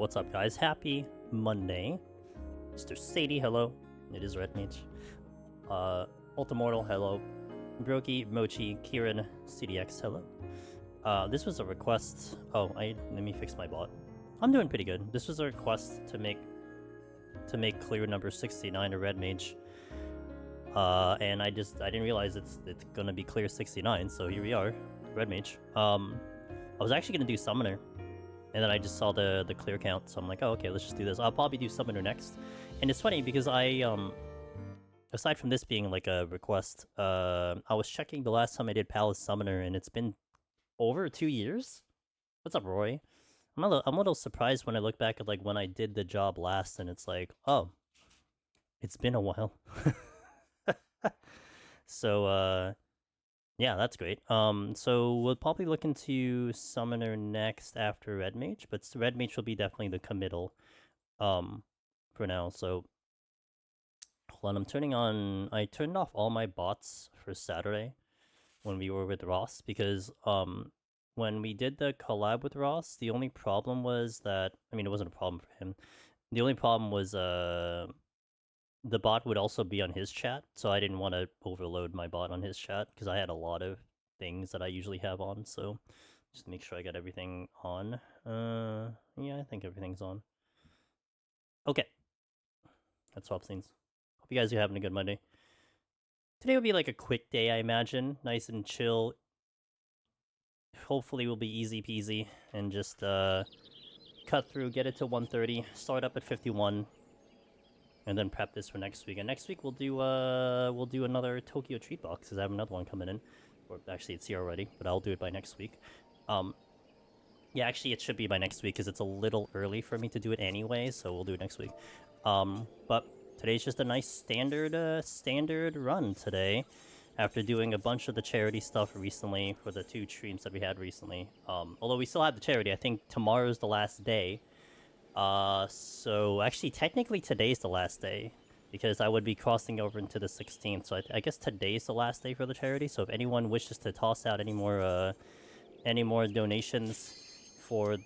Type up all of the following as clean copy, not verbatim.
What's up, guys? Happy Monday. Mr. Sadie, hello. It is Red Mage. Ultimortal, hello. Brokey, Mochi, Kieran, CDX, hello. This was a request. Oh, let me fix my bot. I'm doing pretty good. This was a request to make clear number 69 a Red Mage. And I didn't realize it's gonna be clear 69, so here we are, Red Mage. I was actually gonna do Summoner, and then I just saw the clear count, so I'm like, oh, okay, let's just do this. I'll probably do Summoner next. And it's funny because aside from this being like a request, I was checking the last time I did Palace Summoner, and it's been over 2 years. What's up, Roy? I'm a little surprised when I look back at like when I did the job last, and it's like, oh, it's been a while. So yeah, that's great. So we'll probably look into Summoner next after Red Mage, but Red Mage will be definitely the committal for now. So hold on, I turned off all my bots for Saturday when we were with Ross, because when we did the collab with Ross, the only problem was that, I mean, it wasn't a problem for him. The only problem was the bot would also be on his chat, so I didn't want to overload my bot on his chat because I had a lot of things that I usually have on. So just make sure I got everything on. Yeah, I think everything's on. Okay, let's swap scenes. Hope you guys are having a good Monday. Today will be like a quick day, I imagine, nice and chill. Hopefully, will be easy peasy and just cut through, get it to 130, start up at 51. And then prep this for next week. And next week we'll do another Tokyo treat box, because I have another one coming in. Or actually it's here already, but I'll do it by next week. Yeah, actually it should be by next week because it's a little early for me to do it anyway, so we'll do it next week. But today's just a nice standard run today, after doing a bunch of the charity stuff recently for the 2 streams that we had recently. Although we still have the charity, I think tomorrow's the last day. So actually, technically today's the last day, because I would be crossing over into the 16th. So I guess today's the last day for the charity. So if anyone wishes to toss out any more donations for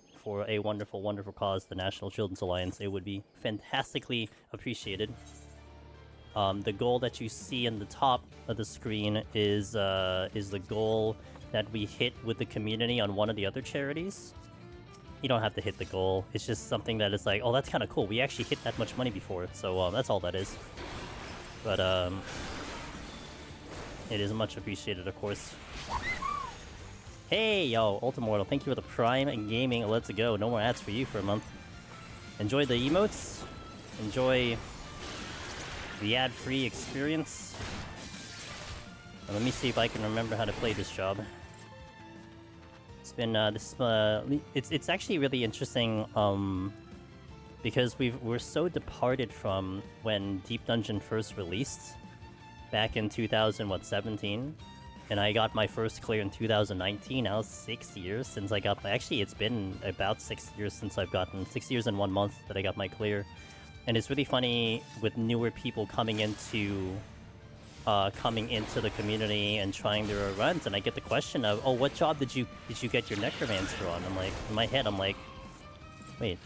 a wonderful, wonderful cause, the National Children's Alliance, it would be fantastically appreciated. The goal that you see in the top of the screen is the goal that we hit with the community on one of the other charities. You don't have to hit the goal. It's just something that is like, oh, that's kind of cool. We actually hit that much money before, so that's all that is. But it is much appreciated, of course. Hey, yo, Ultimortal, thank you for the Prime Gaming. Let's go. No more ads for you for a month. Enjoy the emotes. Enjoy the ad-free experience. And let me see if I can remember how to play this job. It's been it's actually really interesting because we're so departed from when Deep Dungeon first released back in 2017, and I got my first clear in 2019. Now it's 6 years since I got actually it's been about 6 years since I've gotten 6 years and 1 month that I got my clear. And it's really funny with newer people coming into the community and trying their runs, and I get the question of, oh, what job did you get your Necromancer on? I'm like, in my head, I'm like, wait,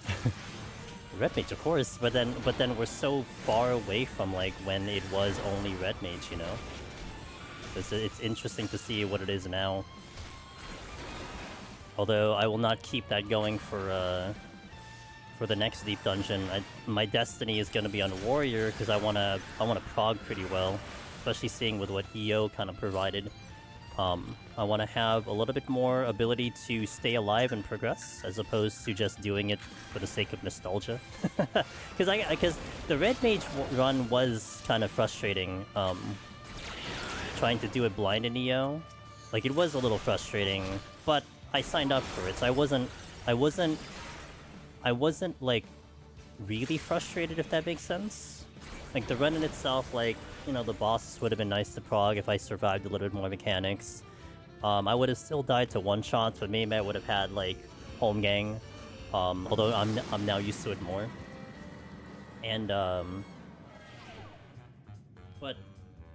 Red Mage, of course, but then we're so far away from like when it was only Red Mage, you know? It's interesting to see what it is now. Although I will not keep that going for the next Deep Dungeon. My destiny is going to be on Warrior, because I wanna prog pretty well. Especially seeing with what EO kind of provided. I want to have a little bit more ability to stay alive and progress, as opposed to just doing it for the sake of nostalgia. Because the Red Mage run was kind of frustrating. Trying to do it blind in EO, like it was a little frustrating. But I signed up for it, so I wasn't like really frustrated, if that makes sense. Like the run in itself, like, you know, the bosses would have been nice to prog if I survived a little bit more mechanics. I would have still died to one-shots, but maybe I would have had, like, home gang. Although I'm now used to it more. And, but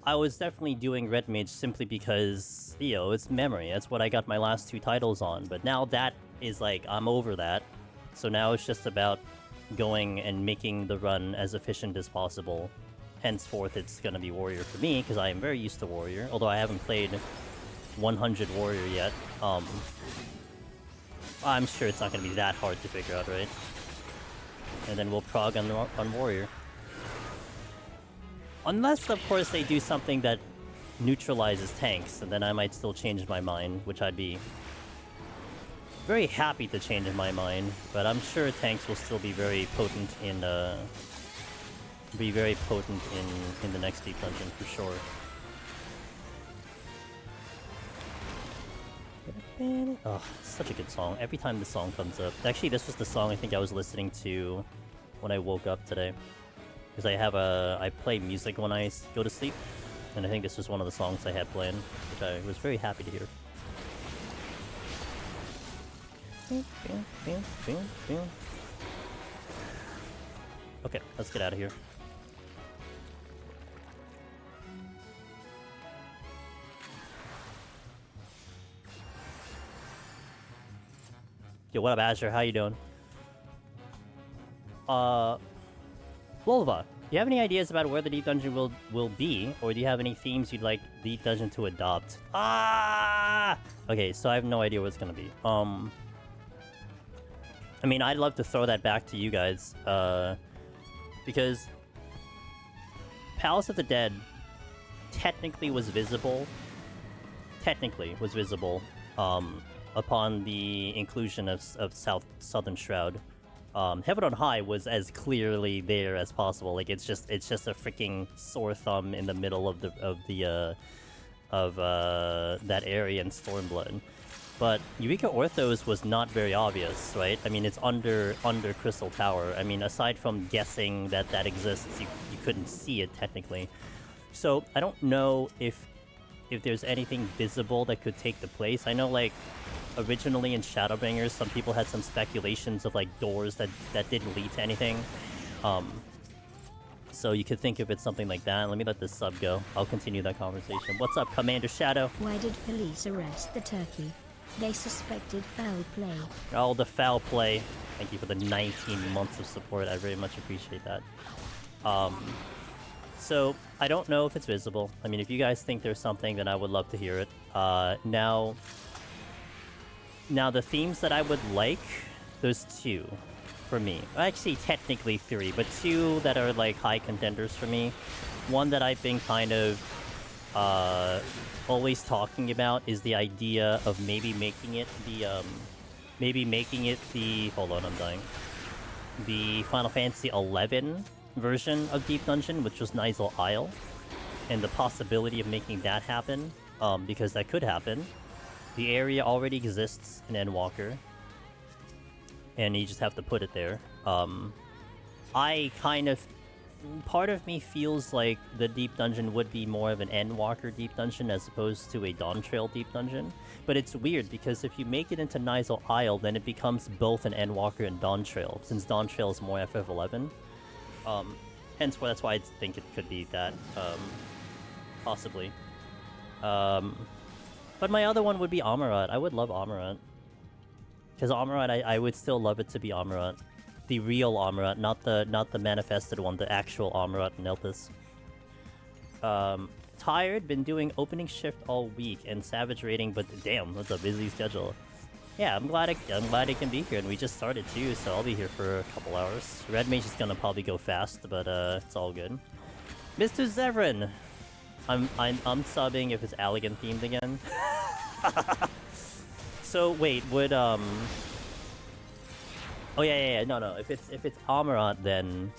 I was definitely doing Red Mage simply because, you know, it's memory. That's what I got my last 2 titles on. But now that is, like, I'm over that. So now it's just about going and making the run as efficient as possible. Henceforth, it's gonna be Warrior for me, because I am very used to Warrior, although I haven't played 100 Warrior yet. I'm sure it's not gonna be that hard to figure out, right? And then we'll prog on Warrior. Unless, of course, they do something that neutralizes tanks, and then I might still change my mind, which I'd be very happy to change my mind, but I'm sure tanks will still be very potent in the next deep dungeon for sure. Oh, such a good song. Every time the song comes up. Actually, this was the song I think I was listening to when I woke up today. Because I play music when I go to sleep, and I think this was one of the songs I had playing, which I was very happy to hear. Okay, let's get out of here. Yo, what up, Azure? How you doing? Volva, do you have any ideas about where the deep dungeon will be, or do you have any themes you'd like the deep dungeon to adopt? Ah! Okay, so I have no idea what it's gonna be. I mean, I'd love to throw that back to you guys, because Palace of the Dead technically was visible upon the inclusion of Southern Shroud. Heaven on High was as clearly there as possible. Like it's just a freaking sore thumb in the middle of that area in Stormblood. But Eureka Orthos was not very obvious, right? I mean, it's under Crystal Tower. I mean, aside from guessing that exists, you couldn't see it technically. So I don't know if there's anything visible that could take the place. I know, like, originally in Shadowbringers, some people had some speculations of, like, doors that didn't lead to anything. So you could think of it something like that. Let me let this sub go. I'll continue that conversation. What's up, Commander Shadow? Why did police arrest the turkey? They suspected foul play. Oh, the foul play. Thank you for the 19 months of support. I very much appreciate that. So, I don't know if it's visible. I mean, if you guys think there's something, then I would love to hear it. Now, the themes that I would like, there's two for me. Actually, technically three, but two that are, like, high contenders for me. One that I've been kind of always talking about is the idea of maybe making it the hold on, I'm dying. The Final Fantasy XI version of Deep Dungeon, which was Nizal Isle, and the possibility of making that happen, because that could happen. The area already exists in Endwalker, and you just have to put it there. Part of me feels like the Deep Dungeon would be more of an Endwalker Deep Dungeon as opposed to a Dawntrail Deep Dungeon. But it's weird, because if you make it into Nizal Isle, then it becomes both an Endwalker and Dawntrail, since Dawntrail is more FF11. Hence, that's why I think it could be that, possibly. But my other one would be Amaurot. I would love Amaurot. Because Amaurot, I would still love it to be Amaurot. The real Amaurot, not the manifested one, the actual Amaurot in Elpis. Tired, been doing opening shift all week and Savage raiding, but damn, that's a busy schedule. Yeah, I'm glad I can be here, and we just started too, so I'll be here for a couple hours. Red Mage is gonna probably go fast, but it's all good. Mr. Zevran, I'm subbing if it's Aligan themed again. So wait, would oh yeah, no. If it's Amaurot, then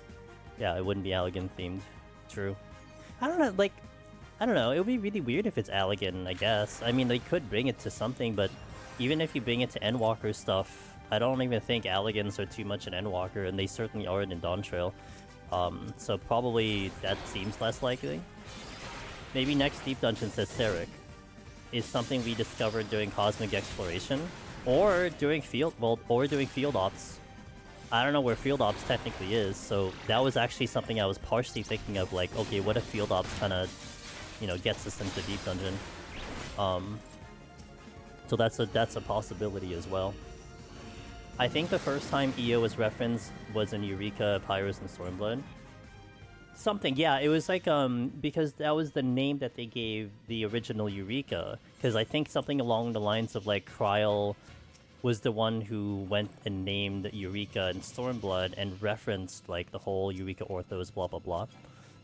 yeah, it wouldn't be Aligan themed. True. I don't know, like, I don't know. It would be really weird if it's Aligan, I guess. I mean, they could bring it to something, but even if you bring it to Endwalker stuff, I don't even think Alligans are too much in Endwalker, and they certainly aren't in Dawntrail. So probably that seems less likely. Maybe next Deep Dungeon, says Seric, is something we discovered during Cosmic Exploration, or during Field Ops. I don't know where Field Ops technically is, so that was actually something I was partially thinking of, like, okay, what if Field Ops kind of, you know, gets us into Deep Dungeon? So that's a possibility as well. I think the first time EO was referenced was in Eureka, Pyrus, and Stormblood. Something, yeah, it was like, because that was the name that they gave the original Eureka. Because I think something along the lines of, like, Kryl was the one who went and named Eureka and Stormblood and referenced, like, the whole Eureka Orthos, blah, blah, blah.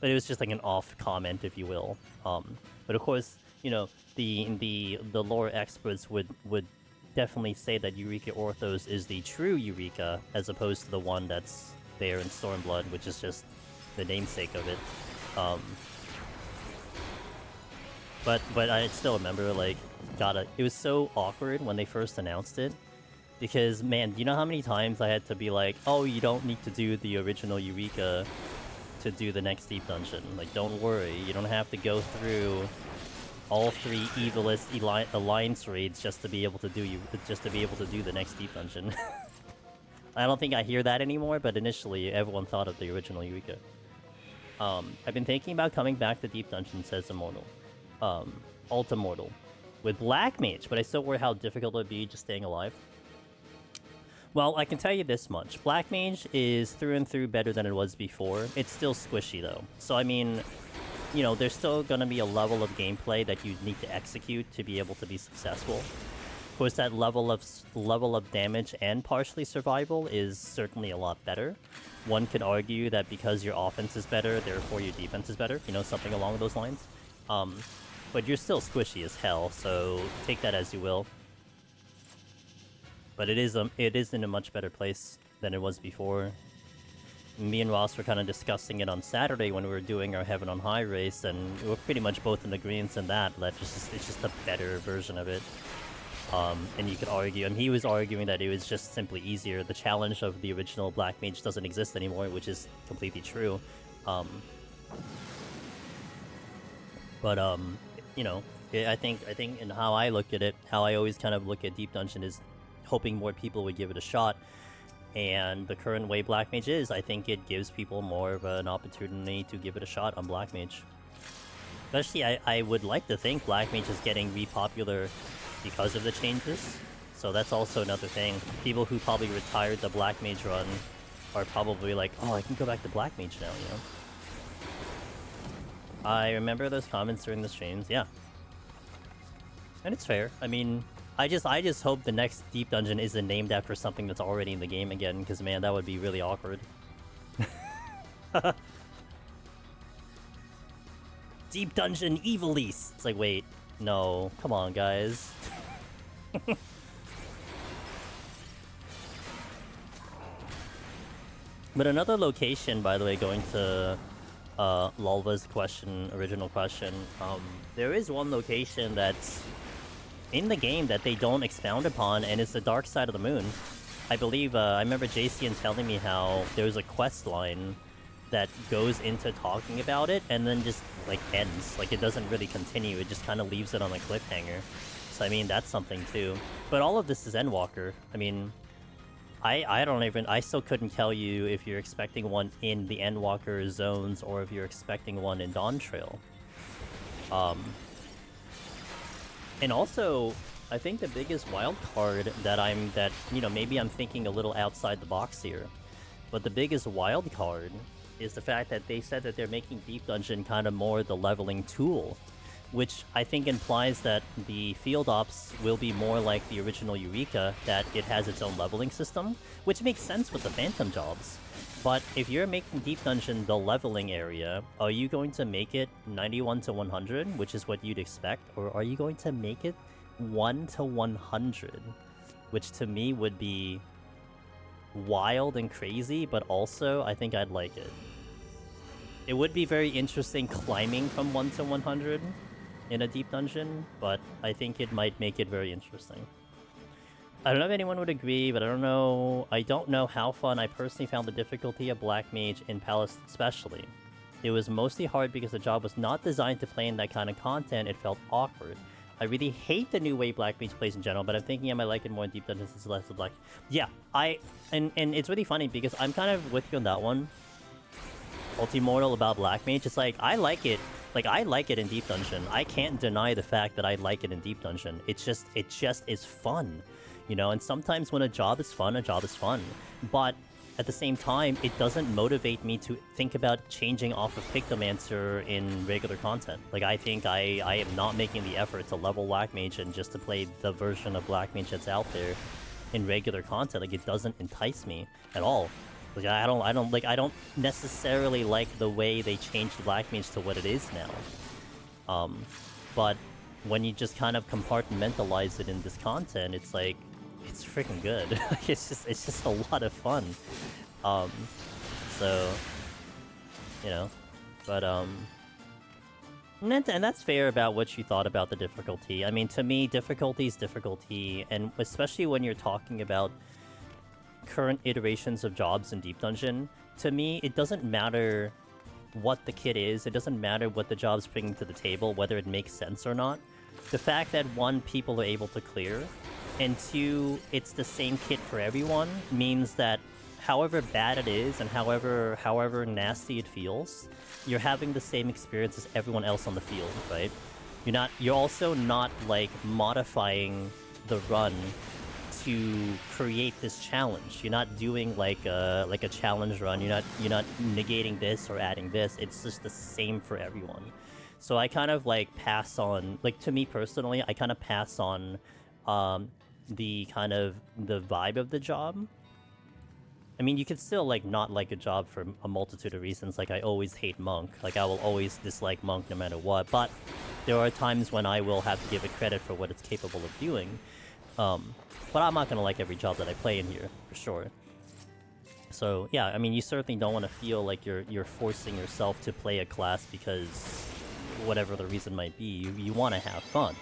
But it was just, like, an off comment, if you will. But of course, you know, the lore experts would definitely say that Eureka Orthos is the true Eureka, as opposed to the one that's there in Stormblood, which is just the namesake of it. But I still remember, like, it was so awkward when they first announced it, because, man, you know how many times I had to be like, oh, you don't need to do the original Eureka to do the next deep dungeon. Like, don't worry, you don't have to go through all 3 evilest alliance raids just to be able to do the next deep dungeon. I don't think I hear that anymore, but initially everyone thought of the original Eureka. I've been thinking about coming back to deep dungeon, says Immortal. Ultra Mortal. With Black Mage, but I still worry how difficult it would be just staying alive. Well, I can tell you this much. Black Mage is through and through better than it was before. It's still squishy, though. So, I mean, you know, there's still going to be a level of gameplay that you need to execute to be able to be successful. Of course, that level of damage and partially survival is certainly a lot better. One could argue that because your offense is better, therefore your defense is better. You know, something along those lines. But you're still squishy as hell, so take that as you will. But it is in a much better place than it was before. Me and Ross were kind of discussing it on Saturday when we were doing our Heaven on High race, and we were pretty much both in agreement in that it's just a better version of it. And you could argue, and he was arguing that it was just simply easier. The challenge of the original Black Mage doesn't exist anymore, which is completely true. You know, I think in how I look at it, how I always kind of look at Deep Dungeon is hoping more people would give it a shot. And the current way Black Mage is, I think it gives people more of an opportunity to give it a shot on Black Mage. Especially, I would like to think Black Mage is getting re-popular because of the changes. So that's also another thing. People who probably retired the Black Mage run are probably like, oh, I can go back to Black Mage now, you know? I remember those comments during the streams, yeah. And it's fair. I mean, I just hope the next Deep Dungeon isn't named after something that's already in the game again, because, man, that would be really awkward. Deep Dungeon Evilise! It's like, wait, no, come on, guys. But another location, by the way, going to Lulva's original question, there is one location that's in the game that they don't expound upon, and it's the dark side of the moon. I believe, I remember JCN telling me how there's a quest line that goes into talking about it, and then just, like, ends. Like, it doesn't really continue, it just kind of leaves it on a cliffhanger. So, I mean, that's something, too. But all of this is Endwalker. I mean, I still couldn't tell you if you're expecting one in the Endwalker zones, or if you're expecting one in Dawntrail. And also, I think the biggest wild card that you know, maybe I'm thinking a little outside the box here, but the biggest wild card is the fact that they said that they're making Deep Dungeon kind of more the leveling tool, which I think implies that the field ops will be more like the original Eureka, that it has its own leveling system, which makes sense with the Phantom jobs. But if you're making Deep Dungeon the leveling area, are you going to make it 91 to 100, which is what you'd expect, or are you going to make it 1 to 100, which to me would be wild and crazy, but also I think I'd like it. It would be very interesting climbing from 1 to 100 in a Deep Dungeon, but I think it might make it very interesting. I don't know if anyone would agree, but I don't know how fun I personally found the difficulty of Black Mage in Palace especially. It was mostly hard because the job was not designed to play in that kind of content. It felt awkward. I really hate the new way Black Mage plays in general, but I'm thinking I might like it more in Deep Dungeons since it's less of Black. Yeah, and it's really funny because I'm kind of with you on that one. Ultimortal about Black Mage, it's like, I like it. Like, I like it in Deep Dungeon. I can't deny the fact that I like it in Deep Dungeon. It just is fun. you know? And sometimes when a job is fun, a job is fun. But at the same time, it doesn't motivate me to think about changing off of Pictomancer in regular content. Like, I think I am not making the effort to level Black Mage and just to play the version of Black Mage that's out there in regular content. Like, it doesn't entice me at all. Like, I don't necessarily like the way they changed Black Mage to what it is now. But when you just kind of compartmentalize it in this content, it's like, it's freaking good. It's just a lot of fun. So, you know, but and that's fair about what you thought about the difficulty. I mean, to me, difficulty is difficulty, and especially when you're talking about current iterations of jobs in Deep Dungeon, to me, it doesn't matter what the kit is, it doesn't matter what the job's bringing to the table, whether it makes sense or not. The fact that, one, people are able to clear, and two, it's the same kit for everyone, means that however bad it is and however nasty it feels, you're having the same experience as everyone else on the field, right? You're also not, like, modifying the run to create this challenge. You're not doing like a challenge run. You're not negating this or adding this. It's just the same for everyone. So I kind of like pass on, like, to me personally, I kind of pass on the kind of the vibe of the job. I mean, you could still like not like a job for a multitude of reasons. Like, I always hate Monk. Like, I will always dislike Monk no matter what. But there are times when I will have to give it credit for what it's capable of doing. But I'm not gonna like every job that I play in here, for sure. So yeah, I mean, you certainly don't want to feel like you're forcing yourself to play a class because whatever the reason might be. You want to have fun.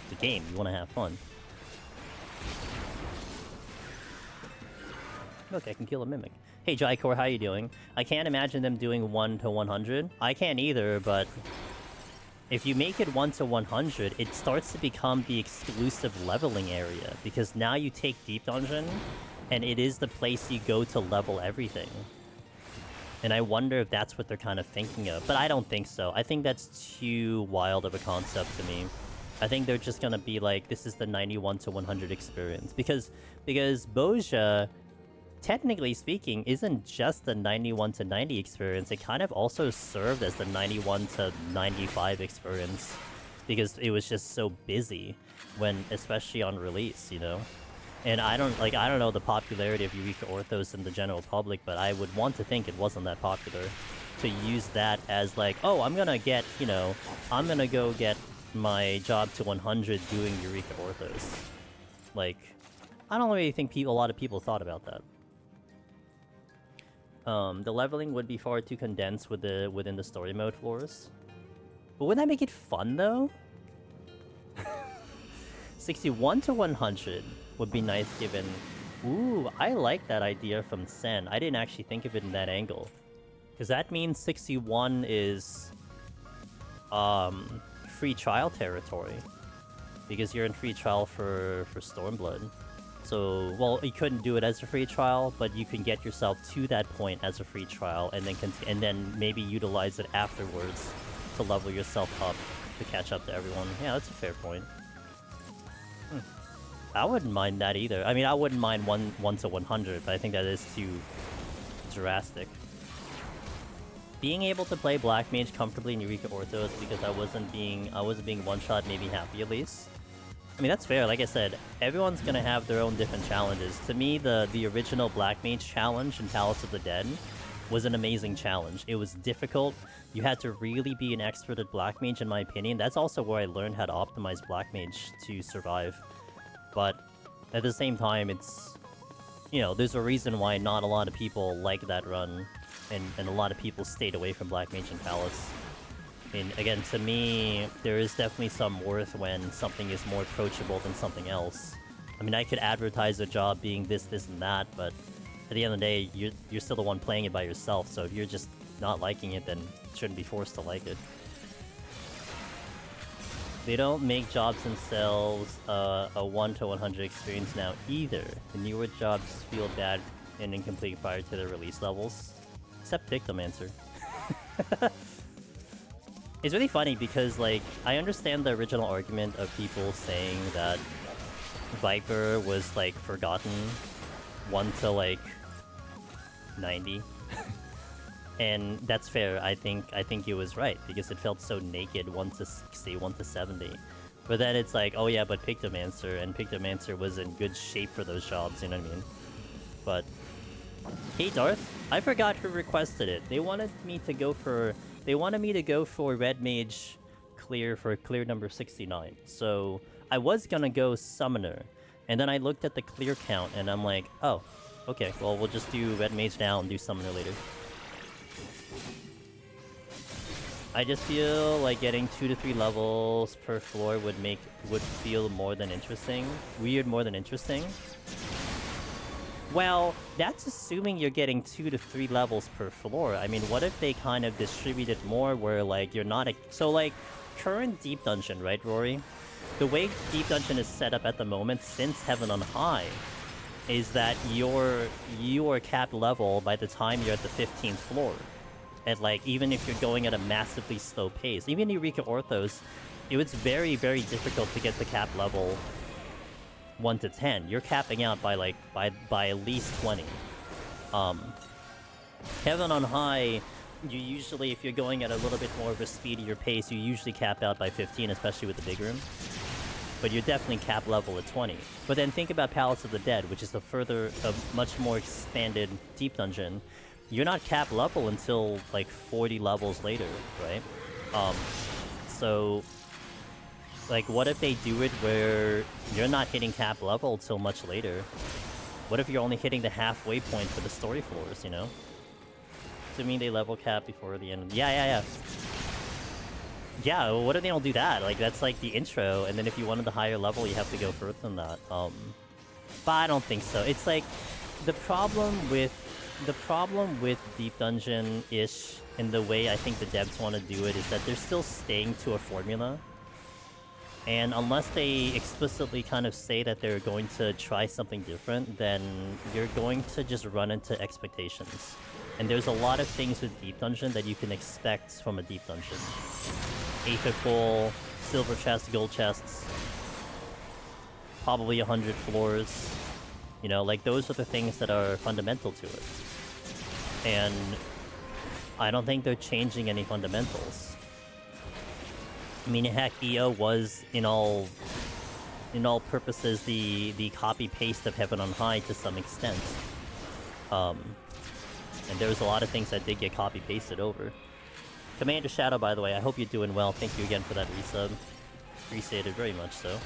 It's a game. You want to have fun. Look, I can kill a Mimic. Hey, Yaquaru, how you doing? I can't imagine them doing 1 to 100. I can't either, but if you make it 1 to 100, it starts to become the exclusive leveling area, because now you take Deep Dungeon, and it is the place you go to level everything. And I wonder if that's what they're kind of thinking of, but I don't think so. I think that's too wild of a concept to me. I think they're just gonna be like, this is the 91 to 100 experience, because Bozja, technically speaking, isn't just the 91 to 90 experience. It kind of also served as the 91 to 95 experience, because it was just so busy when, especially on release, you know. And I don't know the popularity of Eureka Orthos in the general public, but I would want to think it wasn't that popular to use that as like, oh, I'm gonna get, you know, I'm gonna go get my job to 100 doing Eureka Orthos. Like, I don't really think a lot of people thought about that. The leveling would be far too condensed within the story mode floors. But wouldn't that make it fun, though? 61 to 100 would be nice given... Ooh, I like that idea from Sen. I didn't actually think of it in that angle. Because that means 61 is... free trial territory. Because you're in free trial for Stormblood. So, well, you couldn't do it as a free trial, but you can get yourself to that point as a free trial, and then maybe utilize it afterwards to level yourself up to catch up to everyone. Yeah, that's a fair point. I wouldn't mind that either. I mean, I wouldn't mind 1 to 100, but I think that is too drastic. Being able to play Black Mage comfortably in Eureka Orthos because I wasn't being one-shot made me happy, at least. I mean, that's fair. Like I said, everyone's gonna have their own different challenges. To me, the original Black Mage challenge in Palace of the Dead was an amazing challenge. It was difficult. You had to really be an expert at Black Mage, in my opinion. That's also where I learned how to optimize Black Mage to survive. But at the same time, it's... You know, there's a reason why not a lot of people like that run, and a lot of people stayed away from Black Mage and Palace. I mean, again, to me, there is definitely some worth when something is more approachable than something else. I mean, I could advertise a job being this, and that, but at the end of the day, you're still the one playing it by yourself, so if you're just not liking it, then you shouldn't be forced to like it. They don't make jobs themselves a 1 to 100 experience now either. The newer jobs feel bad and incomplete prior to their release levels. Except Pictomancer. It's really funny because, like, I understand the original argument of people saying that Viper was like forgotten 1 to like 90. And that's fair. I think it was right because it felt so naked 1 to 60, 1 to 70. But then it's like, oh yeah, but Pictomancer, and Pictomancer was in good shape for those jobs, you know what I mean? But hey Darth, I forgot who requested it. They wanted me to go for Red Mage clear for clear number 69. So I was gonna go Summoner, and then I looked at the clear count and I'm like, oh, okay, well we'll just do Red Mage now and do Summoner later. I just feel like getting 2 to 3 levels per floor would feel more than interesting. Weird more than interesting. Well, that's assuming you're getting 2 to 3 levels per floor. I mean, what if they kind of distribute it more where, like, you're not... So, like, current Deep Dungeon, right, Rory? The way Deep Dungeon is set up at the moment, since Heaven on High, is that you're capped level by the time you're at the 15th floor. And, like, even if you're going at a massively slow pace, even Eureka Orthos, it was very, very difficult to get the cap level 1 to 10. You're capping out by, like, by at least 20. Heaven on High, you usually, if you're going at a little bit more of a speedier pace, you usually cap out by 15, especially with the big room. But you're definitely cap level at 20. But then think about Palace of the Dead, which is a much more expanded Deep Dungeon. You're not cap level until, like, 40 levels later, right? So, like, what if they do it where you're not hitting cap level till much later? What if you're only hitting the halfway point for the story floors, you know? To me, they level cap before the end. Yeah, well, what if they don't do that? Like, that's like the intro, and then if you wanted the higher level, you have to go further than that. But I don't think so. It's like, the problem with Deep Dungeon-ish, in the way I think the devs want to do it, is that they're still staying to a formula. And unless they explicitly kind of say that they're going to try something different, then you're going to just run into expectations. And there's a lot of things with Deep Dungeon that you can expect from a Deep Dungeon. Apical, silver chests, gold chests, probably 100 floors. You know, like, those are the things that are fundamental to it. And I don't think they're changing any fundamentals. I mean, heck, EO was, in all purposes, the copy-paste of Heaven on High to some extent. And there was a lot of things that did get copy-pasted over. Commander Shadow, by the way, I hope you're doing well. Thank you again for that resub. Appreciate it very much so.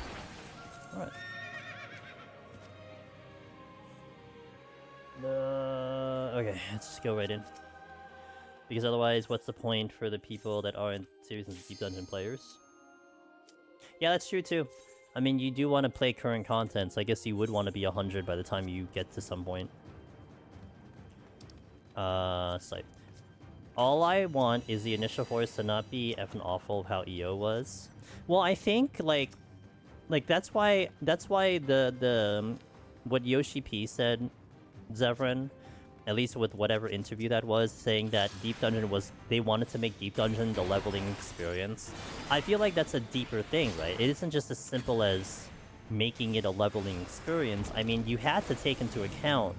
Alright. Okay, let's just go right in. Because otherwise, what's the point for the people that aren't serious Deep Dungeon players? Yeah, that's true too. I mean, you do want to play current content, so I guess you would want to be 100 by the time you get to some point. Site. All I want is the initial force to not be effing awful of how EO was. Well, I think, like that's why the what Yoshi P said, Zevran, at least with whatever interview that was, saying that Deep Dungeon was... They wanted to make Deep Dungeon the leveling experience. I feel like that's a deeper thing, right? It isn't just as simple as making it a leveling experience. I mean, you had to take into account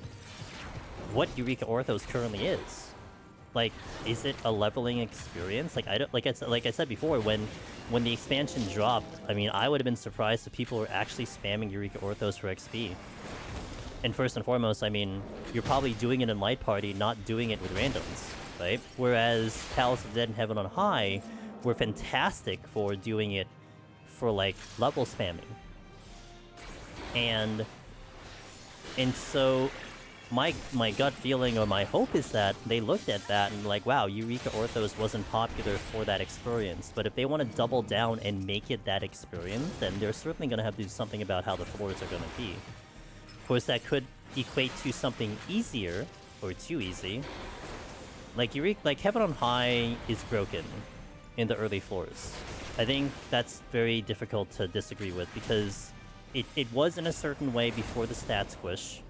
what Eureka Orthos currently is. Like, is it a leveling experience? Like, I don't... Like I said before, when the expansion dropped, I mean, I would have been surprised if people were actually spamming Eureka Orthos for XP. And first and foremost, I mean, you're probably doing it in Light Party, not doing it with randoms, right? Whereas Palace of the Dead and Heaven on High were fantastic for doing it for, like, level spamming. And so my gut feeling or my hope is that they looked at that and like, wow, Eureka Orthos wasn't popular for that experience. But if they want to double down and make it that experience, then they're certainly going to have to do something about how the floors are going to be. Of course, that could equate to something easier, or too easy. Like Heaven on High is broken in the early floors. I think that's very difficult to disagree with, because it was in a certain way before the stat squish,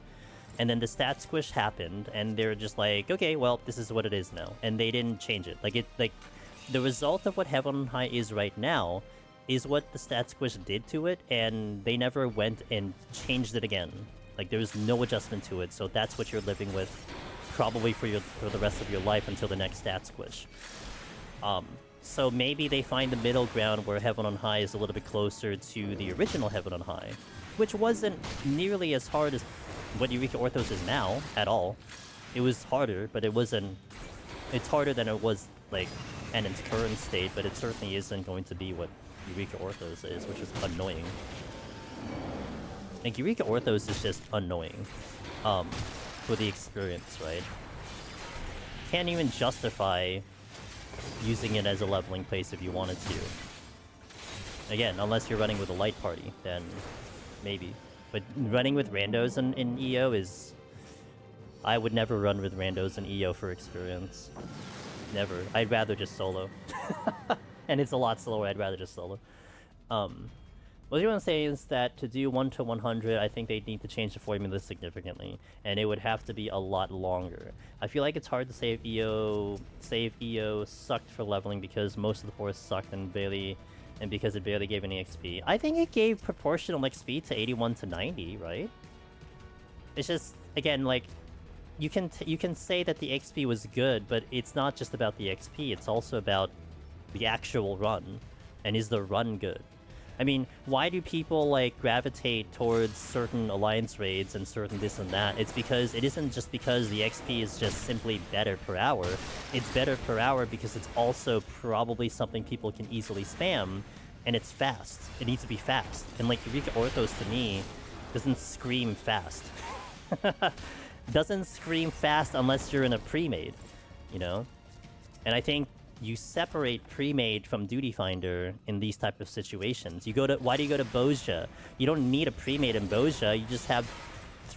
and then the stat squish happened, and they're just like, okay, well, this is what it is now, and they didn't change it. Like the result of what Heaven on High is right now is what the stat squish did to it, and they never went and changed it again. Like, there was no adjustment to it, so that's what you're living with probably for the rest of your life until the next stat squish. So maybe they find the middle ground where Heaven on High is a little bit closer to the original Heaven on High, which wasn't nearly as hard as what Eureka Orthos is now, at all. It was harder, but it wasn't... It's harder than it was, like, in its current state, but it certainly isn't going to be what Eureka Orthos is, which is annoying. Like, Eureka Orthos is just annoying. For the experience, right? Can't even justify using it as a leveling place if you wanted to. Again, unless you're running with a light party, then maybe. But running with randos in EO is... I would never run with randos in EO for experience. Never. I'd rather just solo. And it's a lot slower, I'd rather just solo. What you want to say is that to do 1 to 100, I think they need to change the formula significantly, and it would have to be a lot longer. I feel like it's hard to say if EO sucked for leveling because most of the force sucked and because it barely gave any XP. I think it gave proportional XP to 81 to 90, right? It's just, again, like, you can say that the XP was good, but it's not just about the XP, it's also about the actual run. And is the run good? I mean, why do people, like, gravitate towards certain alliance raids and certain this and that? It's because it isn't just because the XP is just simply better per hour. It's better per hour because it's also probably something people can easily spam, and it's fast. It needs to be fast. And, like, Eureka Orthos, to me, doesn't scream fast. Doesn't scream fast unless you're in a pre-made, you know? And I think you separate pre-made from duty finder in these type of situations. Why do you go to Bozja? You don't need a pre-made in Bozja. You just have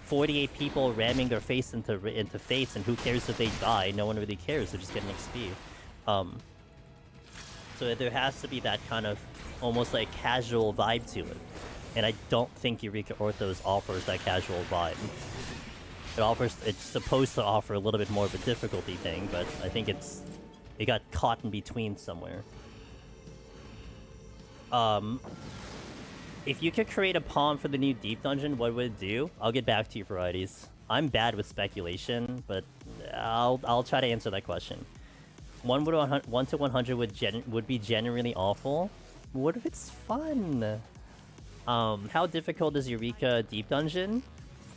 48 people ramming their face into fates, and who cares if they die? No one really cares. They're just getting XP. So there has to be that kind of almost like casual vibe to it, and I don't think Eureka Orthos offers that casual vibe. It's supposed to offer a little bit more of a difficulty thing, but I think it got caught in between somewhere. If you could create a palm for the new deep dungeon, what would it do? I'll get back to you, varieties. I'm bad with speculation, but I'll try to answer that question. 1 to 100 would be genuinely awful. What if it's fun? How difficult is Eureka Deep Dungeon?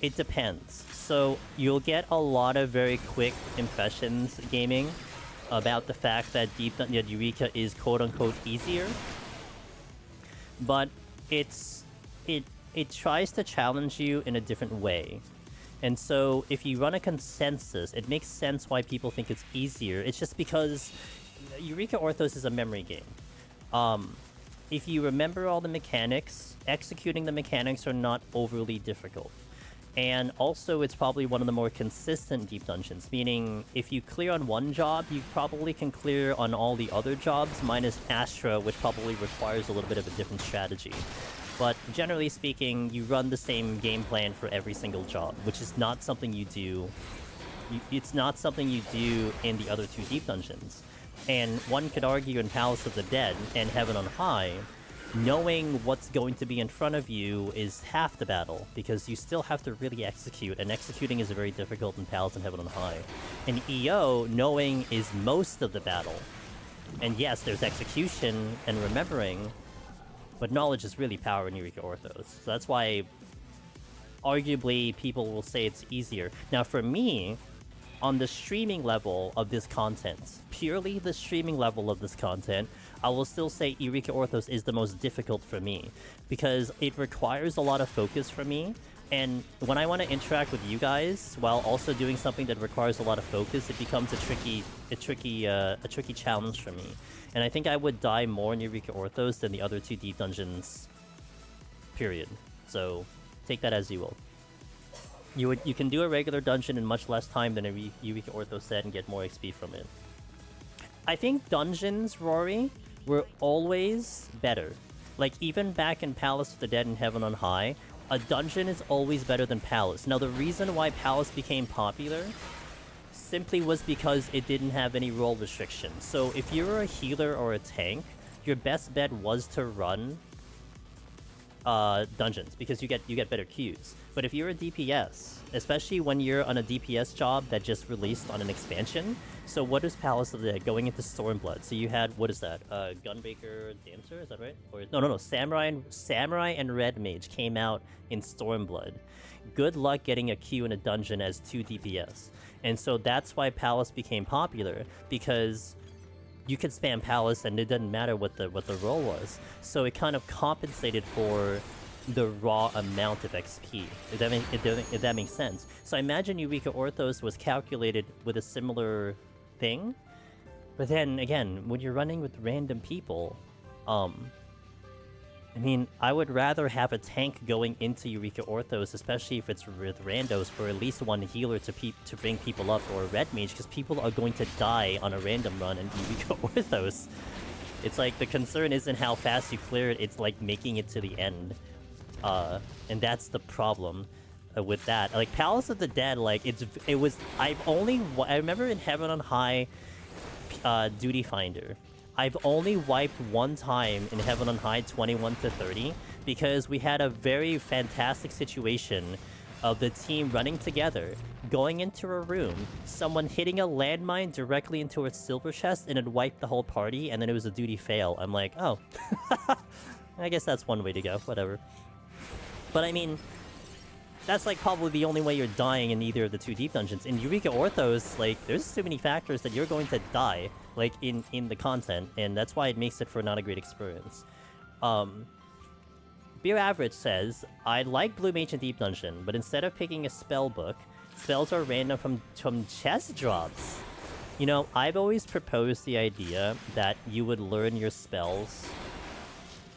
It depends. So you'll get a lot of very quick impressions gaming about the fact that Eureka is quote-unquote easier, but it tries to challenge you in a different way. And so if you run a consensus, it makes sense why people think it's easier. It's just because Eureka Orthos is a memory game. If you remember all the mechanics, executing the mechanics are not overly difficult. And also, it's probably one of the more consistent deep dungeons, meaning if you clear on one job, you probably can clear on all the other jobs, minus Astra, which probably requires a little bit of a different strategy. But generally speaking, you run the same game plan for every single job, which is not something you do. It's not something you do in the other two deep dungeons. And one could argue in Palace of the Dead and Heaven on High, knowing what's going to be in front of you is half the battle, because you still have to really execute, and executing is very difficult in Palace and Heaven on High. In EO, knowing is most of the battle. And yes, there's execution and remembering, but knowledge is really power in Eureka Orthos. So that's why, arguably, people will say it's easier. Now for me, on the streaming level of this content, purely the streaming level of this content, I will still say Eureka Orthos is the most difficult for me, because it requires a lot of focus from me, and when I want to interact with you guys while also doing something that requires a lot of focus, it becomes a tricky challenge for me. And I think I would die more in Eureka Orthos than the other two deep dungeons, period. So take that as you will. You can do a regular dungeon in much less time than a Eureka Orthos set and get more XP from it. I think dungeons, Rory, were always better. Like, even back in Palace of the Dead and Heaven on High, a dungeon is always better than Palace. Now, the reason why Palace became popular simply was because it didn't have any role restrictions. So if you're a healer or a tank, your best bet was to run dungeons, because you get better queues. But if you're a DPS, especially when you're on a DPS job that just released on an expansion, so what is Palace of the Dead going into Stormblood? So you had, what is that? Gunbreaker Dancer, is that right? Or no, Samurai and Red Mage came out in Stormblood. Good luck getting a queue in a dungeon as 2 DPS. And so that's why Palace became popular, because you could spam Palace and it doesn't matter what the role was. So it kind of compensated for the raw amount of XP, if that makes sense. So I imagine Eureka Orthos was calculated with a similar thing. But then again, when you're running with random people, I mean, I would rather have a tank going into Eureka Orthos, especially if it's with randos, or at least one healer to bring people up, or a Red Mage, because people are going to die on a random run in Eureka Orthos. It's like, the concern isn't how fast you clear it, it's like making it to the end. And that's the problem with that. Like, Palace of the Dead, like, I remember in Heaven on High, Duty Finder, I've only wiped one time in Heaven on High 21-30 because we had a very fantastic situation of the team running together, going into a room, someone hitting a landmine directly into a silver chest, and it wiped the whole party, and then it was a duty fail. I'm like, oh. I guess that's one way to go, whatever. But I mean, that's like probably the only way you're dying in either of the 2 deep dungeons. In Eureka Orthos, like, there's so many factors that you're going to die, like, in the content, and that's why it makes it for not a great experience. Beer Average says, I like Blue Mage in Deep Dungeon, but instead of picking a spell book, spells are random from chest drops. You know, I've always proposed the idea that you would learn your spells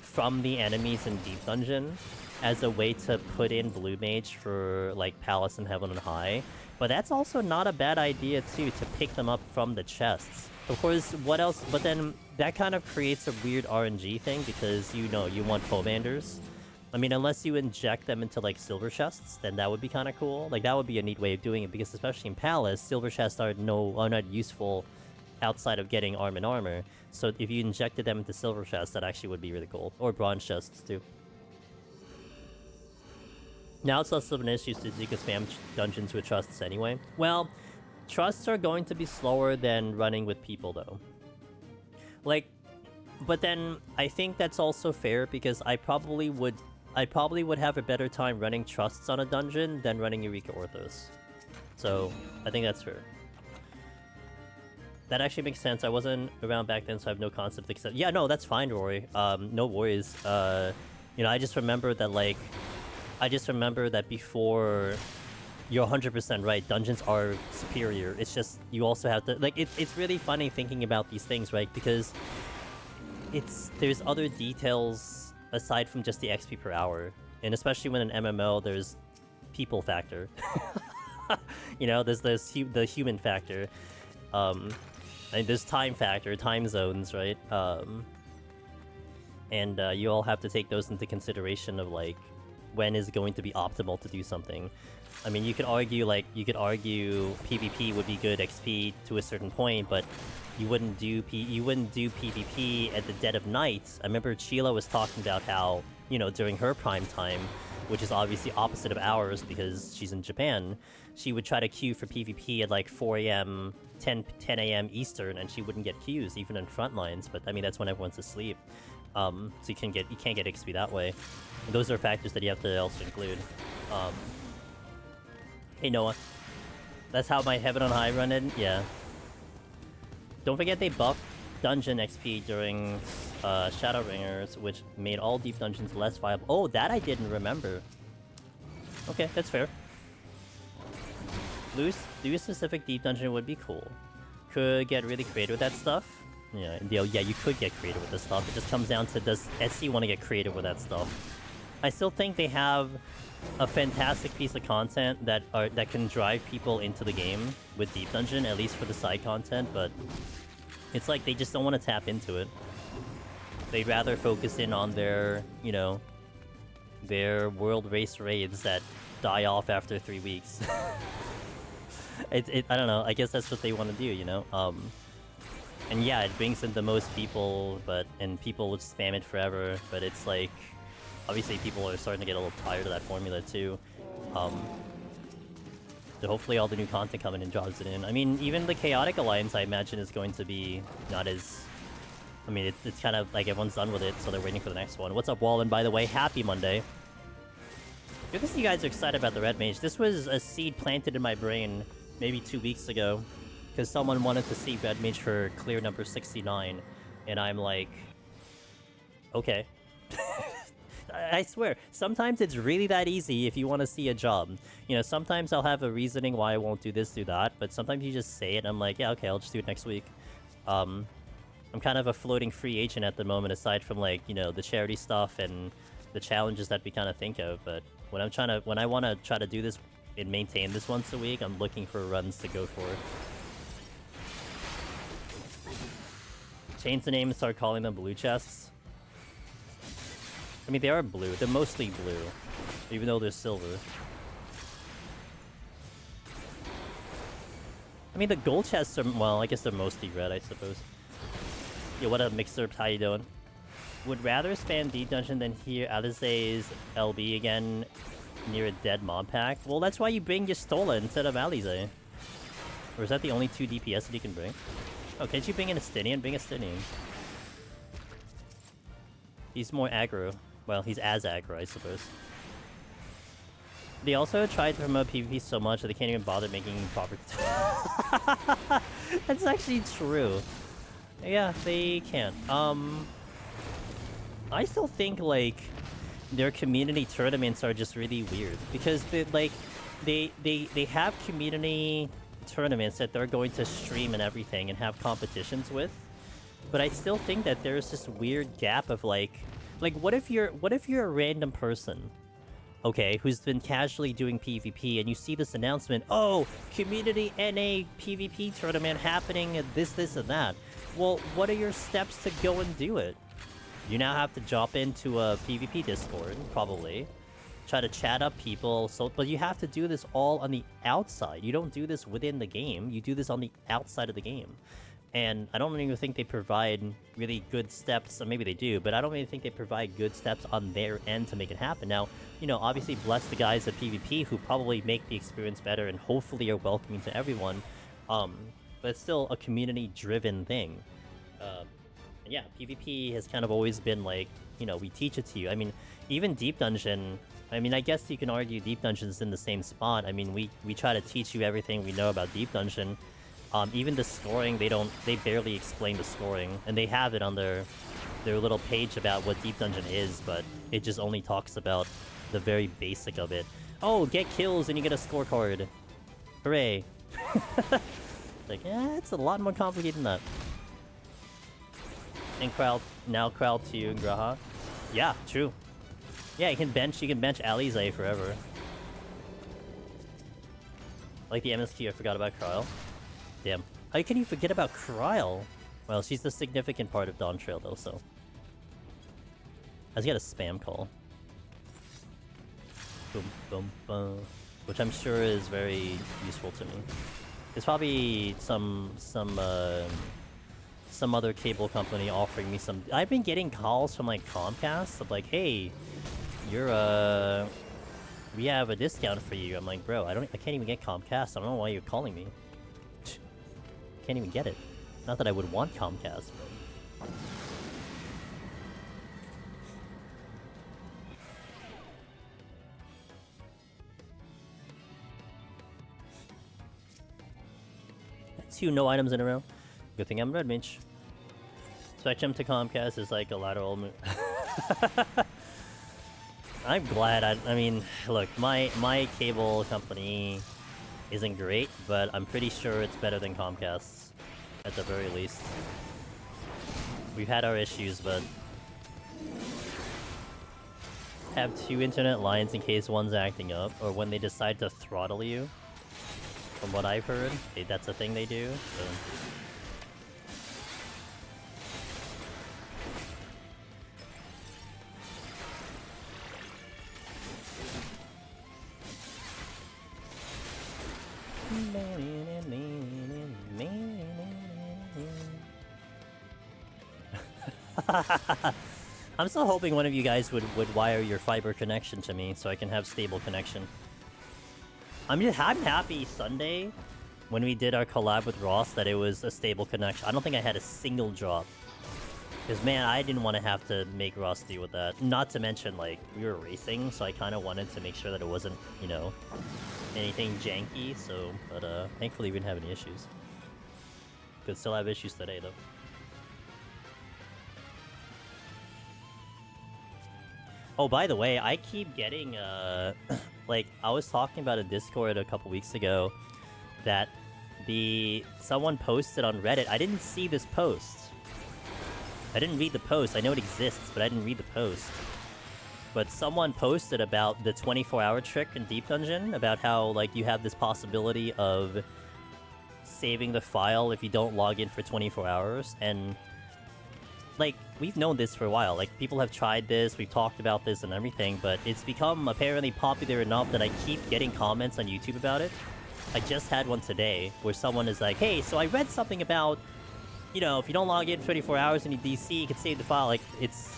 from the enemies in Deep Dungeon as a way to put in Blue Mage for, like, Palace and Heaven and High. But that's also not a bad idea, too, to pick them up from the chests. Of course, what else? But then that kind of creates a weird RNG thing, because, you know, you want Comanders. I mean, unless you inject them into, like, silver chests, then that would be kind of cool. Like, that would be a neat way of doing it, because especially in Palace, silver chests are not useful outside of getting arm and armor. So if you injected them into silver chests, that actually would be really cool. Or bronze chests, too. Now it's less of an issue since you can spam dungeons with trusts anyway. Well, trusts are going to be slower than running with people, though. Like, but then I think that's also fair, because I probably would have a better time running trusts on a dungeon than running Eureka Orthos. So I think that's fair. That actually makes sense. I wasn't around back then, so I have no concept except... Yeah, no, that's fine, Rory. No worries. You know, I just remember that before... You're 100% right. Dungeons are superior. It's just, you also have to... Like, it's really funny thinking about these things, right? Because there's other details aside from just the XP per hour. And especially when an MMO, there's people factor. You know, there's the human factor. And there's time factor, time zones, right? And you all have to take those into consideration of, like, when is going to be optimal to do something. I mean, you could argue PvP would be good XP to a certain point, but you wouldn't do PvP at the dead of night. I remember Sheila was talking about how, you know, during her prime time, which is obviously opposite of ours because she's in Japan, she would try to queue for PvP at like 4 a.m., 10 a.m. Eastern, and she wouldn't get queues even in front lines. But I mean, that's when everyone's asleep, so you can't get XP that way. And those are factors that you have to also include. Hey Noah, that's how my Heaven on High run in. Yeah. Don't forget they buffed dungeon XP during Shadowringers, which made all deep dungeons less viable. Oh, that I didn't remember. Okay, that's fair. Do a specific deep dungeon would be cool. Could get really creative with that stuff. Yeah, you could get creative with this stuff. It just comes down to, does SC want to get creative with that stuff? I still think they have a fantastic piece of content that can drive people into the game with Deep Dungeon, at least for the side content, but it's like they just don't want to tap into it. They'd rather focus in on their, you know, their world race raids that die off after 3 weeks. I don't know, I guess that's what they want to do, you know? And yeah, it brings in the most people, and people would spam it forever, but it's like, obviously people are starting to get a little tired of that formula too. So hopefully all the new content coming in drops it in. I mean, even the Chaotic Alliance, I imagine, is going to be not as... I mean, it's kind of like everyone's done with it, so they're waiting for the next one. What's up, Wallen? By the way, happy Monday. Good to see you guys are excited about the Red Mage. This was a seed planted in my brain maybe 2 weeks ago, because someone wanted to see Red Mage for clear number 69, and I'm like, okay. I swear, sometimes it's really that easy if you want to see a job. You know, sometimes I'll have a reasoning why I won't do this, do that, but sometimes you just say it, and I'm like, yeah, okay, I'll just do it next week. I'm kind of a floating free agent at the moment, aside from, like, you know, the charity stuff and the challenges that we kind of think of, but when I want to try to do this and maintain this once a week, I'm looking for runs to go for. Change the name and start calling them blue chests. I mean, they are blue. They're mostly blue, even though they're silver. I mean, the gold chests are, well, I guess they're mostly red, I suppose. Yo, what up, Mixer? How you doing? Would rather spam Deep Dungeon than hear Alizé's LB again near a dead mob pack. Well, that's why you bring your Stola instead of Alizé. Or is that the only 2 DPS that you can bring? Oh, can't you bring in a Stinian? Bring a Stinian. He's more aggro. Well, he's as aggro, I suppose. They also tried to promote PvP so much that they can't even bother making proper... That's actually true. Yeah, they can't. I still think, like, their community tournaments are just really weird. Because, they have community tournaments that they're going to stream and everything and have competitions with. But I still think that there's this weird gap of, like, what if you're a random person, okay, who's been casually doing PvP, and you see this announcement, oh, community NA PvP tournament happening, and this, and that. Well, what are your steps to go and do it? You now have to jump into a PvP Discord, probably. Try to chat up people, but you have to do this all on the outside. You don't do this within the game, you do this on the outside of the game. And I don't even think they provide really good steps, or maybe they do, but I don't really think they provide good steps on their end to make it happen. Now, you know, obviously bless the guys at PvP who probably make the experience better and hopefully are welcoming to everyone. But it's still a community-driven thing. And yeah, PvP has kind of always been like, you know, we teach it to you. I mean, even Deep Dungeon, I mean, I guess you can argue Deep Dungeon's in the same spot. I mean, we try to teach you everything we know about Deep Dungeon. Even the scoring, they barely explain the scoring, and they have it on their little page about what Deep Dungeon is, but it just only talks about the very basic of it. Oh, get kills and you get a scorecard. Hooray. Like, yeah, it's a lot more complicated than that. And Crowd 2 and Graha. Yeah, true. Yeah, you can bench Alizé forever. Like the MSQ, I forgot about Cryle. Damn. How can you forget about Cryle? Well, she's the significant part of Dawntrail, though, so... I just got a spam call. Boom, boom, boom. Which I'm sure is very useful to me. There's probably some other cable company offering me some... I've been getting calls from, like, Comcast of, like, hey, you're, we have a discount for you. I'm like, bro, I can't even get Comcast. I don't know why you're calling me. Can't even get it. Not that I would want Comcast, but... Two no items in a row. Good thing I'm Red Mage. Spectrum to Comcast is like a lateral move. I'm glad. I mean, look, my cable company isn't great, but I'm pretty sure it's better than Comcast's, at the very least. We've had our issues, but... Have 2 internet lines in case one's acting up, or when they decide to throttle you. From what I've heard, that's a thing they do, so... I'm still hoping one of you guys would wire your fiber connection to me so I can have stable connection. I'm happy Sunday when we did our collab with Ross that it was a stable connection. I don't think I had a single drop. Because, man, I didn't want to have to make Ross deal with that. Not to mention, like, we were racing, so I kind of wanted to make sure that it wasn't, you know, anything janky, so... But, thankfully we didn't have any issues. Could still have issues today, though. Oh, by the way, I keep getting, like, I was talking about a Discord a couple weeks ago that someone posted on Reddit. I didn't see this post. I didn't read the post. I know it exists, but I didn't read the post. But someone posted about the 24-hour trick in Deep Dungeon, about how, like, you have this possibility of saving the file if you don't log in for 24 hours, and... Like, we've known this for a while. Like, people have tried this, we've talked about this and everything, but it's become apparently popular enough that I keep getting comments on YouTube about it. I just had one today where someone is like, hey, so I read something about, you know, if you don't log in for 24 hours in your DC, you can save the file. Like, it's...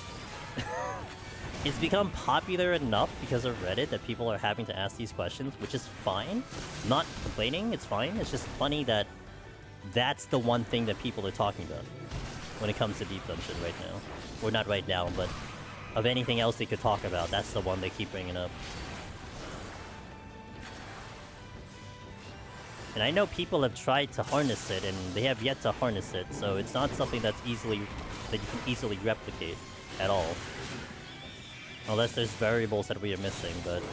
it's become popular enough because of Reddit that people are having to ask these questions, which is fine. I'm not complaining, it's fine. It's just funny that that's the one thing that people are talking about when it comes to Deep Dungeon right now. Or not right now, but of anything else they could talk about, that's the one they keep bringing up. And I know people have tried to harness it, and they have yet to harness it, so it's not something that's that you can easily replicate at all. Unless there's variables that we are missing, but...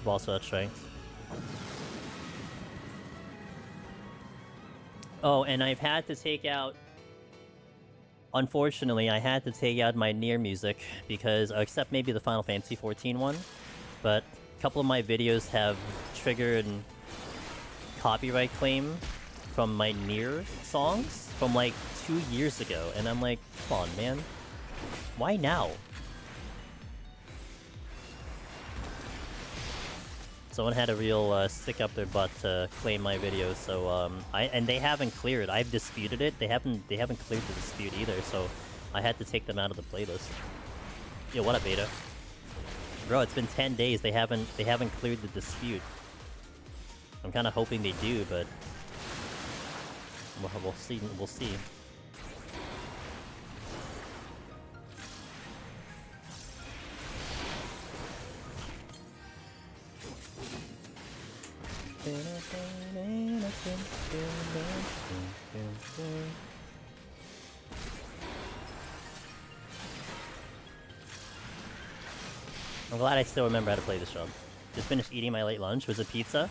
also at strength. Oh, and I've had to take out... Unfortunately, I had to take out my near music because, except maybe the Final Fantasy XIV one, but a couple of my videos have triggered copyright claim from my near songs from like 2 years ago, and I'm like, come on, man. Why now? Someone had a real stick up their butt to claim my videos, so and they haven't cleared. I've disputed it. They haven't cleared the dispute either, so I had to take them out of the playlist. Yo, what up, Aida? Bro, it's been 10 days. They haven't cleared the dispute. I'm kind of hoping they do, but we'll see. We'll see. I'm glad I still remember how to play this drum. Just finished eating my late lunch. Was it pizza?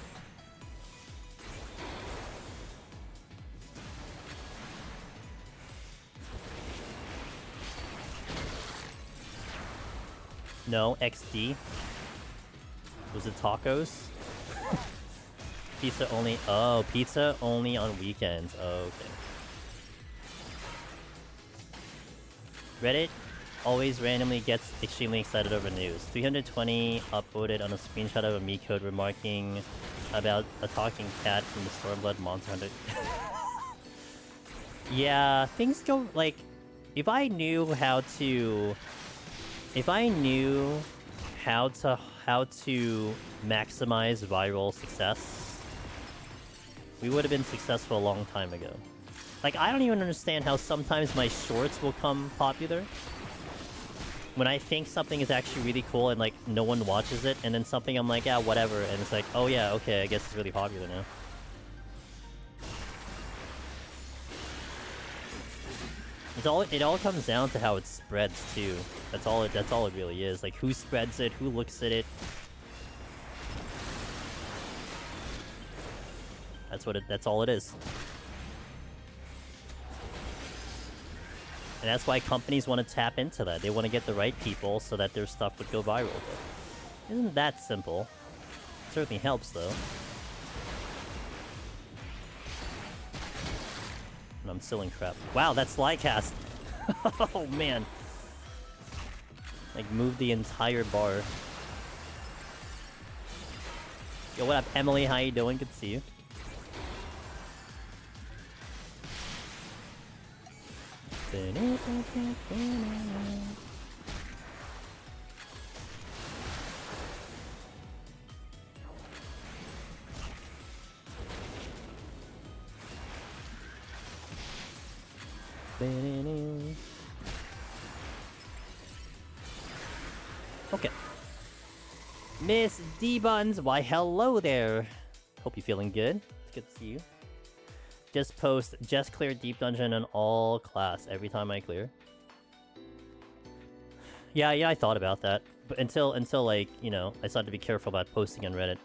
No, XD. Was it tacos? Pizza only. Oh, pizza only on weekends. Oh, okay. Reddit always randomly gets extremely excited over news. 320 upvoted on a screenshot of a me code remarking about a talking cat from the Stormblood Monster Hunter. Yeah, things go like if I knew how to maximize viral success, we would have been successful a long time ago. Like, I don't even understand how sometimes my shorts will come popular. When I think something is actually really cool and, like, no one watches it, and then something I'm like, yeah, whatever, and it's like, oh yeah, okay, I guess it's really popular now. It all comes down to how it spreads, too. That's all it really is. Like, who spreads it, who looks at it. That's all it is. And that's why companies want to tap into that. They want to get the right people so that their stuff would go viral. But isn't that simple? It certainly helps, though. And I'm still in crap. Wow, that's Slycast! Oh, man. Like, move the entire bar. Yo, what up, Emily? How you doing? Good to see you. Okay. Miss D-Buns, why hello there. Hope you're feeling good. It's good to see you. Just post, just clear Deep Dungeon in all class every time I clear. Yeah, I thought about that. But until like, you know, I started to be careful about posting on Reddit.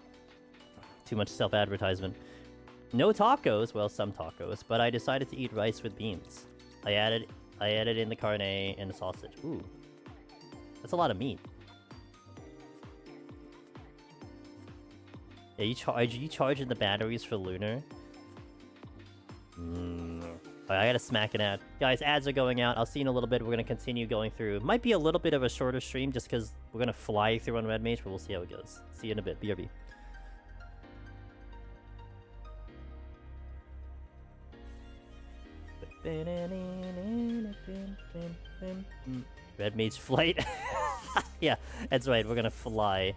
Too much self-advertisement. No tacos, well, some tacos, but I decided to eat rice with beans. I added in the carne and the sausage. Ooh. That's a lot of meat. Yeah, you charging the batteries for Lunar? I gotta smack an ad. Guys, ads are going out. I'll see you in a little bit. We're gonna continue going through. Might be a little bit of a shorter stream just because we're gonna fly through on Red Mage, but we'll see how it goes. See you in a bit. BRB. Red Mage flight. Yeah, that's right. We're gonna fly.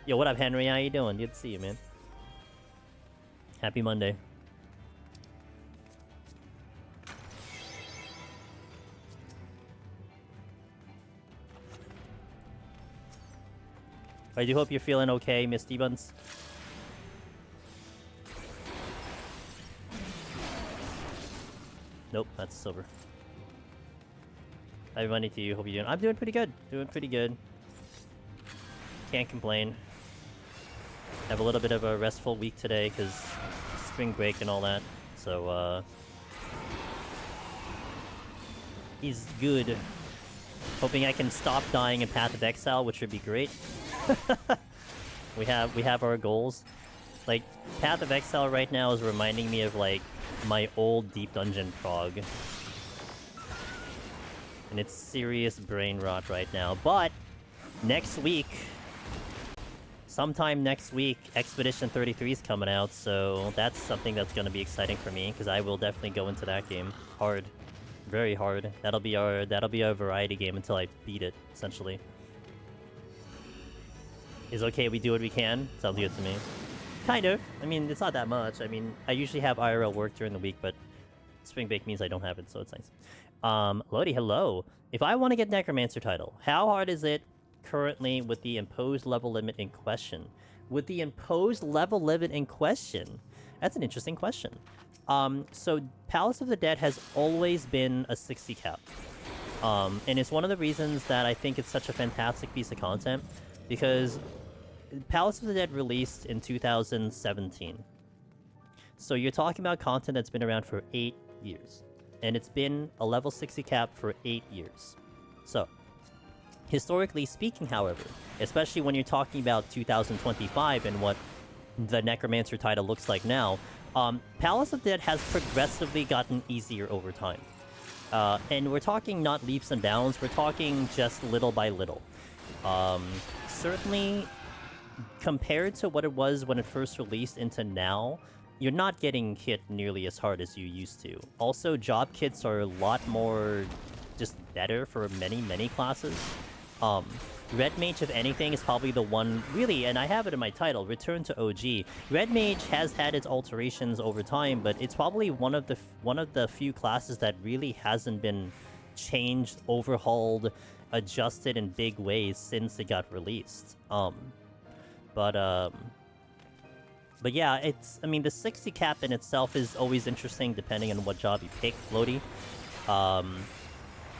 Yo, what up, Henry? How you doing? Good to see you, man. Happy Monday. I do hope you're feeling okay, Miss D-Buns. Nope, that's silver. Happy Monday to you. Hope you're doing. I'm doing pretty good. Doing pretty good. Can't complain. Have a little bit of a restful week today because spring break and all that. So, he's good. Hoping I can stop dying in Path of Exile, which would be great. we have our goals. Like, Path of Exile right now is reminding me of like my old Deep Dungeon prog. And it's serious brain rot right now. But next week, sometime next week, Expedition 33 is coming out, so that's something that's going to be exciting for me because I will definitely go into that game hard, very hard. That'll be our variety game until I beat it, essentially. Is okay, we do what we can. Sounds good to me. Kind of. I mean, it's not that much. I mean, I usually have IRL work during the week, but spring break means I don't have it, so it's nice. Lodi, hello. If I want to get Necromancer title, how hard is it currently with the imposed level limit in question? With the imposed level limit in question? That's an interesting question. So Palace of the Dead has always been a 60 cap. And it's one of the reasons that I think it's such a fantastic piece of content, because Palace of the Dead released in 2017. So you're talking about content that's been around for 8 years. And it's been a level 60 cap for 8 years. So, historically speaking, however, especially when you're talking about 2025 and what the Necromancer title looks like now, Palace of the Dead has progressively gotten easier over time. And we're talking not leaps and bounds, we're talking just little by little. Certainly, compared to what it was when it first released into now, you're not getting hit nearly as hard as you used to. Also, job kits are a lot more just better for many classes. Red Mage, if anything, is probably the one, really, and I have it in my title, Return to OG. Red Mage has had its alterations over time, but it's probably one of the few classes that really hasn't been changed, overhauled, adjusted in big ways since it got released. But yeah, I mean, the 60 cap in itself is always interesting depending on what job you pick, Lodi.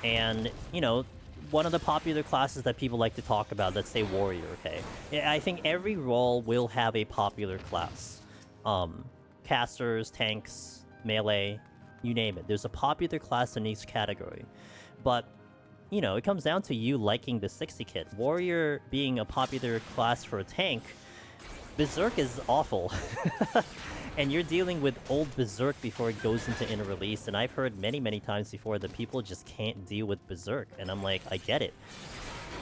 And, you know, one of the popular classes that people like to talk about, let's say Warrior, okay? I think every role will have a popular class. Casters, tanks, melee, you name it. There's a popular class in each category. But, you know, it comes down to you liking the 60 kit. Warrior being a popular class for a tank, Berserk is awful. And you're dealing with old Berserk before it goes into inner release, and I've heard many times before that people just can't deal with Berserk, and I'm like, I get it.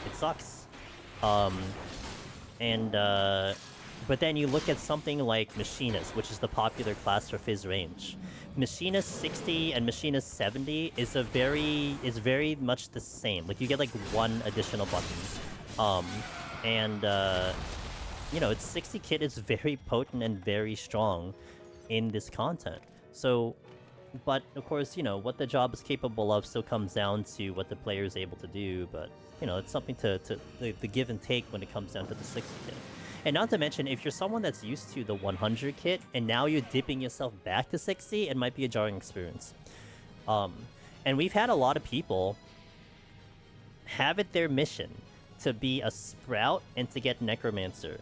It sucks. And but then you look at something like Machinist, which is the popular class for Fizz range. Machinist 60 and Machinist 70 is very much the same. Like you get like one additional button. You know, its 60 kit is very potent and very strong in this content. So, but of course, you know, what the job is capable of still comes down to what the player is able to do, but you know, it's something to the give and take when it comes down to the 60 kit. And not to mention, if you're someone that's used to the 100 kit, and now you're dipping yourself back to 60, it might be a jarring experience. And we've had a lot of people have it their mission to be a Sprout and to get Necromancer.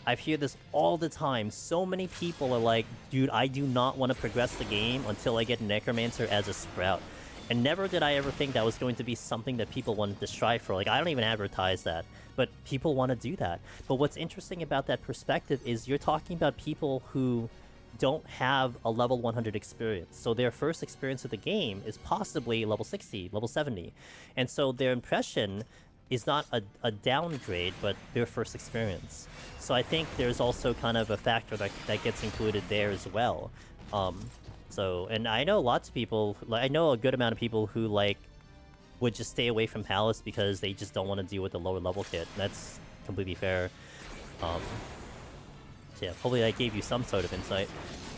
I hear this all the time. So many people are like, dude, I do not want to progress the game until I get Necromancer as a Sprout. And never did I ever think that was going to be something that people wanted to strive for. Like, I don't even advertise that, but people want to do that. But what's interesting about that perspective is you're talking about people who don't have a level 100 experience. So their first experience with the game is possibly level 60, level 70. And so their impression is not a downgrade, but their first experience. So I think there's also kind of a factor that gets included there as well. So, and I know lots of people, I know a good amount of people who, like, would just stay away from Palace because they just don't want to deal with the lower level kit. And that's completely fair. So yeah, hopefully I gave you some sort of insight.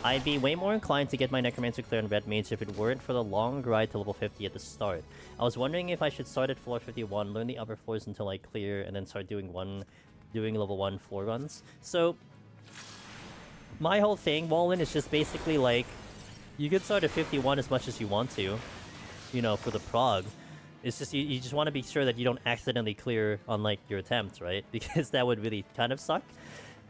I'd be way more inclined to get my Necromancer clear in Red Mage if it weren't for the long ride to level 50 at the start. I was wondering if I should start at floor 51, learn the upper floors until I clear, and then start doing level 1 floor runs. So, my whole thing, Wallin, is just basically like, you could start at 51 as much as you want to, you know, for the prog. It's just, you just want to be sure that you don't accidentally clear on, like, your attempt, right? Because that would really kind of suck.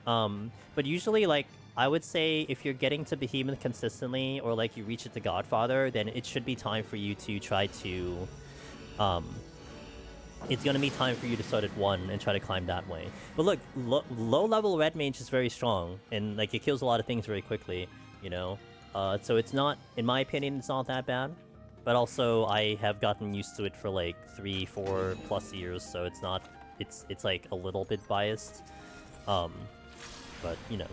But usually, like, I would say if you're getting to Behemoth consistently, or, like, you reach it to Godfather, then it should be time for you to try to, it's gonna be time for you to start at 1 and try to climb that way. But look, low-level Red Mage is very strong, and, like, it kills a lot of things very quickly, you know? So it's not, in my opinion, it's not that bad. But also, I have gotten used to it for, like, 3-4 plus years, so it's not, it's like, a little bit biased. But, you know.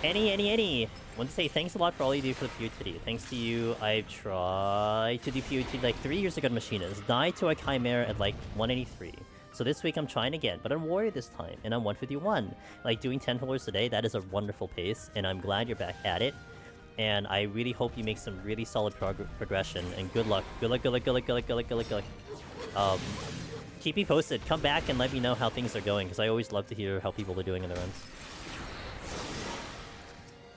Any. Want to say thanks a lot for all you do for the PoTD. Thanks to you, I've tried to do PoTD like 3 years ago to Machina's. Died to a Chimera at like 183. So this week I'm trying again, but I'm Warrior this time, and I'm 151. Like, doing 10 floors a day, that is a wonderful pace, and I'm glad you're back at it. And I really hope you make some really solid progression, and good luck. Good luck. Keep me posted. Come back and let me know how things are going, because I always love to hear how people are doing in their runs.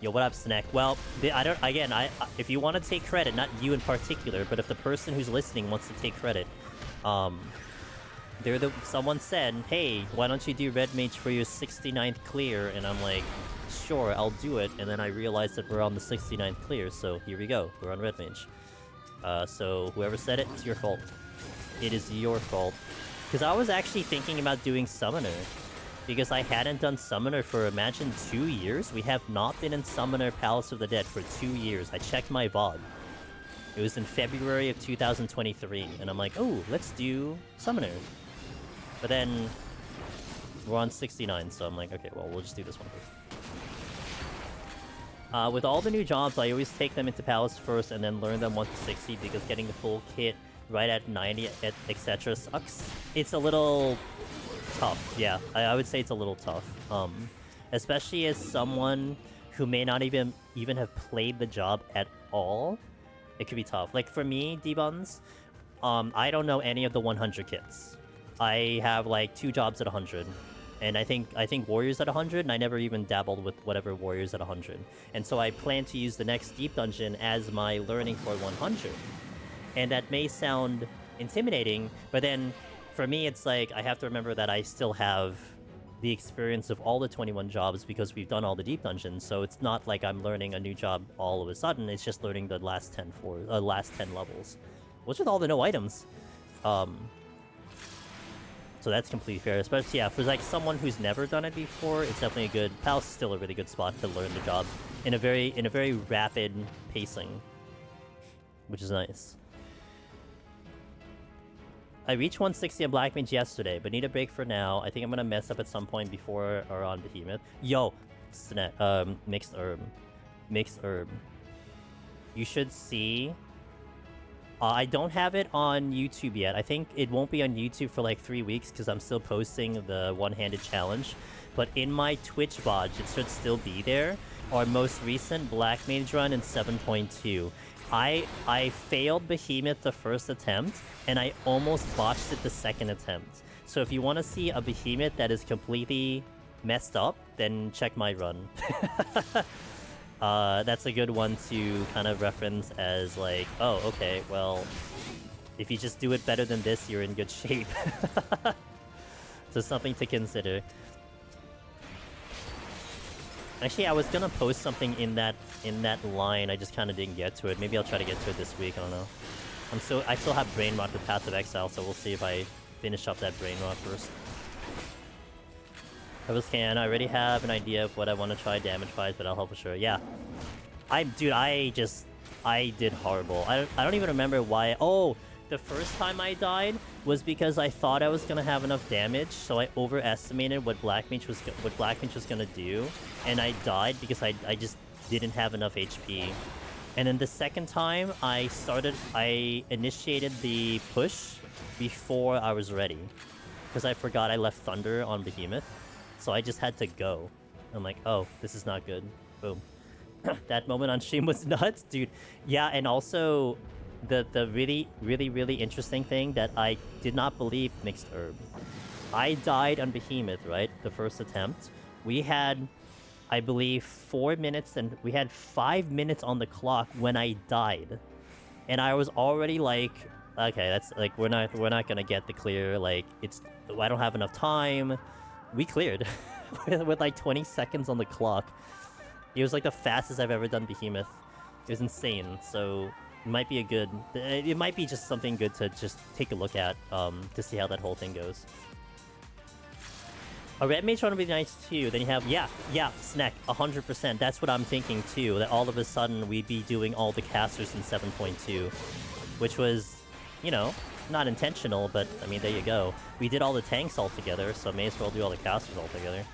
Yo, what up, Snack? Well, if you want to take credit, not you in particular, but if the person who's listening wants to take credit, someone said, hey, why don't you do Red Mage for your 69th clear? And I'm like, sure, I'll do it. And then I realized that we're on the 69th clear, so here we go. We're on Red Mage. So whoever said it, it's your fault. It is your fault. Because I was actually thinking about doing Summoner. Because I hadn't done Summoner for, imagine, 2 years? We have not been in Summoner Palace of the Dead for 2 years. I checked my VOD. It was in February of 2023. And I'm like, oh, let's do Summoner. But then we're on 69, so I'm like, okay, well, we'll just do this one first. With all the new jobs, I always take them into Palace first and then learn them 1 to 60 because getting the full kit right at 90, etc. sucks. It's a little tough, yeah. I would say it's a little tough. Especially as someone who may not even have played the job at all, it could be tough. Like for me, D-Buns, I don't know any of the 100 kits. I have like 2 jobs at 100. And I think Warriors at 100, and I never even dabbled with whatever Warriors at 100. And so I plan to use the next Deep Dungeon as my learning for 100. And that may sound intimidating, but then for me it's like I have to remember that I still have the experience of all the 21 jobs because we've done all the Deep Dungeons, so it's not like I'm learning a new job all of a sudden, it's just learning the last 10 levels. What's with all the no items? So that's completely fair, especially, yeah, for like someone who's never done it before, it's definitely a good... Palace is still a really good spot to learn the job in a very rapid pacing, which is nice. I reached 160 on Black Mage yesterday, but need a break for now. I think I'm gonna mess up at some point before or on Behemoth. Yo, mixed herb. Mixed herb. You should see... I don't have it on YouTube yet. I think it won't be on YouTube for like 3 weeks because I'm still posting the one-handed challenge. But in my Twitch VOD, it should still be there. Our most recent Black Mage run in 7.2. I failed Behemoth the first attempt, and I almost botched it the second attempt. So if you want to see a Behemoth that is completely messed up, then check my run. That's a good one to kind of reference as like, oh, okay, well, if you just do it better than this, you're in good shape. So something to consider. Actually, I was gonna post something in that line. I just kind of didn't get to it. Maybe I'll try to get to it this week. I don't know. I still have Brain Rot with Path of Exile, so we'll see if I finish up that Brain Rot first. I already have an idea of what I want to try damage-wise, but I'll help for sure. Yeah, I did horrible. I don't even remember why. Oh, the first time I died was because I thought I was gonna have enough damage, so I overestimated what Black Mage was gonna do, and I died because I just didn't have enough HP. And then the second time I initiated the push before I was ready, because I forgot I left Thunder on Behemoth, so I just had to go. I'm like, oh, this is not good. Boom. That moment on stream was nuts, dude. Yeah, and also the really interesting thing that I did not believe mixed herb. I died on Behemoth, right? The first attempt. We had, I believe, 4 minutes, and we had 5 minutes on the clock when I died. And I was already like, okay, that's like, we're not gonna get the clear, like, I don't have enough time. We cleared with like 20 seconds on the clock. It was like the fastest I've ever done Behemoth. It was insane. So it might be just something good to just take a look at to see how that whole thing goes. A red mage run would be nice too. Then you have, yeah, Snack, 100%. That's what I'm thinking too, that all of a sudden we'd be doing all the casters in 7.2, which was, you know, not intentional, but I mean, there you go. We did all the tanks all together, so may as well do all the casters all together.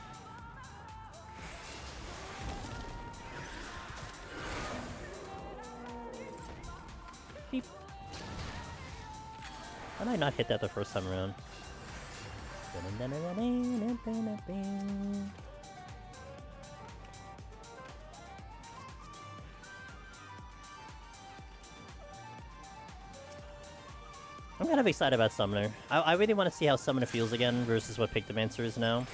Beep. How did I not hit that the first time around? I'm kind of excited about Summoner. I really want to see how Summoner feels again versus what Pictomancer is now.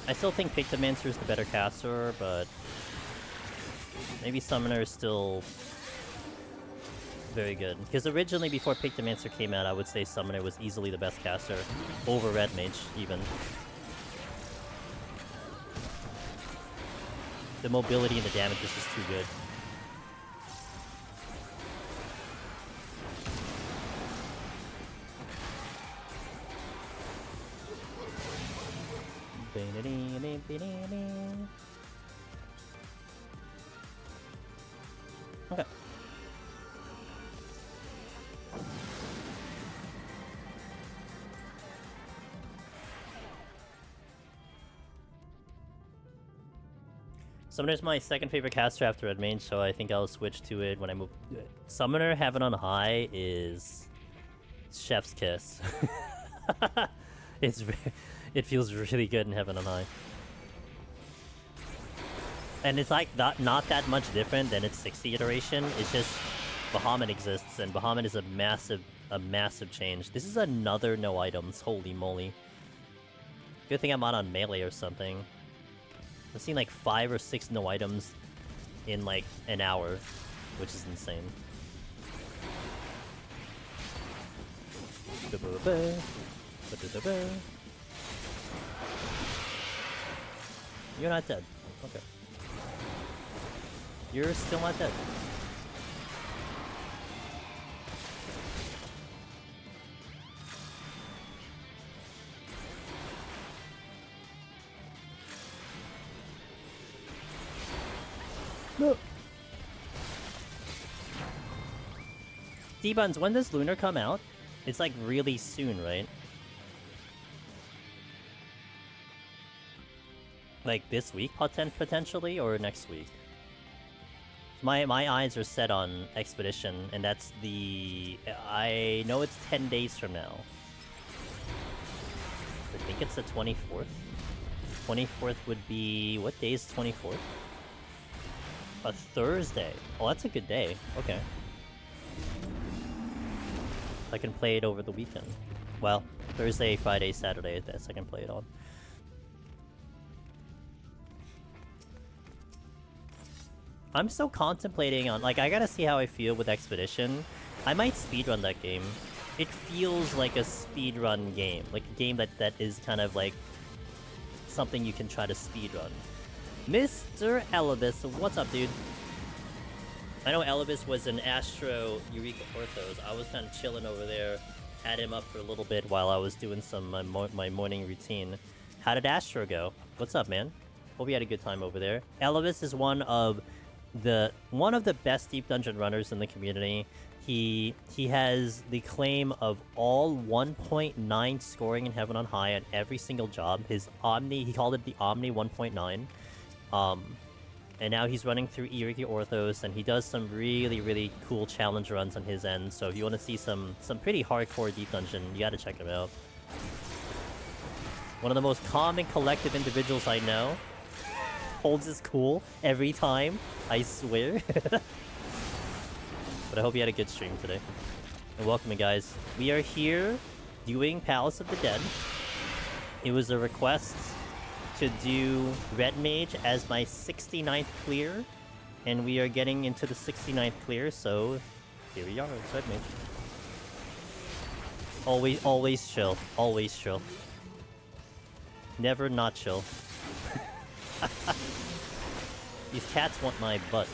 I still think Pictomancer is the better caster, but maybe Summoner is still very good. Because originally, before Pictomancer came out, I would say Summoner was easily the best caster over Red Mage, even. The mobility and the damage is just too good. Okay. Summoner's my second favorite caster after Red Mage, so I think I'll switch to it when I move. Summoner Heaven on High is chef's kiss. It feels really good in Heaven on High. And it's like not that much different than its 60 iteration. It's just Bahamut exists, and Bahamut is a massive change. This is another no items. Holy moly! Good thing I'm not on melee or something. I've seen like 5 or 6 no items in like an hour, which is insane. You're not dead. Okay. You're still not dead. No. D-Buns, when does Lunar come out? It's like really soon, right? Like this week, potentially, or next week? My eyes are set on Expedition, and that's the... I know it's 10 days from now. I think it's the 24th. 24th would be... What day is 24th? A Thursday. Oh, that's a good day. Okay. I can play it over the weekend. Well, Thursday, Friday, Saturday, that's I can play it on. I'm still contemplating on, like, I gotta see how I feel with Expedition. I might speedrun that game. It feels like a speedrun game. Like a game that is kind of like something you can try to speedrun. Mr. Elibis, what's up, dude? I know Elibis was an Astro Eureka Orthos. I was kind of chilling over there. Had him up for a little bit while I was doing some my morning routine. How did Astro go? What's up, man? Hope you had a good time over there. Elibis is one of the best deep dungeon runners in the community. He has the claim of all 1.9 scoring in Heaven on High on every single job. His Omni, he called it the Omni 1.9. And now he's running through Eureka Orthos, and he does some really cool challenge runs on his end. So if you want to see some pretty hardcore deep dungeon, you gotta check him out. One of the most calm and collective individuals I know. Holds his cool every time, I swear. But I hope you had a good stream today. And welcome, guys. We are here doing Palace of the Dead. It was a request to do Red Mage as my 69th clear. And we are getting into the 69th clear, so here we are, it's Red Mage. Always chill. Always chill. Never not chill. These cats want my butt.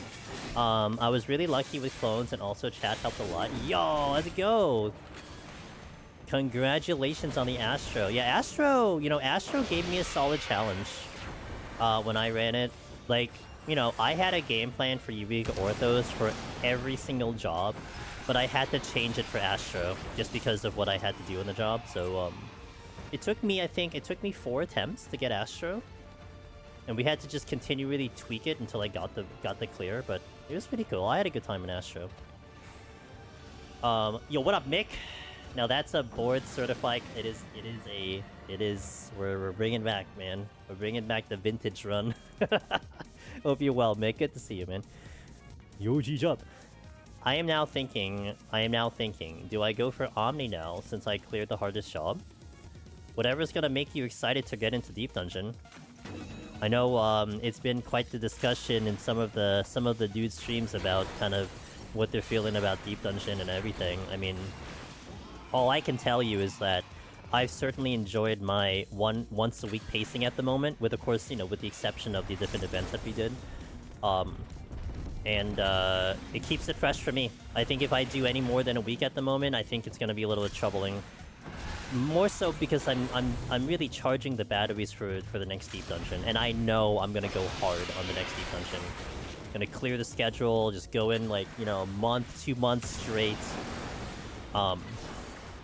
I was really lucky with clones, and also chat helped a lot. Yo, let's go! Congratulations on the Astro. Yeah, Astro, you know, Astro gave me a solid challenge when I ran it. Like, you know, I had a game plan for Eureka Orthos for every single job, but I had to change it for Astro just because of what I had to do in the job. So, it took me, I think, it took me 4 attempts to get Astro. And we had to just continually tweak it until I got the clear, but it was pretty cool. I had a good time in Astro. Yo, what up, Mick? Now that's a board certified. We're bringing back, man. We're bringing back the vintage run. Hope you're well, Mick. Good to see you, man. Yo, G-Job. I am now thinking, do I go for Omni now since I cleared the hardest job? Whatever's gonna make you excited to get into Deep Dungeon. I know it's been quite the discussion in some of the dudes' streams about kind of what they're feeling about Deep Dungeon and everything. I mean, all I can tell you is that I've certainly enjoyed my once a week pacing at the moment, with of course, you know, with the exception of the different events that we did. And it keeps it fresh for me. I think if I do any more than a week at the moment, I think it's gonna be a little bit troubling. More so because I'm really charging the batteries for the next Deep Dungeon, and I know I'm gonna go hard on the next Deep Dungeon. Gonna clear the schedule, just go in like, you know, a month, 2 months straight.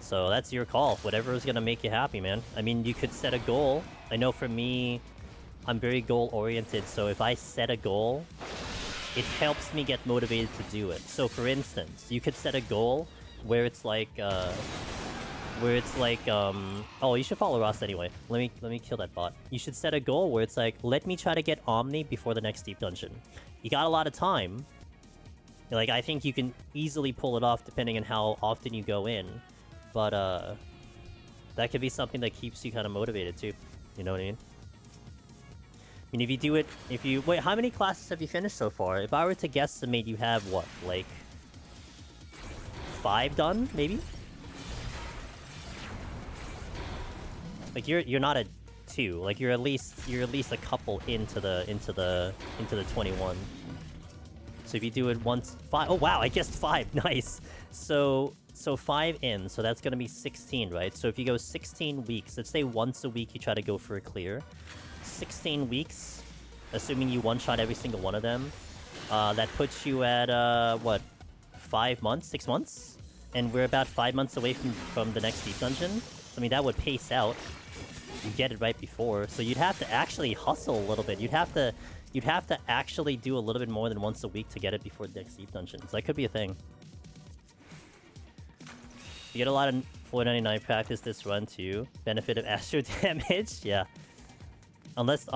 So that's your call. Whatever is gonna make you happy, man. I mean, you could set a goal. I know for me, I'm very goal oriented, so if I set a goal, it helps me get motivated to do it. So for instance, you could set a goal where it's like oh, you should follow Ross anyway. Let me kill that bot. You should set a goal where it's like, let me try to get Omni before the next Deep Dungeon. You got a lot of time. Like, I think you can easily pull it off depending on how often you go in. But, that could be something that keeps you kind of motivated too. You know what I mean? I mean, if you do it, wait, how many classes have you finished so far? If I were to guesstimate, you have what, like 5 done, maybe? Like you're not a 2. Like you're at least a couple into the 21. So if you do it once, 5. Oh wow, I guessed 5. Nice. So 5 in. So that's gonna be 16, right? So if you go 16 weeks, let's say once a week you try to go for a clear. 16 weeks, assuming you one-shot every single one of them, that puts you at what? 5 months, 6 months. and we're about 5 months away from the next deep dungeon. I mean, that would pace out. You get it right before, so you'd have to actually hustle a little bit. You'd have to actually do a little bit more than once a week to get it before the next deep dungeon. So that could be a thing. You get a lot of 499 practice this run too. Benefit of astro damage, yeah. Unless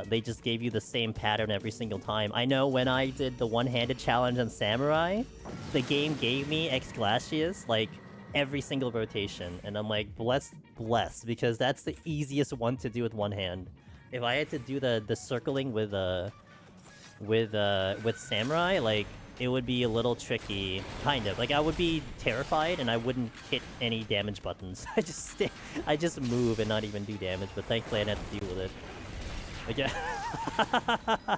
they just gave you the same pattern every single time. I know when I did the one-handed challenge on Samurai, the game gave me Ex Glacius like every single rotation, and I'm like, bless, because that's the easiest one to do with one hand. If I had to do the circling with Samurai, like, it would be a little tricky, kind of. Like, I would be terrified, and I wouldn't hit any damage buttons. I just move and not even do damage, but thankfully I didn't have to deal with it. But yeah.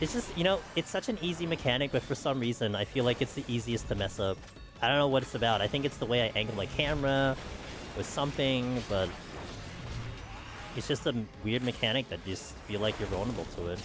It's just, you know, it's such an easy mechanic, but for some reason, I feel like it's the easiest to mess up. I don't know what it's about. I think it's the way I angle my camera or something, but it's just a weird mechanic that you just feel like you're vulnerable to it.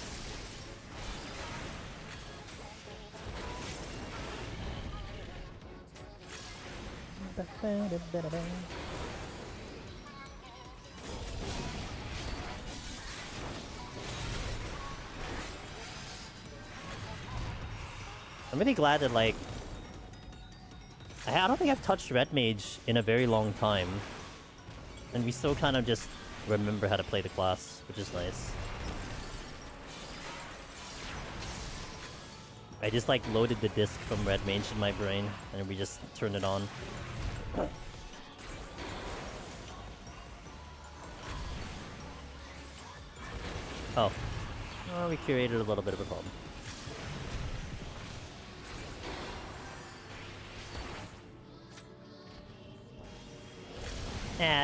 I'm really glad that, like, I don't think I've touched Red Mage in a very long time. And we still kind of just remember how to play the class, which is nice. I just, like, loaded the disc from Red Mage in my brain, and we just turned it on. Oh. Well, we created a little bit of a problem.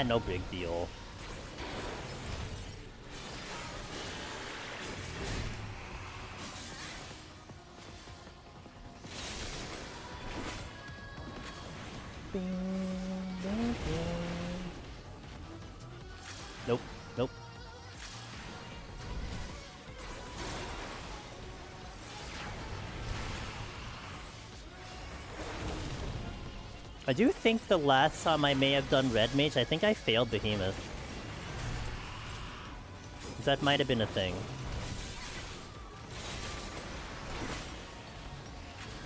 No big deal. Nope, nope. I do think the last time I may have done Red Mage, I think I failed Behemoth. That might have been a thing.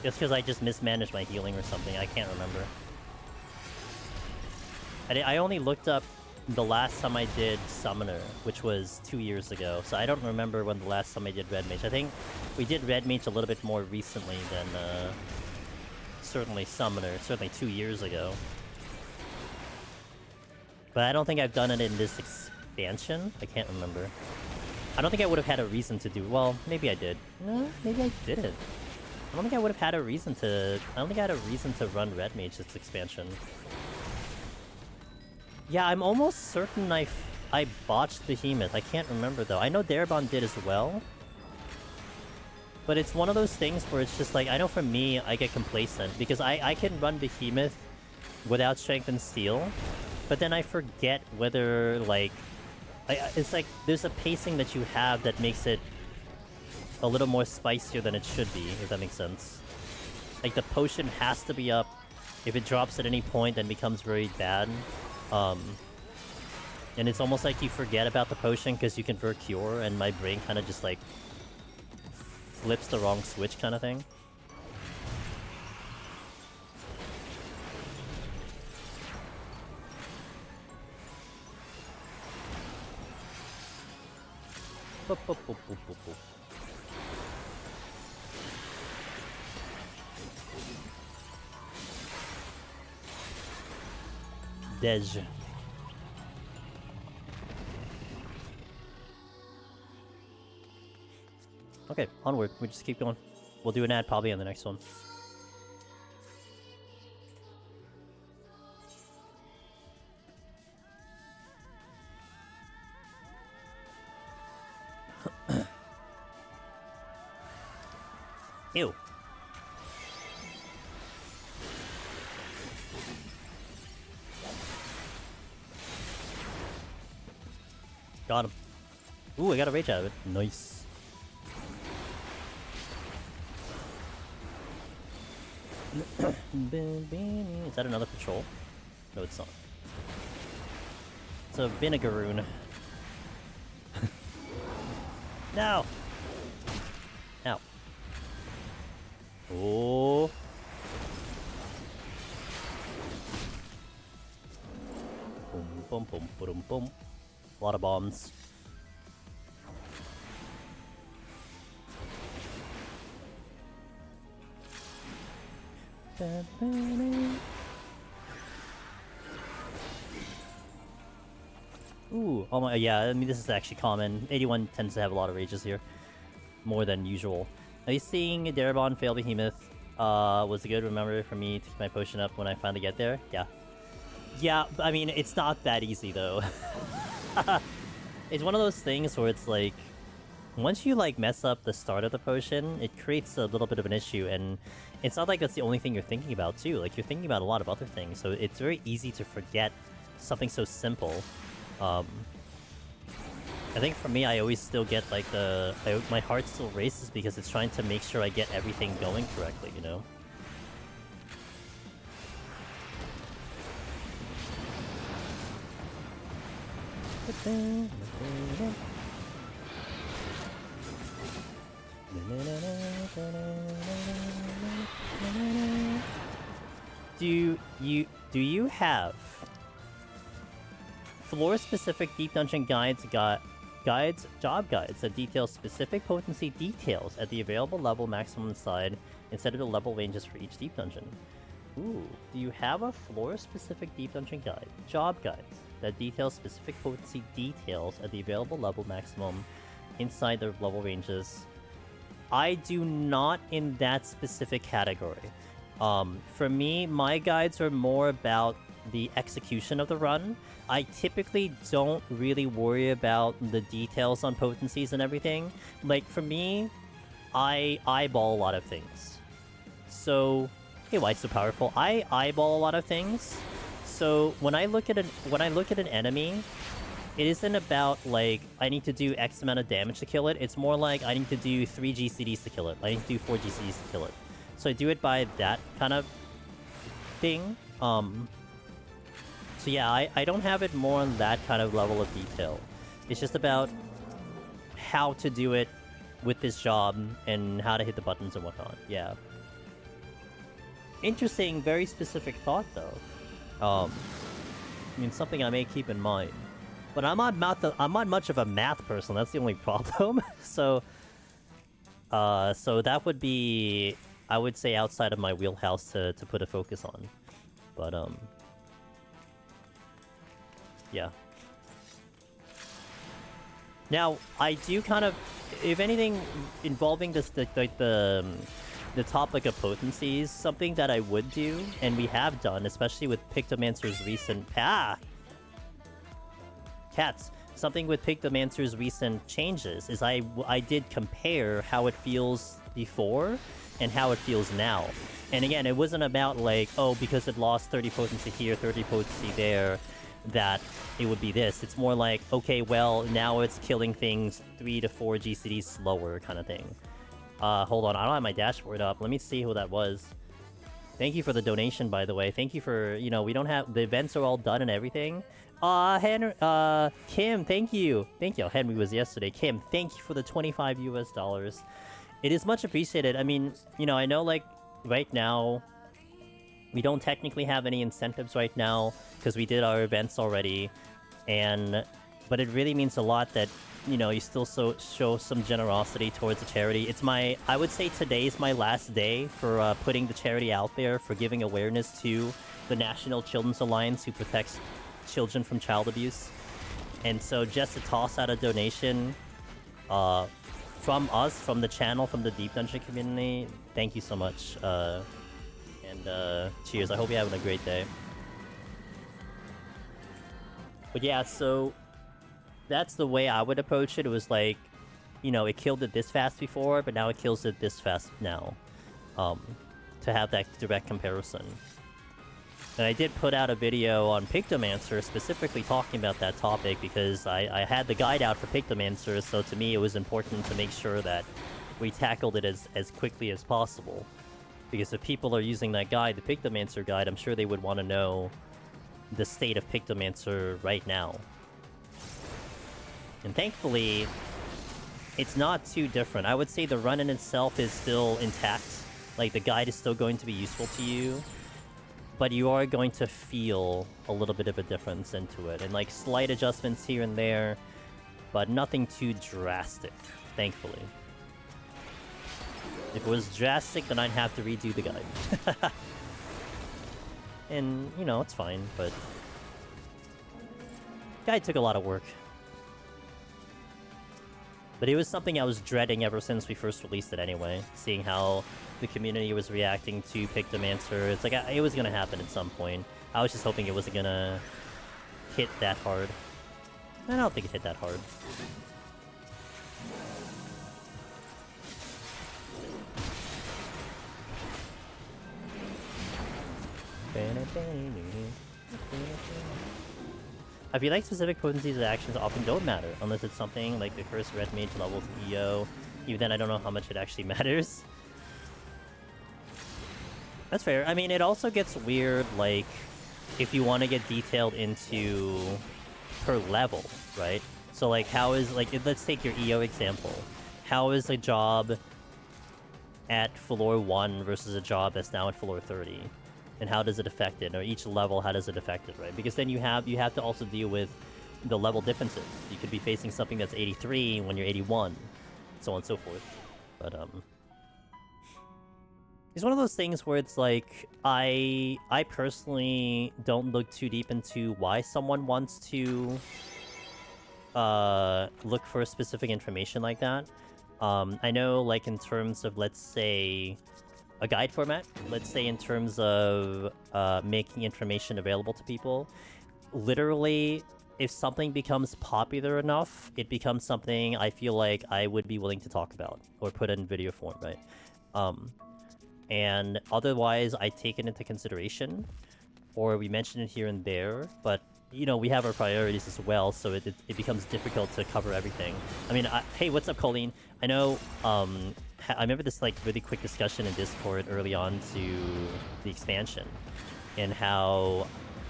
Just because I just mismanaged my healing or something, I can't remember. I only looked up the last time I did Summoner, which was 2 years ago, so I don't remember when the last time I did Red Mage. I think we did Red Mage a little bit more recently than, certainly Summoner, certainly 2 years ago. But I don't think I've done it in this expansion. I can't remember. I don't think I would have had a reason to do... Well, maybe I did. No, maybe I didn't. I don't think I would have had a reason to... I don't think I had a reason to run Red Mage this expansion. Yeah, I'm almost certain I botched Behemoth. I can't remember, though. I know Darabon did as well. But it's one of those things where it's just like, I know for me, I get complacent. Because I can run Behemoth without Strength and Steel. But then I forget whether, like... it's like, there's a pacing that you have that makes it a little more spicier than it should be, if that makes sense. Like, the potion has to be up. If it drops at any point, then becomes very bad. And it's almost like you forget about the potion because you convert Cure, and my brain kind of just, like, flips the wrong switch kind of thing. Boop, boop, boop, boop, boop, boop. Dej. Okay, onward. We just keep going. We'll do an ad probably on the next one. Ew. Got him. Ooh, I got a rage out of it. Nice. Is that another patrol? No, it's not. It's a vinegaroon. No! Ow. Oh. Boom, boom, boom, boom, boom. A lot of bombs. Ooh, oh my, yeah, I mean, this is actually common. 81 tends to have a lot of rages here. More than usual. Are you seeing Darabon fail Behemoth? Was a good remember for me to keep my potion up when I finally get there? Yeah. Yeah, I mean, it's not that easy, though. It's one of those things where it's like, once you, like, mess up the start of the potion, it creates a little bit of an issue, and it's not like that's the only thing you're thinking about, too. Like, you're thinking about a lot of other things, so it's very easy to forget something so simple. I think for me, I always still get, like, my heart still races because it's trying to make sure I get everything going correctly, you know? Do you have floor-specific deep dungeon job guides that detail specific potency details at the available level maximum side instead of the level ranges for each deep dungeon? Ooh, do you have a floor-specific deep dungeon job guides that detail specific potency details at the available level maximum inside the level ranges? I do not in that specific category. For me, my guides are more about the execution of the run. I typically don't really worry about the details on potencies and everything. Like, for me, I eyeball a lot of things. So, hey, why so powerful? I eyeball a lot of things. So when I look at an enemy, it isn't about like I need to do X amount of damage to kill it. It's more like I need to do 3 GCDs to kill it. I need to do 4 GCDs to kill it. So I do it by that kind of thing. So yeah, I don't have it more on that kind of level of detail. It's just about how to do it with this job and how to hit the buttons and whatnot. Yeah. Interesting, very specific thought though. I mean, something I may keep in mind. But I'm not much of a math person. That's the only problem. So that would be, I would say, outside of my wheelhouse to put a focus on. But yeah. Now I do kind of, if anything, involving this the topic of potencies, something that I would do, and we have done, especially with Pictomancer's recent something with Pictomancer's recent changes is I did compare how it feels before and how it feels now. And again, it wasn't about like, oh, because it lost 30 potency here, 30 potency there, that it would be this. It's more like, okay, well, now it's killing things 3 to 4 GCDs slower kind of thing. Hold on, I don't have my dashboard up. Let me see who that was. Thank you for the donation, by the way. Thank you for, you know, we don't have, the events are all done and everything. Henry, Kim, thank you. Thank you. Henry was yesterday. Kim, thank you for the $25 US. It is much appreciated. I mean, you know, I know, like, right now, we don't technically have any incentives right now, because we did our events already, but it really means a lot that, you know, you still show some generosity towards the charity. I would say today's my last day for putting the charity out there, for giving awareness to the National Children's Alliance, who protects children from child abuse. And so just to toss out a donation from us, from the channel, from the Deep Dungeon community, thank you so much. And cheers. I hope you're having a great day. But yeah, so that's the way I would approach it. It was like, you know, it killed it this fast before, but now it kills it this fast now. To have that direct comparison. And I did put out a video on Pictomancer specifically talking about that topic because I had the guide out for Pictomancer, so to me it was important to make sure that we tackled it as quickly as possible. Because if people are using that guide, the Pictomancer guide, I'm sure they would want to know the state of Pictomancer right now. And thankfully, it's not too different. I would say the run in itself is still intact. Like, the guide is still going to be useful to you. But you are going to feel a little bit of a difference into it. And, like, slight adjustments here and there. But nothing too drastic, thankfully. If it was drastic, then I'd have to redo the guide. And, you know, it's fine, but... guide took a lot of work. But it was something I was dreading ever since we first released it anyway. Seeing how the community was reacting to Pictomancer. It's like, it was gonna happen at some point. I was just hoping it wasn't gonna hit that hard. I don't think it hit that hard. I feel like specific potencies of actions often don't matter, unless it's something like the Curse Red Mage levels EO. Even then, I don't know how much it actually matters. That's fair. I mean, it also gets weird, like, if you want to get detailed into per level, right? So, like, how is, like, let's take your EO example. How is a job at floor 1 versus a job that's now at floor 30? And how does it affect it? Or each level, how does it affect it, right? Because then you have to also deal with the level differences. You could be facing something that's 83 when you're 81, so on and so forth. But it's one of those things where it's like I personally don't look too deep into why someone wants to look for specific information like that. I know, like, in terms of, let's say, a guide format, let's say in terms of making information available to people, literally, if something becomes popular enough, it becomes something I feel like I would be willing to talk about or put in video form, right? And otherwise, I take it into consideration, or we mention it here and there, but, you know, we have our priorities as well, so it becomes difficult to cover everything. I mean, hey, what's up, Colleen? I know, I remember this, like, really quick discussion in Discord early on to the expansion, and how,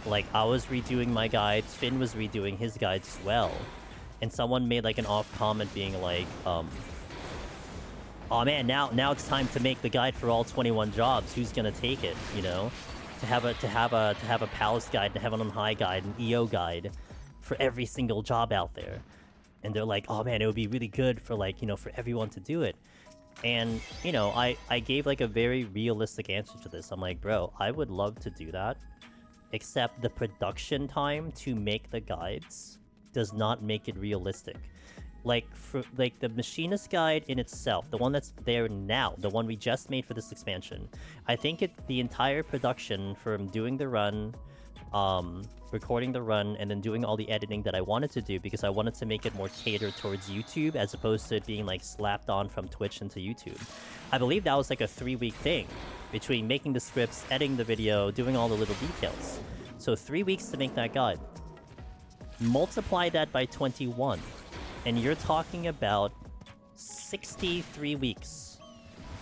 like, I was redoing my guides, Finn was redoing his guides as well, and someone made, like, an off comment being like, oh man, now it's time to make the guide for all 21 jobs. Who's gonna take it? You know, to have a Palace guide, to have an on high guide, an EO guide for every single job out there. And they're like, oh man, it would be really good for, like, you know, for everyone to do it. And, you know, I gave, like, a very realistic answer to this. I'm like, bro, I would love to do that, except the production time to make the guides does not make it realistic. Like, for, like, the Machinist guide in itself, the one that's there now, the one we just made for this expansion, I think the entire production from doing the run, recording the run, and then doing all the editing that I wanted to do, because I wanted to make it more catered towards YouTube, as opposed to it being, like, slapped on from Twitch into YouTube. I believe that was, like, a 3-week thing, between making the scripts, editing the video, doing all the little details. So 3 weeks to make that guide. Multiply that by 21. And you're talking about 63 weeks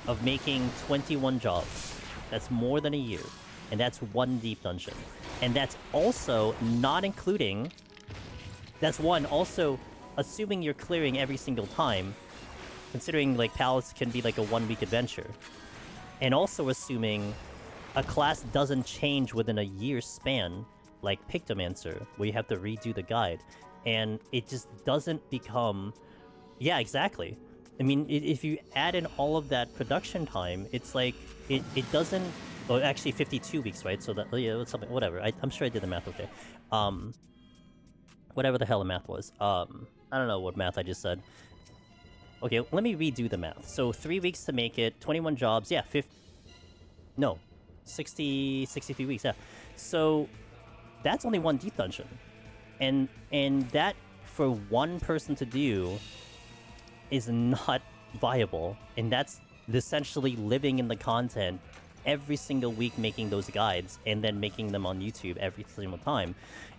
of making 21 jobs. That's more than a year. And that's one deep dungeon. And that's also not including... That's one, also assuming you're clearing every single time, considering, like, Palace can be like a 1-week adventure. And also assuming a class doesn't change within a year's span, like Pictomancer, where you have to redo the guide. And it just doesn't become... Yeah, exactly. I mean, if you add in all of that production time, it's like... It doesn't... Oh, actually 52 weeks, right? So that... Yeah, it's something... Whatever. I'm sure I did the math okay. Whatever the hell the math was. I don't know what math I just said. Okay, let me redo the math. So 3 weeks to make it, 21 jobs, yeah, 63 weeks, yeah. So that's only one deep dungeon. And that, for one person to do, is not viable. And that's essentially living in the content every single week, making those guides, and then making them on YouTube every single time.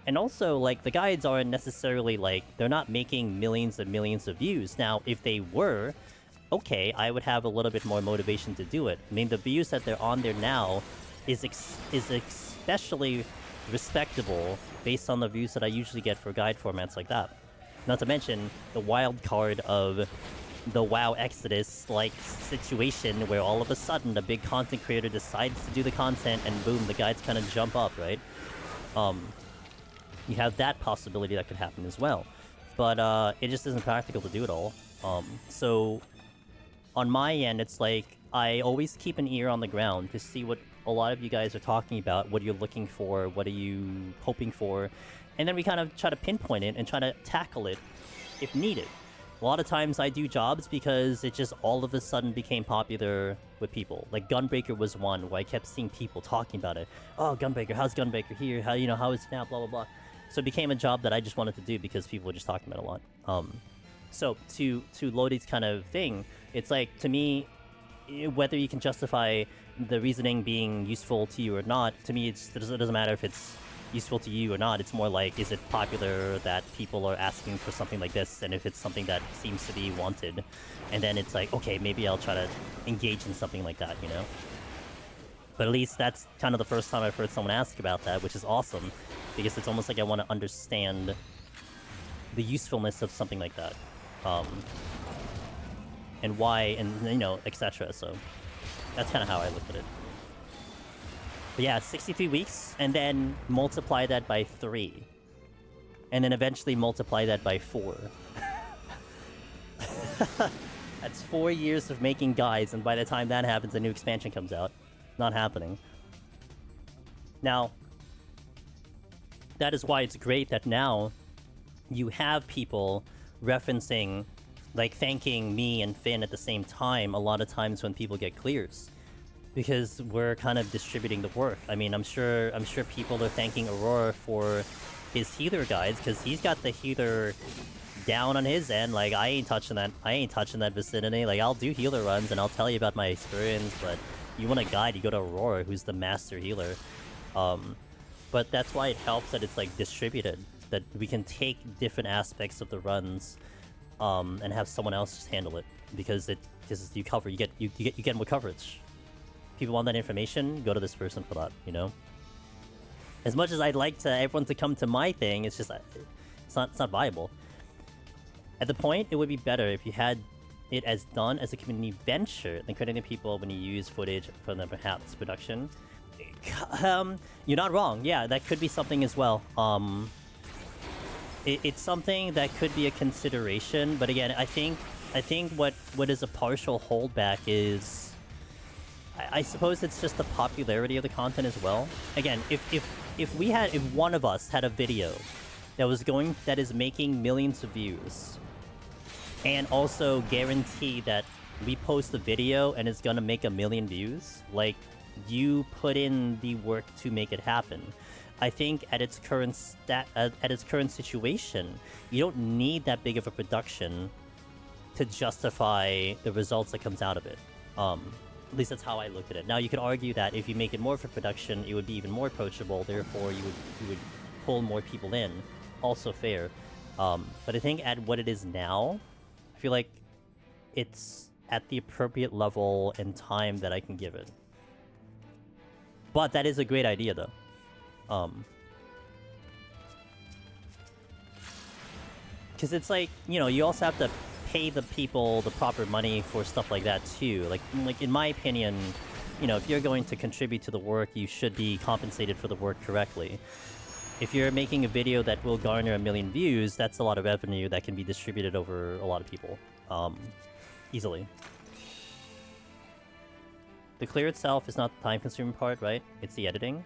And also, like, the guides aren't necessarily, like, they're not making millions and millions of views. Now, if they were, okay, I would have a little bit more motivation to do it. I mean, the views that they're on there now is especially respectable based on the views that I usually get for guide formats like that. Not to mention the wild card of the WoW Exodus like situation where all of a sudden a big content creator decides to do the content and boom, the guides kind of jump up, right? You have that possibility that could happen as well. But it just isn't practical to do it all. So on my end, it's like I always keep an ear on the ground to see what a lot of you guys are talking about, what you're looking for, what are you hoping for, and then we kind of try to pinpoint it and try to tackle it if needed. A lot of times I do jobs because it just all of a sudden became popular with people. Like Gunbreaker was one where I kept seeing people talking about it. Oh, Gunbreaker, how's Gunbreaker here? How, you know, how is it now? Blah, blah, blah. So it became a job that I just wanted to do because people were just talking about it a lot. So to Lodi's kind of thing, it's like, to me, whether you can justify the reasoning being useful to you or not, to me, it doesn't matter if it's useful to you or not. It's more like, is it popular that people are asking for something like this, and if it's something that seems to be wanted, and then it's like, okay, maybe I'll try to engage in something like that, you know? But at least that's kind of the first time I've heard someone ask about that, which is awesome, because it's almost like I want to understand the usefulness of something like that. And why, and, you know, etc. So that's kind of how I look at it. But yeah, 63 weeks, and then multiply that by 3. And then eventually multiply that by 4. That's 4 years of making guides, and by the time that happens, a new expansion comes out. Not happening. Now, that is why it's great that now you have people referencing, like thanking me and Finn at the same time a lot of times when people get clears. Because we're kind of distributing the work. I mean, I'm sure people are thanking Aurora for his healer guides, because he's got the healer down on his end. Like, I ain't touching that vicinity. Like, I'll do healer runs and I'll tell you about my experience, but you want a guide, you go to Aurora, who's the master healer. But that's why it helps that it's like distributed, that we can take different aspects of the runs and have someone else just handle it, because you get more coverage. People want that information, go to this person for that, you know? As much as I'd like everyone to come to my thing, it's just, it's not viable. At the point, it would be better if you had it as done as a community venture than crediting people when you use footage from the perhaps production. You're not wrong. Yeah, that could be something as well. It's something that could be a consideration, but again, I think what is a partial holdback is, I suppose it's just the popularity of the content as well. Again, if one of us had a video that is making millions of views, and also guarantee that we post the video and it's gonna make 1 million views, like, you put in the work to make it happen. I think at its current situation, you don't need that big of a production to justify the results that comes out of it. At least that's how I look at it. Now, you could argue that if you make it more for production, it would be even more approachable, therefore you would pull more people in. Also fair. But I think at what it is now, I feel like it's at the appropriate level and time that I can give it. But that is a great idea, though. Because it's like, you know, you also have to pay the people the proper money for stuff like that too. Like in my opinion, you know, if you're going to contribute to the work, you should be compensated for the work correctly. If you're making a video that will garner 1 million views, that's a lot of revenue that can be distributed over a lot of people, easily. The clear itself is not the time-consuming part, right? It's the editing.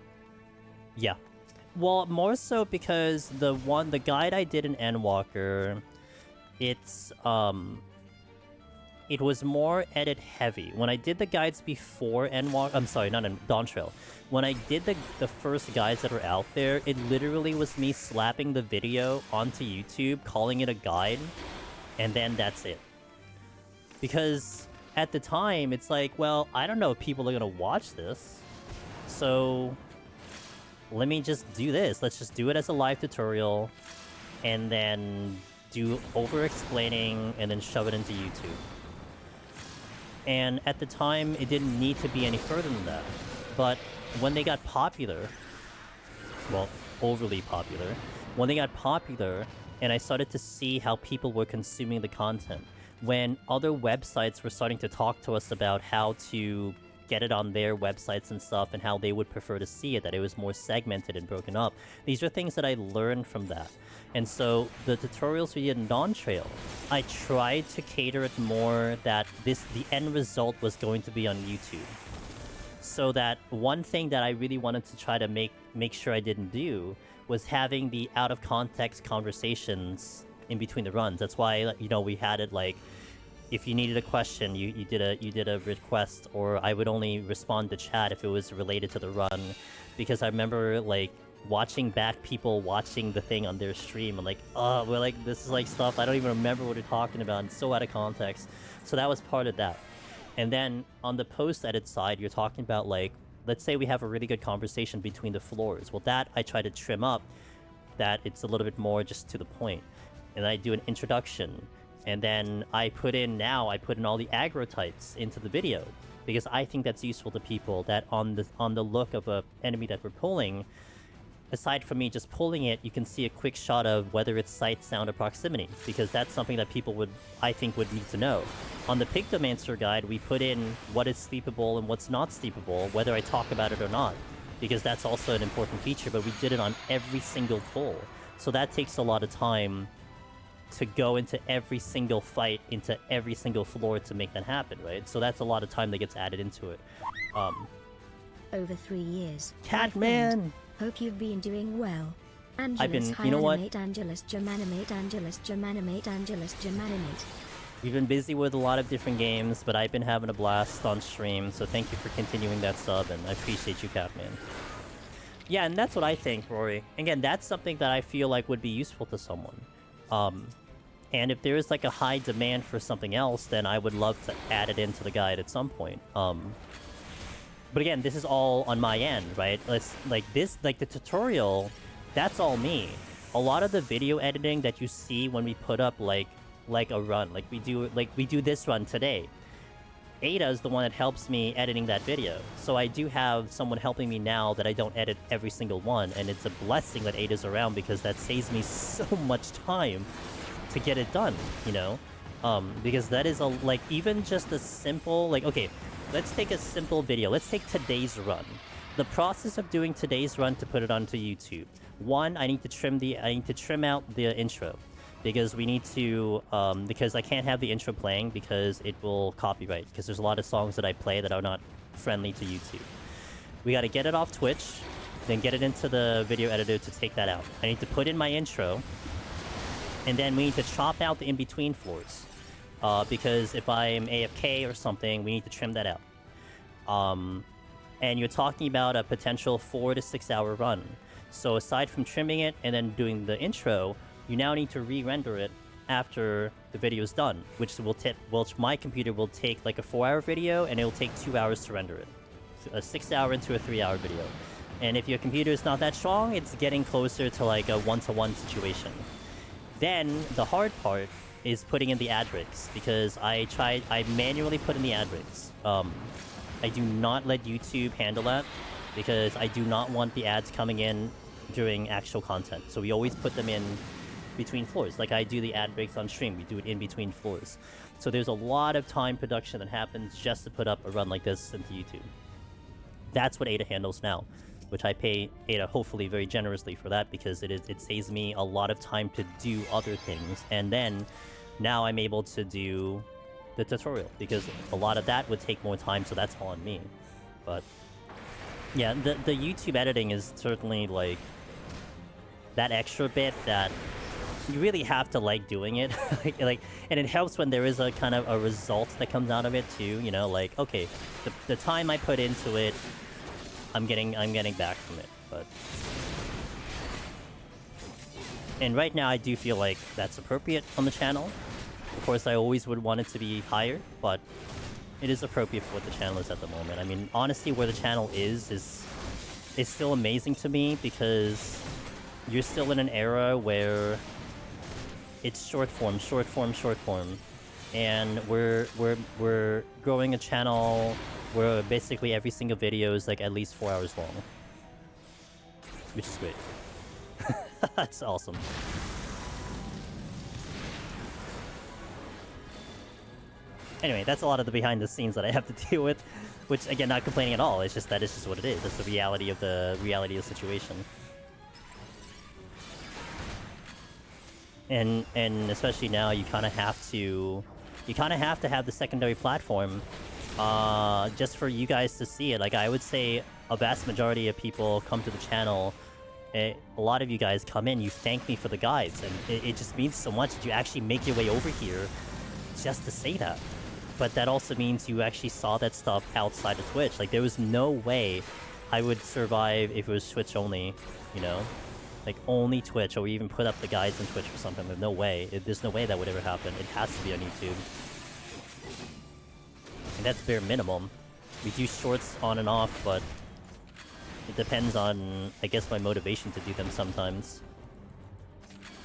Yeah. Well, more so because the guide I did in Endwalker, it was more edit heavy. When I did the guides before Endwalker, I'm sorry, not in Dawntrail. When I did the first guides that were out there, it literally was me slapping the video onto YouTube, calling it a guide, and then that's it. Because at the time, it's like, well, I don't know if people are gonna watch this, so let me just do this. Let's just do it as a live tutorial, and then do over-explaining, and then shove it into YouTube. And at the time, it didn't need to be any further than that. But when they got popular, well, overly popular, when they got popular, and I started to see how people were consuming the content, when other websites were starting to talk to us about how to get it on their websites and stuff and how they would prefer to see it, that it was more segmented and broken up. These are things that I learned from that. And so the tutorials we did in Dawntrail, I tried to cater it more that the end result was going to be on YouTube. So that one thing that I really wanted to try to make sure I didn't do was having the out of context conversations in between the runs. That's why, you know, we had it like, if you needed a question, you did a request, or I would only respond to chat if it was related to the run, because I remember like watching back people watching the thing on their stream and like, oh, we're like, this is like stuff I don't even remember what we're talking about, and so out of context. So that was part of that. And then on the post edit side, you're talking about like, let's say we have a really good conversation between the floors. Well, that I try to trim up, that it's a little bit more just to the point, and I do an introduction. And then I put in all the aggro types into the video, because I think that's useful to people, that on the look of a enemy that we're pulling, aside from me just pulling it, you can see a quick shot of whether it's sight, sound, or proximity, because that's something that people I think would need to know. On the Pigdomancer guide, we put in what is sleepable and what's not sleepable, whether I talk about it or not, because that's also an important feature, but we did it on every single pull. So that takes a lot of time to go into every single fight, into every single floor to make that happen, right? So that's a lot of time that gets added into it. Over 3 years. Catman! Hope you've been doing well. Angelus, I've been, you know what? Angelus, Germanimate, Angelus, Germanimate, Angelus, Germanimate. We've been busy with a lot of different games, but I've been having a blast on stream, so thank you for continuing that sub, and I appreciate you, Catman. Yeah, and that's what I think, Rory. Again, that's something that I feel like would be useful to someone. And if there is like a high demand for something else, then I would love to add it into the guide at some point. But again, this is all on my end, right? Like the tutorial, that's all me. A lot of the video editing that you see when we put up like a run, like we do this run today, Aida is the one that helps me editing that video. So I do have someone helping me now that I don't edit every single one, and it's a blessing that Aida's around, because that saves me so much time to get it done, you know? Because that is even just a simple, okay, let's take a simple video. Let's take today's run. The process of doing today's run to put it onto YouTube. One, I need to trim out the intro, because we need to, because I can't have the intro playing because it will copyright, because there's a lot of songs that I play that are not friendly to YouTube. We got to get it off Twitch, then get it into the video editor to take that out. I need to put in my intro, and then we need to chop out the in-between floors, because if I'm AFK or something, we need to trim that out. And you're talking about a potential 4 to 6 hour run. So aside from trimming it and then doing the intro, you now need to re-render it after the video is done, which my computer will take like a 4-hour video, and it will take 2 hours to render it. So a 6-hour into a 3-hour video. And if your computer is not that strong, it's getting closer to like a 1-to-1 situation. Then the hard part is putting in the ad breaks, because I manually put in the ad breaks. I do not let YouTube handle that, because I do not want the ads coming in during actual content. So we always put them in between floors. Like I do the ad breaks on stream, we do it in between floors. So there's a lot of time production that happens just to put up a run like this into YouTube. That's what Aida handles now, which I pay Aida hopefully very generously for that, because it saves me a lot of time to do other things. And then now I'm able to do the tutorial, because a lot of that would take more time, so that's all on me. But yeah, the YouTube editing is certainly like that extra bit that you really have to like doing it. And it helps when there is a kind of a result that comes out of it too, you know, like, okay, the time I put into it, I'm getting back from it. But and right now I do feel like that's appropriate on the channel. Of course, I always would want it to be higher, but it is appropriate for what the channel is at the moment. I mean, honestly, where the channel is still amazing to me, because you're still in an era where it's short form. and we're growing a channel where basically every single video is like at least 4 hours long, which is great. That's awesome. Anyway, that's a lot of the behind the scenes that I have to deal with, which again, not complaining at all. It's just that it's just what it is. That's the reality of the situation. And especially now, you kind of have to have the secondary platform, just for you guys to see it. Like, I would say a vast majority of people come to the channel. A lot of you guys come in, you thank me for the guides, and it just means so much that you actually make your way over here just to say that. But that also means you actually saw that stuff outside of Twitch. Like, there was no way I would survive if it was Twitch only, you know? Like, only Twitch, or even put up the guides on Twitch or something. There's no way. There's no way that would ever happen. It has to be on YouTube. And that's bare minimum. We do shorts on and off, but it depends on, I guess, my motivation to do them sometimes.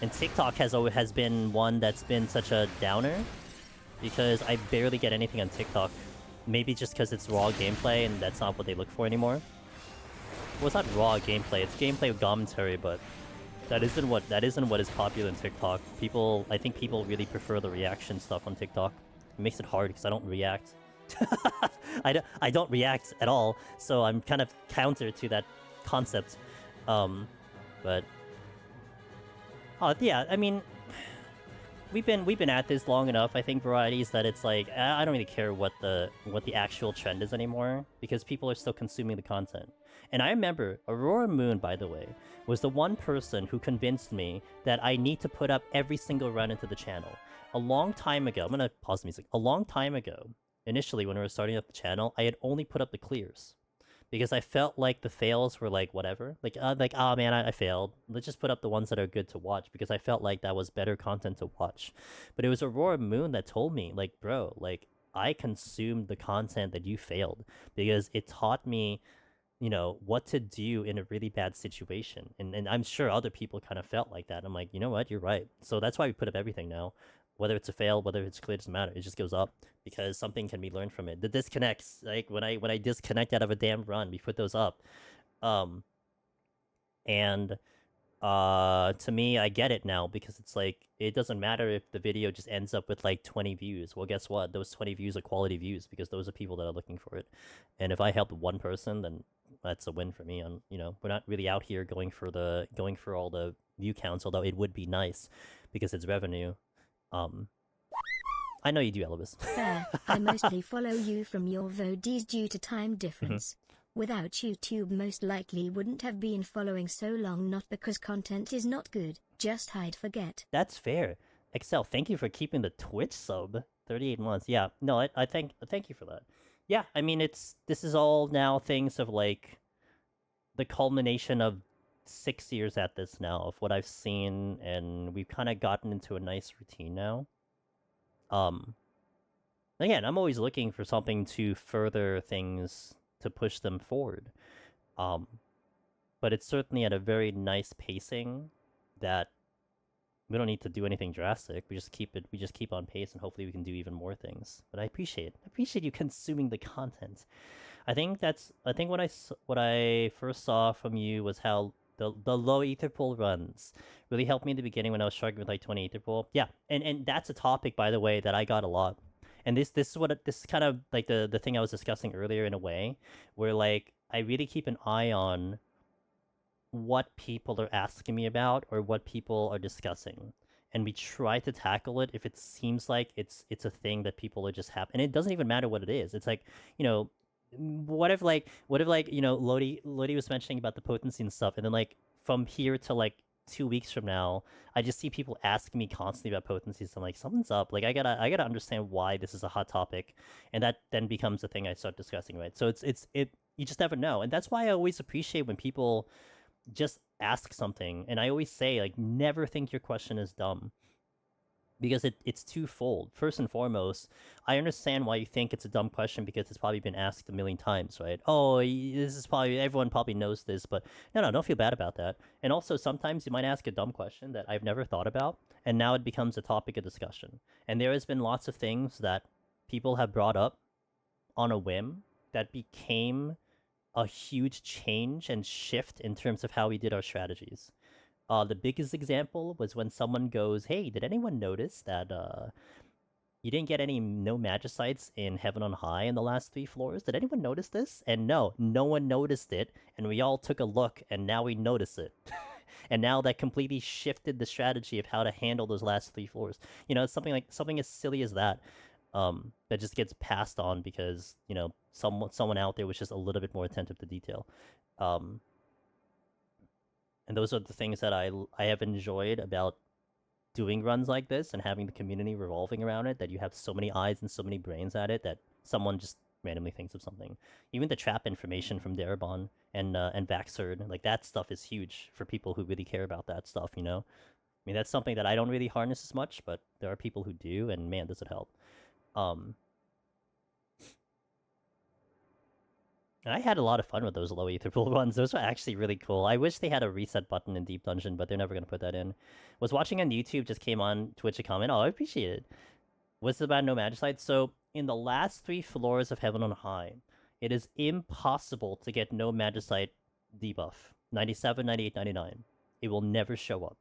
And TikTok has been one that's been such a downer, because I barely get anything on TikTok. Maybe just because it's raw gameplay, and that's not what they look for anymore. Well, it's not raw gameplay. It's gameplay with commentary, but that isn't what is popular in TikTok. I think people really prefer the reaction stuff on TikTok. It makes it hard because I don't react. I don't react at all, so I'm kind of counter to that concept. But yeah, I mean, we've been at this long enough. I think varieties that it's like I don't really care what the actual trend is anymore, because people are still consuming the content. And I remember Aurora Moon, by the way, was the one person who convinced me that I need to put up every single run into the channel. A long time ago, I'm gonna pause the music. A long time ago, initially when we were starting up the channel, I had only put up the clears, because I felt like the fails were like whatever. Like oh man, I failed. Let's just put up the ones that are good to watch, because I felt like that was better content to watch. But it was Aurora Moon that told me, like, bro, like, I consumed the content that you failed, because it taught me, you know, what to do in a really bad situation. And I'm sure other people kind of felt like that. I'm like, you know what, you're right. So that's why we put up everything now. Whether it's a fail, whether it's clear, doesn't matter. It just goes up, because something can be learned from it. The disconnects, like when I disconnect out of a damn run, we put those up. And to me, I get it now, because it's like, it doesn't matter if the video just ends up with like 20 views. Well, guess what? Those 20 views are quality views, because those are people that are looking for it. And if I help one person, then that's a win for me. On, you know, we're not really out here going for all the view counts, although it would be nice because it's revenue. I know you do, Elvis. Fair. I mostly follow you from your VODs due to time difference. Without YouTube, most likely wouldn't have been following so long, not because content is not good, just hide forget. That's fair. Excel, thank you for keeping the Twitch sub 38 months. Yeah, no, I thank you for that. Yeah, I mean, this is all now things of like the culmination of 6 years at this now of what I've seen, and we've kind of gotten into a nice routine now. Again, I'm always looking for something to further things, to push them forward. But it's certainly at a very nice pacing that we don't need to do anything drastic. We just keep on pace, and hopefully we can do even more things. But I appreciate you consuming the content. I think what I first saw from you was how the low ether pool runs really helped me in the beginning when I was struggling with like 20 ether pool. Yeah, and that's a topic, by the way, that I got a lot. And this is kind of like the thing I was discussing earlier, in a way, where like I really keep an eye on what people are asking me about or what people are discussing, and we try to tackle it if it seems like it's a thing that people are just happy. And it doesn't even matter what it is. It's like, you know, what if you know, Lodi was mentioning about the potency and stuff, and then like from here to like 2 weeks from now, I just see people asking me constantly about potencies. So I'm like, something's up. Like I gotta understand why this is a hot topic, and that then becomes the thing I start discussing, right? So it's you just never know, and that's why I always appreciate when people just ask something. And I always say, like, never think your question is dumb. because it's twofold. First and foremost, I understand why you think it's a dumb question because it's probably been asked a million times, right? Oh, this is probably everyone probably knows this, but no, don't feel bad about that. And also, sometimes you might ask a dumb question that I've never thought about, and now it becomes a topic of discussion. And there has been lots of things that people have brought up on a whim that became a huge change and shift in terms of how we did our strategies. The biggest example was when someone goes, "Hey, did anyone notice that you didn't get any no magicites in Heaven on High in the last 3 floors? Did anyone notice this?" And no one noticed it, and we all took a look, and now we notice it. And now that completely shifted the strategy of how to handle those last 3 floors. You know, it's something as silly as that. That just gets passed on because, you know, someone out there was just a little bit more attentive to detail. And those are the things that I have enjoyed about doing runs like this and having the community revolving around it, that you have so many eyes and so many brains at it that someone just randomly thinks of something. Even the trap information from Darabon and Vaxerd, like that stuff is huge for people who really care about that stuff, you know? I mean, that's something that I don't really harness as much, but there are people who do, and man, does it help. And I had a lot of fun with those low ether pool runs. Those were actually really cool. I wish they had a reset button in Deep Dungeon, but they're never going to put that in. Was watching on YouTube, just came on Twitch a comment. Oh, I appreciate it. What's about no Magicite? So, in the last 3 floors of Heaven on High, it is impossible to get no Magicite debuff. 97, 98, 99. It will never show up.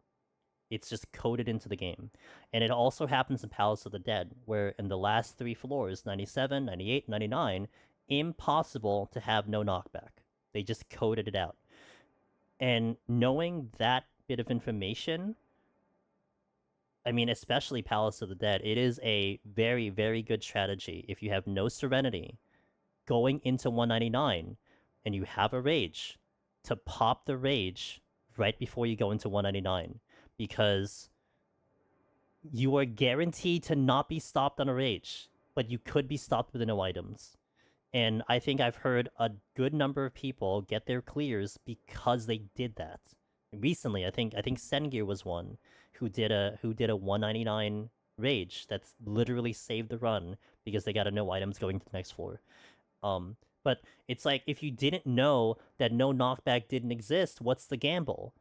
It's just coded into the game. And it also happens in Palace of the Dead, where in the last 3 floors, 97, 98, 99, impossible to have no knockback. They just coded it out. And knowing that bit of information, I mean, especially Palace of the Dead, it is a very, very good strategy. If you have no Serenity going into 199 and you have a Rage, to pop the Rage right before you go into 199, because you are guaranteed to not be stopped on a Rage, but you could be stopped with the no items. And I think I've heard a good number of people get their clears because they did that. Recently, I think Sengir was one who did a 199 Rage that's literally saved the run because they got a no items going to the next floor. But it's like, if you didn't know that no knockback didn't exist, what's the gamble?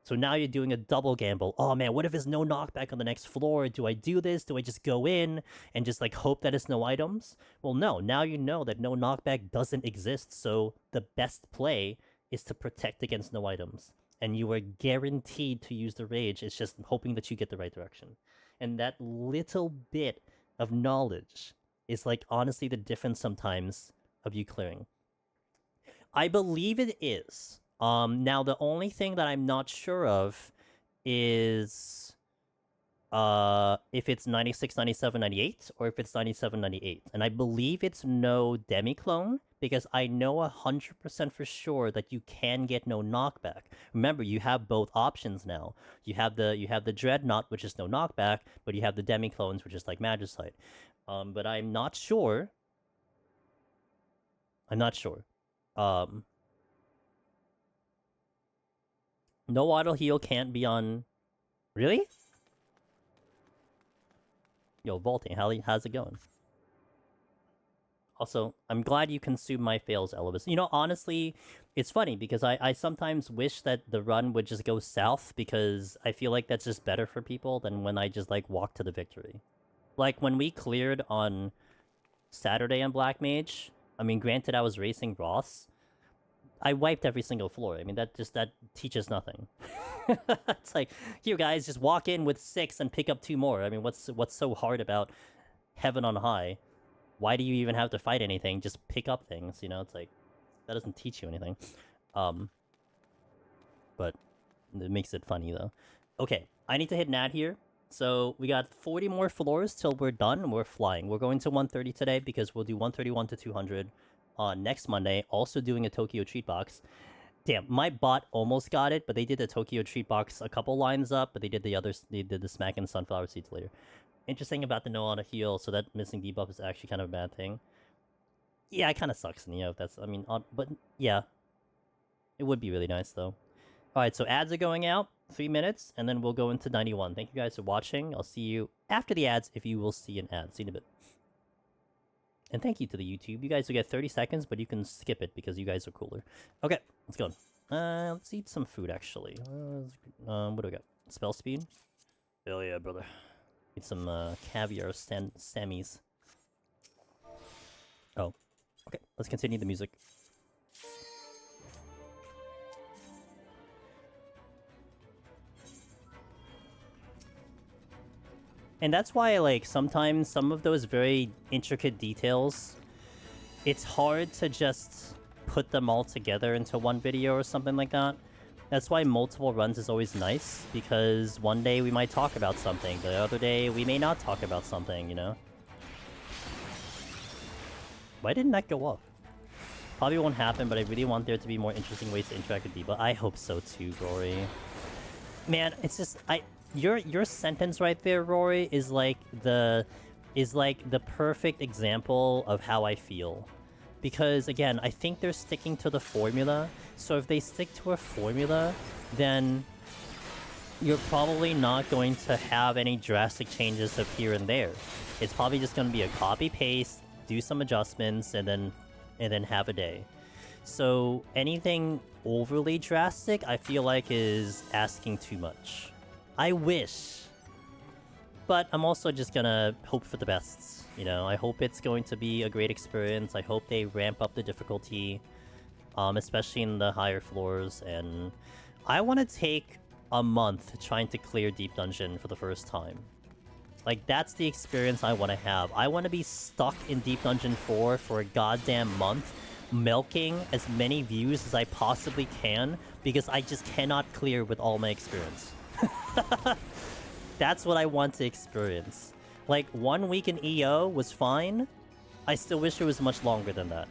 So now you're doing a double gamble. Oh man, what if there's no knockback on the next floor? Do I do this? Do I just go in and just like hope that it's no items? Well, no. Now you know that no knockback doesn't exist, so the best play is to protect against no items. And you are guaranteed to use the Rage. It's just hoping that you get the right direction. And that little bit of knowledge is like honestly the difference sometimes of you clearing. I believe it is. Now the only thing that I'm not sure of is if it's 96, 97, 98, or if it's 97, 98. And I believe it's no demi-clone, because I know 100% for sure that you can get no knockback. Remember, you have both options now. You have the Dreadnought, which is no knockback, but you have the demi-clones, which is like Magicite. But I'm not sure. No auto heal can't be on. Really? Yo, Vaulting, how's it going? Also, I'm glad you consumed my fails, Elvis. You know, honestly, it's funny because I sometimes wish that the run would just go south, because I feel like that's just better for people than when I just like walk to the victory. Like when we cleared on Saturday on Black Mage, I mean, granted I was racing Ross, I wiped every single floor. I mean, that teaches nothing. It's like, here guys, just walk in with 6 and pick up 2 more. I mean, what's so hard about Heaven on High? Why do you even have to fight anything? Just pick up things, you know? It's like, that doesn't teach you anything. But it makes it funny though. Okay, I need to hit an ad here. So we got 40 more floors till we're done and we're flying. We're going to 130 today because we'll do 131 to 200 on next Monday. Also doing a Tokyo treat box. Damn, my bot almost got it, but they did the Tokyo treat box a couple lines up, but they did the Smack and Sunflower Seeds later. Interesting about the no auto heal, so that missing debuff is actually kind of a bad thing. Yeah, it kind of sucks, you know, that's, I mean, but yeah. It would be really nice, though. Alright, so ads are going out. 3 minutes, and then we'll go into 91. Thank you guys for watching. I'll see you after the ads if you will see an ad. See you in a bit. And thank you to the YouTube. You guys will get 30 seconds, but you can skip it because you guys are cooler. Okay, let's go. Let's eat some food, actually. What do we got? Spell speed? Hell yeah, brother. Eat some caviar sammies. Oh. Okay, let's continue the music. And that's why, like, sometimes some of those very intricate details, it's hard to just put them all together into one video or something like that. That's why multiple runs is always nice, because one day we might talk about something, the other day we may not talk about something, you know? Why didn't that go up? Probably won't happen, but I really want there to be more interesting ways to interact with Deba. I hope so too, Rory. Man, it's just... Your sentence right there, Rory, is like the perfect example of how I feel. Because again, I think they're sticking to the formula. So if they stick to a formula, then you're probably not going to have any drastic changes of here and there. It's probably just going to be a copy paste, do some adjustments, and then have a day. So anything overly drastic, I feel like is asking too much. I wish. But I'm also just gonna hope for the best. You know, I hope it's going to be a great experience. I hope they ramp up the difficulty, especially in the higher floors. And I want to take a month trying to clear Deep Dungeon for the first time. Like, that's the experience I want to have. I want to be stuck in Deep Dungeon 4 for a goddamn month, milking as many views as I possibly can, because I just cannot clear with all my experience. That's what I want to experience. Like, 1 week in EO was fine. I still wish it was much longer than that.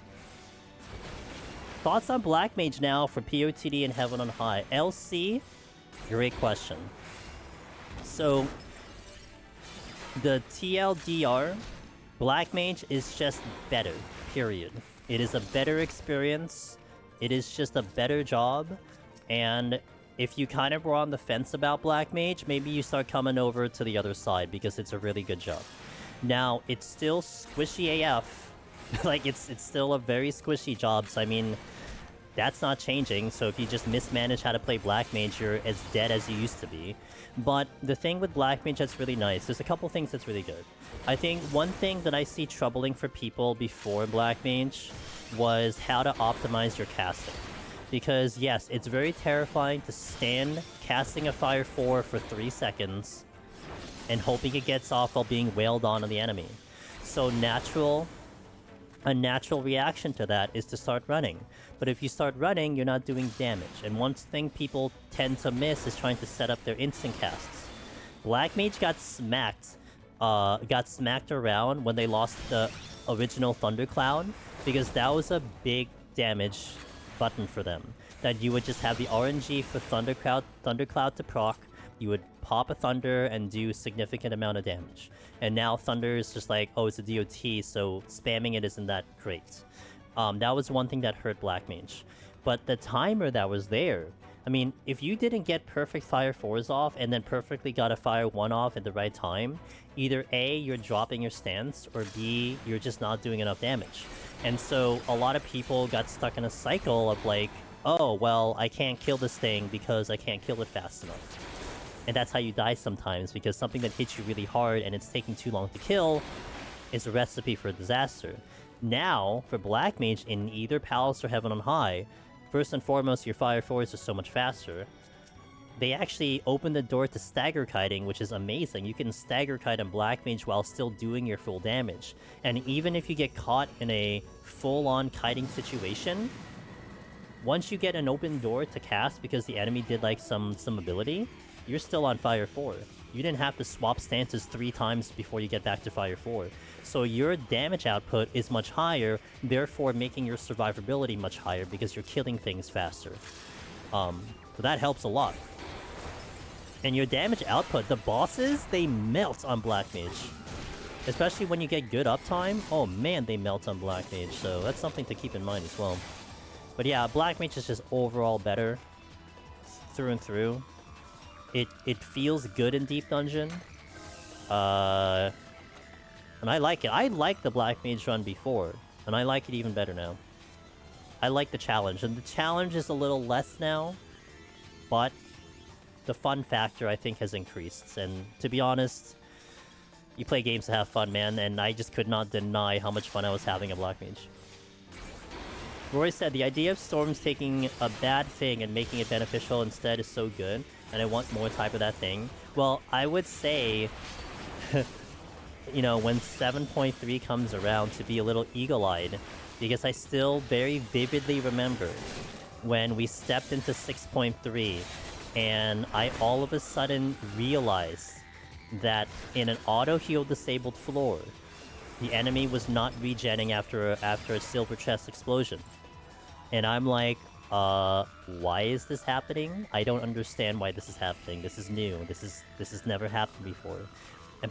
Thoughts on Black Mage now for PoTD and Heaven on High? LC? Great question. So, the TLDR, Black Mage is just better, period. It is a better experience. It is just a better job. And if you kind of were on the fence about Black Mage, maybe you start coming over to the other side because it's a really good job. Now, it's still squishy AF. Like, it's still a very squishy job, so I mean, that's not changing. So if you just mismanage how to play Black Mage, you're as dead as you used to be. But the thing with Black Mage that's really nice, there's a couple things that's really good. I think one thing that I see troubling for people before Black Mage was how to optimize your casting. Because, yes, it's very terrifying to stand casting a Fire 4 for 3 seconds and hoping it gets off while being wailed on the enemy. So a natural reaction to that is to start running. But if you start running, you're not doing damage. And one thing people tend to miss is trying to set up their instant casts. Black Mage got smacked around when they lost the original Thundercloud, because that was a big damage button for them. That you would just have the RNG for Thundercloud to proc, you would pop a Thunder and do a significant amount of damage. And now Thunder is just like, oh, it's a DOT, so spamming it isn't that great. That was one thing that hurt Black Mage. But the timer that was there, I mean, if you didn't get perfect Fire 4s off and then perfectly got a Fire 1 off at the right time, either A, you're dropping your stance, or B, you're just not doing enough damage. And so a lot of people got stuck in a cycle of like, oh, well, I can't kill this thing because I can't kill it fast enough. And that's how you die sometimes, because something that hits you really hard and it's taking too long to kill is a recipe for disaster. Now, for Black Mage in either Palace or Heaven on High, first and foremost, your Fire 4s are so much faster. They actually open the door to stagger kiting, which is amazing. You can stagger kite in Black Mage while still doing your full damage. And even if you get caught in a full-on kiting situation, once you get an open door to cast because the enemy did like some ability, you're still on Fire 4. You didn't have to swap stances 3 times before you get back to Fire 4. So your damage output is much higher, therefore making your survivability much higher because you're killing things faster. So that helps a lot. And your damage output, the bosses, they melt on Black Mage. Especially when you get good uptime. Oh man, they melt on Black Mage, so that's something to keep in mind as well. But yeah, Black Mage is just overall better through and through. it feels good in Deep Dungeon. And I like it. I liked the Black Mage run before, and I like it even better now. I like the challenge, and the challenge is a little less now, but the fun factor, I think, has increased. And to be honest, you play games to have fun, man, and I just could not deny how much fun I was having at Black Mage. Roy said, the idea of Storms taking a bad thing and making it beneficial instead is so good, and I want more type of that thing. Well, I would say, you know, when 7.3 comes around, to be a little eagle-eyed, because I still very vividly remember when we stepped into 6.3, and I all of a sudden realized that in an auto-heal disabled floor, the enemy was not regenning after a silver chest explosion. And I'm like, why is this happening? I don't understand why this is happening. This is new. This has never happened before.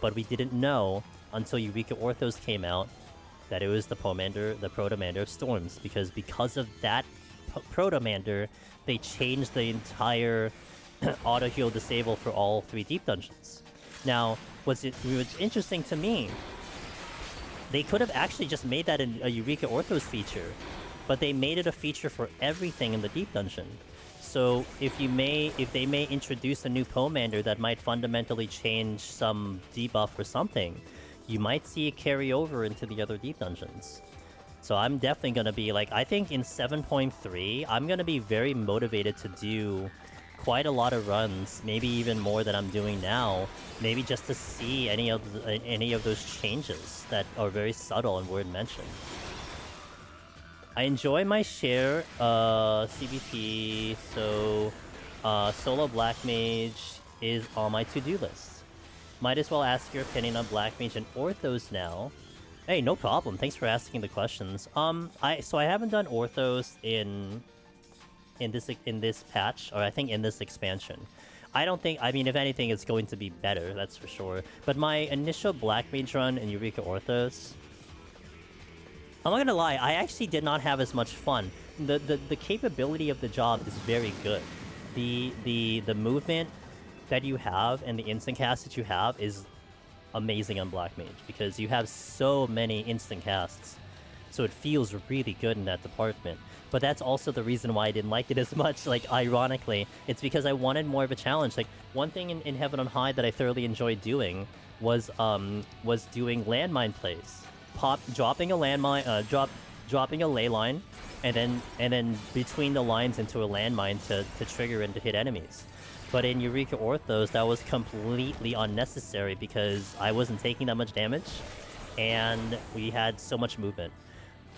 But we didn't know until Eureka Orthos came out that it was the Protomander of Storms, because of that Protomander, they changed the entire auto heal disable for all 3 deep dungeons. Now, what's interesting to me, they could have actually just made that a Eureka Orthos feature, but they made it a feature for everything in the deep dungeon. So if they may introduce a new Pomander that might fundamentally change some debuff or something, you might see it carry over into the other deep dungeons. So I'm definitely going to be like, I think in 7.3, I'm going to be very motivated to do quite a lot of runs, maybe even more than I'm doing now, maybe just to see any of those changes that are very subtle and weren't mentioned. I enjoy my share CBT, so solo Black Mage is on my to-do list. Might as well ask your opinion on Black Mage and Orthos now. Hey, no problem. Thanks for asking the questions. I haven't done Orthos in this patch, or I think in this expansion. I mean, if anything, it's going to be better, that's for sure. But my initial Black Mage run in Eureka Orthos, I'm not gonna lie, I actually did not have as much fun. The capability of the job is very good. The movement that you have and the instant cast that you have is amazing on Black Mage, because you have so many instant casts. So it feels really good in that department. But that's also the reason why I didn't like it as much, like, ironically. It's because I wanted more of a challenge. Like, one thing in Heaven on High that I thoroughly enjoyed doing was doing landmine plays. Dropping a landmine, dropping a ley line, and then between the lines into a landmine to trigger and to hit enemies. But in Eureka Orthos, that was completely unnecessary because I wasn't taking that much damage, and we had so much movement.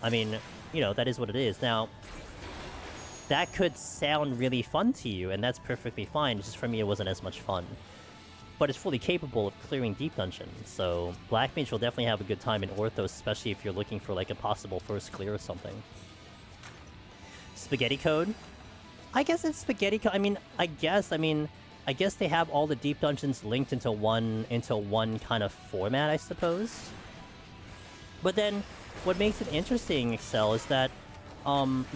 I mean, you know, that is what it is. Now, that could sound really fun to you, and that's perfectly fine. Just for me, it wasn't as much fun. But it's fully capable of clearing Deep Dungeon, so Black Mage will definitely have a good time in Orthos, especially if you're looking for, like, a possible first clear or something. Spaghetti Code? I guess it's Spaghetti Code. I guess they have all the Deep Dungeons linked into one kind of format, I suppose. But then, what makes it interesting, Excel, is that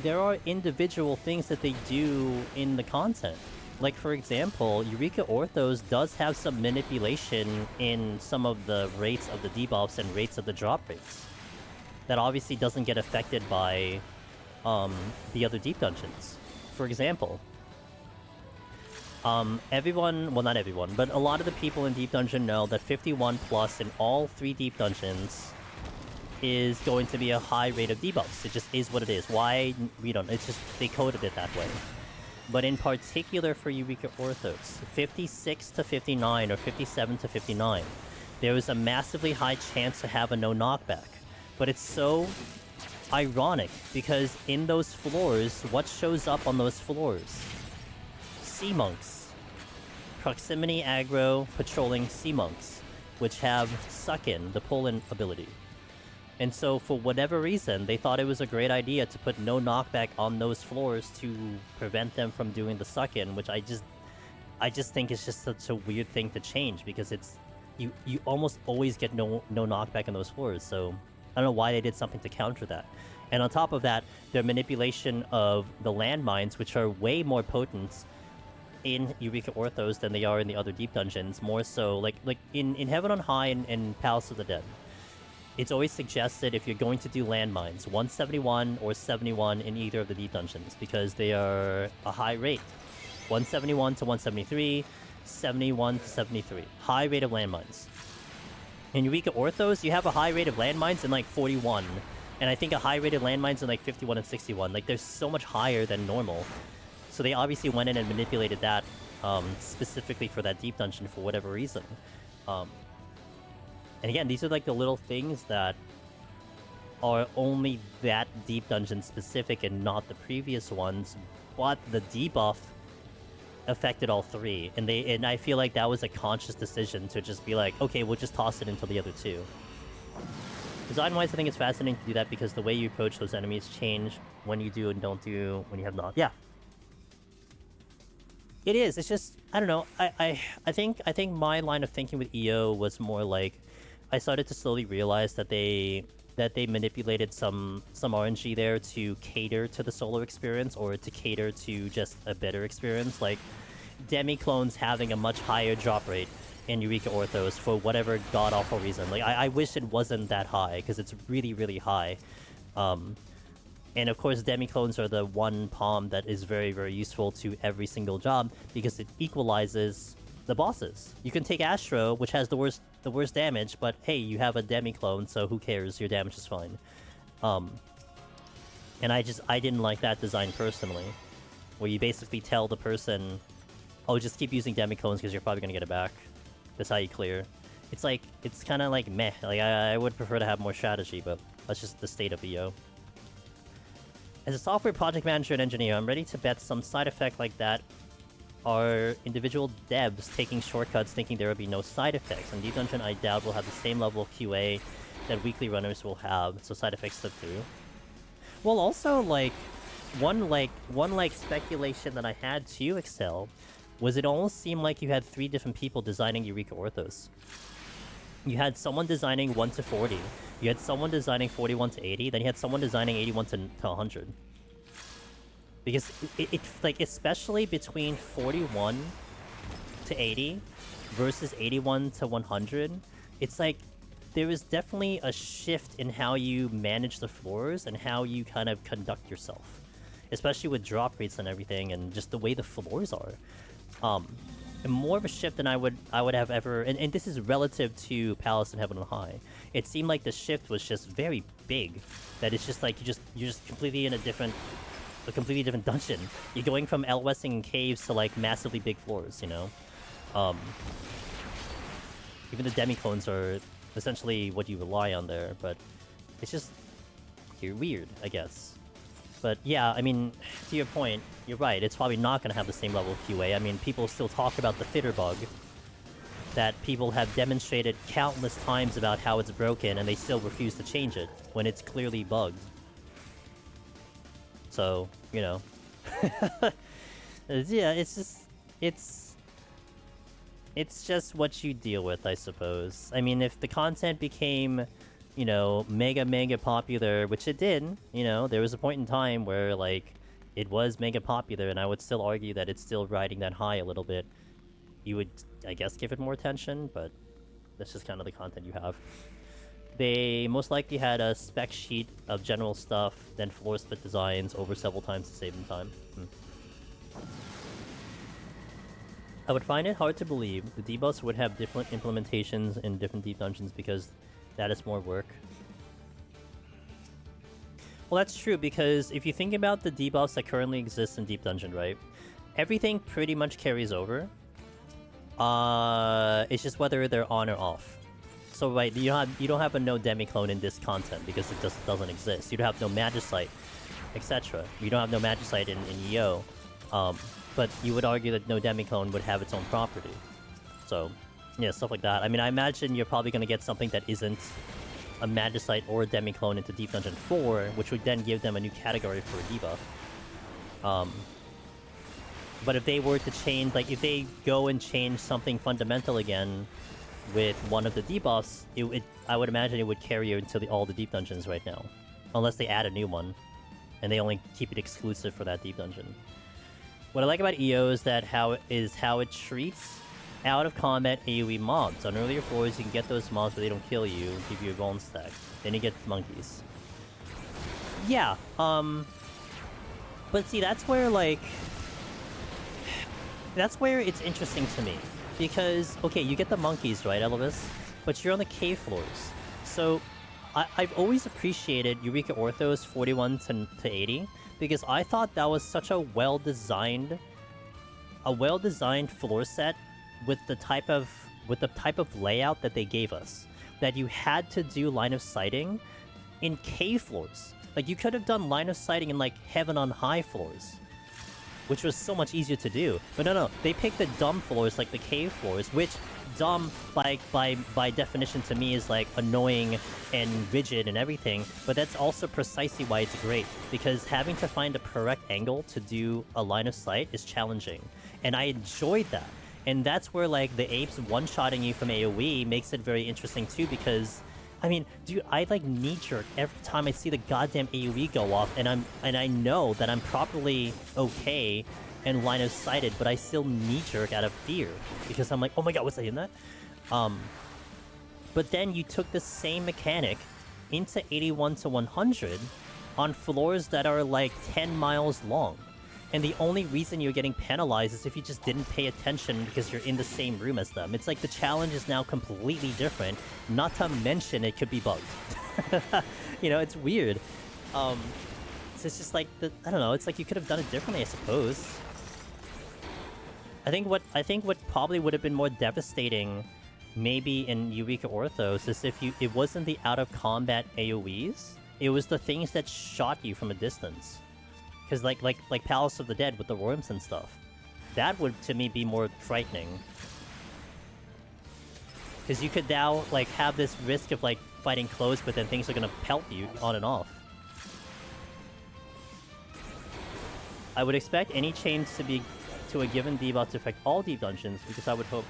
there are individual things that they do in the content. Like, for example, Eureka Orthos does have some manipulation in some of the rates of the debuffs and rates of the drop rates. That obviously doesn't get affected by the other deep dungeons. For example, everyone, well, not everyone, but a lot of the people in Deep Dungeon know that 51 plus in all 3 deep dungeons is going to be a high rate of debuffs. It just is what it is. Why? We don't. It's just they coded it that way. But in particular for Eureka Orthos, 56 to 59 or 57 to 59, there was a massively high chance to have a no knockback. But it's so ironic because in those floors, what shows up on those floors? Sea Monks. Proximity aggro patrolling Sea Monks, which have Suck-In, the pull-in ability. And so, for whatever reason, they thought it was a great idea to put no knockback on those floors to prevent them from doing the suck-in, which I just think is just such a weird thing to change, because it's you almost always get no knockback on those floors. So I don't know why they did something to counter that. And on top of that, their manipulation of the landmines, which are way more potent in Eureka Orthos than they are in the other deep dungeons. More so, like in Heaven on High and Palace of the Dead, it's always suggested if you're going to do landmines, 171 or 71 in either of the deep dungeons, because they are a high rate. 171 to 173, 71 to 73. High rate of landmines. In Eureka Orthos, you have a high rate of landmines in like 41. And I think a high rate of landmines in like 51 and 61. Like, they're so much higher than normal. So they obviously went in and manipulated that specifically for that deep dungeon for whatever reason. And again, these are like the little things that are only that deep dungeon specific and not the previous ones. But the debuff affected all three. And I feel like that was a conscious decision to just be like, okay, we'll just toss it into the other two. Design-wise, I think it's fascinating to do that because the way you approach those enemies change when you do and don't do when you have not. Yeah. It is. It's just, I don't know. I think my line of thinking with EO was more like I started to slowly realize that they manipulated some RNG there to cater to the solo experience or to cater to just a better experience. Like demi-clones having a much higher drop rate in Eureka Orthos for whatever god-awful reason. Like, I wish it wasn't that high, because it's really, really high. And of course, demi-clones are the one palm that is very, very useful to every single job, because it equalizes the bosses. You can take Astro, which has the worst damage, but hey, you have a demi-clone, so who cares? Your damage is fine. And I didn't like that design personally, where you basically tell the person, oh, just keep using demi-clones because you're probably gonna get it back. That's how you clear. It's like, it's kind of like meh. Like, I would prefer to have more strategy, but that's just the state of EO. As a software project manager and engineer, I'm ready to bet some side effect like that are individual devs taking shortcuts thinking there will be no side effects. In Deep Dungeon, I doubt will have the same level of QA that weekly runners will have, so side effects slip through. Well, also, like, one speculation that I had to Excel was it almost seemed like you had 3 different people designing Eureka Orthos. You had someone designing 1 to 40, you had someone designing 41 to 80, then you had someone designing 81 to 100. Because it's like, especially between 41 to 80 versus 81 to 100, it's like there is definitely a shift in how you manage the floors and how you kind of conduct yourself. Especially with drop rates and everything and just the way the floors are. And more of a shift than I would have ever, and this is relative to Palace and Heaven on High. It seemed like the shift was just very big, that it's just like you're just completely in a completely different dungeon. You're going from L-Westing and caves to like massively big floors, you know. Even the demi-clones are essentially what you rely on there, but it's just weird, I guess. But yeah, I mean, to your point, you're right. It's probably not going to have the same level of QA. I mean, people still talk about the fitter bug that people have demonstrated countless times about how it's broken, and they still refuse to change it when it's clearly bugged. So, you know. Yeah, it's just what you deal with, I suppose. I mean, if the content became, you know, mega popular, which it did, you know, there was a point in time where, like, it was mega popular, and I would still argue that it's still riding that high a little bit. You would, I guess, give it more attention, but that's just kind of the content you have. They most likely had a spec sheet of general stuff, then floor split designs over several times to save them time. I would find it hard to believe the debuffs would have different implementations in different deep dungeons because that is more work. Well, that's true, because if you think about the debuffs that currently exist in Deep Dungeon, right? Everything pretty much carries over. It's just whether they're on or off. So, right, you don't have a no demi-clone in this content because it just doesn't exist. You don't have no Magicite, etc. You don't have no Magicite in EO. But you would argue that no demi-clone would have its own property. So, yeah, stuff like that. I mean, I imagine you're probably going to get something that isn't a Magicite or a demi-clone into Deep Dungeon 4, which would then give them a new category for a debuff. But if they were to change, like, if they go and change something fundamental again with one of the debuffs, I would imagine it would carry into all the Deep Dungeons right now. Unless they add a new one, and they only keep it exclusive for that Deep Dungeon. What I like about EO is that how it treats out of combat AoE mobs. On earlier floors, you can get those mobs, but they don't kill you, give you a golden stack. Then you get monkeys. Yeah. But see, that's where like. That's where it's interesting to me. Because, okay, you get the monkeys, right, Elvis? But you're on the cave floors. So, I've always appreciated Eureka Orthos 41 to 80, because I thought that was such a well-designed floor set with the type of layout that they gave us. That you had to do line of sighting in cave floors. Like, you could have done line of sighting in, like, heaven on high floors, which was so much easier to do. But no, they picked the dumb floors, like the cave floors, which dumb, by definition to me, is like annoying and rigid and everything. But that's also precisely why it's great, because having to find a correct angle to do a line of sight is challenging. And I enjoyed that. And that's where like the apes one-shotting you from AoE makes it very interesting too, because I mean, dude, I like knee-jerk every time I see the goddamn AoE go off, and I know that I'm properly okay and line-of-sighted, but I still knee-jerk out of fear because I'm like, oh my god, what's that in that? But then you took the same mechanic into 81 to 100 on floors that are like 10 miles long. And the only reason you're getting penalized is if you just didn't pay attention because you're in the same room as them. It's like the challenge is now completely different, not to mention it could be bugged. You know, it's weird. So it's just like, I don't know, it's like you could have done it differently, I suppose. I think what probably would have been more devastating maybe in Eureka Orthos is if it wasn't the out-of-combat AoEs, it was the things that shot you from a distance. Because like Palace of the Dead with the worms and stuff. That would, to me, be more frightening. Because you could now, like, have this risk of, like, fighting close, but then things are gonna pelt you on and off. I would expect any change to be to a given debuff to affect all deep dungeons, because I would hope...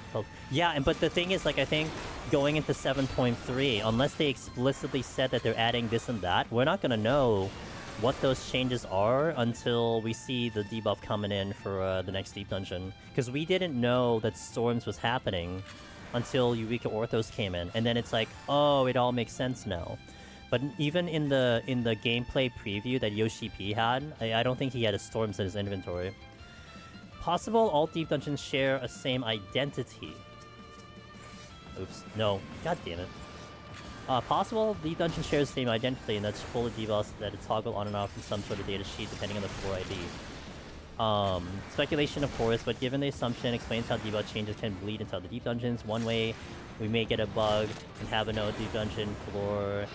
Yeah, but the thing is, like, I think going into 7.3, unless they explicitly said that they're adding this and that, we're not gonna know what those changes are until we see the debuff coming in for the next deep dungeon. Because we didn't know that Storms was happening until Eureka Orthos came in, and then it's like, oh, it all makes sense now. But even in the gameplay preview that Yoshi P had, I don't think he had a Storms in his inventory. Possible all deep dungeons share a same identity. Oops, no, god damn it. Possible, the dungeon shares the same identity, and that's full of debuffs that it's toggle on and off in some sort of data sheet depending on the floor ID. Speculation, of course, but given the assumption explains how debuff changes can bleed into other deep dungeons. One way we may get a bug and have a no deep dungeon floor.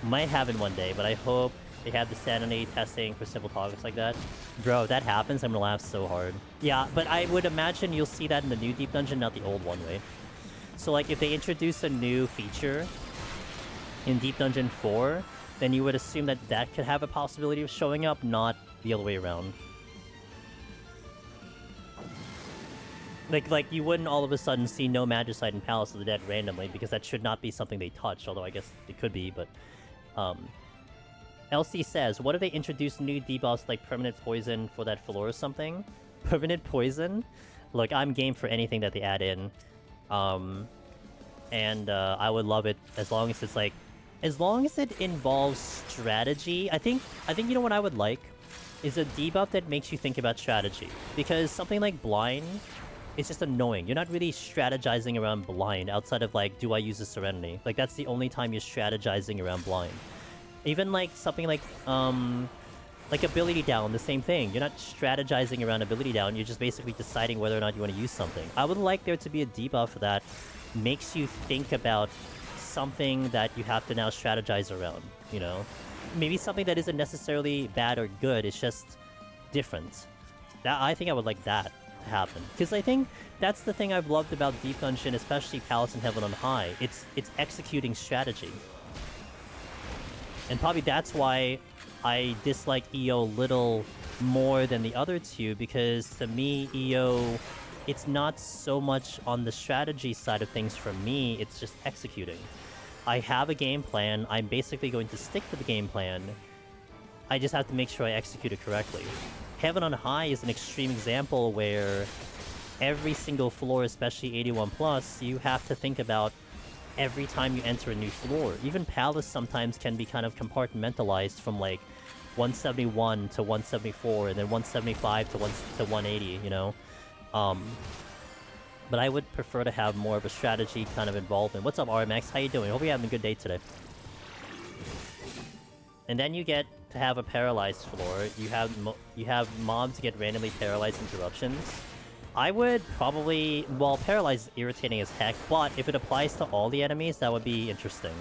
Might happen one day, but I hope they have the sanity testing for simple toggles like that. Bro, if that happens, I'm gonna laugh so hard. Yeah, but I would imagine you'll see that in the new deep dungeon, not the old one way. So, like, if they introduce a new feature in Deep Dungeon 4, then you would assume that that could have a possibility of showing up, not the other way around. Like you wouldn't all of a sudden see no Magicite in Palace of the Dead randomly, because that should not be something they touch, although I guess it could be, but... LC says, what if they introduce new debuffs like permanent poison for that floor or something? Permanent poison? Look, I'm game for anything that they add in. I would love it as long as it's like, as long as it involves strategy. I think you know what I would like is a debuff that makes you think about strategy, because something like blind is just annoying. You're not really strategizing around blind outside of like, do I use a Serenity? Like that's the only time you're strategizing around blind. Even like something like ability down, the same thing. You're not strategizing around ability down, you're just basically deciding whether or not you want to use something. I would like there to be a debuff that makes you think about something that you have to now strategize around, you know? Maybe something that isn't necessarily bad or good, it's just different. I think I would like that to happen. Because I think that's the thing I've loved about Deep Dungeon, especially Palace and Heaven on High. It's executing strategy. And probably that's why I dislike EO little more than the other two, because to me, EO, it's not so much on the strategy side of things for me, it's just executing. I have a game plan, I'm basically going to stick to the game plan, I just have to make sure I execute it correctly. Heaven on High is an extreme example where every single floor, especially 81 plus, you have to think about every time you enter a new floor. Even Palace sometimes can be kind of compartmentalized from like 171 to 174 and then 175 to 180, you know? But I would prefer to have more of a strategy kind of involvement. What's up, RMX? How you doing? Hope you're having a good day today. And then you get to have a paralyzed floor. You have mobs get randomly paralyzed interruptions. I would probably... Well, paralyzed is irritating as heck, but if it applies to all the enemies, that would be interesting.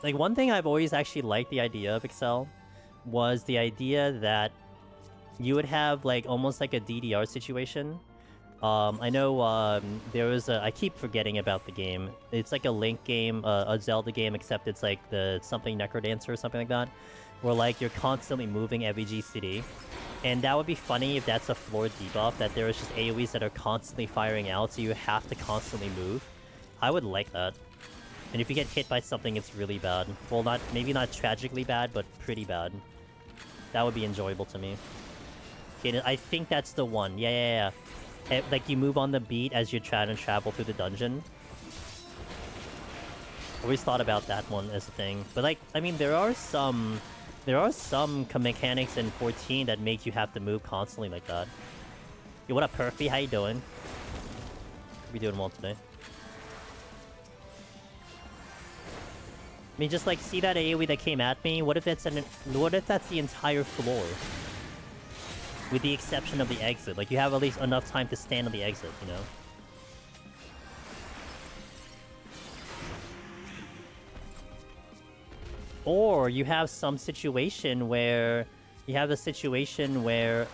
Like, one thing I've always actually liked the idea of Excel was the idea that you would have, like, almost like a DDR situation. I know, there was a... I keep forgetting about the game. It's like a Link game, a Zelda game, except it's like the something Necrodancer or something like that. Where, like, you're constantly moving every GCD. And that would be funny if that's a floor debuff, that there is just AoEs that are constantly firing out, so you have to constantly move. I would like that. And if you get hit by something, it's really bad. Well, maybe not tragically bad, but pretty bad. That would be enjoyable to me. Okay, I think that's the one. Yeah. Like, you move on the beat as you try to travel through the dungeon. Always thought about that one as a thing. But, like, I mean, there are some mechanics in 14 that make you have to move constantly like that. Yo, what up, Perfy? How you doing? We doing well today. I mean, just like, see that AoE that came at me? What if that's the entire floor? With the exception of the exit. Like, you have at least enough time to stand on the exit, you know? Or you have some situation where... You have a situation where,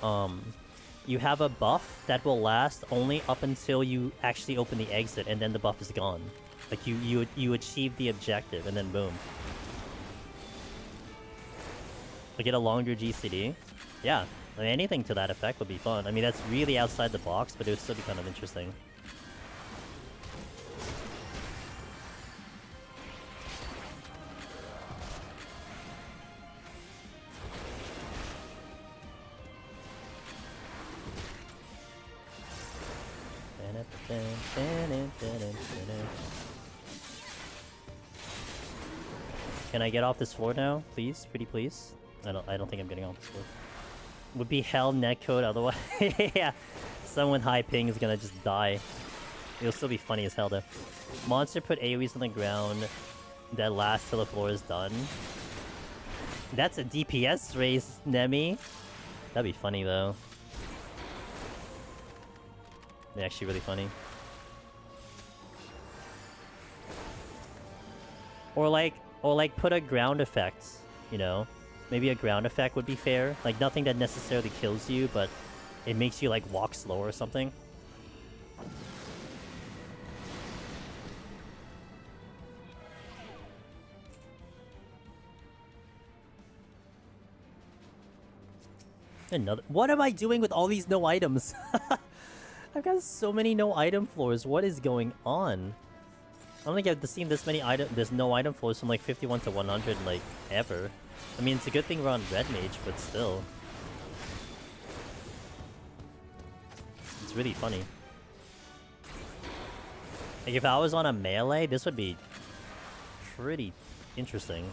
you have a buff that will last only up until you actually open the exit, and then the buff is gone. Like, you achieve the objective, and then boom. Like, get a longer GCD? Yeah. I mean, anything to that effect would be fun. I mean, that's really outside the box, but it would still be kind of interesting. Can I get off this floor now, please? Pretty please? I don't think I'm getting off this floor. Would be hell netcode otherwise. Yeah, someone high ping is gonna just die. It'll still be funny as hell though. Monster put AoEs on the ground that lasts till the floor is done. That's a DPS race, Nemi. That'd be funny though. That'd be actually really funny. Or like put a ground effect, you know? Maybe a ground effect would be fair. Like, nothing that necessarily kills you, but it makes you, like, walk slow or something. Another... What am I doing with all these no items? I've got so many no item floors. What is going on? I don't think I've seen this many there's no item floors from, like, 51 to 100, like, ever. I mean, it's a good thing we're on Red Mage, but still. It's really funny. Like, if I was on a melee, this would be pretty interesting.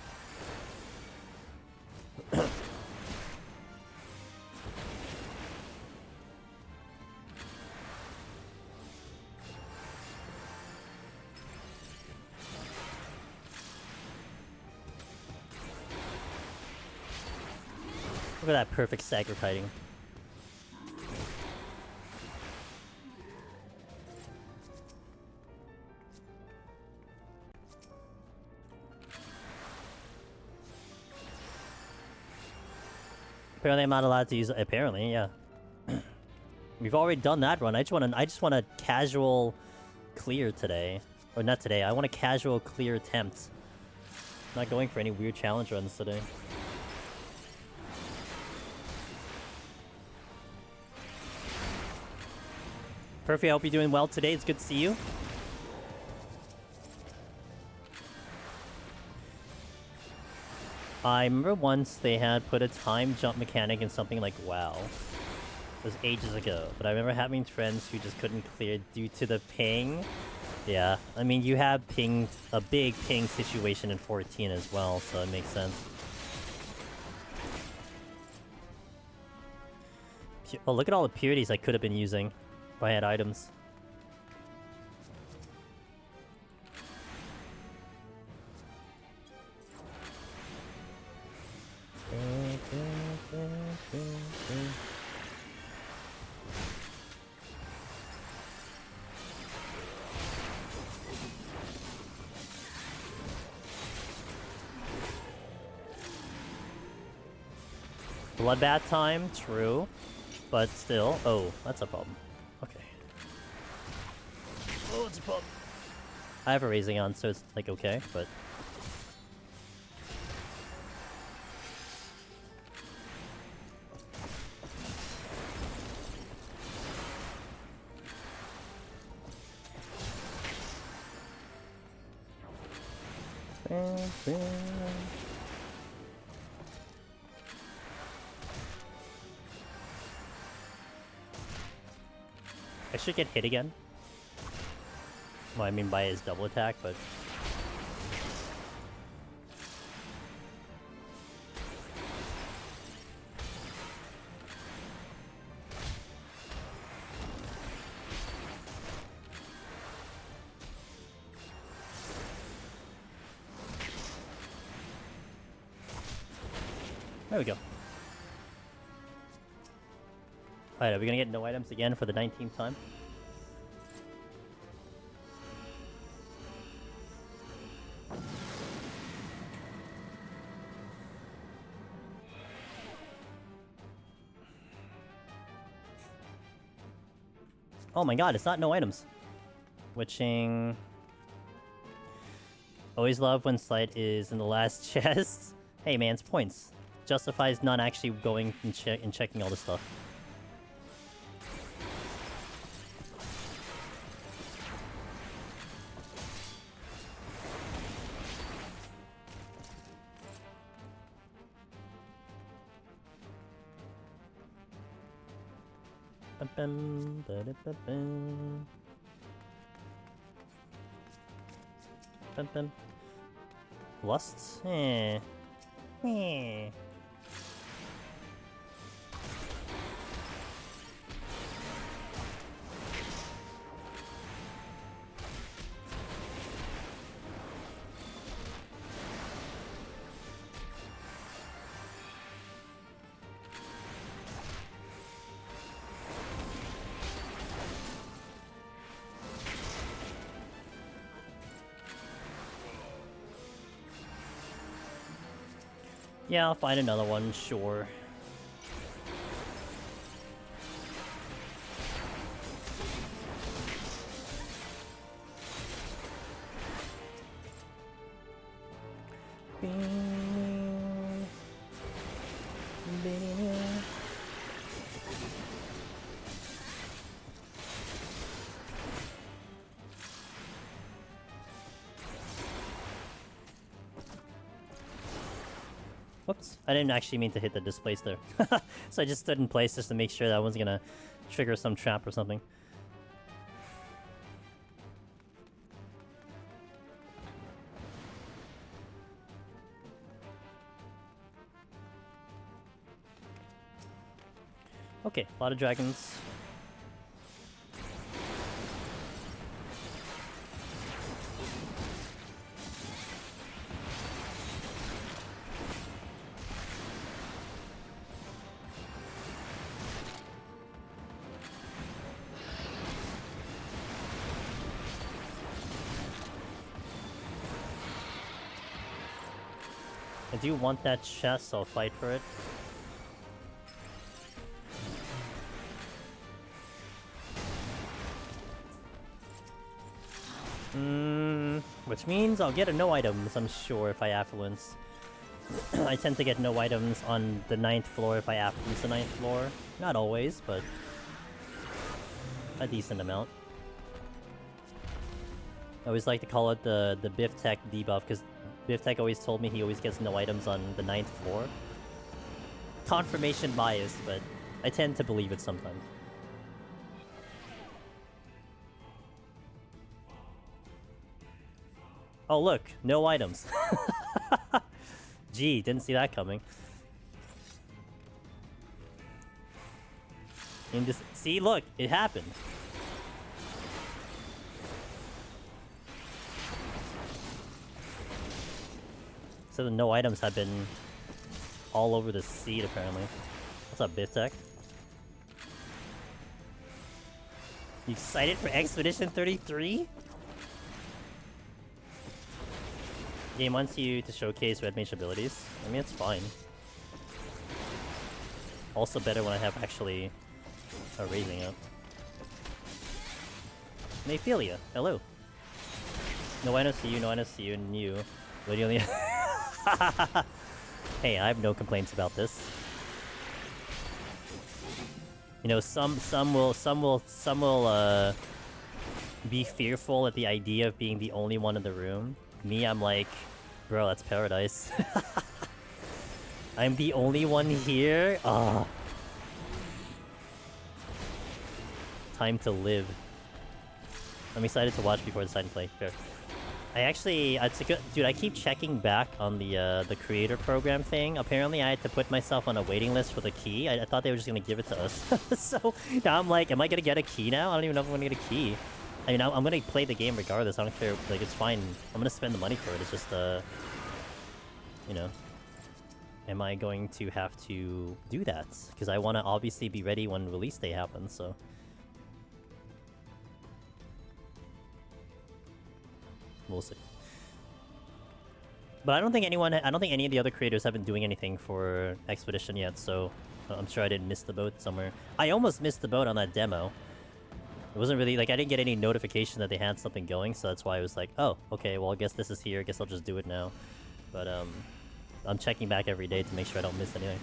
Look at that perfect stagger kiting. Apparently I'm not allowed to use it. Apparently, yeah. We've already done that run. I just want a casual clear today. Or not today. I want a casual clear attempt. I'm not going for any weird challenge runs today. Perfect, I hope you're doing well today. It's good to see you. I remember once they had put a time jump mechanic in something like WoW. It was ages ago, but I remember having friends who just couldn't clear due to the ping. Yeah, I mean, you have ping, a big ping situation in 14 as well, so it makes sense. Oh, look at all the purities I could have been using if I had items. Bloodbath time, true. But still, oh, that's a problem. Okay. Oh, it's a problem. I have a raising on, so it's like okay, but I should get hit again. What I mean by his double attack, but there we go. Alright, are we gonna get no items again for the 19th time? Oh my god, it's not no items. Witching. Always love when Sight is in the last chest. Hey man, it's points. Justifies not actually going and checking all this stuff. Lust? Eh. Eh. Yeah, I'll find another one, sure. Whoops, I didn't actually mean to hit the displace there. So I just stood in place just to make sure that I wasn't gonna trigger some trap or something. Okay, a lot of dragons. I do want that chest, so I'll fight for it. Which means I'll get a no items, I'm sure, if I affluence. I tend to get no items on the 9th floor if I affluence the 9th floor. Not always, but a decent amount. I always like to call it the Biff Tech debuff, because Biftech always told me he always gets no items on the 9th floor. Confirmation bias, but I tend to believe it sometimes. Oh look, no items. Gee, didn't see that coming. And just see, look, it happened. So the no items have been all over the seed apparently. What's up, Biftech? You excited for Expedition 33? Game wants you to showcase Red Mage abilities. I mean, it's fine. Also better when I have actually a raising up. Mayphilia, hello. No I don't see you, no I don't see you, and you. Literally. Hey, I have no complaints about this. You know, some will be fearful at the idea of being the only one in the room. Me, I'm like, bro, that's paradise. I'm the only one here? Ah. Time to live. I'm excited to watch before deciding to play. Fair. I actually, dude, I keep checking back on the creator program thing. Apparently, I had to put myself on a waiting list for the key. I thought they were just gonna give it to us. So now I'm like, am I gonna get a key now? I don't even know if I'm gonna get a key. I mean, I'm gonna play the game regardless. I don't care. Like, it's fine. I'm gonna spend the money for it. It's just, you know, am I going to have to do that? Because I want to obviously be ready when release day happens. So. We'll see. But I don't think any of the other creators have been doing anything for Expedition yet, so I'm sure I didn't miss the boat somewhere. I almost missed the boat on that demo. It wasn't really, like, I didn't get any notification that they had something going, so that's why I was like, oh, okay, well, I guess this is here, I guess I'll just do it now. But, I'm checking back every day to make sure I don't miss anything.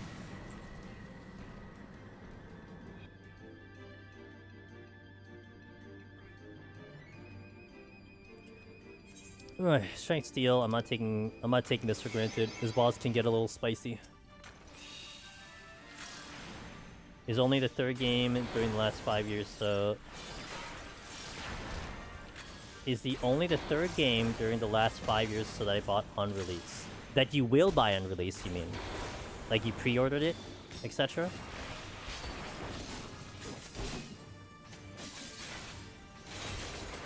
Alright, Strength Steel. I'm not taking this for granted. This boss can get a little spicy. It's only the 3rd game during the last 5 years, so is only the 3rd game during the last 5 years so that I bought on release. That you will buy on release, you mean? Like you pre-ordered it, etc.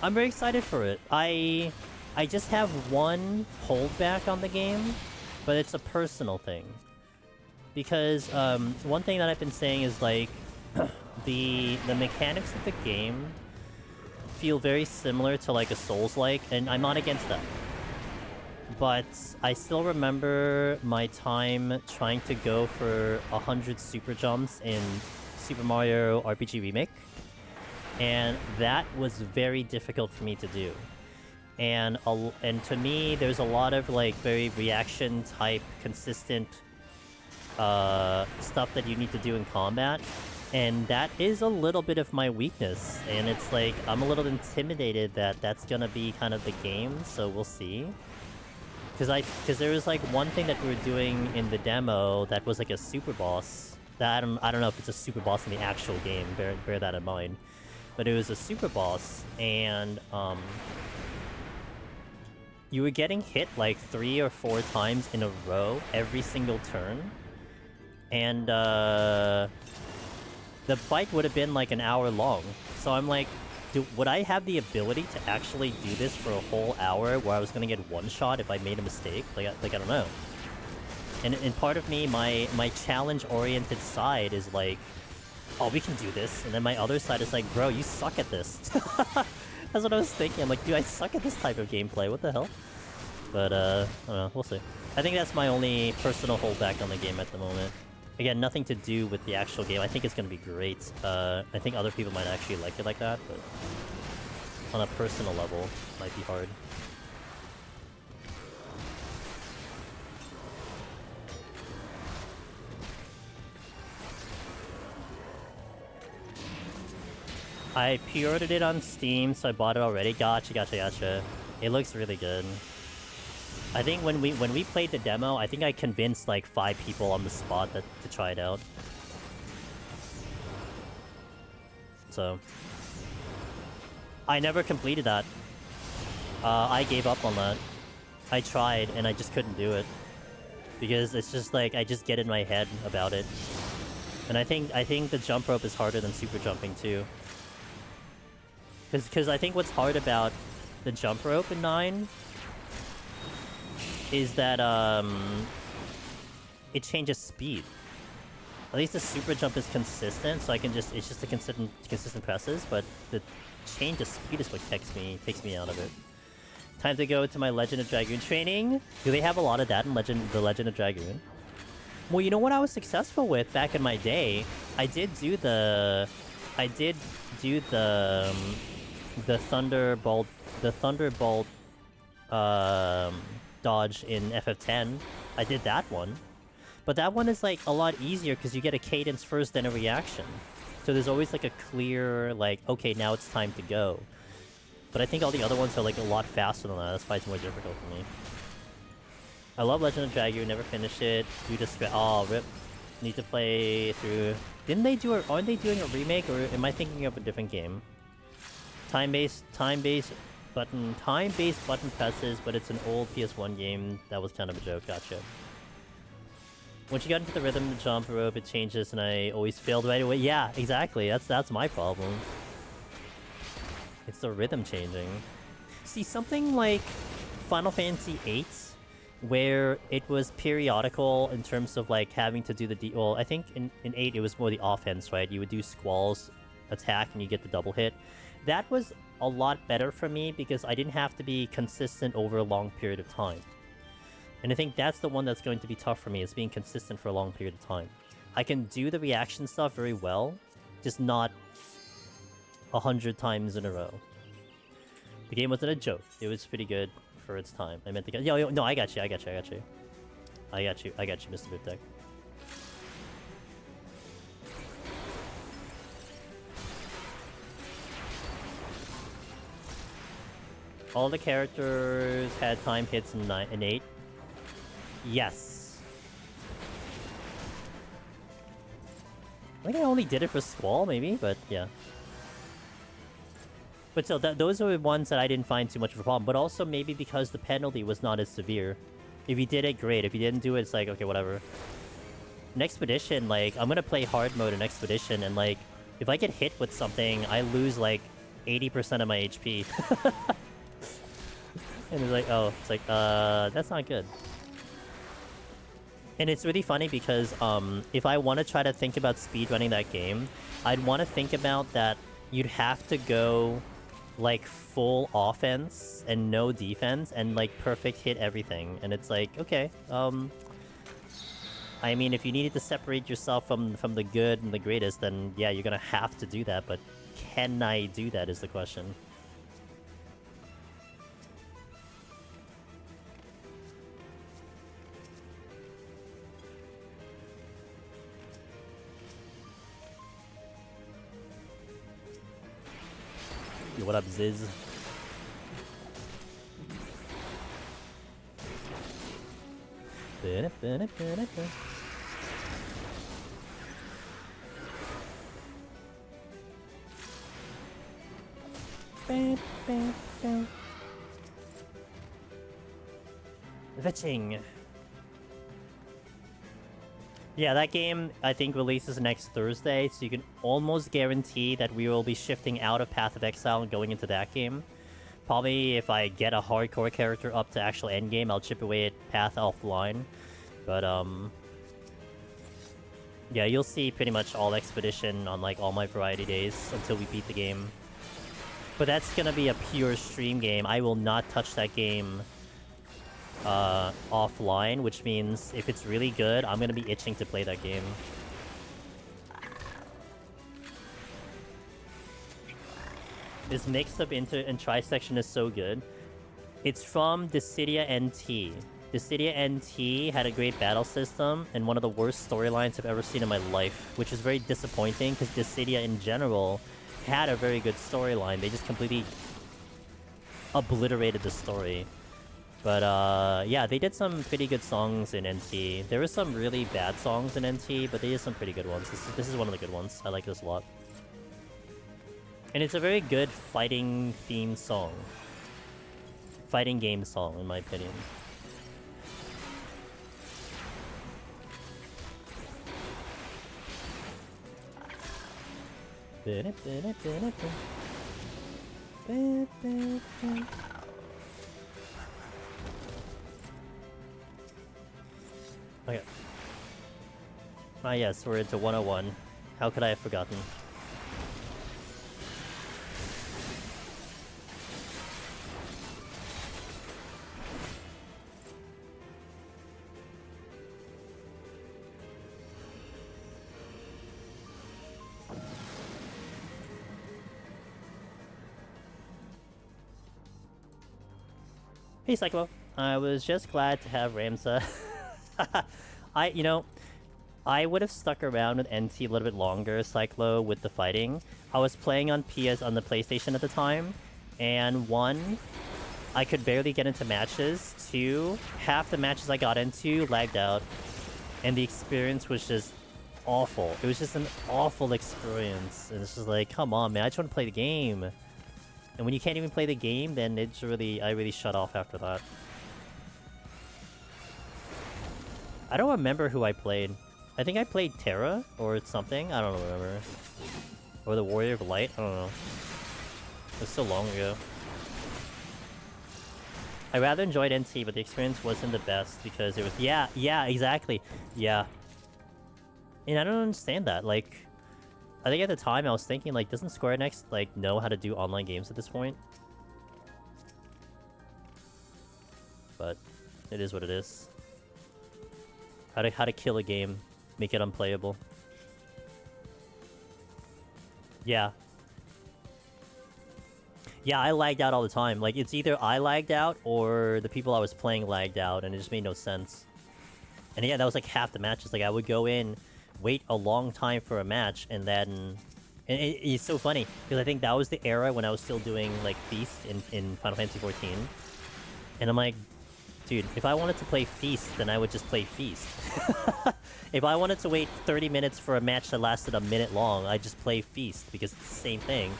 I'm very excited for it. I just have one holdback on the game, but it's a personal thing. Because one thing that I've been saying is like the mechanics of the game feel very similar to like a Souls-like, and I'm not against that. But I still remember my time trying to go for 100 super jumps in Super Mario RPG Remake, and that was very difficult for me to do. And to me, there's a lot of like very reaction type, consistent stuff that you need to do in combat, and that is a little bit of my weakness. And it's like I'm a little intimidated that that's gonna be kind of the game. So we'll see. Because there was like one thing that we were doing in the demo that was like a super boss. That I don't know if it's a super boss in the actual game. Bear that in mind. But it was a super boss, and you were getting hit like 3 or 4 times in a row every single turn. And the fight would have been like an hour long. So I'm like, would I have the ability to actually do this for a whole hour where I was gonna get one shot if I made a mistake? Like I don't know. And part of me, my challenge-oriented side is like, oh, we can do this. And then my other side is like, bro, you suck at this. That's what I was thinking. I'm like, dude, I suck at this type of gameplay. What the hell? But, I don't know. We'll see. I think that's my only personal holdback on the game at the moment. Again, nothing to do with the actual game. I think it's going to be great. I think other people might actually like it like that, but on a personal level, it might be hard. I pre-ordered it on Steam, so I bought it already. Gotcha. It looks really good. I think when we played the demo, I think I convinced like 5 people on the spot to try it out. So I never completed that. I gave up on that. I tried and I just couldn't do it because it's just like I just get in my head about it. And I think the jump rope is harder than super jumping too. Because I think what's hard about the jump rope in 9 is that it changes speed. At least the super jump is consistent, so I can just it's just a consistent presses, but the change of speed is what takes me out of it. Time to go to my Legend of Dragoon training. Do they have a lot of that in the Legend of Dragoon? Well, you know what I was successful with back in my day? I did do the Thunderbolt dodge in FF10. I did that one. But that one is like a lot easier because you get a cadence first, then a reaction. So there's always like a clear, like, okay, now it's time to go. But I think all the other ones are like a lot faster than that. That's why it's more difficult for me. I love Legend of Dragoon, never finished it. Due to oh, rip. Need to play through. Didn't they do aren't they doing a remake, or am I thinking of a different game? Time-based button presses, but it's an old PS1 game. That was kind of a joke. Gotcha. Once you got into the rhythm of the jump rope, it changes, and I always failed right away. Yeah, exactly. That's my problem. It's the rhythm changing. See, something like Final Fantasy VIII, where it was periodical in terms of like having to do the well, I think in 8 it was more the offense, right? You would do Squall's attack and you get the double hit. That was a lot better for me because I didn't have to be consistent over a long period of time. And I think that's the one that's going to be tough for me, is being consistent for a long period of time. I can do the reaction stuff very well, just not 100 times in a row. The game wasn't a joke. It was pretty good for its time. I meant to get... Yo, no, I got you, Mr. Boopdeck. All the characters had time hits in 8. Yes. I think I only did it for Squall, maybe, but yeah. But still, those are the ones that I didn't find too much of a problem. But also maybe because the penalty was not as severe. If you did it, great. If you didn't do it, it's like, okay, whatever. In Expedition, like, I'm gonna play hard mode in Expedition, and like, if I get hit with something, I lose like 80% of my HP. And it's like, oh, it's like, that's not good. And it's really funny because if I want to try to think about speedrunning that game, I'd want to think about that you'd have to go like full offense and no defense and like perfect hit everything. And it's like, okay, I mean, if you needed to separate yourself from the good and the greatest, then yeah, you're gonna have to do that. But can I do that is the question. Yo, what up, Ziz? Vetching. Yeah, that game, I think, releases next Thursday, so you can almost guarantee that we will be shifting out of Path of Exile and going into that game. Probably if I get a hardcore character up to actual endgame, I'll chip away at Path offline. But, yeah, you'll see pretty much all Expedition on, like, all my variety days until we beat the game. But that's gonna be a pure stream game. I will not touch that game offline, which means if it's really good, I'm gonna be itching to play that game. This mix-up inter and tri-section is so good. It's from Dissidia NT. Dissidia NT had a great battle system and one of the worst storylines I've ever seen in my life, which is very disappointing because Dissidia in general had a very good storyline. They just completely obliterated the story. But yeah, they did some pretty good songs in NT. There were some really bad songs in NT, but they did some pretty good ones. This is one of the good ones. I like this a lot. And it's a very good fighting theme song. Fighting game song, in my opinion. Okay. Ah yes, we're into 101. How could I have forgotten? Hey Cyclo, I was just glad to have Ramsa. I would have stuck around with NT a little bit longer, Cyclo, with the fighting. I was playing on PS on the PlayStation at the time, and 1, I could barely get into matches. 2, half the matches I got into lagged out, and the experience was just awful. It was just an awful experience, and it's just like, come on, man, I just want to play the game. And when you can't even play the game, then it's really, I really shut off after that. I don't remember who I played. I think I played Terra or something. I don't remember. Or the Warrior of Light. I don't know. It was so long ago. I rather enjoyed NT, but the experience wasn't the best because it was yeah, exactly. Yeah. And I don't understand that. Like, I think at the time I was thinking, like, doesn't Square Enix like know how to do online games at this point? But it is what it is. How to kill a game, make it unplayable. Yeah. Yeah, I lagged out all the time. Like, it's either I lagged out or the people I was playing lagged out, and it just made no sense. And yeah, that was like half the matches. Like, I would go in, wait a long time for a match, and then... And it's so funny, because I think that was the era when I was still doing, like, Feast in Final Fantasy XIV. And I'm like, dude, if I wanted to play Feast, then I would just play Feast. If I wanted to wait 30 minutes for a match that lasted a minute long, I'd just play Feast, because it's the same thing.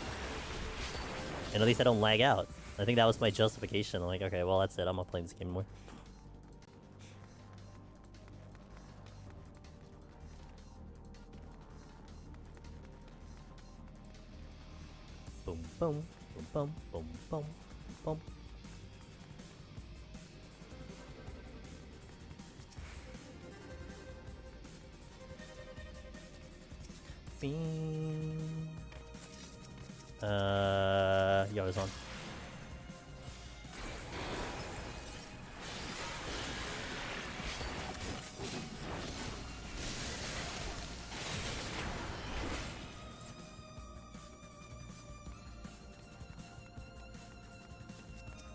And at least I don't lag out. I think that was my justification. I'm like, okay, well, that's it. I'm not playing this game anymore. Boom, boom, boom, boom, boom, boom, boom. Bing. Yoda's on.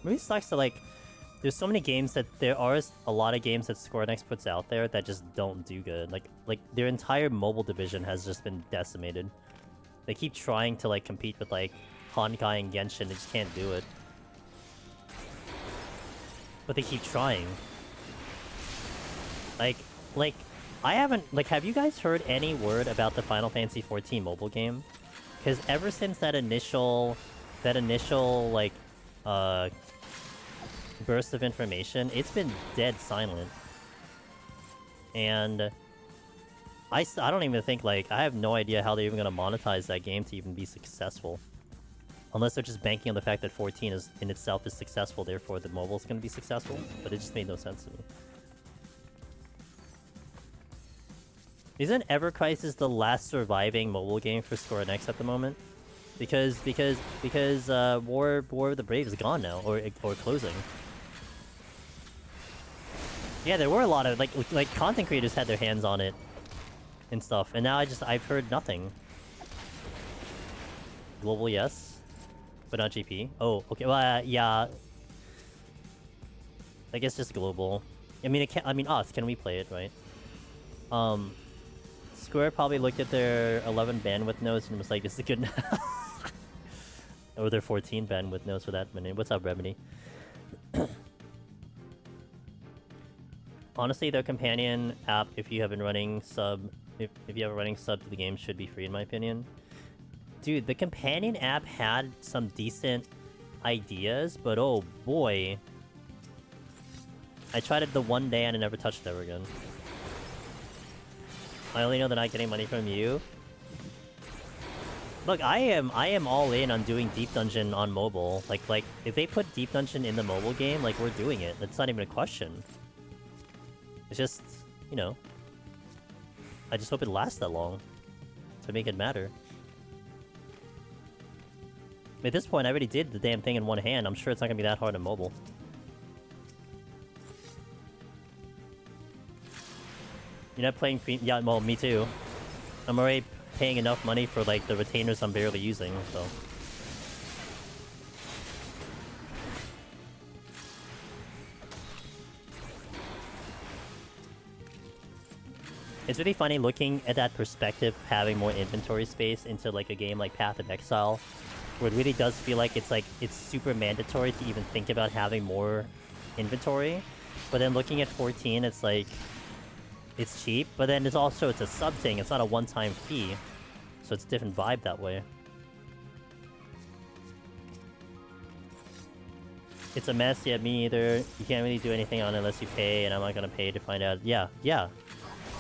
Really sucks that, like, there's so many games that there are a lot of games that Square Enix puts out there that just don't do good. Like their entire mobile division has just been decimated. They keep trying to, like, compete with, like, Honkai and Genshin. They just can't do it. But they keep trying. Like, I haven't... Like, have you guys heard any word about the Final Fantasy XIV mobile game? Because ever since that initial, like, burst of information, it's been dead silent. And... I don't even think, like, I have no idea how they're even going to monetize that game to even be successful. Unless they're just banking on the fact that 14 is in itself is successful, therefore the mobile's going to be successful. But it just made no sense to me. Isn't Ever Crisis the last surviving mobile game for Square Enix at the moment? Because War of the Brave is gone now, or closing. Yeah, there were a lot of, like content creators had their hands on it. And stuff, and now I've heard nothing. Global, yes, but not GP. Oh, okay. Well, yeah. I guess just global. I mean, us. Can we play it, right? Square probably looked at their 11 bandwidth nodes and was like, "This is good." Or their 14 bandwidth nodes for that minute. What's up, Remedy? Honestly, their companion app, if you have been running sub, if you have a running sub to the game, should be free in my opinion. Dude, the companion app had some decent ideas, but oh boy. I tried it the one day and I never touched it ever again. I only know they're not getting money from you. Look, I am all in on doing Deep Dungeon on mobile. Like, if they put Deep Dungeon in the mobile game, like, we're doing it. That's not even a question. It's just, you know, I just hope it lasts that long to make it matter. At this point, I already did the damn thing in one hand. I'm sure it's not gonna be that hard on mobile. You're not playing yeah, well, me too. I'm already paying enough money for, like, the retainers I'm barely using, so... It's really funny looking at that perspective, having more inventory space into, like, a game like Path of Exile, where it really does feel like it's super mandatory to even think about having more inventory. But then looking at 14, it's like... It's cheap, but then it's a sub thing, it's not a one-time fee. So it's a different vibe that way. It's a mess, yeah, me either. You can't really do anything on it unless you pay, and I'm not gonna pay to find out. Yeah.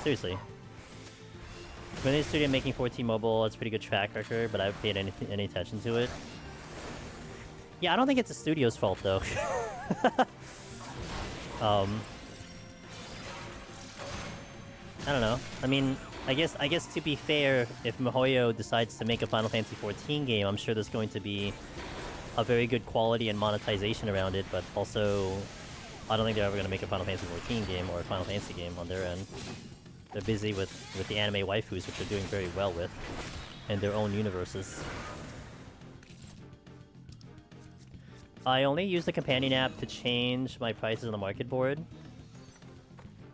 Seriously. Community Studio making 14 mobile, it's a pretty good track record, but I haven't paid any attention to it. Yeah, I don't think it's the studio's fault, though. I don't know. I mean, I guess to be fair, if MiHoYo decides to make a Final Fantasy XIV game, I'm sure there's going to be a very good quality and monetization around it, but also, I don't think they're ever going to make a Final Fantasy XIV game or a Final Fantasy game on their end. They're busy with the anime waifus, which they're doing very well with, and their own universes. I only use the companion app to change my prices on the market board.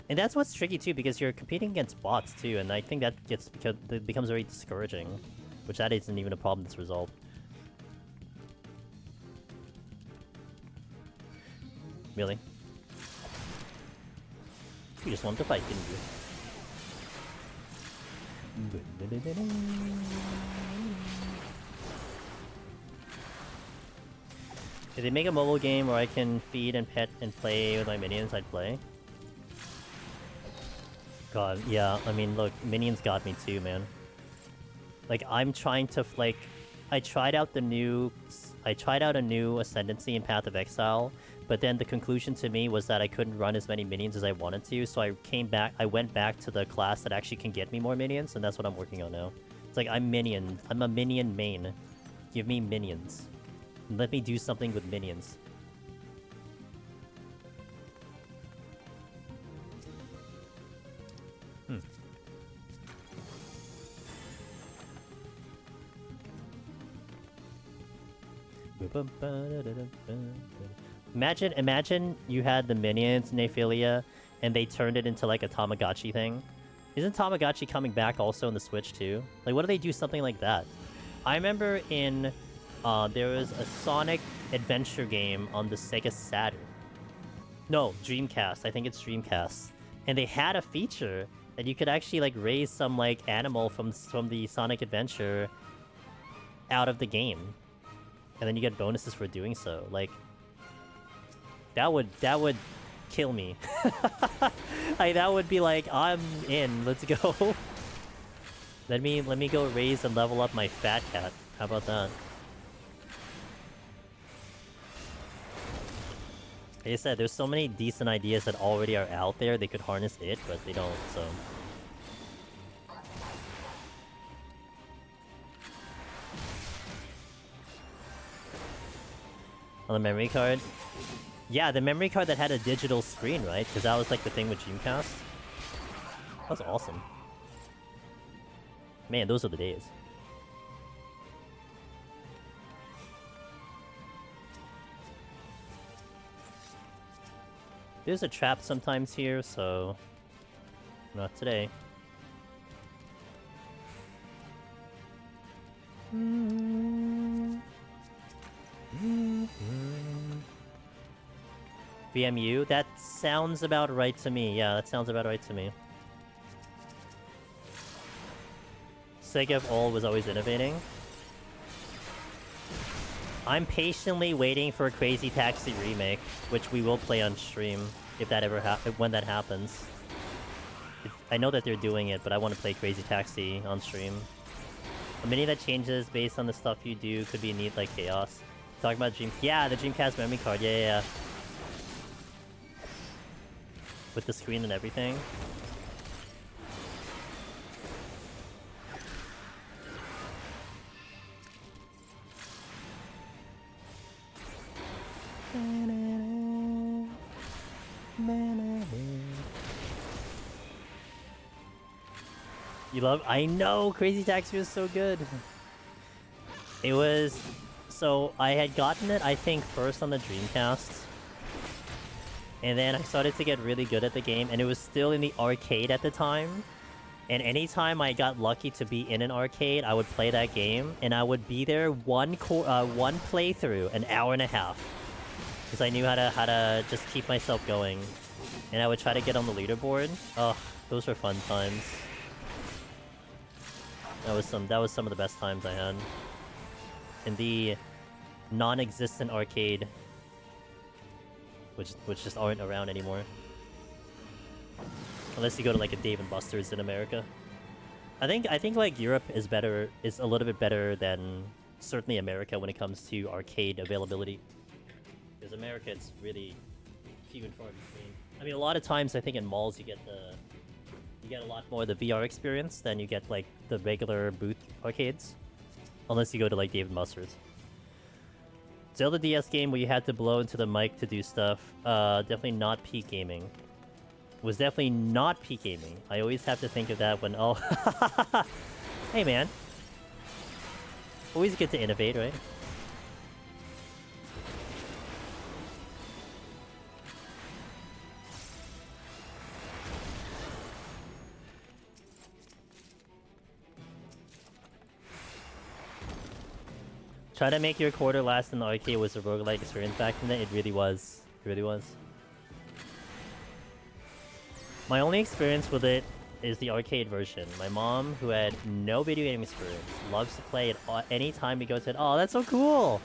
And that's what's tricky too, because you're competing against bots too, and I think that becomes very discouraging, which that isn't even a problem that's resolved. Really? You just wanted to fight, didn't you? If they make a mobile game where I can feed and pet and play with my minions, I'd play. God, yeah, I mean, look, minions got me too, man. Like, I'm trying to, like... I tried out a new Ascendancy in Path of Exile, but then the conclusion to me was that I couldn't run as many minions as I wanted to, so I went back to the class that actually can get me more minions, and that's what I'm working on now. It's like, I'm a minion main. Give me minions. Let me do something with minions. Imagine you had the minions in Aphilia, and they turned it into like a Tamagotchi thing. Isn't Tamagotchi coming back also in the Switch too? Like, what do they do something like that? I remember in there was a Sonic adventure game on the Sega Saturn. No, Dreamcast. I think it's Dreamcast. And they had a feature that you could actually like raise some like animal from the Sonic adventure out of the game. And then you get bonuses for doing so. Like, that would kill me. Like, that would be like, I'm in. Let's go. Let me go raise and level up my fat cat. How about that? Like I said, there's so many decent ideas that already are out there. They could harness it, but they don't. So. On the memory card? Yeah, the memory card that had a digital screen, right? Because that was like the thing with Dreamcast. That was awesome. Man, those are the days. There's a trap sometimes here, so... not today. VMU? That sounds about right to me. Yeah, that sounds about right to me. Sega of All was always innovating. I'm patiently waiting for a Crazy Taxi remake, which we will play on stream if that ever when that happens. I know that they're doing it, but I want to play Crazy Taxi on stream. A mini that changes based on the stuff you do could be neat like Chaos. Talking about yeah, the Dreamcast memory card, yeah. With the screen and everything. You love? I know! Crazy Taxi was so good! It was... So, I had gotten it, I think, first on the Dreamcast. And then I started to get really good at the game, and it was still in the arcade at the time. And anytime I got lucky to be in an arcade, I would play that game, and I would be there one playthrough, an hour and a half. Because I knew how to just keep myself going. And I would try to get on the leaderboard. Oh, those were fun times. That was some of the best times I had. In the non-existent arcade. Which just aren't around anymore. Unless you go to like a Dave & Buster's in America. I think like Europe is a little bit better than certainly America when it comes to arcade availability. Because America, it's really few and far between. I mean, a lot of times I think in malls you get a lot more of the VR experience than you get like the regular booth arcades. Unless you go to like Dave & Buster's. Zelda DS game where you had to blow into the mic to do stuff. Definitely not peak gaming. Was definitely not peak gaming. I always have to think of that when... Oh, hey man. Always good to innovate, right? Try to make your quarter last in the arcade was a roguelike experience back in the day. It really was. It really was. My only experience with it is the arcade version. My mom, who had no video game experience, loves to play it anytime we go to it. Oh, that's so cool!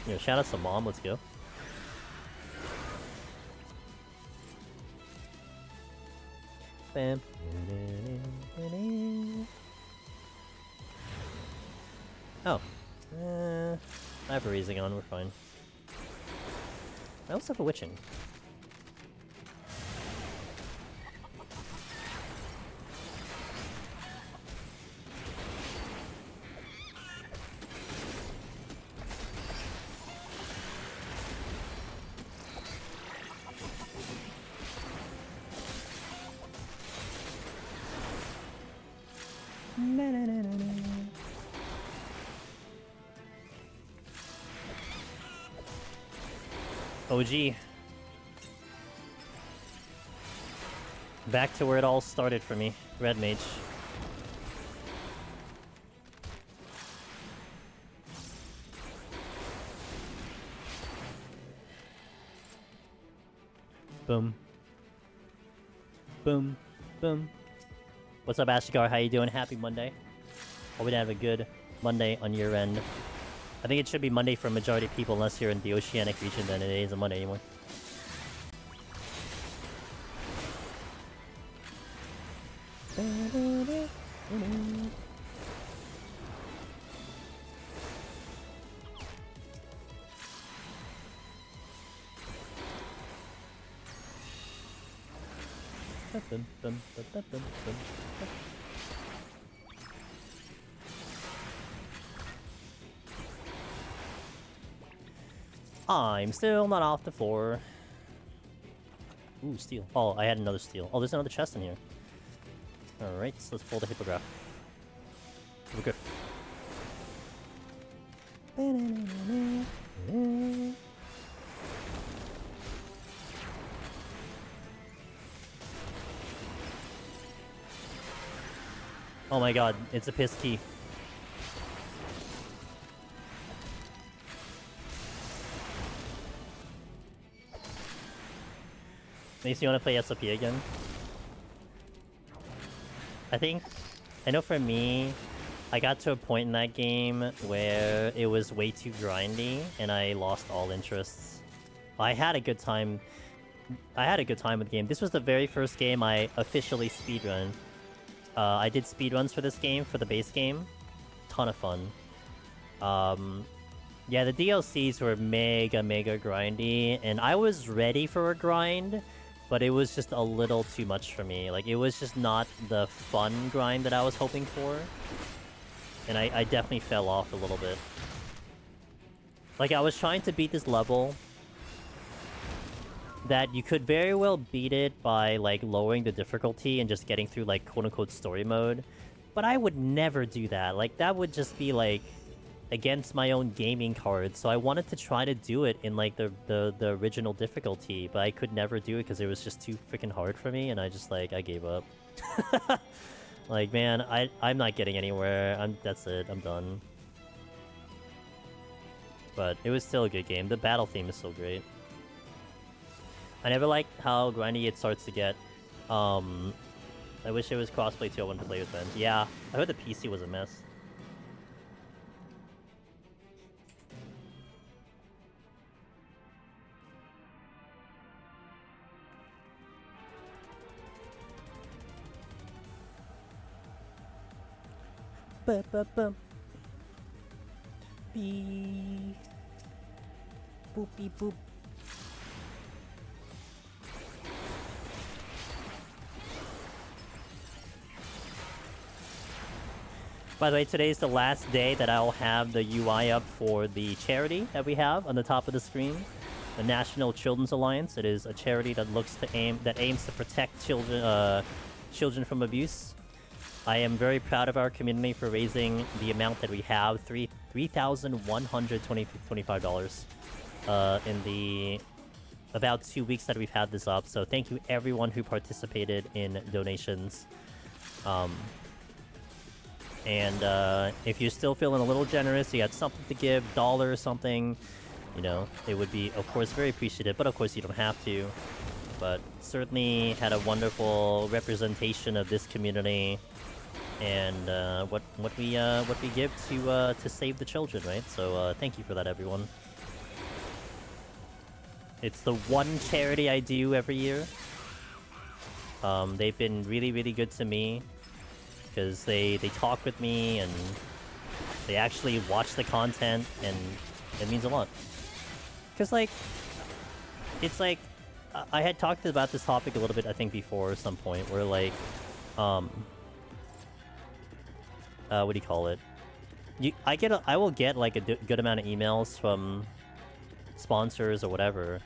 Yo, shout out to mom. Let's go. Bam. Oh. I have a raising on, we're fine. I also have a witching. OG. Back to where it all started for me. Red Mage. Boom. Boom. Boom. What's up, Ashgar? How you doing? Happy Monday. Hope you have a good Monday on your end. I think it should be Monday for a majority of people, unless you're in the Oceanic region, then it isn't Monday anymore. I'm still not off the floor. Ooh, steel. Oh, I had another steel. Oh, there's another chest in here. Alright, so let's pull the hippogriff. Hippogriff. Oh my god, it's a piss key. Makes you want to play SOP again? I know for me, I got to a point in that game where it was way too grindy, and I lost all interests. I had a good time. I had a good time with the game. This was the very first game I officially speedrun. I did speedruns for this game, for the base game. Ton of fun. Yeah, the DLCs were mega grindy, and I was ready for a grind, but it was just a little too much for me. Like, it was just not the fun grind that I was hoping for. And I definitely fell off a little bit. Like, I was trying to beat this level that you could very well beat it by, like, lowering the difficulty and just getting through, like, quote-unquote story mode. But I would never do that. Like, that would just be, like, against my own gaming cards. So I wanted to try to do it in, like, the original difficulty, but I could never do it because it was just too freaking hard for me, and I just, like, I gave up. Like, man, I'm not getting anywhere. That's it. I'm done. But it was still a good game. The battle theme is so great. I never liked how grindy it starts to get. I wish it was crossplay too. I wanted to play with friends. Yeah, I heard the PC was a mess. Ba-ba-bum. Beep. Boop beep boop. By the way, today is the last day that I'll have the UI up for the charity that we have on the top of the screen. The National Children's Alliance. It is a charity that aims to protect children from abuse. I am very proud of our community for raising the amount that we have, $3,125 in the about 2 weeks that we've had this up. So thank you everyone who participated in donations. And if you're still feeling a little generous, you got something to give, dollar or something, you know, it would be, of course, very appreciative. But of course, you don't have to. But certainly had a wonderful representation of this community. And what we give to save the children, right? So thank you for that, everyone. It's the one charity I do every year. They've been really good to me because they talk with me and they actually watch the content, and it means a lot. Because like, it's like I had talked about this topic a little bit, I think, before at some point, where like what do you call it? I will get like a good amount of emails from sponsors or whatever,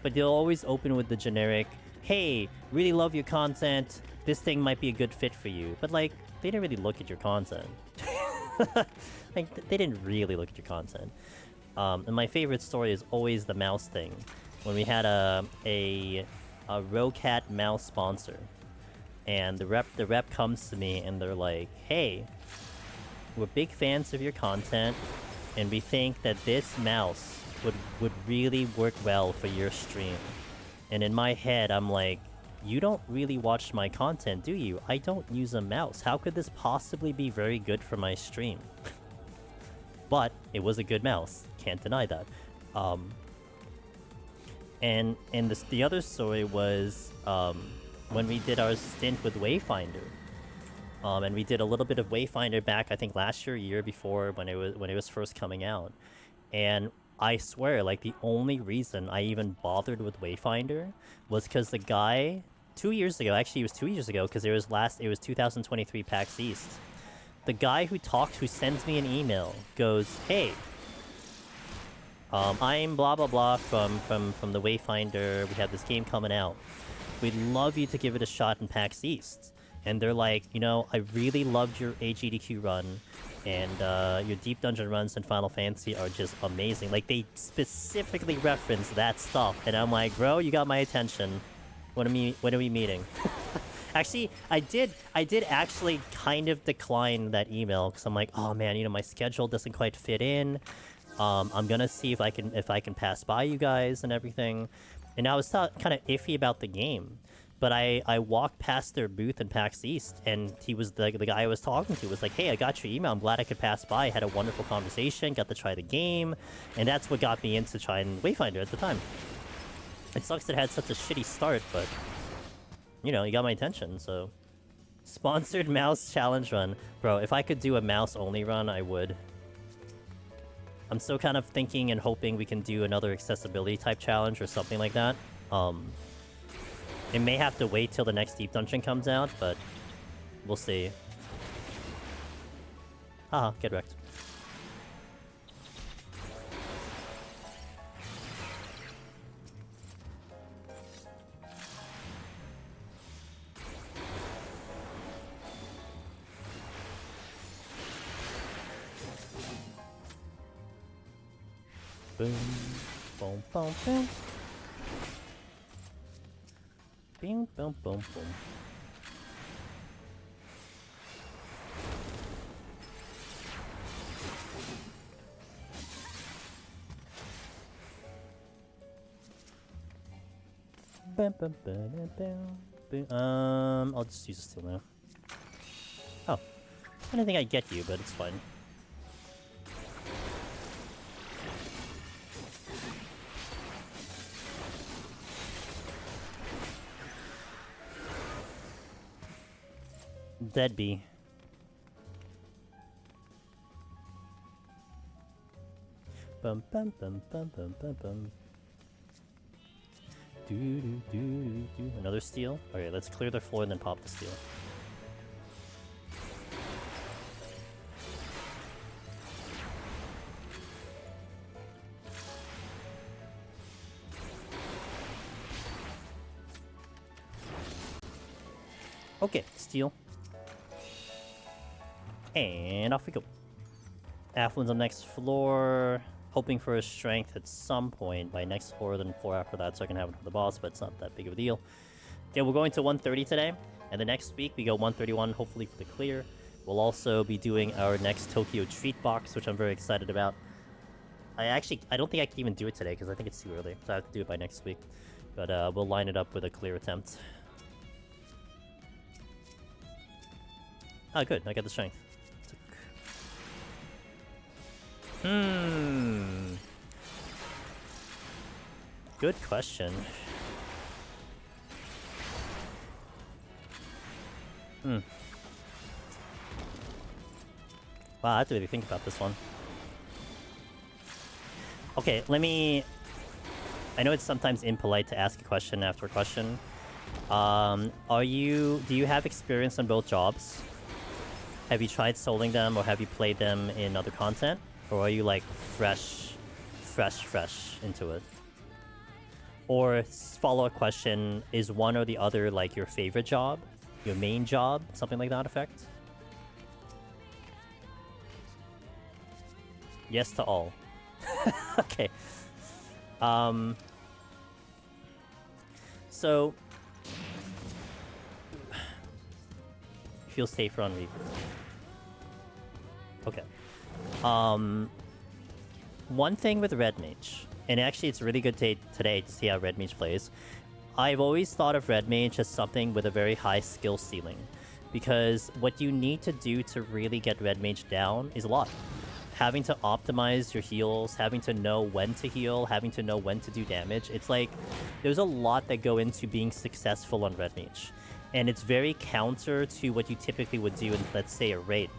but they'll always open with the generic, "Hey, really love your content. This thing might be a good fit for you." But like, they didn't really look at your content. Like, they didn't really look at your content. And my favorite story is always the mouse thing, when we had a Rocat mouse sponsor, and the rep comes to me and they're like, "Hey, we're big fans of your content, and we think that this mouse would really work well for your stream." And in my head, I'm like, "You don't really watch my content, do you? I don't use a mouse. How could this possibly be very good for my stream?" But it was a good mouse. Can't deny that. And the other story was when we did our stint with Wayfinder. And we did a little bit of Wayfinder back, I think last year before, when it was first coming out. And I swear, like, the only reason I even bothered with Wayfinder was because the guy 2 years ago, actually it was 2 years ago, because it was 2023 PAX East. The guy who sends me an email goes, "Hey, I'm blah blah blah from the Wayfinder. We have this game coming out. We'd love you to give it a shot in PAX East." And they're like, "You know, I really loved your AGDQ run, and your Deep Dungeon runs in Final Fantasy are just amazing." Like, they specifically reference that stuff, and I'm like, "Bro, you got my attention. When are we meeting?" Actually, I did actually kind of decline that email because I'm like, "Oh man, you know, my schedule doesn't quite fit in. I'm gonna see if I can pass by you guys and everything." And I was kind of iffy about the game. But I walked past their booth in PAX East, and he was the guy I was talking to was like, hey, I got your email. I'm glad I could pass by. Had a wonderful conversation. Got to try the game. And that's what got me into trying Wayfinder at the time. It sucks it had such a shitty start, but... You know, you got my attention, so... Sponsored mouse challenge run. Bro, if I could do a mouse-only run, I would. I'm still kind of thinking and hoping we can do another accessibility type challenge or something like that. It may have to wait till the next Deep Dungeon comes out, but we'll see. Haha, get wrecked. Boom, boom, boom, boom. Boom, boom, boom, boom. I'll just use a steal now. Oh, I didn't think I'd get you, but it's fine. Dead bee. Bum bum bum bum bum bum bum. Do do do do do. Another steal. Okay, let's clear the floor and then pop the steal. Okay, steal. And off we go. Affluent's on next floor. Hoping for a strength at some point by next floor, then floor after that, so I can have it for the boss, but it's not that big of a deal. Yeah, we're going to 130 today, and the next week we go 131, hopefully for the clear. We'll also be doing our next Tokyo treat box, which I'm very excited about. I don't think I can even do it today, because I think it's too early, so I have to do it by next week. But we'll line it up with a clear attempt. Ah, good, I got the strength. Good question. Wow, I have to really think about this one. Okay, let me... I know it's sometimes impolite to ask a question after a question. Do you have experience on both jobs? Have you tried soloing them, or have you played them in other content? Or are you like fresh into it? Or follow-up question, is one or the other like your favorite job? Your main job? Something like that effect? Yes to all. Okay. So... feel safer on Reaper. Okay. One thing with Red Mage, and actually it's really good today to see how Red Mage plays. I've always thought of Red Mage as something with a very high skill ceiling, because what you need to do to really get Red Mage down is a lot. Having to optimize your heals, having to know when to heal, having to know when to do damage. It's like, there's a lot that go into being successful on Red Mage. And it's very counter to what you typically would do in, let's say, a raid.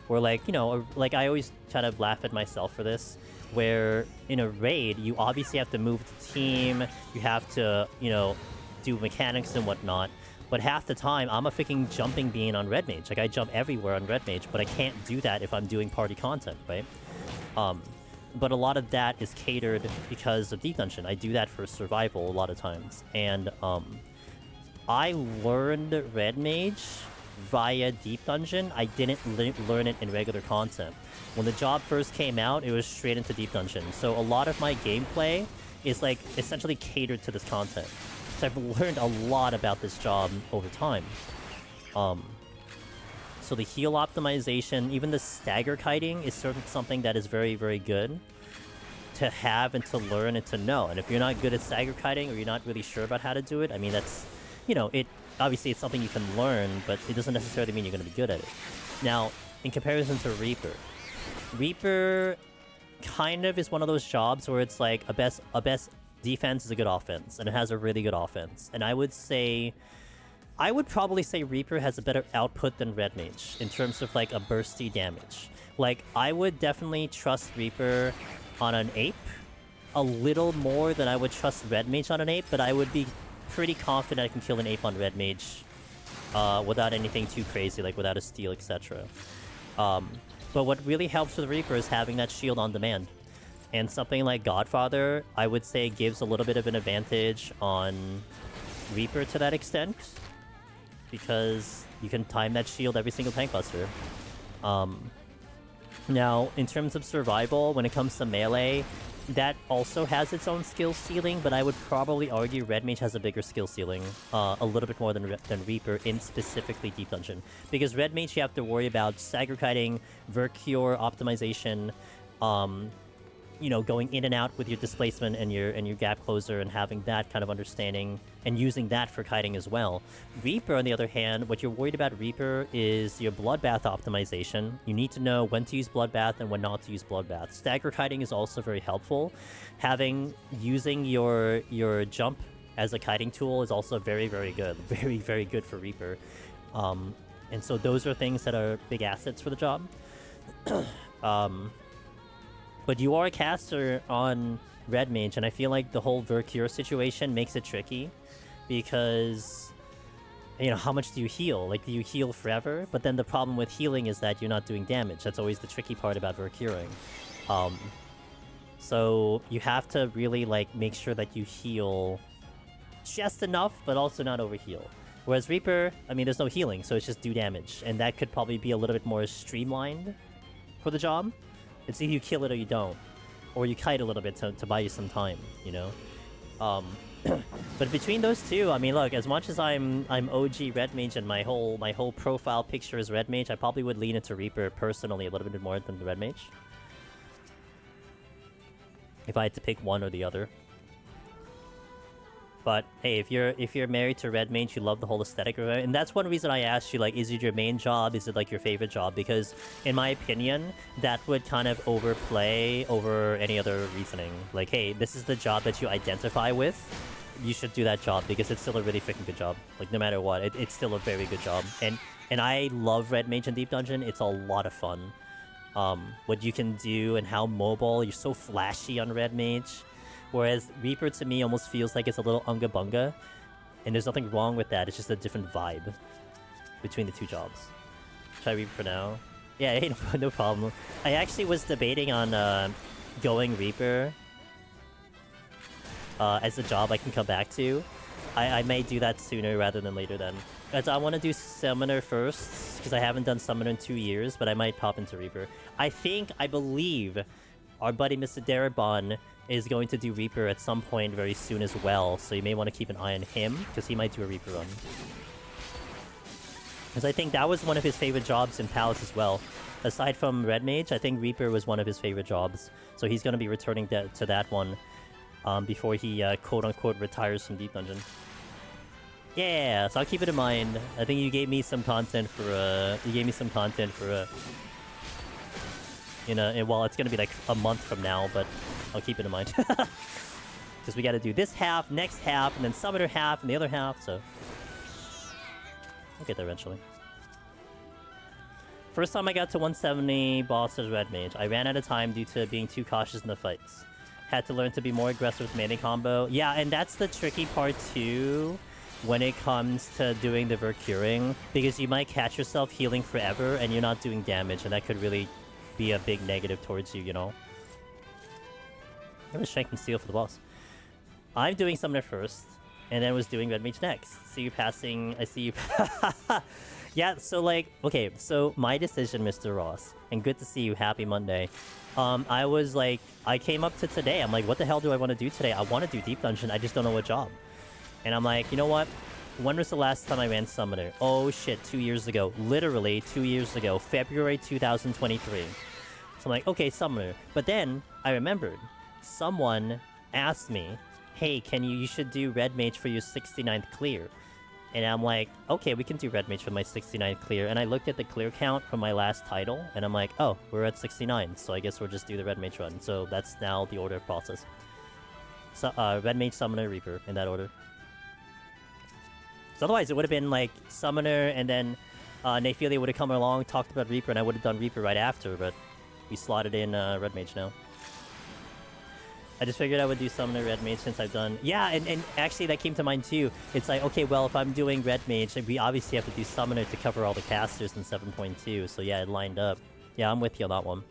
Where, like, you know, like I always kind of laugh at myself for this, where in a raid, you obviously have to move the team, you have to, you know, do mechanics and whatnot, but half the time, I'm a freaking jumping bean on Red Mage. Like, I jump everywhere on Red Mage, but I can't do that if I'm doing party content, right? But a lot of that is catered because of Deep Dungeon. I do that for survival a lot of times, and, I learned Red Mage via Deep Dungeon. I didn't learn it in regular content. When the job first came out, it was straight into Deep Dungeon. So a lot of my gameplay is like essentially catered to this content. So I've learned a lot about this job over time. So the heal optimization, even the stagger kiting is sort of something that is very, very good to have and to learn and to know. And if you're not good at stagger kiting or you're not really sure about how to do it, I mean, that's, you know, it obviously it's something you can learn, but it doesn't necessarily mean you're going to be good at it. Now, in comparison to Reaper kind of is one of those jobs where it's like a best defense is a good offense, and it has a really good offense. And I would probably say Reaper has a better output than Red Mage in terms of like a bursty damage. Like, I would definitely trust Reaper on an Ape a little more than I would trust Red Mage on an Ape, but I would be pretty confident I can kill an Ape on Red Mage without anything too crazy, like without a steal, etc. But what really helps with Reaper is having that shield on demand. And something like Godfather, I would say, gives a little bit of an advantage on Reaper to that extent, because you can time that shield every single tank buster. Now, in terms of survival, when it comes to melee, that also has its own skill ceiling, but I would probably argue Red Mage has a bigger skill ceiling, a little bit more than Reaper in specifically Deep Dungeon. Because Red Mage, you have to worry about stagger kiting, Vercure optimization, you know, going in and out with your displacement and your gap closer, and having that kind of understanding and using that for kiting as well. Reaper, on the other hand, what you're worried about Reaper is your Bloodbath optimization. You need to know when to use Bloodbath and when not to use Bloodbath. Stagger kiting is also very helpful. Using your jump as a kiting tool is also very, very good. Very, very good for Reaper. And so those are things that are big assets for the job. But you are a caster on Red Mage, and I feel like the whole Vercure situation makes it tricky, because, you know, how much do you heal? Like, do you heal forever? But then the problem with healing is that you're not doing damage. That's always the tricky part about Vercuring. So you have to really, like, make sure that you heal just enough, but also not overheal. Whereas Reaper, I mean, there's no healing, so it's just do damage, and that could probably be a little bit more streamlined for the job. It's either you kill it or you don't. Or you kite a little bit to buy you some time, you know? But between those two, I mean, look, as much as I'm OG Red Mage and my whole profile picture is Red Mage, I probably would lean into Reaper personally a little bit more than the Red Mage. If I had to pick one or the other. But hey, if you're married to Red Mage, you love the whole aesthetic of it, and that's one reason I asked you, like, is it your main job? Is it like your favorite job? Because in my opinion, that would kind of overplay over any other reasoning. Like, hey, this is the job that you identify with. You should do that job because it's still a really freaking good job. Like, no matter what, it's still a very good job. And I love Red Mage in Deep Dungeon. It's a lot of fun. What you can do and how mobile. You're so flashy on Red Mage. Whereas Reaper, to me, almost feels like it's a little unga-bunga. And there's nothing wrong with that. It's just a different vibe between the two jobs. Try Reaper for now. Yeah, hey, no problem. I actually was debating on going Reaper as a job I can come back to. I may do that sooner rather than later then. As I want to do Summoner first, because I haven't done Summoner in 2 years, but I might pop into Reaper. I believe our buddy Mr. Darabon is going to do Reaper at some point very soon as well, so you may want to keep an eye on him, because he might do a Reaper run. Because I think that was one of his favorite jobs in Palace as well. Aside from Red Mage, I think Reaper was one of his favorite jobs, so he's going to be returning to that one before he quote-unquote retires from Deep Dungeon. Yeah, so I'll keep it in mind. I think you gave me some content for well, it's gonna be like a month from now, but I'll keep it in mind. Because we gotta do this half, next half, and then Summoner half, and the other half, so I'll get there eventually. First time I got to 170 boss as Red Mage, I ran out of time due to being too cautious in the fights. Had to learn to be more aggressive with melee combo. Yeah, and that's the tricky part too, when it comes to doing the Vercuring, because you might catch yourself healing forever and you're not doing damage, and that could really be a big negative towards you, you know? I'm gonna Shank and Steal for the boss. I'm doing Summoner first, and then was doing Red Mage next. See you passing, I see you. Yeah, so like, okay, so my decision, Mr. Ross, and good to see you, happy Monday. I was like, I came up to today, I'm like, what the hell do I want to do today? I want to do Deep Dungeon, I just don't know what job. And I'm like, you know what? When was the last time I ran Summoner? Oh shit, 2 years ago. Literally 2 years ago. February 2023. So I'm like, okay, Summoner. But then, I remembered. someone asked me, hey, you should do Red Mage for your 69th clear. And I'm like, okay, we can do Red Mage for my 69th clear. And I looked at the clear count from my last title, and I'm like, oh, we're at 69, so I guess we'll just do the Red Mage run. So that's now the order of process. So, Red Mage, Summoner, Reaper, in that order. So otherwise, it would have been like Summoner, and then Nephilia would have come along, talked about Reaper, and I would have done Reaper right after, but we slotted in Red Mage now. I just figured I would do Summoner Red Mage since I've done... Yeah, and actually that came to mind too. It's like, okay, well, if I'm doing Red Mage, we obviously have to do Summoner to cover all the casters in 7.2, so yeah, it lined up. Yeah, I'm with you on that one.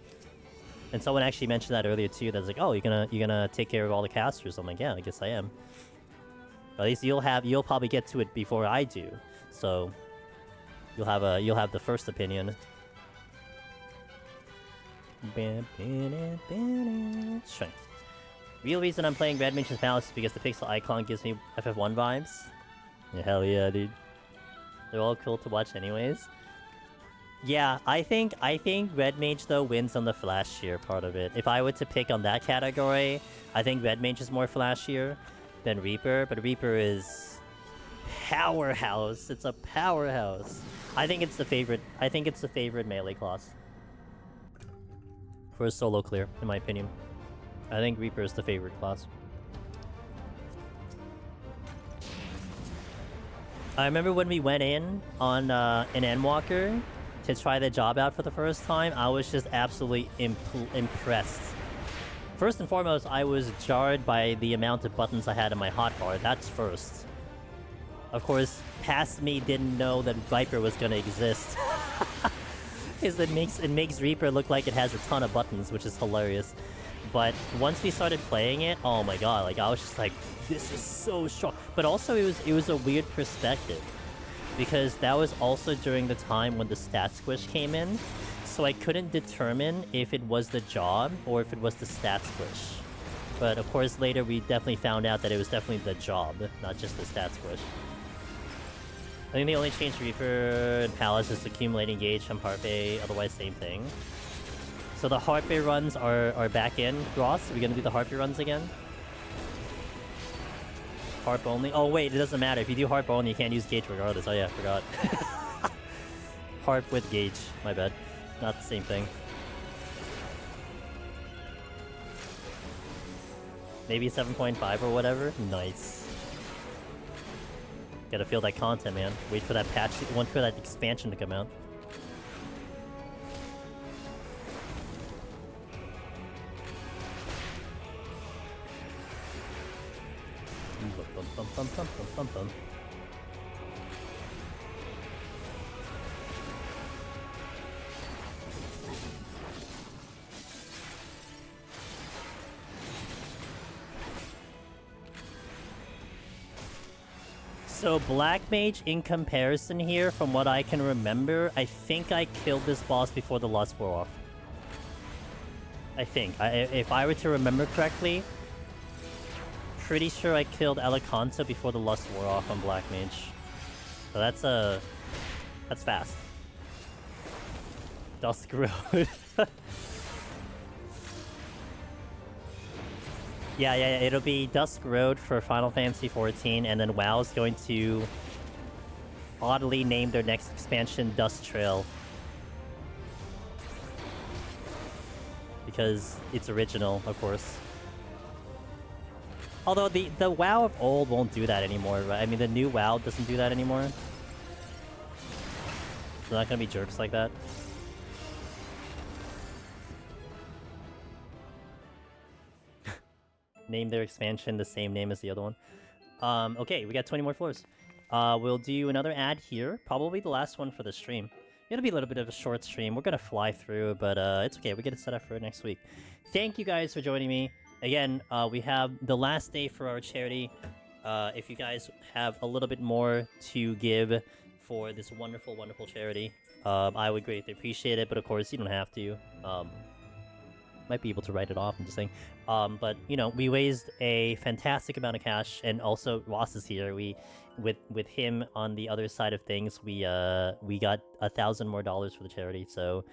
And someone actually mentioned that earlier too, that's like, oh, you're gonna take care of all the casters. I'm like, yeah, I guess I am. But at least you'll probably get to it before I do. So you'll have the first opinion. Strength. Real reason I'm playing Red Mage's Palace is because the pixel icon gives me FF1 vibes. Yeah, hell yeah, dude. They're all cool to watch anyways. Yeah, I think Red Mage though wins on the flashier part of it. If I were to pick on that category, I think Red Mage is more flashier than Reaper, but Reaper is powerhouse. It's a powerhouse. I think it's the favorite melee class for a solo clear, in my opinion. I think Reaper is the favorite class. I remember when we went in on an Endwalker to try the job out for the first time, I was just absolutely impressed. First and foremost, I was jarred by the amount of buttons I had in my hotbar. That's first. Of course, past me didn't know that Viper was gonna exist. It makes Reaper look like it has a ton of buttons, which is hilarious. But once we started playing it, oh my god, like I was just like, this is so strong. But also it was a weird perspective, because that was also during the time when the stat squish came in, so I couldn't determine if it was the job or if it was the stat squish. But of course later we definitely found out that it was definitely the job, not just the stat squish. I think the only change to Reaper and Palace is accumulating gauge from Harpe, otherwise same thing. So the Harpe runs are back in. Ross, are we gonna do the Harpe runs again? Harp only? Oh wait, it doesn't matter. If you do Harp only, you can't use gauge regardless. Oh yeah, I forgot. Harp with gauge. My bad. Not the same thing. Maybe 7.5 or whatever? Nice. Gotta feel that content, man. Wait for that patch, wait for that expansion to come out. So Black Mage, in comparison here, from what I can remember, I think I killed this boss before the lust wore off. I think. If I were to remember correctly, pretty sure I killed Alicanto before the lust wore off on Black Mage. So that's fast. Dusk Road. Yeah, it'll be Dusk Road for Final Fantasy XIV, and then WoW's going to oddly name their next expansion Dawntrail. Because it's original, of course. Although the WoW of old won't do that anymore, right? I mean, the new WoW doesn't do that anymore. They're not gonna be jerks like that. Name their expansion the same name as the other one. Okay, we got 20 more floors. We'll do another ad here. Probably the last one for the stream. It'll be a little bit of a short stream. We're gonna fly through, but it's okay. We get it set up for next week. Thank you guys for joining me. Again, we have the last day for our charity. If you guys have a little bit more to give for this wonderful, wonderful charity, I would greatly appreciate it. But of course, you don't have to. Might be able to write it off, I'm just saying. But you know, we raised a fantastic amount of cash, and also Ross is here. With him on the other side of things, we got $1,000 more for the charity. So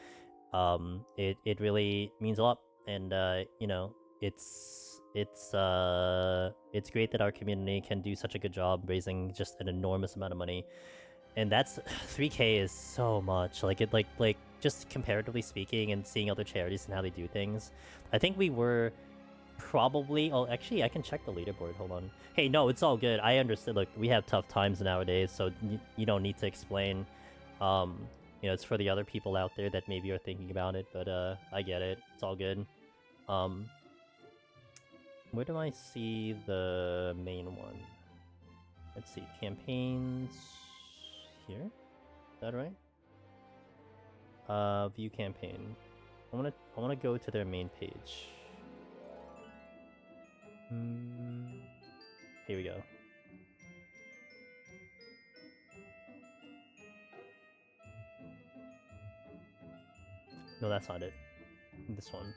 it really means a lot, and you know, it's great that our community can do such a good job raising just an enormous amount of money, and that's 3K is so much. Like it like just comparatively speaking, and seeing other charities and how they do things, I think we were probably. Oh, actually, I can check the leaderboard. Hold on. Hey, no, it's all good. I understood. Look, we have tough times nowadays, so you don't need to explain. You know, it's for the other people out there that maybe are thinking about it, but I get it. It's all good. Where do I see the main one? Let's see, campaigns here. Is that right? View campaign. I wanna go to their main page. Here we go. No, that's not it. This one.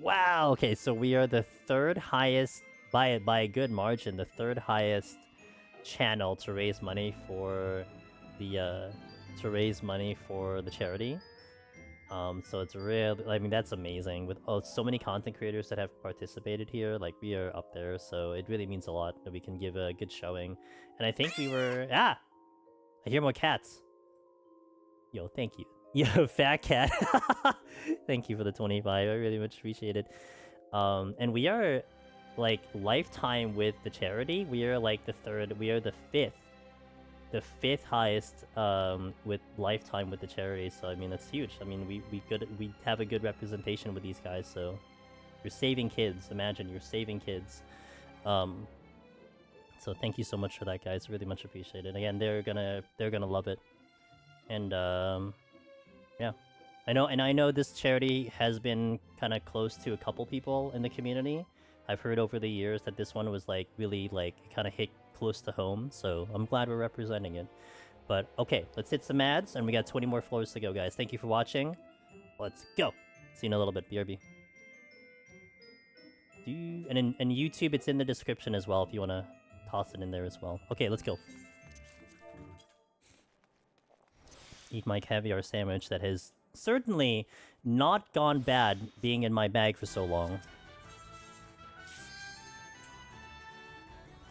Wow. Okay, so we are the third highest by a good margin, the third highest channel to raise money for the charity. So it's really, I mean, that's amazing. With so many content creators that have participated here, like we are up there, so it really means a lot that we can give a good showing. And I think we were I hear more cats. Yo, thank you. Yo, fat cat. Thank you for the 25. I really much appreciate it. And we are like lifetime with the charity. We are like the fifth highest with lifetime with the charity. So I mean that's huge. I mean we have a good representation with these guys. So you're saving kids. Imagine you're saving kids. So thank you so much for that, guys. Really much appreciated. Again, they're gonna love it. And yeah, I know this charity has been kind of close to a couple people in the community. I've heard over the years that this one was like really like kind of hit close to home, so I'm glad we're representing it. But okay, let's hit some ads, and we got 20 more floors to go, guys. Thank you for watching. Let's go. See you in a little bit. BRB. And in YouTube, it's in the description as well if you want to toss it in there as well. Okay, let's go. Eat my caviar sandwich that has certainly not gone bad being in my bag for so long.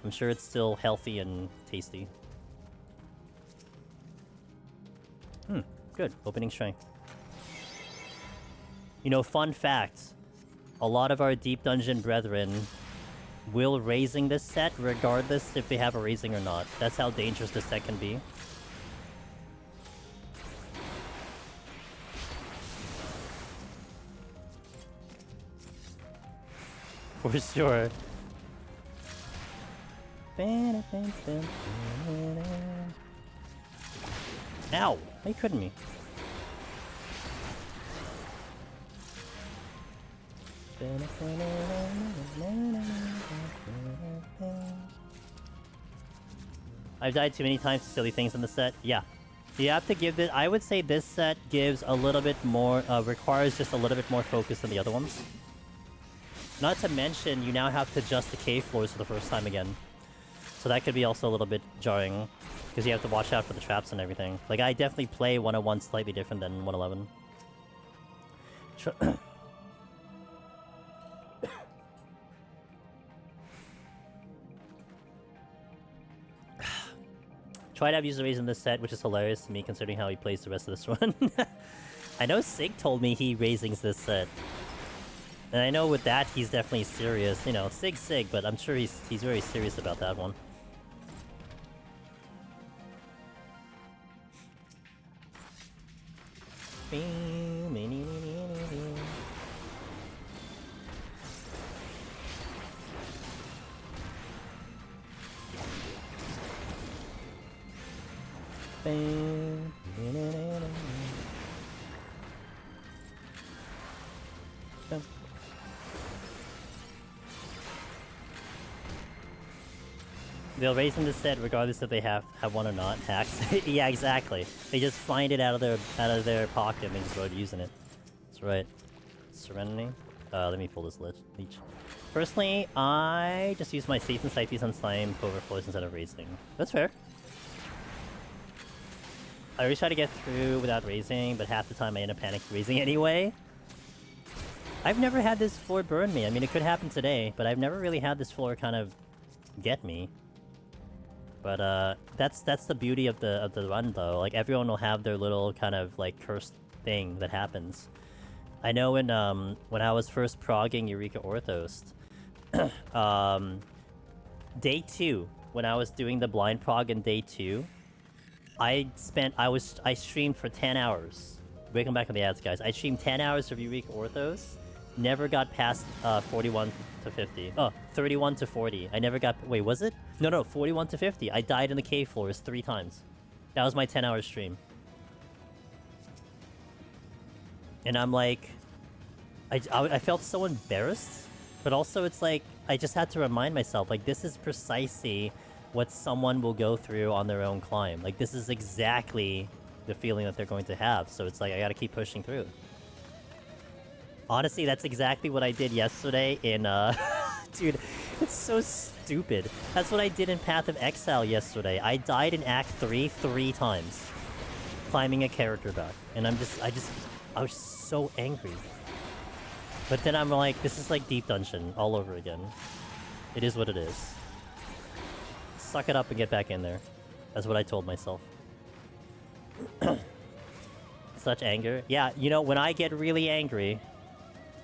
I'm sure it's still healthy and tasty. Good. Opening strength. You know, fun fact. A lot of our Deep Dungeon brethren will raising this set regardless if they have a raising or not. That's how dangerous this set can be. For sure. Ow! Why you couldn't me? I've died too many times to silly things in the set. Yeah. You have to give it. I would say this set gives a little bit more, requires just a little bit more focus than the other ones. Not to mention, you now have to adjust the cave floors for the first time again. So that could be also a little bit jarring, because you have to watch out for the traps and everything. Like, I definitely play 101 slightly different than 111. Try to have user raise in this set, which is hilarious to me considering how he plays the rest of this run. I know Sig told me he raisings this set. And I know with that he's definitely serious. You know, Sig, but I'm sure he's very serious about that one. They'll raise in the set regardless if they have one or not. Hacks. Yeah, exactly. They just find it out of their pocket and just start using it. That's right. Serenity. Let me pull this leech. Personally, I just use my Season and Sight Piece on Slime overflows instead of raising. That's fair. I always try to get through without raising, but half the time I end up panic raising anyway. I've never had this floor burn me. I mean, it could happen today, but I've never really had this floor kind of get me. But that's the beauty of the run though. Like everyone will have their little kind of like cursed thing that happens. I know when I was first progging Eureka Orthos, day 2, when I was doing the blind prog in day 2, I streamed for 10 hours. Welcome back on the ads, guys. I streamed 10 hours of Eureka Orthos. Never got past 41 to 50. Oh, 31 to 40. I never got... Wait, was it? No, 41 to 50. I died in the cave floors 3 times. That was my 10-hour stream. And I'm like... I felt so embarrassed. But also, it's like, I just had to remind myself, like, this is precisely what someone will go through on their own climb. Like, this is exactly the feeling that they're going to have. So it's like, I gotta keep pushing through. Honestly, that's exactly what I did yesterday in, Dude, it's so stupid. That's what I did in Path of Exile yesterday. I died in Act 3 3 times. Climbing a character back. And I was so angry. But then I'm like, this is like Deep Dungeon all over again. It is what it is. Suck it up and get back in there. That's what I told myself. Such anger. Yeah, you know, when I get really angry,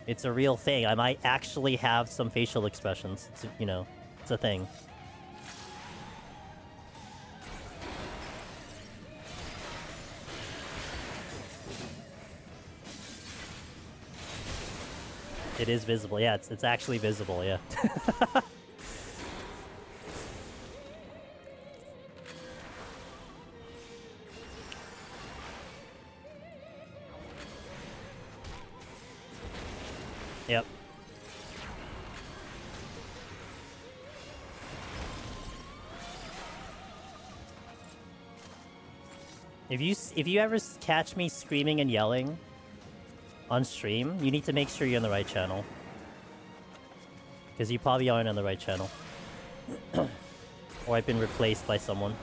it's a real thing. I might actually have some facial expressions. It's, you know, it's a thing. It is visible. Yeah, it's actually visible, yeah. Yep. If you ever catch me screaming and yelling on stream, you need to make sure you're on the right channel. Because you probably aren't on the right channel. Or I've been replaced by someone.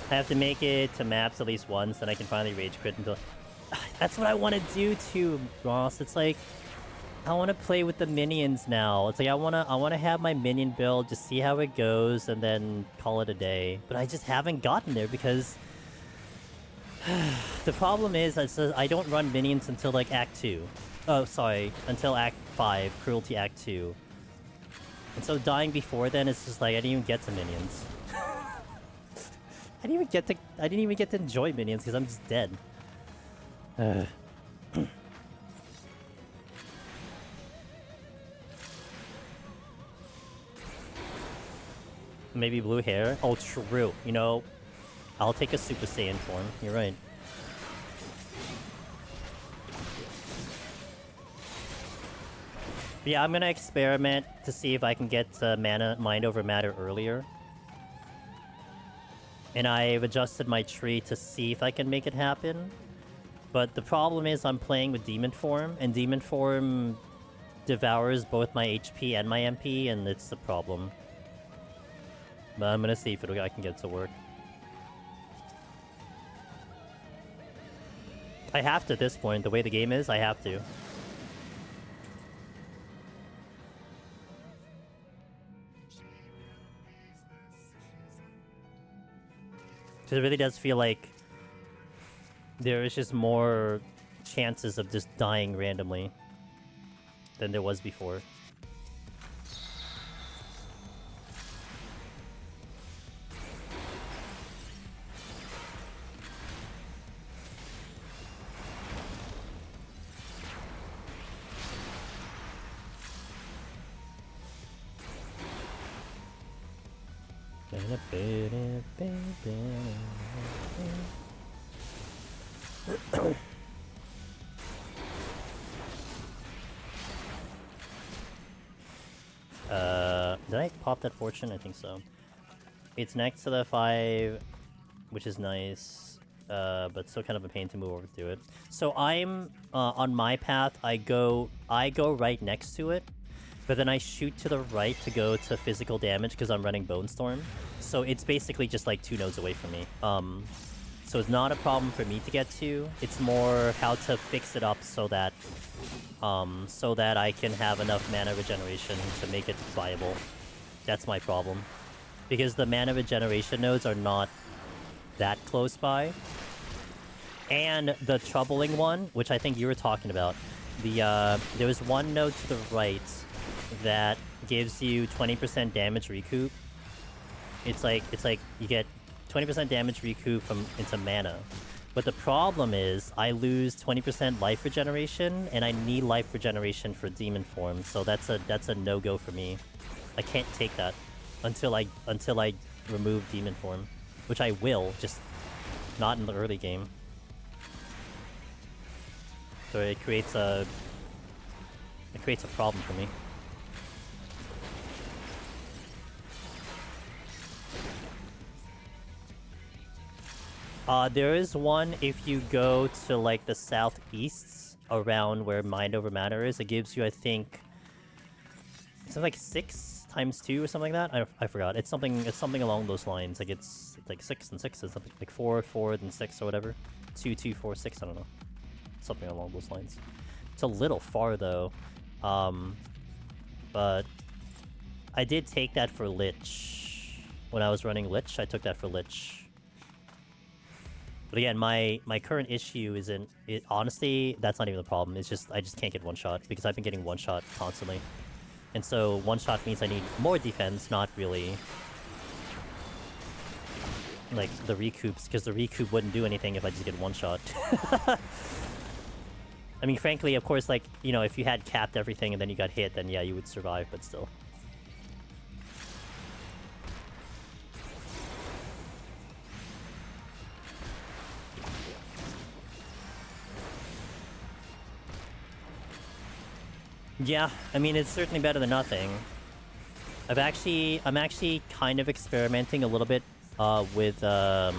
I have to make it to maps at least once, then I can finally rage quit until... That's what I want to do too, Ross. It's like, I want to play with the minions now. It's like, I want to have my minion build, just see how it goes, and then call it a day. But I just haven't gotten there because... the problem is, I don't run minions until like Act 2. Oh, sorry, until Act 5, Cruelty Act 2. And so dying before then is just like, I didn't even get to minions. I didn't even get to enjoy minions because I'm just dead. Maybe blue hair? Oh, true. You know, I'll take a Super Saiyan form. You're right. But yeah, I'm gonna experiment to see if I can get mana mind over matter earlier. And I've adjusted my tree to see if I can make it happen. But the problem is I'm playing with Demon Form, and Demon Form devours both my HP and my MP, and it's a problem. But I'm gonna see if I can get it to work. I have to at this point. The way the game is, I have to. Because it really does feel like there is just more chances of just dying randomly than there was before. Did I pop that fortune? I think so. It's next to the 5, which is nice, but still kind of a pain to move over to it. So I'm on my path. I go right next to it, but then I shoot to the right to go to physical damage because I'm running Bone Storm. So it's basically just like 2 nodes away from me. So it's not a problem for me to get to. It's more how to fix it up so that I can have enough mana regeneration to make it viable. That's my problem. Because the mana regeneration nodes are not that close by. And the troubling one, which I think you were talking about, there was one node to the right that gives you 20% damage recoup. It's like you get 20% damage recoup into mana. But the problem is I lose 20% life regeneration, and I need life regeneration for demon form, so that's a no-go for me. I can't take that until I remove demon form, which I will, just not in the early game. So it creates a problem for me. There is one if you go to like the southeast around where Mind Over Matter is. It gives you, I think, it's like 6 times 2 or something like that. I forgot. It's something along those lines. Like it's like 6 and 6 is something like 4, 4 then 6 or whatever. 2, 2, 4, 6. I don't know. Something along those lines. It's a little far though, but I did take that for Lich when I was running Lich. I took that for Lich. But again, my current issue isn't it. Honestly, that's not even the problem. It's just I just can't get one shot because I've been getting one shot constantly, and so one shot means I need more defense, not really like the recoups, because the recoup wouldn't do anything if I just get one shot. I mean, frankly, of course, like, you know, if you had capped everything and then you got hit, then yeah, you would survive, but still. Yeah, I mean, it's certainly better than nothing. I'm actually kind of experimenting a little bit with to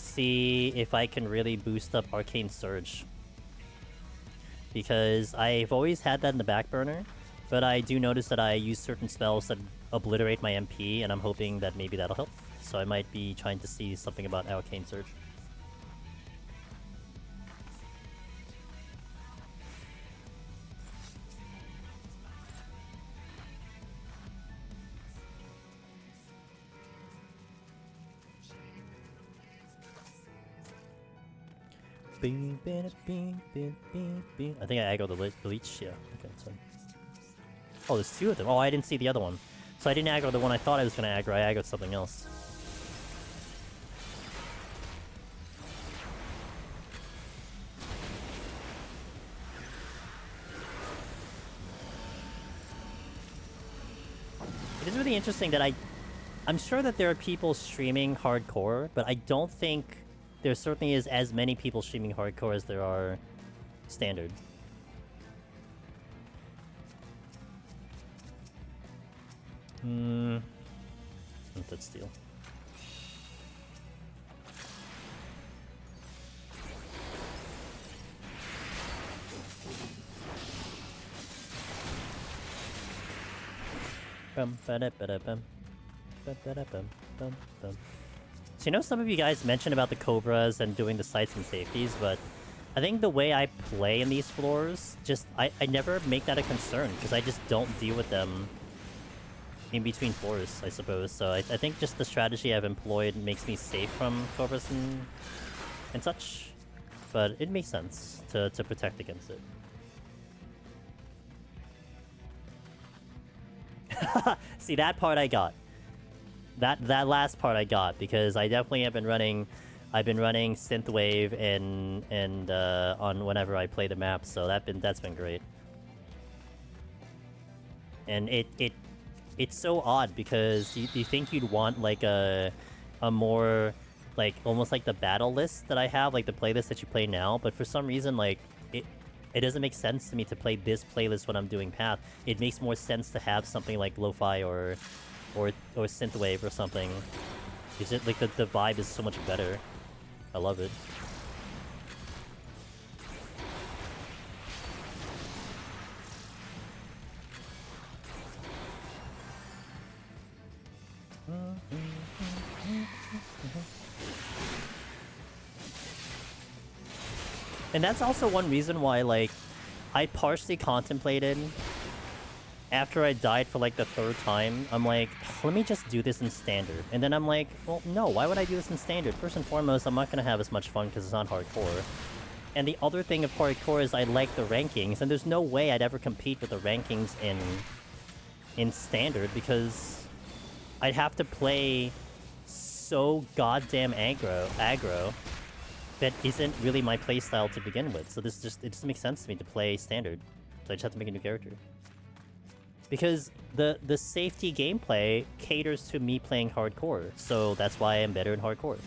see if I can really boost up Arcane Surge. Because I've always had that in the back burner, but I do notice that I use certain spells that obliterate my MP, and I'm hoping that maybe that'll help. So I might be trying to see something about Arcane Surge. I think I aggroed the leech, yeah. Okay, so. Oh, there's 2 of them. Oh, I didn't see the other one. So I didn't aggro the one I thought I was going to aggro. I aggroed something else. It is really interesting that I'm sure that there are people streaming hardcore, but I don't think there certainly is as many people streaming hardcore as there are standard. Let that steal. Bum ba da ba da bum. Ba ba da bum bum bum. So, you know, some of you guys mentioned about the Cobras and doing the sights and safeties, but I think the way I play in these floors, just I never make that a concern because I just don't deal with them in between floors, I suppose. So I think just the strategy I've employed makes me safe from Cobras and such, but it makes sense to protect against it. See, that part I got. That last part I got, because I definitely have been running. I've been running Synthwave and on whenever I play the map, so that's been great. And it's so odd because you think you'd want like a more like almost like the battle list that I have, like the playlist that you play now, but for some reason like it doesn't make sense to me to play this playlist when I'm doing Path. It makes more sense to have something like Lo-Fi or or synthwave or something. Is it like the vibe is so much better? I love it. And that's also one reason why, like, I partially contemplated, after I died for, like, the 3rd time, I'm like, let me just do this in Standard. And then I'm like, well, no, why would I do this in Standard? First and foremost, I'm not gonna have as much fun because it's not hardcore. And the other thing of hardcore is I like the rankings, and there's no way I'd ever compete with the rankings in Standard, because I'd have to play so goddamn aggro that isn't really my playstyle to begin with. So it just makes sense to me to play Standard. So I just have to make a new character. Because the safety gameplay caters to me playing hardcore, so that's why I'm better in hardcore.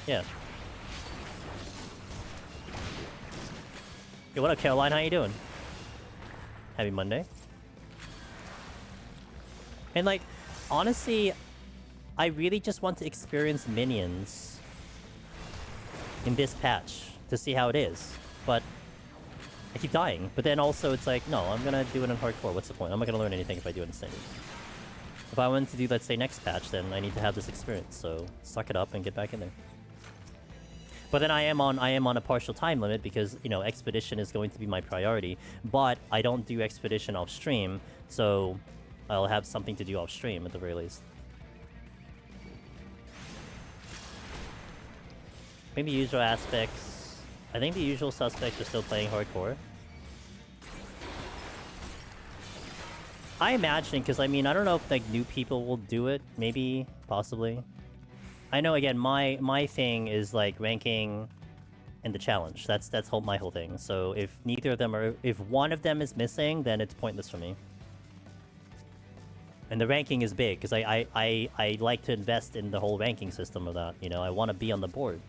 Yeah. Hey, what up, Caroline? How you doing? Happy Monday. And, like, honestly, I really just want to experience minions in this patch to see how it is. But I keep dying. But then also it's like, no, I'm gonna do it in hardcore. What's the point? I'm not gonna learn anything if I do it in Standard. If I wanted to do, let's say, next patch, then I need to have this experience. So suck it up and get back in there. But then I am on a partial time limit because, you know, Expedition is going to be my priority. But I don't do Expedition off stream, so I'll have something to do off stream at the very least. Maybe usual aspects. I think the usual suspects are still playing hardcore. I imagine, because I mean, I don't know if like new people will do it. Maybe, possibly. I know, again, my thing is like ranking and the challenge. That's my whole thing. So if neither of them are, if one of them is missing, then it's pointless for me. And the ranking is big because I like to invest in the whole ranking system of that. You know, I want to be on the board.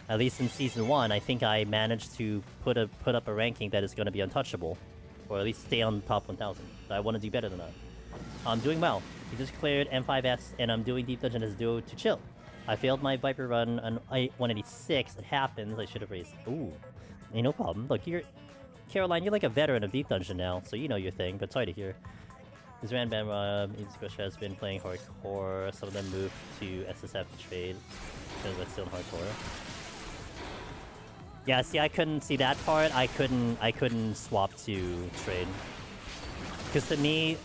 At least in Season 1, I think I managed to put up a ranking that is going to be untouchable. Or at least stay on top 1,000. I want to do better than that. I'm doing well. We just cleared M5S, and I'm doing Deep Dungeon as duo to chill. I failed my Viper run on 186. It happens. I should have raised. Ooh. Hey, no problem. Look, Caroline, you're like a veteran of Deep Dungeon now, so you know your thing, but sorry to hear. This Ranbam has been playing hardcore. Some of them moved to SSF to trade, because that's still in hardcore. Yeah, see, I couldn't see that part. I couldn't swap to trade. Because to me,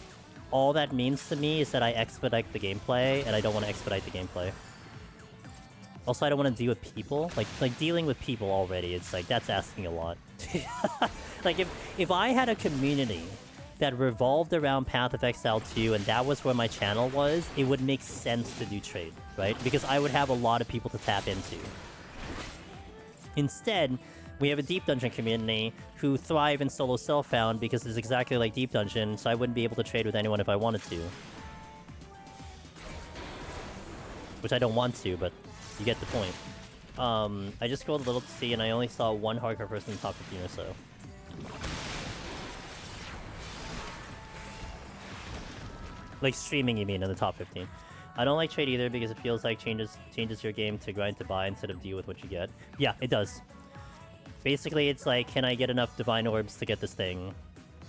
all that means to me is that I expedite the gameplay, and I don't want to expedite the gameplay. Also, I don't want to deal with people. Like dealing with people already, it's like, that's asking a lot. Like, if I had a community that revolved around Path of Exile 2, and that was where my channel was, it would make sense to do trade, right? Because I would have a lot of people to tap into. Instead, we have a Deep Dungeon community who thrive in solo self-found because it's exactly like Deep Dungeon, so I wouldn't be able to trade with anyone if I wanted to. Which I don't want to, but you get the point. I just scrolled a little to see, and I only saw one hardcore person in the top 15 or so. Like streaming, you mean, in the top 15. I don't like trade either because it feels like changes your game to grind to buy instead of deal with what you get. Yeah, it does. Basically, it's like, can I get enough Divine Orbs to get this thing?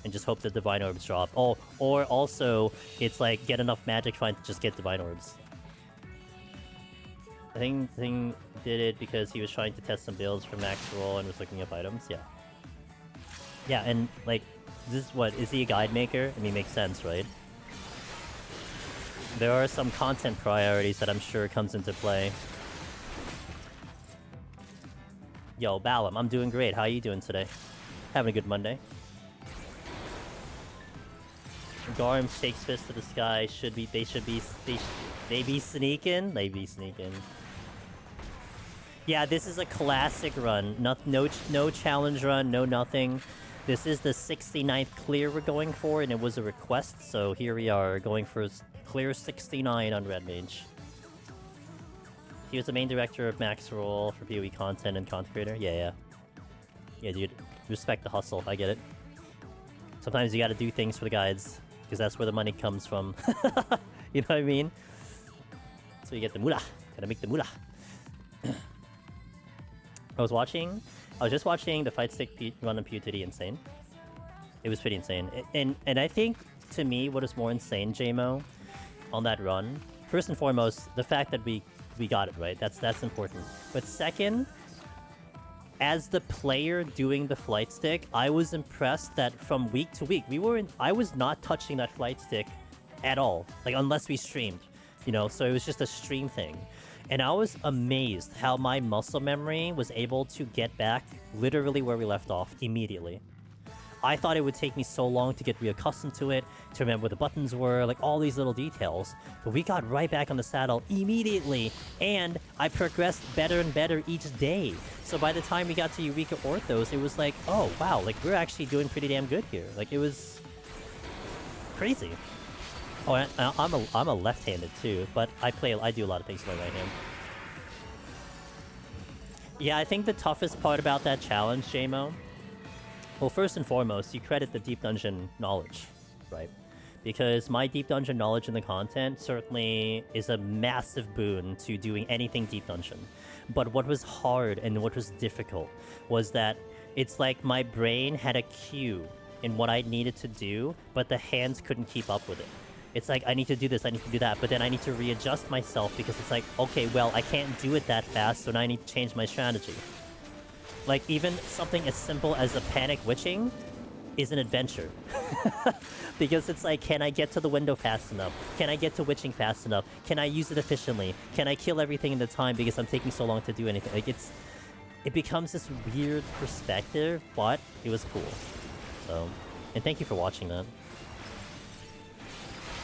And just hope that Divine Orbs drop. Oh, or also, it's like, get enough Magic Find to just get Divine Orbs. I think Thing did it because he was trying to test some builds for max roll and was looking up items, yeah. Yeah, and like, this is what, is he a guide maker? I mean, makes sense, right? There are some content priorities that I'm sure comes into play. Yo, Balam, I'm doing great. How are you doing today? Having a good Monday. Garm shakes fist to the sky. They be sneaking. They be sneaking. Yeah, this is a classic run. No challenge run. No nothing. This is the 69th clear we're going for, and it was a request. So here we are going for clear 69 on Red Mage. He was the main director of Max Roll for PoE content and content creator. Yeah. Yeah, dude. Respect the hustle. I get it. Sometimes you gotta do things for the guides. because that's where the money comes from. You know what I mean? So you get the moolah. Gotta make the moolah. I was just watching the fight stick run on PoTD Insane. It was pretty insane. And I think, to me, what is more insane, JMO, on that run, first and foremost, the fact that we got it, right? That's important. But second, as the player doing the flight stick, I was impressed that from week to week, I was not touching that flight stick at all. Like, unless we streamed, you know? So it was just a stream thing. And I was amazed how my muscle memory was able to get back literally where we left off immediately. I thought it would take me so long to get reaccustomed to it, to remember where the buttons were, like all these little details. But we got right back on the saddle immediately, and I progressed better and better each day. So by the time we got to Eureka Orthos, it was like, oh wow, like we're actually doing pretty damn good here. Like it was crazy. Oh, and I'm a left-handed too, but I do a lot of things with my right hand. Yeah, I think the toughest part about that challenge, JMO, well, first and foremost, you credit the Deep Dungeon knowledge, right? Because my Deep Dungeon knowledge in the content certainly is a massive boon to doing anything Deep Dungeon. But what was hard and what was difficult was that it's like my brain had a cue in what I needed to do, but the hands couldn't keep up with it. It's like, I need to do this, I need to do that, but then I need to readjust myself because it's like, okay, well, I can't do it that fast, so now I need to change my strategy. Like, even something as simple as a panic witching is an adventure. Because it's like, can I get to the window fast enough? Can I get to witching fast enough? Can I use it efficiently? Can I kill everything in the time because I'm taking so long to do anything? Like, it becomes this weird perspective, but it was cool. So, and thank you for watching that.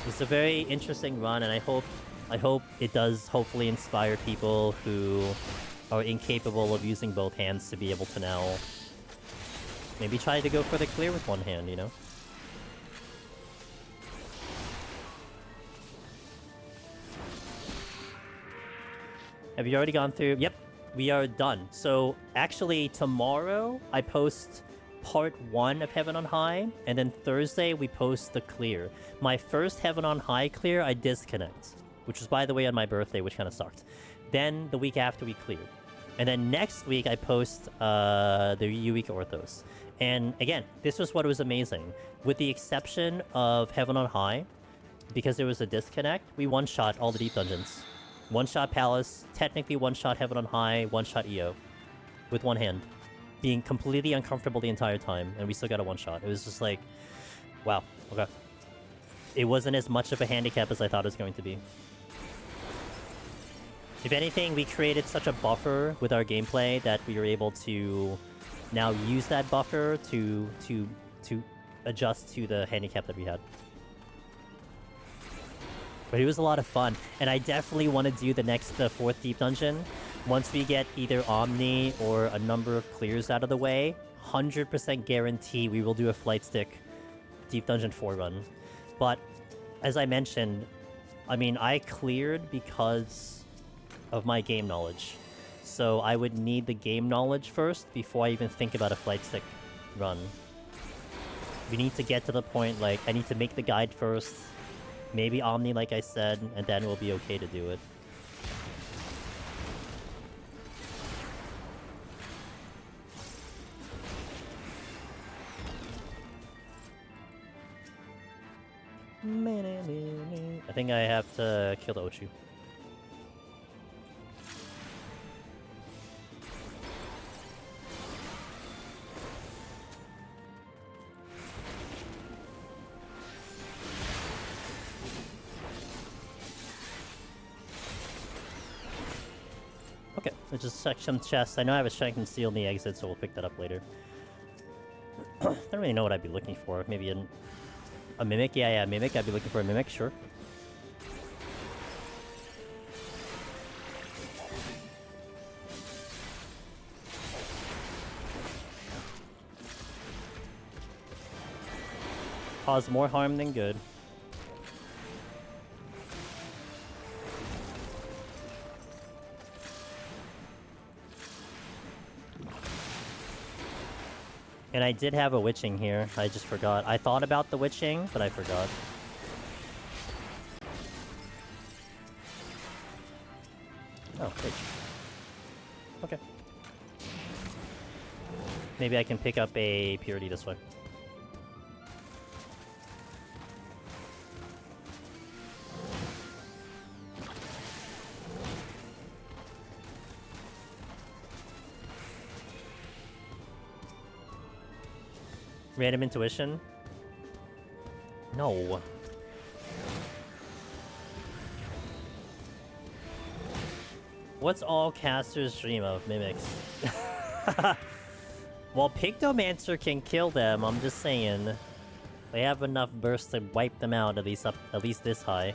It's a very interesting run, and I hope it does hopefully inspire people who are incapable of using both hands to be able to now maybe try to go for the clear with one hand, you know? Have you already gone through? Yep, we are done. So actually tomorrow I post part 1 of Heaven on High, and then Thursday we post the clear. My first Heaven on High clear I disconnect, which was by the way on my birthday, which kind of sucked. Then the week after we cleared. And then next week I post the Eureka Orthos. And again, this was what was amazing. With the exception of Heaven on High, because there was a disconnect, we one-shot all the deep dungeons. One-shot Palace, technically one-shot Heaven on High, one-shot EO. With one hand. Being completely uncomfortable the entire time, and we still got a one-shot. It was just like, wow, okay. It wasn't as much of a handicap as I thought it was going to be. If anything, we created such a buffer with our gameplay that we were able to now use that buffer to adjust to the handicap that we had. But it was a lot of fun, and I definitely want to do the 4th deep dungeon. Once we get either Omni or a number of clears out of the way, 100% guarantee we will do a flight stick Deep Dungeon 4 run. But, as I mentioned, I mean, I cleared because of my game knowledge. So I would need the game knowledge first before I even think about a flight stick run. We need to get to the point, like, I need to make the guide first, maybe Omni like I said, and then we'll be okay to do it. I think I have to kill the Ochu. Okay, let's just check some chests. I know I have a Strength and Steel in the exit, so we'll pick that up later. I don't really know what I'd be looking for. Maybe a Mimic? Yeah, Mimic. I'd be looking for a Mimic, sure. Cause more harm than good. And I did have a witching here. I just forgot. I thought about the witching, but I forgot. Oh, Mage. Okay. Maybe I can pick up a Purity this way. Random Intuition? No. What's all casters dream of? Mimics. Well, Pigdomancer can kill them, I'm just saying. They have enough burst to wipe them out, at least this high.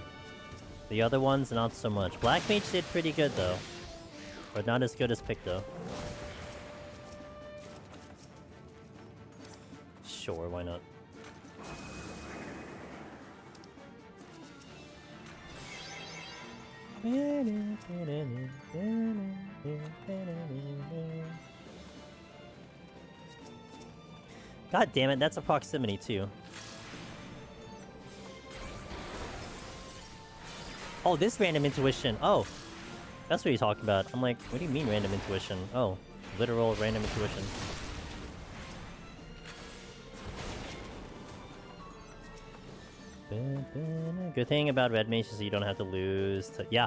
The other ones, not so much. Black Mage did pretty good, though. But not as good as Pigdo. Sure, why not? God damn it, that's a proximity too. Oh, this random intuition. Oh, that's what you're talking about. I'm like, what do you mean random intuition? Oh, literal random intuition. Good thing about Red Mage is you don't have to lose to... Yeah.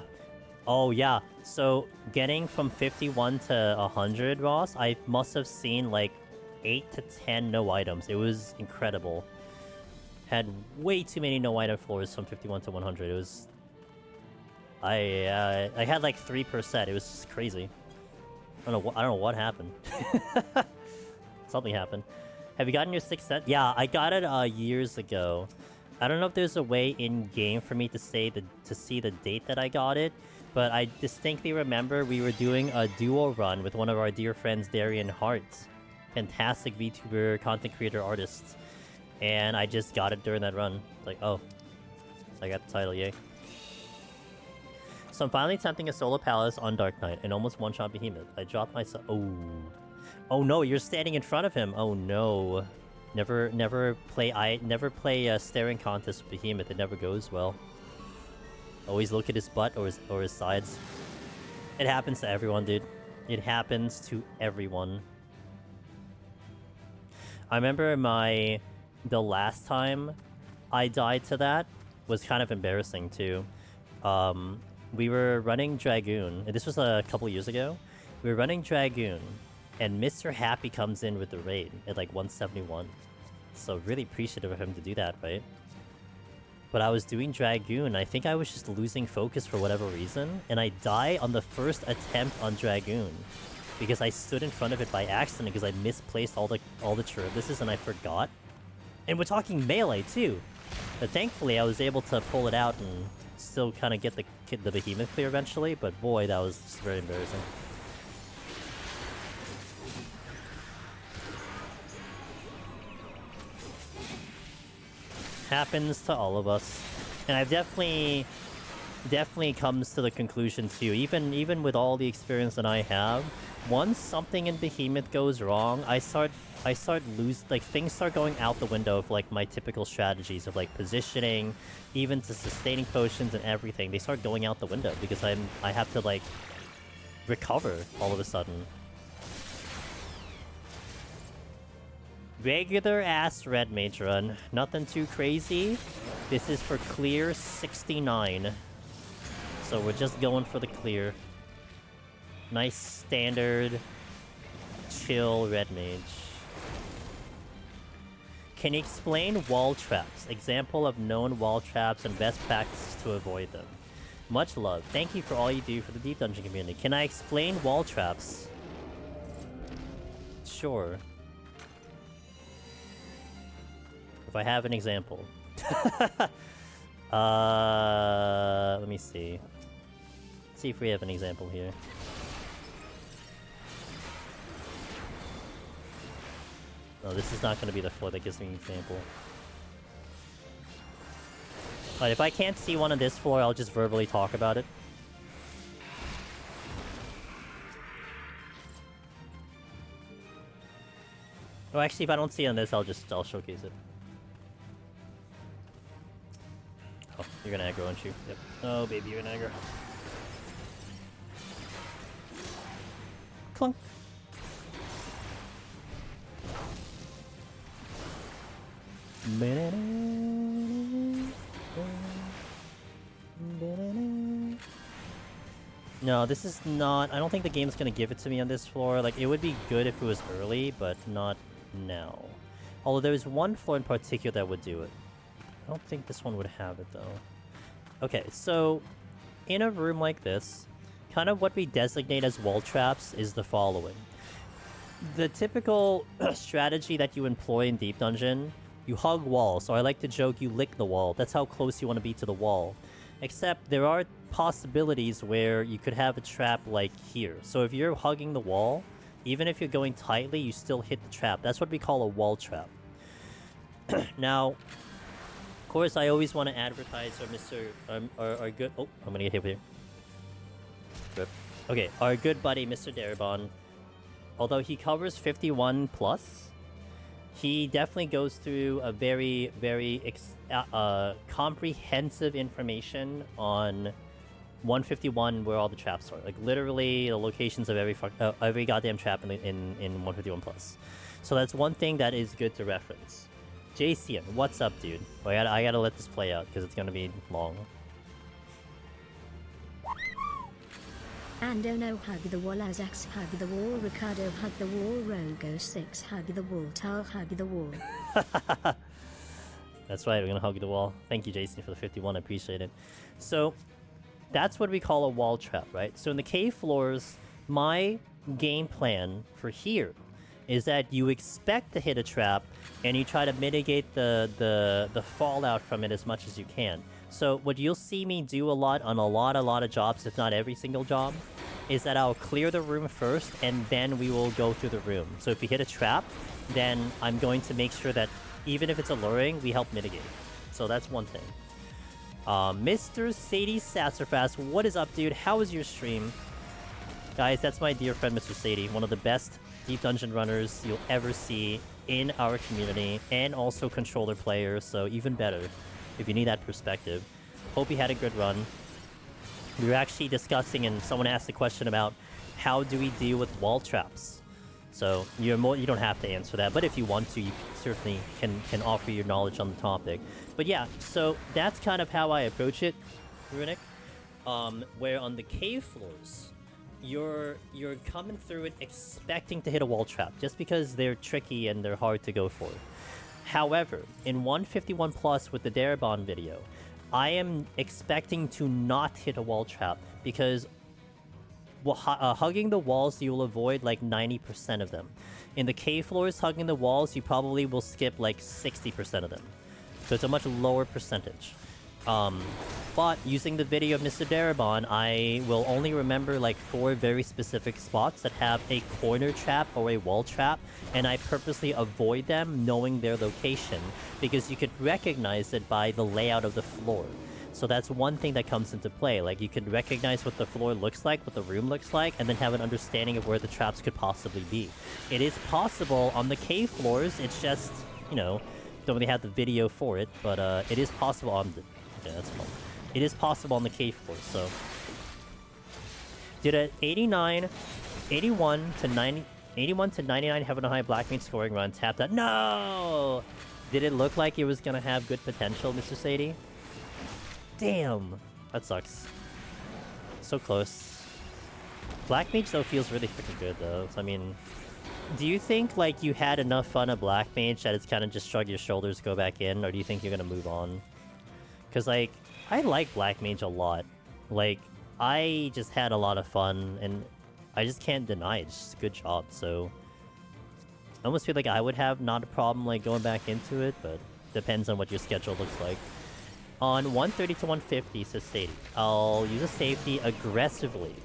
Oh, yeah. So, getting from 51 to 100, Ross, I must have seen, like, 8 to 10 no items. It was incredible. Had way too many no item floors from 51 to 100. It was... I had, like, 3%. It was just crazy. I don't know what happened. Something happened. Have you gotten your 6th set? Yeah, I got it, years ago. I don't know if there's a way in-game for me to see the date that I got it, but I distinctly remember we were doing a duo run with one of our dear friends, Darian Hart. Fantastic VTuber, content creator, artist. And I just got it during that run. Like, oh. I got the title, yay. So I'm finally attempting a solo palace on Dark Knight and almost one-shot Behemoth. I dropped myself... Oh. Oh no, you're standing in front of him. Oh no. Never play a staring contest with Behemoth. It never goes well. Always look at his butt or his sides. It happens to everyone, dude. It happens to everyone. I remember the last time I died to that was kind of embarrassing too. We were running Dragoon, and this was a couple years ago. We were running Dragoon, and Mr. Happy comes in with the raid at like 171. So really appreciative of him to do that, right? But I was doing Dragoon, I think I was just losing focus for whatever reason, and I die on the first attempt on Dragoon. Because I stood in front of it by accident because I misplaced all the Cherubises and I forgot. And we're talking melee too! But thankfully I was able to pull it out and still kind of get the Behemoth clear eventually, but boy, that was just very embarrassing. Happens to all of us. And I've definitely comes to the conclusion too, even with all the experience that I have, once something in Behemoth goes wrong, I start things start going out the window of like my typical strategies of like positioning, even to sustaining potions and everything. They start going out the window because I have to like recover all of a sudden. Regular ass Red Mage run. Nothing too crazy. This is for clear 69. So we're just going for the clear. Nice standard chill Red Mage. Can you explain wall traps? Example of known wall traps and best practices to avoid them. Much love. Thank you for all you do for the Deep Dungeon community. Can I explain wall traps? Sure. If I have an example. Let me see. Let's see if we have an example here. No, this is not going to be the floor that gives me an example. But if I can't see one on this floor, I'll just verbally talk about it. Oh, actually, if I don't see it on this, I'll showcase it. Oh, you're gonna aggro, aren't you? Yep. Oh, baby, you're gonna aggro. Clunk. No, this is not... I don't think the game's gonna give it to me on this floor. Like, it would be good if it was early, but not now. Although there is one floor in particular that would do it. I don't think this one would have it, though. Okay, so... in a room like this, kind of what we designate as wall traps is the following. The typical strategy that you employ in Deep Dungeon, you hug walls, so I like to joke you lick the wall. That's how close you want to be to the wall. Except there are possibilities where you could have a trap like here. So if you're hugging the wall, even if you're going tightly, you still hit the trap. That's what we call a wall trap. Now, of course, I always want to advertise our good... Oh, I'm gonna get hit here. Rip. Okay, our good buddy, Mr. Darabon. Although he covers 51 plus, he definitely goes through a very, very comprehensive information on 151 where all the traps are. Like, literally, the locations of every goddamn trap in 151 plus. So that's one thing that is good to reference. Jacian, what's up, dude? I gotta let this play out, because it's gonna be long. Ando no hug the wall, Azax hug the wall, Ricardo hug the wall, Rogo 6 hug the wall, Tal hug the wall. That's right, we're gonna hug the wall. Thank you, Jason, for the 51, I appreciate it. So, that's what we call a wall trap, right? So in the cave floors, my game plan for here is that you expect to hit a trap, and you try to mitigate the fallout from it as much as you can. So what you'll see me do a lot on a lot of jobs, if not every single job, is that I'll clear the room first, and then we will go through the room. So if we hit a trap, then I'm going to make sure that even if it's alluring, we help mitigate. So that's one thing. Mr. Sadie Sassafras, what is up, dude? How is your stream? Guys, that's my dear friend, Mr. Sadie, one of the best Deep Dungeon runners you'll ever see in our community, and also controller players, so even better if you need that perspective. Hope you had a good run. We were actually discussing, and someone asked a question about how do we deal with wall traps. So you don't have to answer that, but if you want to, you certainly can offer your knowledge on the topic. But yeah, so that's kind of how I approach it, Runic. Where on the cave floors, you're coming through it expecting to hit a wall trap, just because they're tricky and they're hard to go for. However, in 151 plus with the Darabon video, I am expecting to not hit a wall trap, because hugging the walls, you'll avoid like 90% of them. In the cave floors, hugging the walls, you probably will skip like 60% of them. So it's a much lower percentage. But using the video of Mr. Darabon, I will only remember like 4 very specific spots that have a corner trap or a wall trap, and I purposely avoid them knowing their location, because you could recognize it by the layout of the floor. So that's one thing that comes into play. Like, you can recognize what the floor looks like, what the room looks like, and then have an understanding of where the traps could possibly be. It is possible on the cave floors, it's just, you know, don't really have the video for it, but it is possible on the... Okay, that's fun. It is possible on the cave floor, so... Did a 81 to 99 Heaven and High Black Mage scoring run tap that? No! Did it look like it was gonna have good potential, Mr. Sadie? Damn! That sucks. So close. Black Mage, though, feels really freaking good, though. So, I mean... Do you think, like, you had enough fun at Black Mage that it's kind of just shrug your shoulders, go back in, or do you think you're gonna move on? Because, like, I like Black Mage a lot. Like, I just had a lot of fun, and I just can't deny it. It's just a good job, so... I almost feel like I would have not a problem, like, going back into it, but depends on what your schedule looks like. On 130 to 150, says Sadie, I'll use a safety aggressively.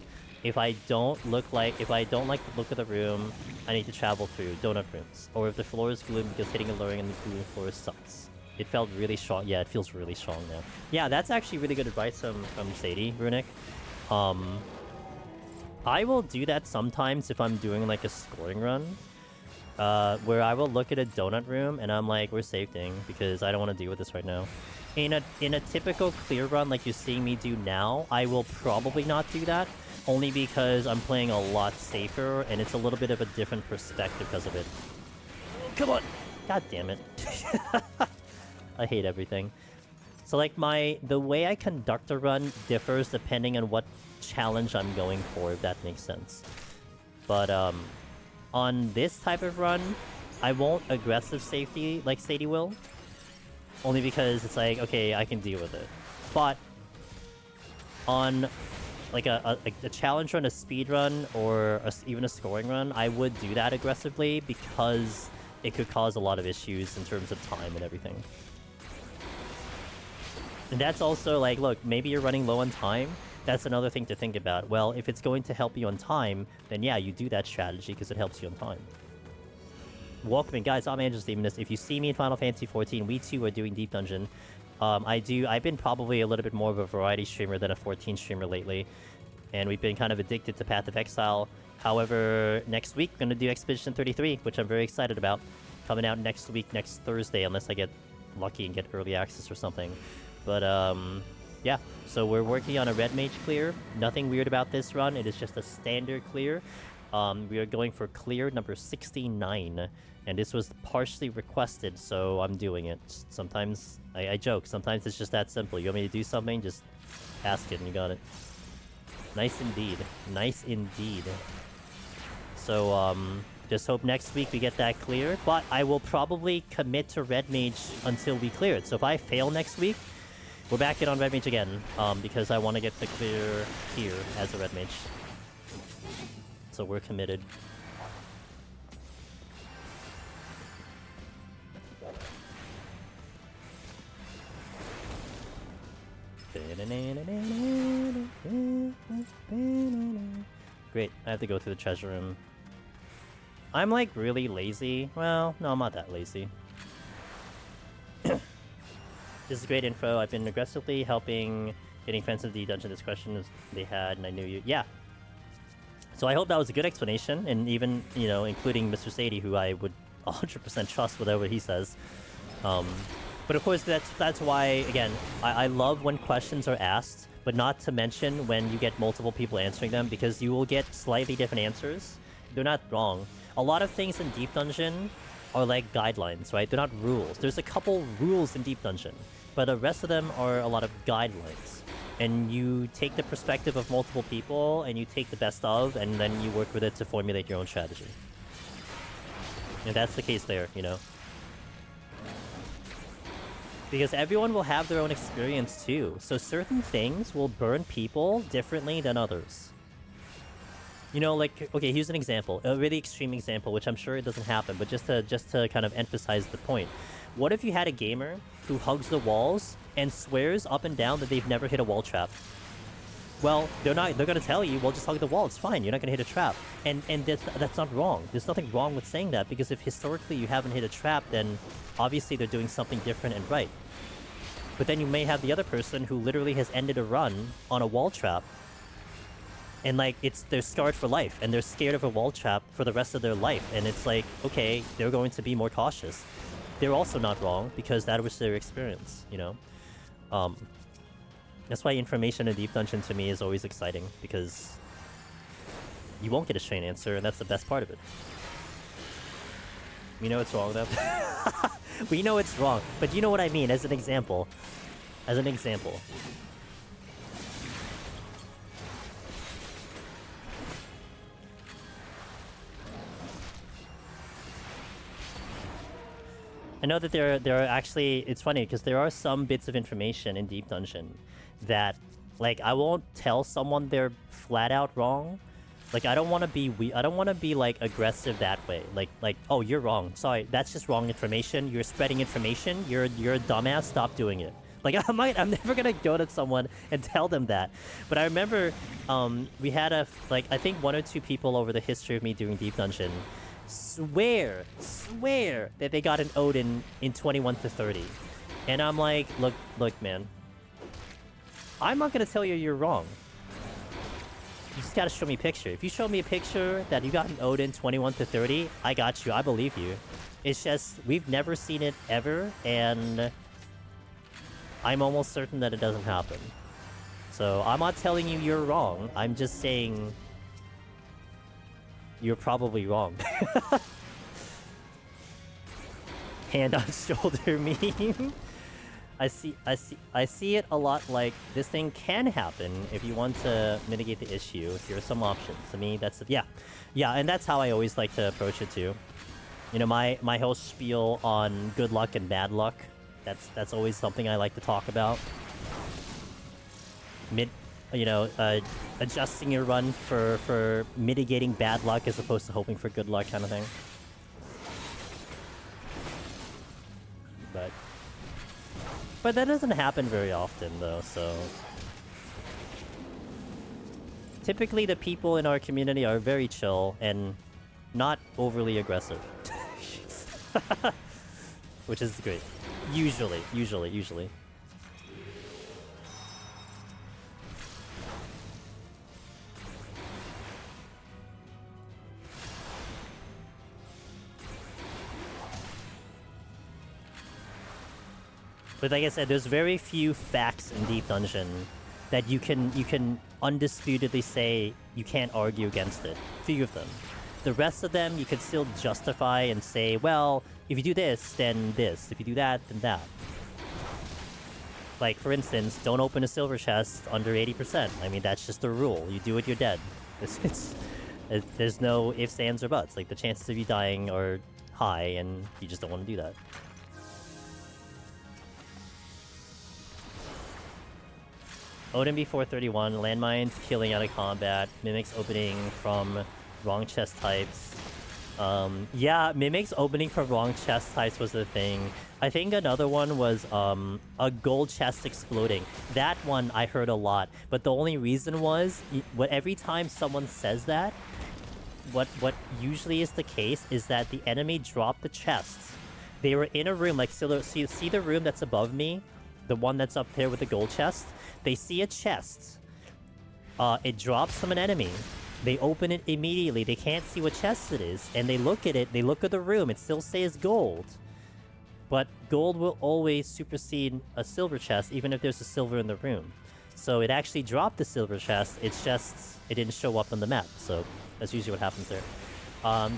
If I don't like the look of the room, I need to travel through donut rooms. Or if the floor is gloomy, because hitting alluring in the gloomy floor sucks. It felt really strong. Yeah, it feels really strong now. Yeah, that's actually really good advice from Sadie, Runic. I will do that sometimes if I'm doing like a scoring run. Where I will look at a donut room and I'm like, we're safeting because I don't want to deal with this right now. In a typical clear run like you're seeing me do now, I will probably not do that. only because I'm playing a lot safer, and it's a little bit of a different perspective because of it. Come on! God damn it. I hate everything. So like the way I conduct a run differs depending on what challenge I'm going for, if that makes sense. But on this type of run, I won't aggressive safety like Sadie will. Only because it's like, okay, I can deal with it. But on like a challenge run, a speed run, or even a scoring run, I would do that aggressively because it could cause a lot of issues in terms of time and everything. And that's also like, look, maybe you're running low on time. That's another thing to think about. Well, if it's going to help you on time, then yeah, you do that strategy because it helps you on time. Welcome in, guys. I'm Angel Stevenus. If you see me in Final Fantasy XIV, we too are doing Deep Dungeon. I've been probably a little bit more of a variety streamer than a 14 streamer lately. And we've been kind of addicted to Path of Exile. However, next week, we're going to do Expedition 33, which I'm very excited about. Coming out next week, next Thursday, unless I get lucky and get early access or something. But, yeah. So we're working on a Red Mage clear. Nothing weird about this run. It is just a standard clear. We are going for clear number 69. And this was partially requested, so I'm doing it. Sometimes, I joke, sometimes it's just that simple. You want me to do something? Just ask it and you got it. Nice indeed. Nice indeed. So, just hope next week we get that clear. But I will probably commit to Red Mage until we clear it. So if I fail next week, we're back in on Red Mage again. Because I want to get the clear here as a Red Mage. So we're committed. Great, I have to go through the treasure room. I'm like really lazy. Well, no, I'm not that lazy. This is great info. I've been aggressively helping getting friends into the dungeon. This question is they had, and I knew you. Yeah. So I hope that was a good explanation, and even, you know, including Mr. Sadie, who I would 100% trust whatever he says. But of course, that's why, again, I love when questions are asked, but not to mention when you get multiple people answering them, because you will get slightly different answers. They're not wrong. A lot of things in Deep Dungeon are like guidelines, right? They're not rules. There's a couple rules in Deep Dungeon, but the rest of them are a lot of guidelines. And you take the perspective of multiple people, and you take the best of, and then you work with it to formulate your own strategy. And that's the case there, you know? Because everyone will have their own experience too. So certain things will burn people differently than others. You know, like, okay, here's an example. A really extreme example, which I'm sure it doesn't happen, but just to kind of emphasize the point. What if you had a gamer who hugs the walls and swears up and down that they've never hit a wall trap? Well, they're gonna tell you, well, just hug the wall, it's fine, you're not gonna hit a trap. And that's not wrong. There's nothing wrong with saying that, because if historically you haven't hit a trap, then obviously they're doing something different and right. But then you may have the other person who literally has ended a run on a wall trap, and like they're scarred for life, and they're scared of a wall trap for the rest of their life, and it's like, okay, they're going to be more cautious. They're also not wrong, because that was their experience, you know? That's why information in Deep Dungeon to me is always exciting, because you won't get a straight answer, and that's the best part of it. We know it's wrong, though. We know it's wrong, but you know what I mean, as an example. As an example. I know that there are actually, it's funny because there are some bits of information in Deep Dungeon that, like, I won't tell someone they're flat out wrong. Like, I don't want to be like aggressive that way. Like, oh, you're wrong. Sorry, that's just wrong information. You're spreading information. You're a dumbass. Stop doing it. Like, I'm never gonna go to someone and tell them that. But I remember, we had I think 1 or 2 people over the history of me doing Deep Dungeon swear that they got an Odin in 21-30. And I'm like, look, man. I'm not gonna tell you you're wrong. You just gotta show me a picture. If you show me a picture that you got an Odin 21-30, I got you. I believe you. It's just, we've never seen it ever, and I'm almost certain that it doesn't happen. So I'm not telling you you're wrong. I'm just saying you're probably wrong. Hand on shoulder meme. I see it a lot. Like, this thing can happen if you want to mitigate the issue. Here are some options. To me, that's yeah, and that's how I always like to approach it too. You know, my whole spiel on good luck and bad luck. That's always something I like to talk about. Adjusting your run for mitigating bad luck as opposed to hoping for good luck, kind of thing. But that doesn't happen very often, though, so... Typically, the people in our community are very chill and not overly aggressive. Which is great. Usually. But like I said, there's very few facts in Deep Dungeon that you can undisputedly say you can't argue against it. Few of them. The rest of them you could still justify and say, well, if you do this, then this. If you do that, then that. Like, for instance, don't open a silver chest under 80%. I mean, that's just the rule. You do it, you're dead. There's no ifs, ands, or buts. Like, the chances of you dying are high, and you just don't want to do that. Odin B431, landmines killing out of combat, mimics opening from wrong chest types. Yeah, mimics opening from wrong chest types was the thing. I think another one was a gold chest exploding. That one I heard a lot, but the only reason was every time someone says that, what usually is the case is that the enemy dropped the chests. They were in a room, like, so you see the room that's above me, the one that's up there with the gold chest. They see a chest. It drops from an enemy. They open it immediately. They can't see what chest it is. And they look at it. They look at the room. It still says gold. But gold will always supersede a silver chest, even if there's a silver in the room. So it actually dropped the silver chest. It's just, it didn't show up on the map. So that's usually what happens there.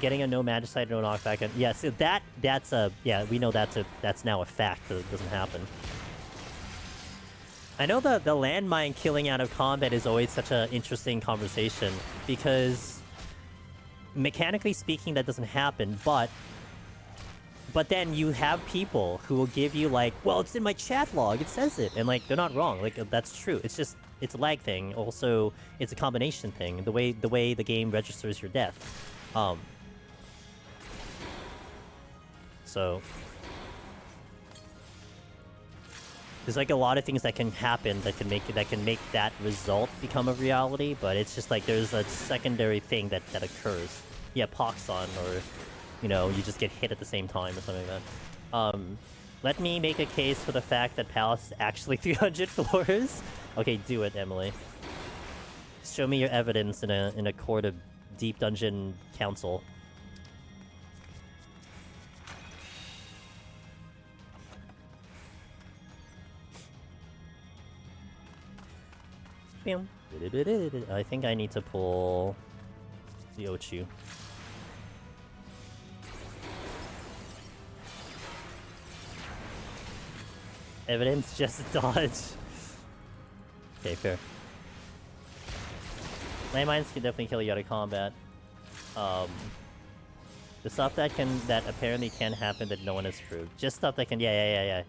Getting a no magicite, no knockback. And yeah, so that's a, yeah, we know that's now a fact that it doesn't happen. I know the landmine killing out of combat is always such an interesting conversation, because mechanically speaking that doesn't happen, but then you have people who will give you like, well, it's in my chat log, it says it, and like, they're not wrong, like, that's true. It's just, it's a lag thing. Also, it's a combination thing, the way the game registers your death. So there's like a lot of things that can happen that can make that result become a reality, but it's just like there's a secondary thing that occurs. Yeah, Poxon, or you know, you just get hit at the same time or something like that. Let me make a case for the fact that Palace is actually 300 floors. Okay, do it, Emily. Show me your evidence in a court of Deep Dungeon Council. I think I need to pull the Ochu. Evidence, just dodge. Okay, fair. Landmines can definitely kill you out of combat. The stuff that apparently can happen that no one has proved. Just stuff that can, yeah.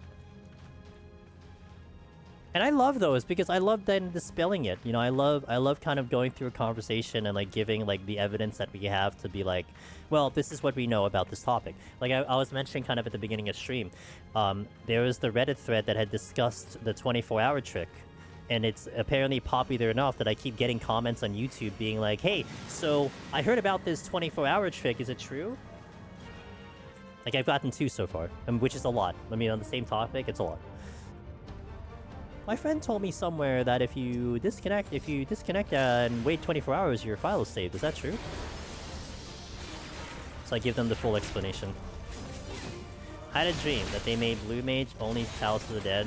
And I love those because I love then dispelling it. You know, I love kind of going through a conversation and like giving like the evidence that we have to be like, well, this is what we know about this topic. Like I was mentioning kind of at the beginning of stream, there was the Reddit thread that had discussed the 24-hour trick, and it's apparently popular enough that I keep getting comments on YouTube being like, hey, so I heard about this 24-hour trick, is it true? Like I've gotten 2 so far, which is a lot. I mean, on the same topic, it's a lot. My friend told me somewhere that if you disconnect and wait 24 hours, your file is saved. Is that true? So I give them the full explanation. I had a dream that they made Blue Mage only Palace of the Dead.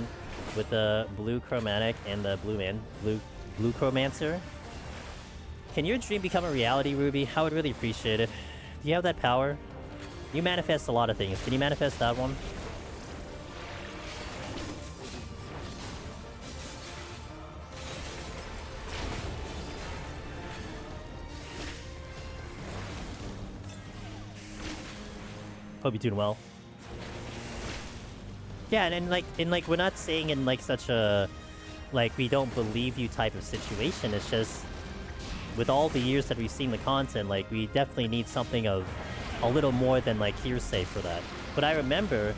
with the blue chromatic and the blue chromancer. Can your dream become a reality, Ruby? I would really appreciate it. Do you have that power? You manifest a lot of things. Can you manifest that one? Hope you're doing well. Yeah, and like we're not saying in like such a like we don't believe you type of situation. It's just with all the years that we've seen the content, like we definitely need something of a little more than like hearsay for that. But I remember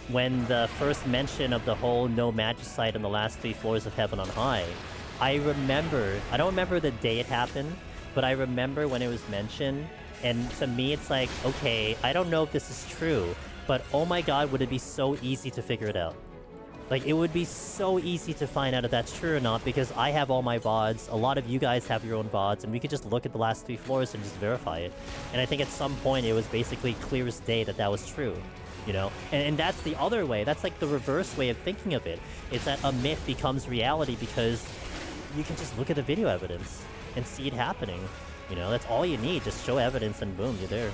when the first mention of the whole no magicite on the last 3 floors of Heaven on High, I don't remember the day it happened, but I remember when it was mentioned. And to me, it's like, okay, I don't know if this is true, but oh my god, would it be so easy to figure it out. Like, it would be so easy to find out if that's true or not, because I have all my VODs, a lot of you guys have your own VODs, and we could just look at the last 3 floors and just verify it. And I think at some point, it was basically clear as day that that was true, you know? And that's the other way, that's like the reverse way of thinking of it. It's that a myth becomes reality because you can just look at the video evidence and see it happening. You know, that's all you need. Just show evidence and boom, you're there.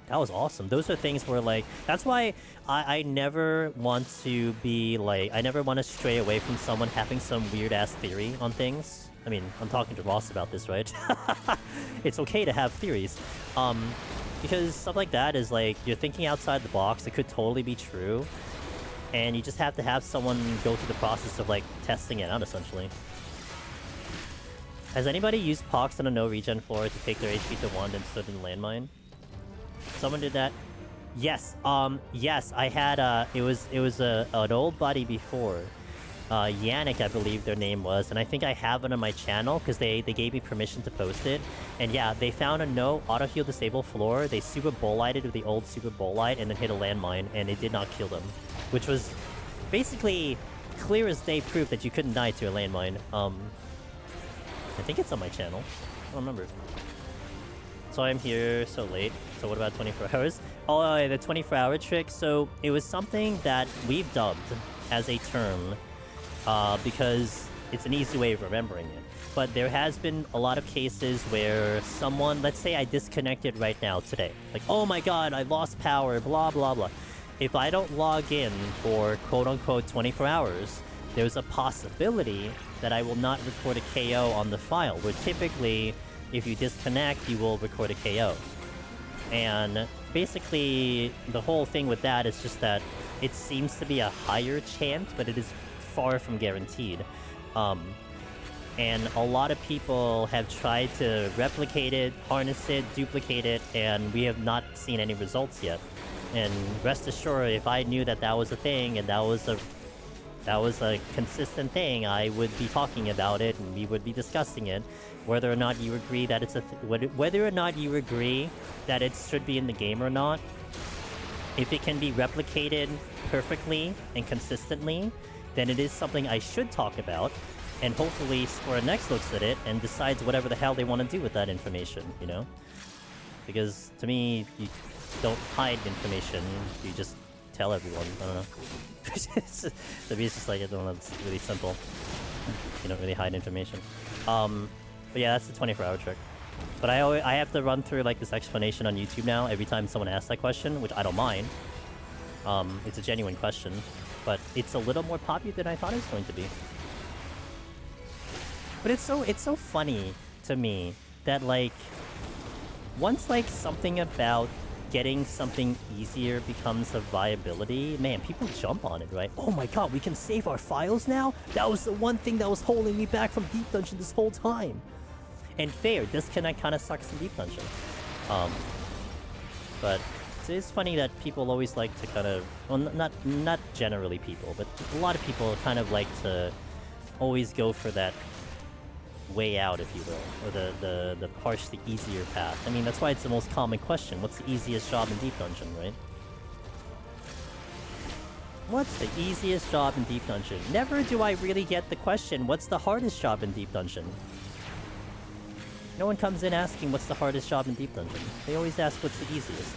That was awesome. Those are things where, like, that's why I never want to be, like, I never want to stray away from someone having some weird-ass theory on things. I mean, I'm talking to Ross about this, right? It's okay to have theories. Because stuff like that is, like, you're thinking outside the box. It could totally be true. And you just have to have someone go through the process of, like, testing it out, essentially. Has anybody used Pox on a no regen floor to take their HP to 1 and stood in the landmine? Someone did that? Yes. Yes, I had it was an old buddy before. Yannick, I believe their name was, and I think I have it on my channel because they gave me permission to post it. And yeah, they found a no auto heal disable floor. They super bull lighted with the old super bull light and then hit a landmine, and it did not kill them, which was basically clear as day proof that you couldn't die to a landmine. I think it's on my channel. I don't remember. So I'm here so late. So what about 24 hours? Oh, the 24-hour trick. So it was something that we've dubbed as a term because it's an easy way of remembering it. But there has been a lot of cases where someone, let's say I disconnected right now today. Like, oh my god, I lost power, blah, blah, blah. If I don't log in for quote-unquote 24 hours, there's a possibility that I will not record a KO on the file, where typically, if you disconnect, you will record a KO. And basically, the whole thing with that is just that it seems to be a higher chance, but it is far from guaranteed. And a lot of people have tried to replicate it, harness it, duplicate it, and we have not seen any results yet. And rest assured, if I knew that that was a thing, and that was a consistent thing, I would be talking about it, and we would be discussing it. Whether or not you agree that it's whether or not you agree that it should be in the game or not, if it can be replicated perfectly and consistently, then it is something I should talk about, and hopefully Square Next looks at it and decides whatever the hell they want to do with that information, you know? Because to me, you don't hide information, you just tell everyone. I don't know. To me, it's just like, I don't know, it's really simple. You don't really hide information. But yeah, that's the 24-hour trick. But I have to run through like this explanation on YouTube now every time someone asks that question, which I don't mind. It's a genuine question, but it's a little more popular than I thought it was going to be. But it's so funny to me that like once like something about getting something easier becomes a viability, man, people jump on it, right? Oh my god, we can save our files now? That was the one thing that was holding me back from Deep Dungeon this whole time. And fair, disconnect kind of sucks in Deep Dungeon. But it's funny that people always like to kind of, well, not generally people, but a lot of people kind of like to always go for that way out, if you will, or the partially easier path. I mean, that's why it's the most common question. What's the easiest job in Deep Dungeon, right? What's the easiest job in Deep Dungeon? Never do I really get the question, what's the hardest job in Deep Dungeon? No one comes in asking what's the hardest job in Deep Dungeon. They always ask what's the easiest.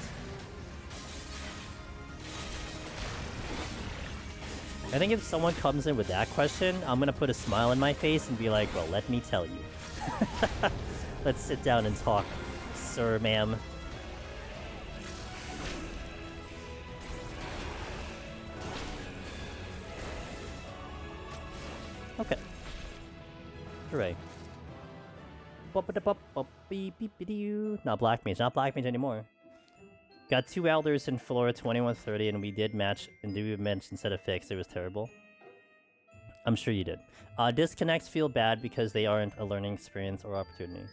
I think if someone comes in with that question, I'm gonna put a smile on my face and be like, well, let me tell you. Let's sit down and talk, sir, ma'am. Okay. Hooray. Not Black Mage, not Black Mage anymore. Got 2 Elders in Flora 2130, and we did match and do match instead of fix. It was terrible. I'm sure you did. Disconnects feel bad because they aren't a learning experience or opportunity.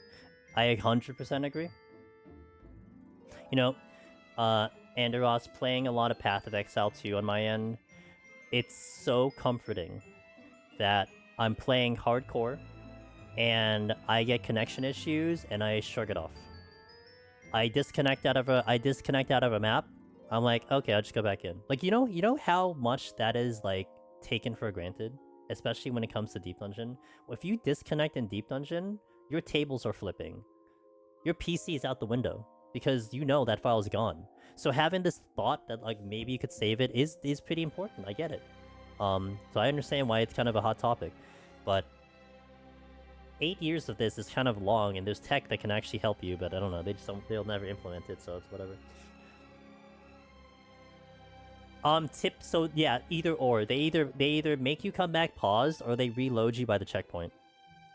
I 100% agree. You know, Anderos playing a lot of Path of Exile 2 on my end. It's so comforting that I'm playing hardcore and I get connection issues and I shrug it off. I disconnect out of a map. I'm like, okay, I'll just go back in. Like, you know how much that is like taken for granted, especially when it comes to Deep Dungeon. If you disconnect in Deep Dungeon, your tables are flipping. Your PC is out the window because you know that file is gone. So having this thought that like maybe you could save it is pretty important. I get it. So I understand why it's kind of a hot topic, but 8 years of this is kind of long, and there's tech that can actually help you, but I don't know. They'll never implement it, so it's whatever. So yeah, either or. They either make you come back paused, or they reload you by the checkpoint,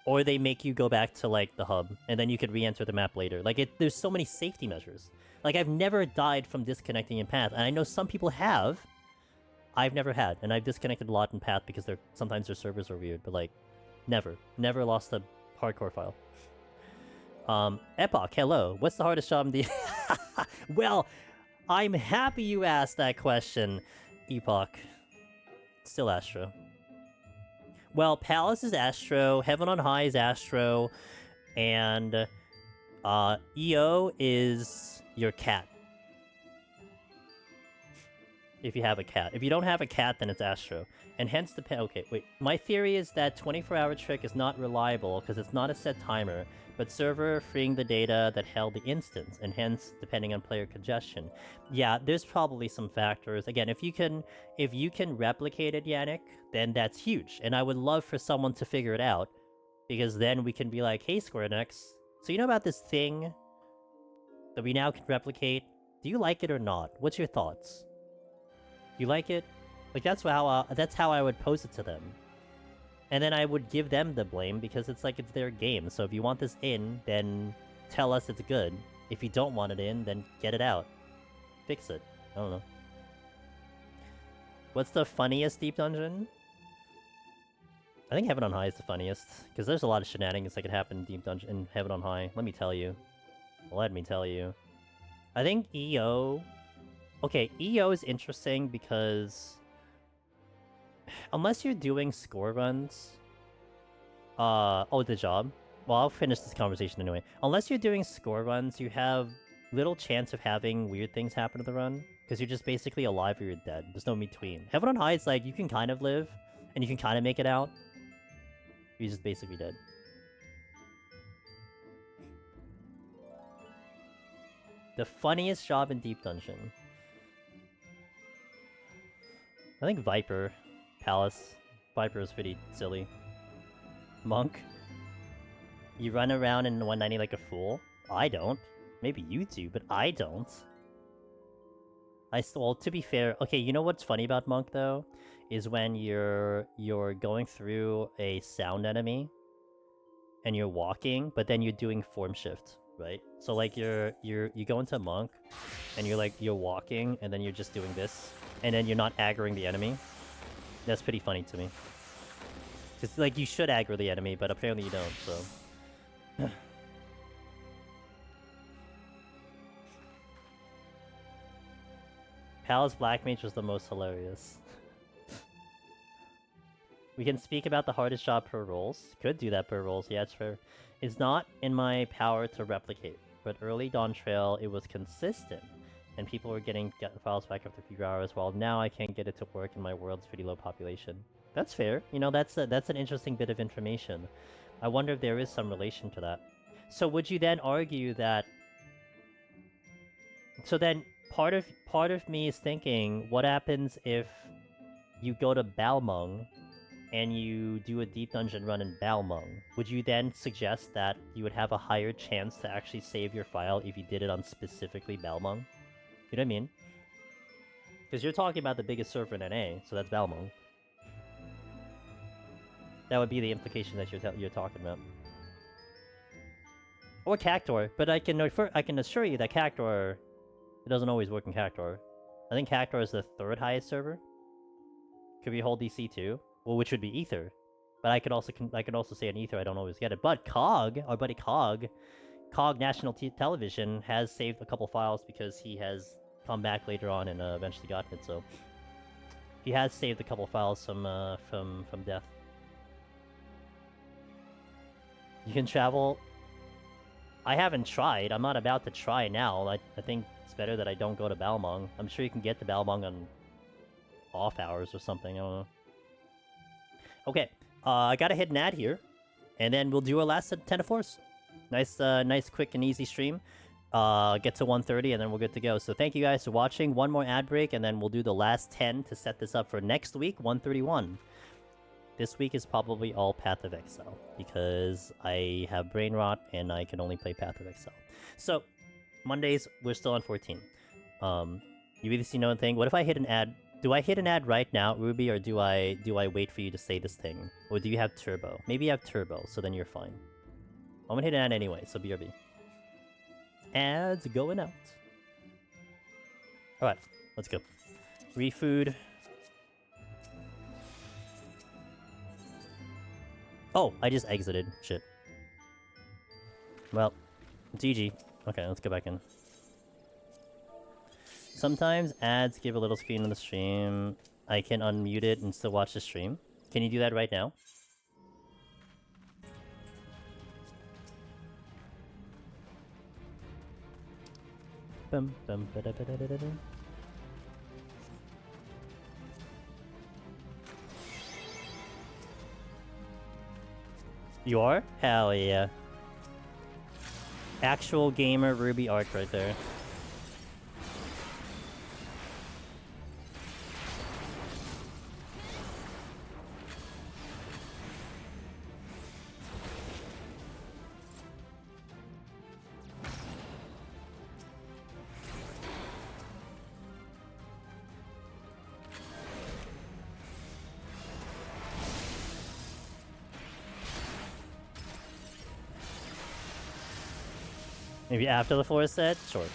or they make you go back to like the hub, and then you could re-enter the map later. Like there's so many safety measures. Like I've never died from disconnecting in Path, and I know some people have. I've never had, and I've disconnected a lot in Path because sometimes their servers are weird, but like. Never lost a hardcore file. Epoch, hello. What's the hardest job in the... Well, I'm happy you asked that question, Epoch. Still Astro. Well, Palace is Astro, Heaven on High is Astro, and EO is your cat. If you have a cat. If you don't have a cat, then it's Astro. And hence the... Okay, wait. My theory is that 24-hour trick is not reliable because it's not a set timer, but server freeing the data that held the instance, and hence depending on player congestion. Yeah, there's probably some factors. Again, if you can replicate it, Yannick, then that's huge. And I would love for someone to figure it out, because then we can be like, hey, Square Enix, so you know about this thing that we now can replicate? Do you like it or not? What's your thoughts? You like it? Like that's how I would pose it to them, and then I would give them the blame because it's like it's their game. So if you want this in, then tell us it's good. If you don't want it in, then get it out, fix it. I don't know. What's the funniest Deep Dungeon? I think Heaven on High is the funniest because there's a lot of shenanigans that could happen in Deep Dungeon in Heaven on High. Let me tell you. I think EO. Okay, EO is interesting because unless you're doing score runs, the job. Well, I'll finish this conversation anyway. Unless you're doing score runs, you have little chance of having weird things happen to the run because you're just basically alive or you're dead. There's no between. Heaven on High is like you can kind of live and you can kind of make it out. You're just basically dead. The funniest job in Deep Dungeon. I think Viper. Palace. Viper is pretty silly. Monk. You run around in 190 like a fool? I don't. Maybe you do, but I don't. Well, to be fair, okay, you know what's funny about Monk though? Is when you're going through a sound enemy and you're walking, but then you're doing form shift, right? So like you go into Monk and you're walking and then you're just doing this and then you're not aggroing the enemy. That's pretty funny to me. Just like you should aggro the enemy, but apparently you don't, so. Palace Black Mage was the most hilarious. We can speak about the hardest job per rolls. Could do that per rolls, yeah, it's fair. It's not in my power to replicate, but early Dawntrail, it was consistent. And people were getting files back after a few hours, while now I can't get it to work in my world's pretty low population. That's fair. You know, that's an interesting bit of information. I wonder if there is some relation to that. So would you then argue that... So then, part of me is thinking, what happens if you go to Balmung, and you do a deep dungeon run in Balmung, would you then suggest that you would have a higher chance to actually save your file if you did it on specifically Balmung? You know what I mean? Because you're talking about the biggest server in NA, so that's Balmung. That would be the implication that you're talking about. Or Cactor, but I can assure you that Cactor, it doesn't always work in Cactor. I think Cactor is the 3rd highest server. Could we hold DC too? Well, which would be Ether, but I could also say an Ether I don't always get it. But Cog, our buddy Cog National Television has saved a couple files because he has come back later on and eventually gotten it. So he has saved a couple files from death. You can travel. I haven't tried. I'm not about to try now. I think it's better that I don't go to Balmung. I'm sure you can get to Balmung on off hours or something. I don't know. Okay, I gotta hit an ad here, and then we'll do our last 10 of 4s. Nice, quick and easy stream. Get to 130, and then we're good to go. So thank you guys for watching. One more ad break, and then we'll do the last 10 to set this up for next week, 131. This week is probably all Path of Exile, because I have brain rot, and I can only play Path of Exile. So, Mondays, we're still on 14. You either see no thing. What if I hit an ad? Do I hit an ad right now, Ruby, or do I wait for you to say this thing? Or do you have turbo? Maybe you have turbo, so then you're fine. I'm gonna hit an ad anyway, so BRB. Ads going out. Alright, let's go. Refood. Oh, I just exited. Shit. Well, GG. Okay, let's go back in. Sometimes ads give a little screen on the stream. I can unmute it and still watch the stream. Can you do that right now? Bum, bum, ba -da -ba -da -da -da -da. You are? Hell yeah. Actual gamer Ruby art right there. Maybe after the 4 set? Sure.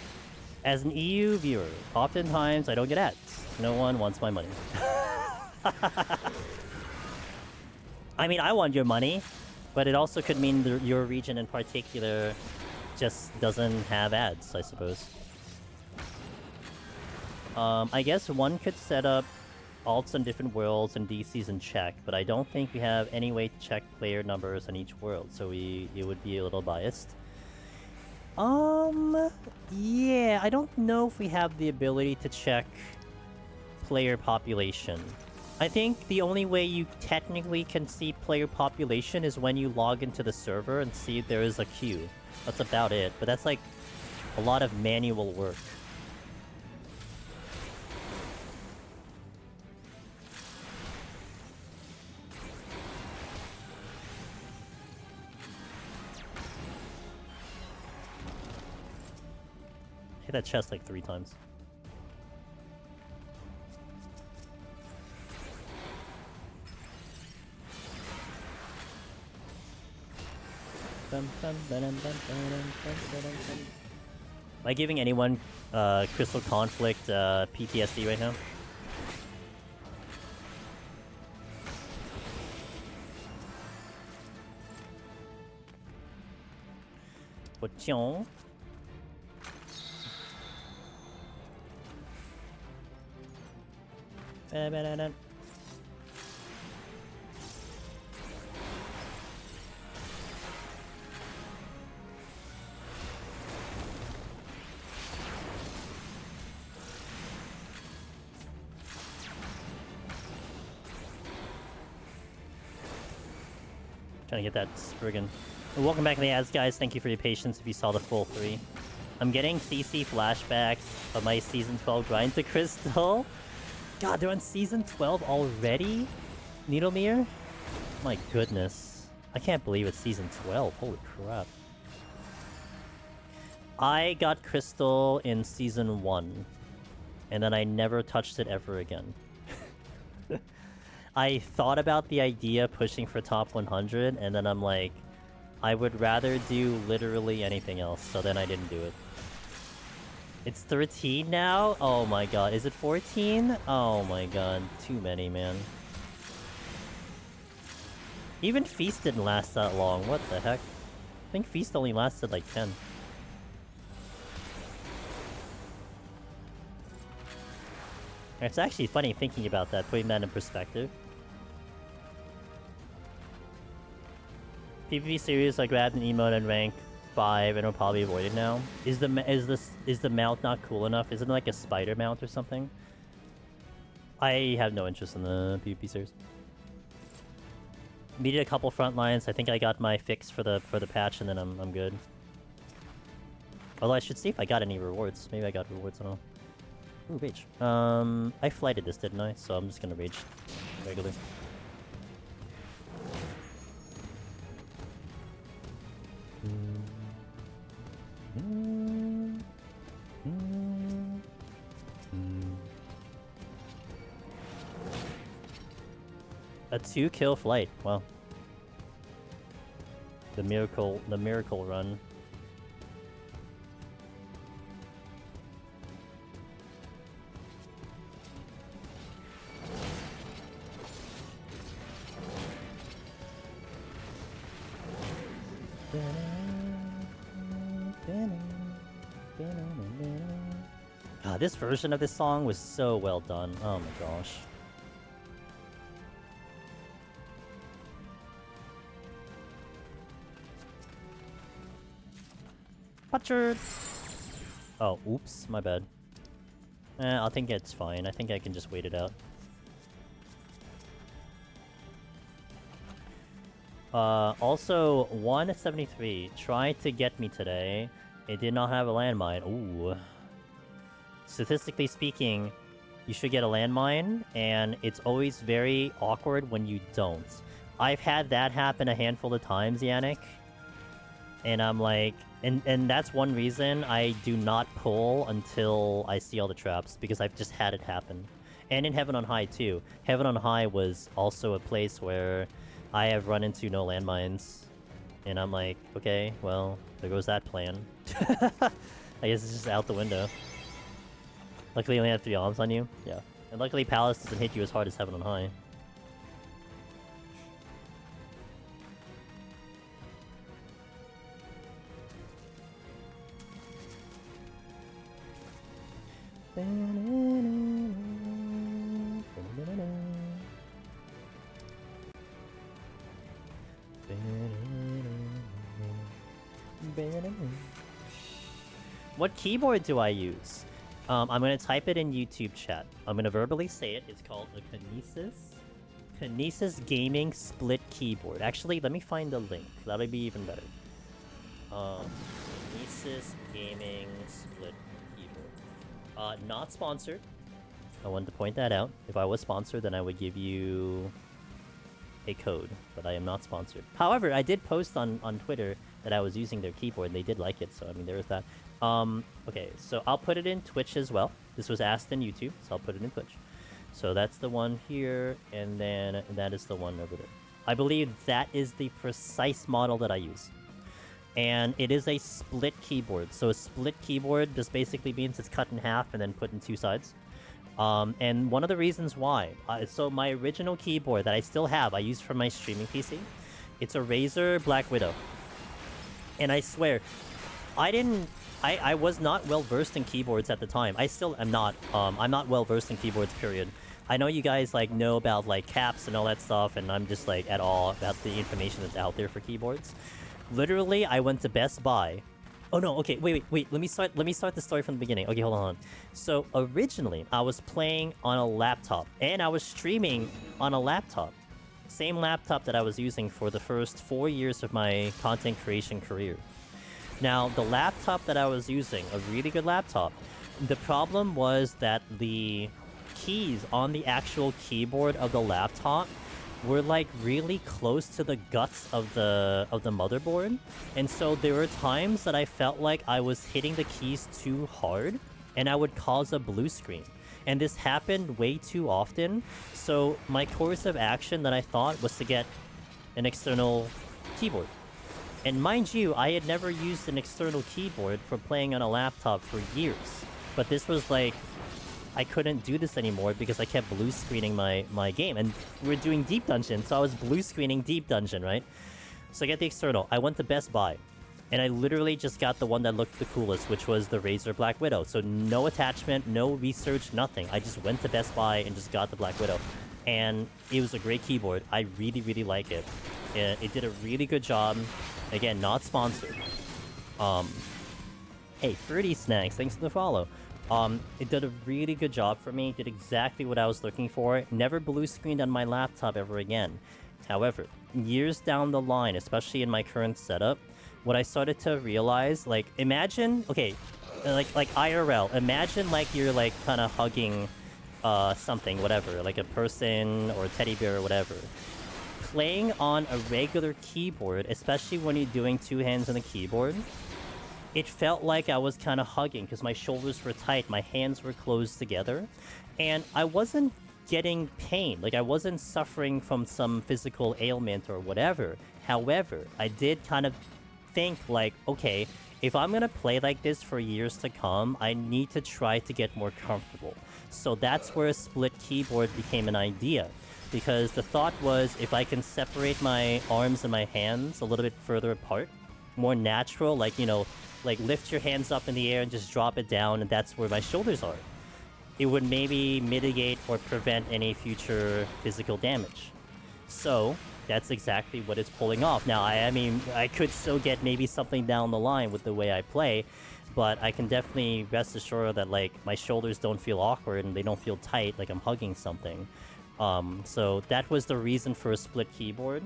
As an EU viewer, oftentimes I don't get ads. No one wants my money. I mean, I want your money, but it also could mean your region in particular just doesn't have ads, I suppose. I guess one could set up alts on different worlds and DCs in check, but I don't think we have any way to check player numbers on each world, so it would be a little biased. Yeah, I don't know if we have the ability to check player population. I think the only way you technically can see player population is when you log into the server and see if there is a queue. That's about it, but that's like a lot of manual work. Hit that chest like 3 times. Am I giving anyone Crystal Conflict PTSD right now? Potion. Trying to get that Spriggan. Welcome back to the ads, guys. Thank you for your patience if you saw the full 3. I'm getting CC flashbacks of my Season 12 grind to Crystal. God, they're on season 12 already? Needlemere? My goodness. I can't believe it's season 12. Holy crap. I got Crystal in season 1. And then I never touched it ever again. I thought about the idea pushing for top 100, and then I'm like, I would rather do literally anything else, so then I didn't do it. It's 13 now? Oh my god. Is it 14? Oh my god. Too many, man. Even Feast didn't last that long. What the heck? I think Feast only lasted like 10. It's actually funny thinking about that, putting that in perspective. PvP series, I grabbed an emote in rank 5 and will probably avoid it now. Is the mount not cool enough? Is it like a spider mount or something? I have no interest in the PvP series. Needed a couple front lines. I think I got my fix for the patch, and then I'm good. Although I should see if I got any rewards. Maybe I got rewards and all. Ooh, rage. I flighted this, didn't I? So I'm just gonna rage regularly. A 2-kill flight. Wow. The miracle run. God, this version of this song was so well done. Oh my gosh. Butchered! Oh, oops, my bad. I think it's fine. I think I can just wait it out. Also, 173 tried to get me today. It did not have a landmine. Ooh. Statistically speaking, you should get a landmine, and it's always very awkward when you don't. I've had that happen a handful of times, Yannick. And I'm like... And that's one reason I do not pull until I see all the traps, because I've just had it happen. And in Heaven on High, too. Heaven on High was also a place where I have run into no landmines. And I'm like, okay, well, there goes that plan. I guess it's just out the window. Luckily, you only had 3 arms on you. Yeah. And luckily, Palace doesn't hit you as hard as Heaven on High. What keyboard do I use? I'm gonna type it in YouTube chat. I'm gonna verbally say it. It's called a Kinesis Gaming Split Keyboard. Actually, let me find the link. That'll be even better. Kinesis Gaming Split Keyboard. Not sponsored. I wanted to point that out. If I was sponsored, then I would give you a code, but I am not sponsored. However, I did post on Twitter that I was using their keyboard, and they did like it, so I mean, there is that. Okay, so I'll put it in Twitch as well. This was asked in YouTube, so I'll put it in Twitch. So that's the one here, and then that is the one over there. I believe that is the precise model that I use. And it is a split keyboard. So a split keyboard just basically means it's cut in half and then put in 2 sides. And one of the reasons why, so my original keyboard that I still have, I use for my streaming PC, it's a Razer Black Widow. And I swear, I was not well versed in keyboards at the time. I still am not. I'm not well versed in keyboards, period. I know you guys like know about like caps and all that stuff, and I'm just like at all about the information that's out there for keyboards. Literally, I went to Best Buy. Oh no, okay, wait. Let me start the story from the beginning. Okay, hold on. So originally, I was playing on a laptop, and I was streaming on a laptop. Same laptop that I was using for the first 4 years of my content creation career. Now, the laptop that I was using, a really good laptop, the problem was that the keys on the actual keyboard of the laptop were like really close to the guts of the motherboard, and so there were times that I felt like I was hitting the keys too hard, and I would cause a blue screen. And this happened way too often, so my course of action that I thought was to get an external keyboard. And mind you, I had never used an external keyboard for playing on a laptop for years. But this was like, I couldn't do this anymore because I kept blue screening my game. And we were doing Deep Dungeon, so I was blue screening Deep Dungeon, right? So I get the external. I went to Best Buy. And I literally just got the one that looked the coolest, which was the Razer Black Widow. So no attachment, no research, nothing. I just went to Best Buy and just got the Black Widow. And it was a great keyboard. I really, really like it. It did a really good job. Again, not sponsored. Hey, Fruity Snacks, thanks for the follow. It did a really good job for me. Did exactly what I was looking for. Never blue screened on my laptop ever again. However, years down the line, especially in my current setup, what I started to realize, like, imagine, okay, like IRL, imagine like you're like kind of hugging something, whatever, like a person or a teddy bear or whatever. Playing on a regular keyboard, especially when you're doing two hands on the keyboard, it felt like I was kind of hugging because my shoulders were tight, my hands were closed together, and I wasn't getting pain. Like, I wasn't suffering from some physical ailment or whatever. However, I did kind of think like, okay, if I'm gonna play like this for years to come, I need to try to get more comfortable. So that's where a split keyboard became an idea. Because the thought was, if I can separate my arms and my hands a little bit further apart, more natural, like, you know, like lift your hands up in the air and just drop it down, and that's where my shoulders are. It would maybe mitigate or prevent any future physical damage. So that's exactly what it's pulling off. Now, I mean, I could still get maybe something down the line with the way I play, but I can definitely rest assured that, like, my shoulders don't feel awkward and they don't feel tight, like I'm hugging something. So that was the reason for a split keyboard,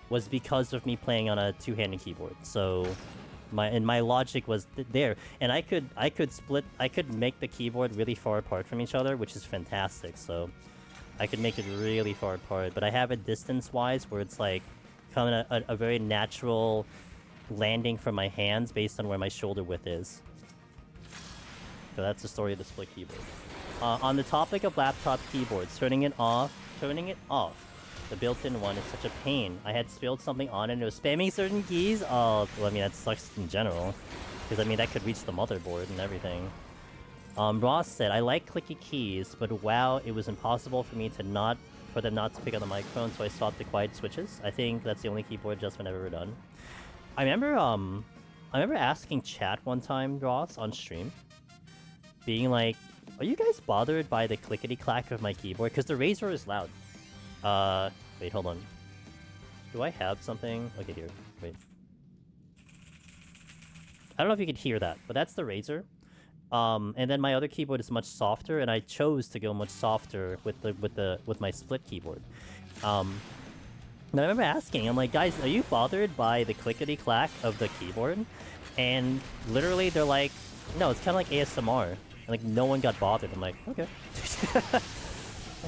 was because of me playing on a two-handed keyboard. So my logic was there, and I could make the keyboard really far apart from each other, which is fantastic. So I could make it really far apart, but I have it distance-wise where it's like kind of a very natural landing from my hands based on where my shoulder width is. So that's the story of the split keyboard. On the topic of laptop keyboards, turning it off, the built-in one is such a pain. I had spilled something on it and it was spamming certain keys. Oh, well, I mean, that sucks in general. Because, I mean, that could reach the motherboard and everything. Ross said, I like clicky keys, but wow, it was impossible for me to for them not to pick up the microphone, so I swapped to quiet switches. I think that's the only keyboard adjustment I've ever done. I remember asking chat one time, Ross, on stream, being like, are you guys bothered by the clickety-clack of my keyboard? Because the Razer is loud. Wait, hold on. Do I have something? Okay, here. Wait. I don't know if you could hear that, but that's the Razer. And then my other keyboard is much softer, and I chose to go much softer with my split keyboard. And I remember asking, I'm like, guys, are you bothered by the clickety-clack of the keyboard? And literally, they're like, no, it's kind of like ASMR. And like, no one got bothered. I'm like, okay.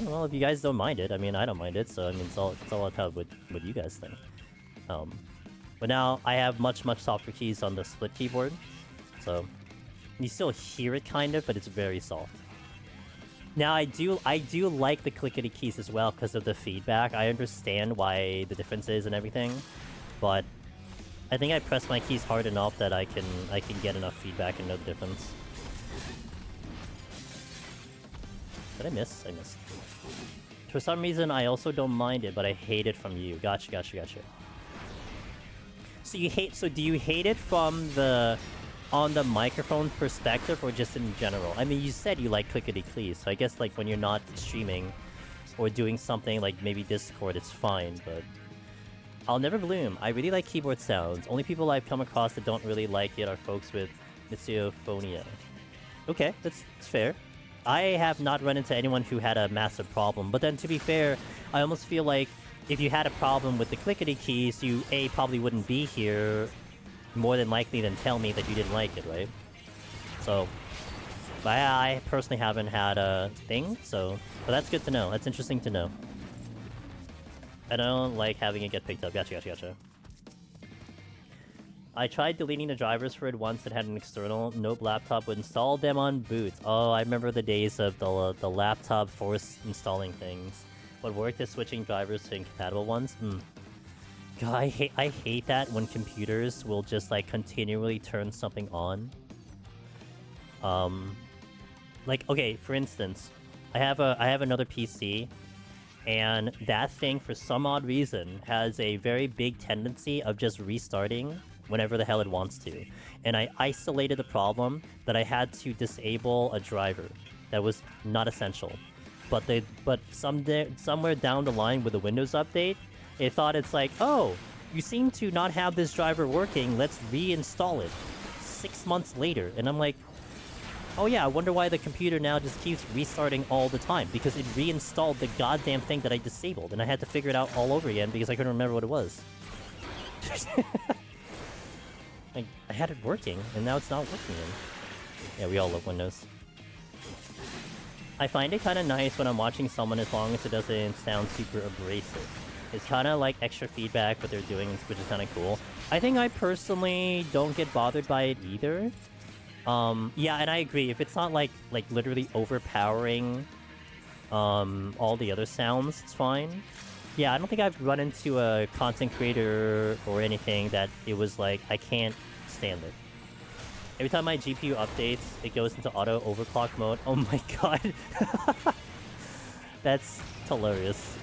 Well, if you guys don't mind it, I mean, I don't mind it. So I mean, it's all about what you guys think. But now I have much softer keys on the split keyboard, so you still hear it kind of, but it's very soft. Now I do like the clickety keys as well because of the feedback. I understand why the difference is and everything, but I think I press my keys hard enough that I can get enough feedback and know the difference. Did I miss? I missed. For some reason, I also don't mind it, but I hate it from you. Gotcha. So do you hate it from on the microphone perspective, or just in general? I mean, you said you like clickety-clees, so I guess like when you're not streaming or doing something like maybe Discord, it's fine, but I'll never bloom. I really like keyboard sounds. Only people I've come across that don't really like it are folks with misophonia. Okay, that's fair. I have not run into anyone who had a massive problem, but then to be fair, I almost feel like if you had a problem with the clickety keys, you probably wouldn't be here more than likely than tell me that you didn't like it, right? So But I personally haven't had a thing, so... But that's good to know. That's interesting to know. I don't like having it get picked up. Gotcha. I tried deleting the drivers for it once. It had an external Nope laptop would install them on boot. Oh, I remember the days of the laptop force installing things. What worked is switching drivers to incompatible ones. God, I hate that when computers will just like continually turn something on. Like, okay, for instance, I have another PC, and that thing for some odd reason has a very big tendency of just restarting whenever the hell it wants to. And I isolated the problem that I had to disable a driver that was not essential. But somewhere down the line with the Windows update, it thought it's like, oh, you seem to not have this driver working, let's reinstall it 6 months later. And I'm like, oh yeah, I wonder why the computer now just keeps restarting all the time, because it reinstalled the goddamn thing that I disabled, and I had to figure it out all over again because I couldn't remember what it was. Like, I had it working, and now it's not working again. Yeah, we all love Windows. I find it kind of nice when I'm watching someone as long as it doesn't sound super abrasive. It's kind of like extra feedback what they're doing, which is kind of cool. I think I personally don't get bothered by it either. Yeah, and I agree. If it's not like literally overpowering all the other sounds, it's fine. Yeah, I don't think I've run into a content creator or anything that it was like, I can't stand it. Every time my GPU updates, it goes into auto overclock mode. Oh my god. That's hilarious.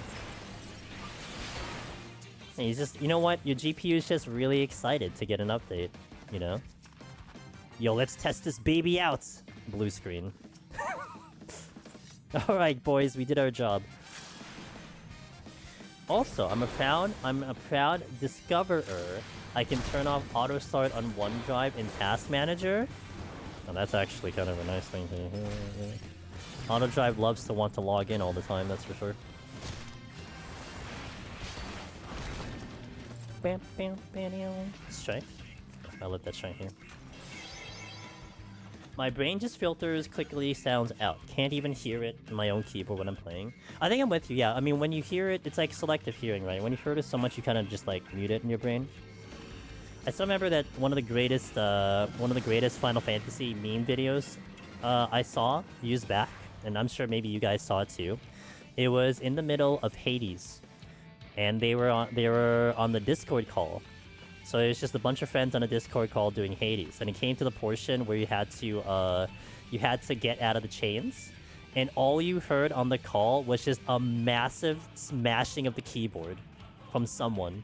And he's just, you know what? Your GPU is just really excited to get an update, you know? Yo, let's test this baby out! Blue screen. Alright, boys, we did our job. Also, I'm a proud discoverer. I can turn off auto start on OneDrive in Task Manager. Oh, that's actually kind of a nice thing to do. AutoDrive loves to want to log in all the time, that's for sure. Bam, bam, bam, strike. I'll let that strike here. My brain just filters quickly sounds out. Can't even hear it in my own keyboard when I'm playing. I think I'm with you, yeah. I mean, when you hear it, it's like selective hearing, right? When you hear it so much, you kind of just like mute it in your brain. I still remember that one of the greatest Final Fantasy meme videos I saw years back, and I'm sure maybe you guys saw it too. It was in the middle of Hades, and they were on the Discord call. So it was just a bunch of friends on a Discord call doing Hades, and it came to the portion where you had to get out of the chains, and all you heard on the call was just a massive smashing of the keyboard from someone.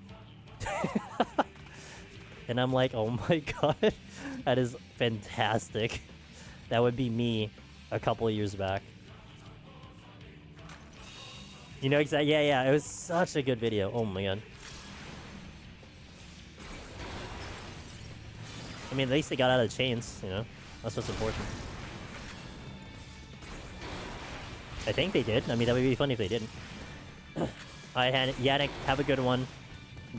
And I'm like, oh my god, that is fantastic. That would be me a couple of years back. You know exactly? Yeah, it was such a good video. Oh my god. I mean, at least they got out of the chains, you know? That's what's important. I think they did. I mean, that would be funny if they didn't. Alright, Yannick, have a good one.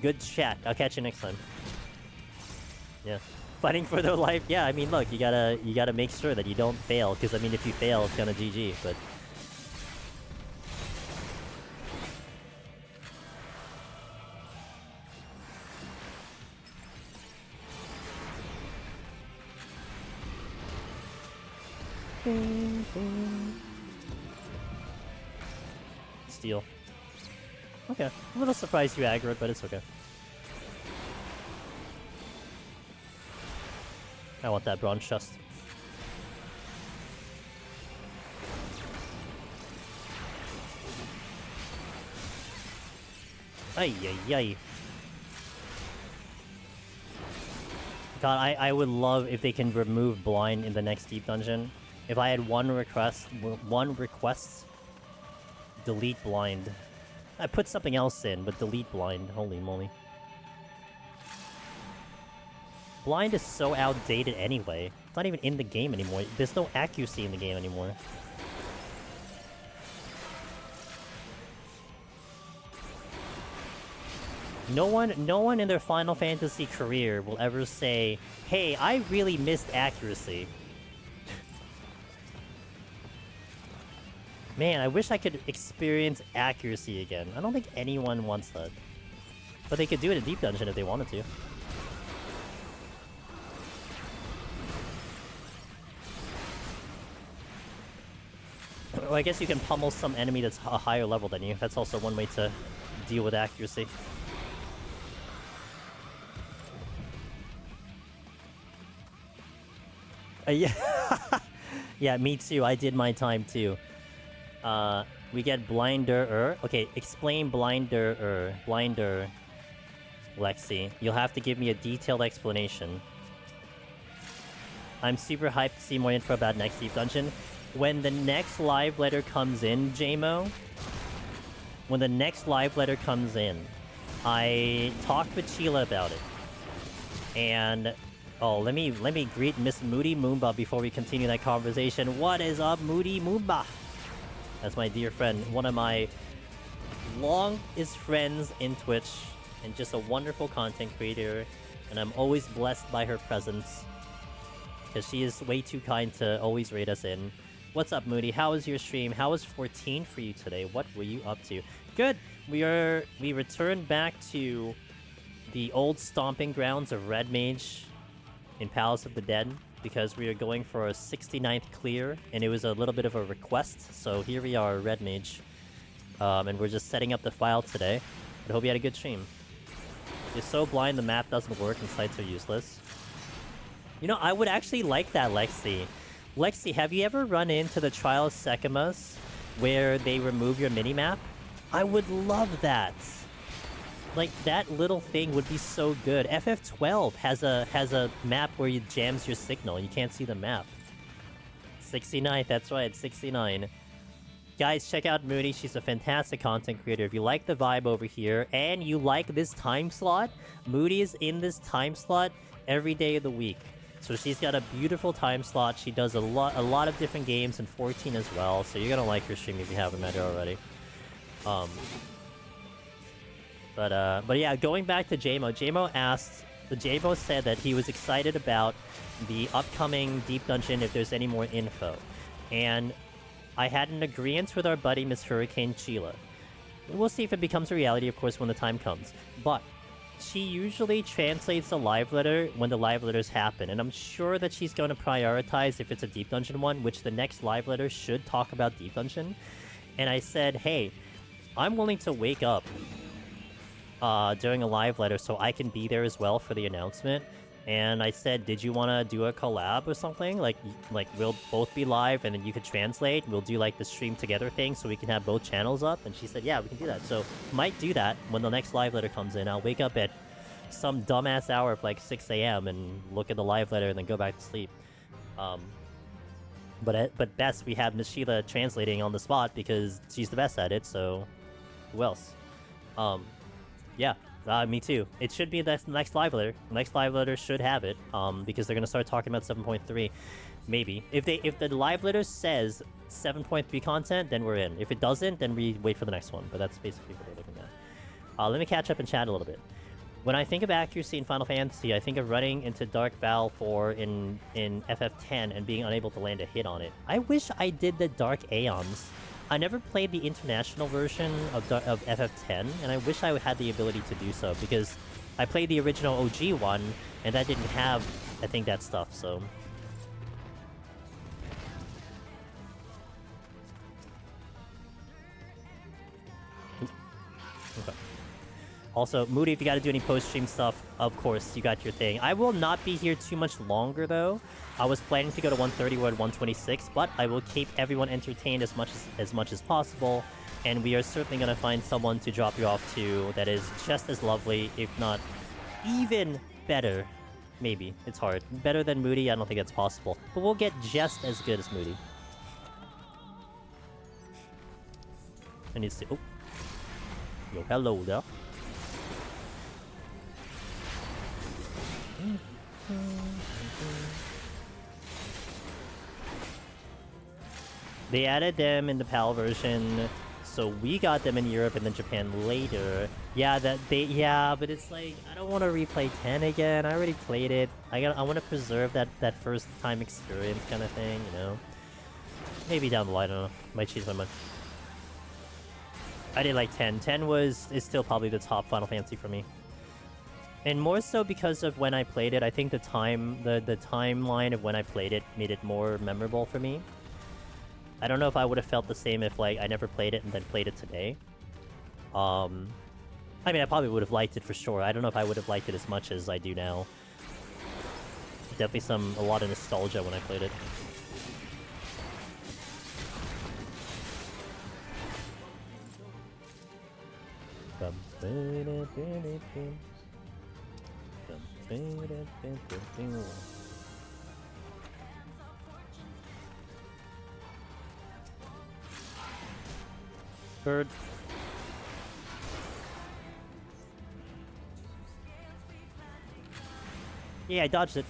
Good chat. I'll catch you next time. Yeah. Fighting for their life. Yeah, I mean, look, you gotta make sure that you don't fail, because, I mean, if you fail, it's gonna GG, but... Steal. Okay. A little surprised you aggroed, but it's okay. I want that bronze chest. Ay. God, I would love if they can remove blind in the next deep dungeon. If I had one request, delete blind. I put something else in, but delete blind. Holy moly. Blind is so outdated anyway. It's not even in the game anymore. There's no accuracy in the game anymore. No one in their Final Fantasy career will ever say, hey, I really missed accuracy. Man, I wish I could experience accuracy again. I don't think anyone wants that. But they could do it in Deep Dungeon if they wanted to. Well, I guess you can pummel some enemy that's a higher level than you. That's also one way to deal with accuracy. Yeah. Yeah, me too. I did my time too. We get blinder. Okay, explain blinder. Blinder, Lexi. You'll have to give me a detailed explanation. I'm super hyped to see more info about next Deep Dungeon. When the next live letter comes in, JMO, when the next live letter comes in, I talked with Sheila about it. And oh, let me greet Miss Moody Moomba before we continue that conversation. What is up, Moody Moomba? That's my dear friend, one of my longest friends in Twitch, and just a wonderful content creator. And I'm always blessed by her presence, because she is way too kind to always raid us in. What's up, Moody? How was your stream? How was 14 for you today? What were you up to? Good. We returned back to the old stomping grounds of Red Mage in Palace of the Dead, because we are going for a 69th clear, and it was a little bit of a request. So here we are, Red Mage, and we're just setting up the file today. I hope you had a good stream. You're so blind the map doesn't work and sites are useless. You know, I would actually like that, Lexi. Lexi, have you ever run into the Trial of Sekimas where they remove your minimap? I would love that. Like, that little thing would be so good. FF12 has a map where you jams your signal. You can't see the map. 69, that's right, 69. Guys, check out Moody. She's a fantastic content creator. If you like the vibe over here and you like this time slot, Moody is in this time slot every day of the week. So she's got a beautiful time slot. She does a lot of different games, and 14 as well. So you're gonna like her stream if you haven't met her already. But yeah, going back to JMO. JMO said that he was excited about the upcoming Deep Dungeon if there's any more info. And I had an agreement with our buddy Miss Hurricane Sheila. We'll see if it becomes a reality, of course, when the time comes. But she usually translates the live letter when the live letters happen, and I'm sure that she's going to prioritize if it's a Deep Dungeon one, which the next live letter should talk about Deep Dungeon. And I said, hey, I'm willing to wake up during a live letter so I can be there as well for the announcement. And I said, did you want to do a collab or something? Like we'll both be live and then you could translate. We'll do like the stream together thing so we can have both channels up. And she said, yeah, we can do that. So might do that when the next live letter comes in. I'll wake up at some dumbass hour of like 6 a.m. and look at the live letter and then go back to sleep. But best we have Miss Sheila translating on the spot because she's the best at it. So who else? Yeah. Me too. It should be the next live letter. The next live letter should have it, because they're gonna start talking about 7.3, maybe. If the live letter says 7.3 content, then we're in. If it doesn't, then we wait for the next one. But that's basically what we're looking at. Let me catch up and chat a little bit. When I think of accuracy in Final Fantasy, I think of running into Dark Val 4 in FF10 and being unable to land a hit on it. I wish I did the Dark Aeons. I never played the international version of FF10, and I wish I had the ability to do so, because I played the original OG one, and that didn't have, I think, that stuff, so... Okay. Also, Moody, if you gotta do any post-stream stuff, of course, you got your thing. I will not be here too much longer, though. I was planning to go to 130 or 126, but I will keep everyone entertained as much as possible, and we are certainly gonna find someone to drop you off to that is just as lovely, if not even better. Maybe. It's hard. Better than Moody? I don't think that's possible. But we'll get just as good as Moody. I need to see... Oh. Yo, hello there. They added them in the PAL version, so we got them in Europe and then Japan later. Yeah, but it's like, I don't want to replay 10 again. I already played it. I want to preserve that first time experience kind of thing, you know? Maybe down the line, I don't know. Might change my mind. I did like 10. 10 is still probably the top Final Fantasy for me. And more so because of when I played it. I think the timeline of when I played it made it more memorable for me. I don't know if I would have felt the same if like I never played it and then played it today. I mean, I probably would have liked it for sure. I don't know if I would have liked it as much as I do now. Definitely a lot of nostalgia when I played it. Bird. Yeah, I dodged it.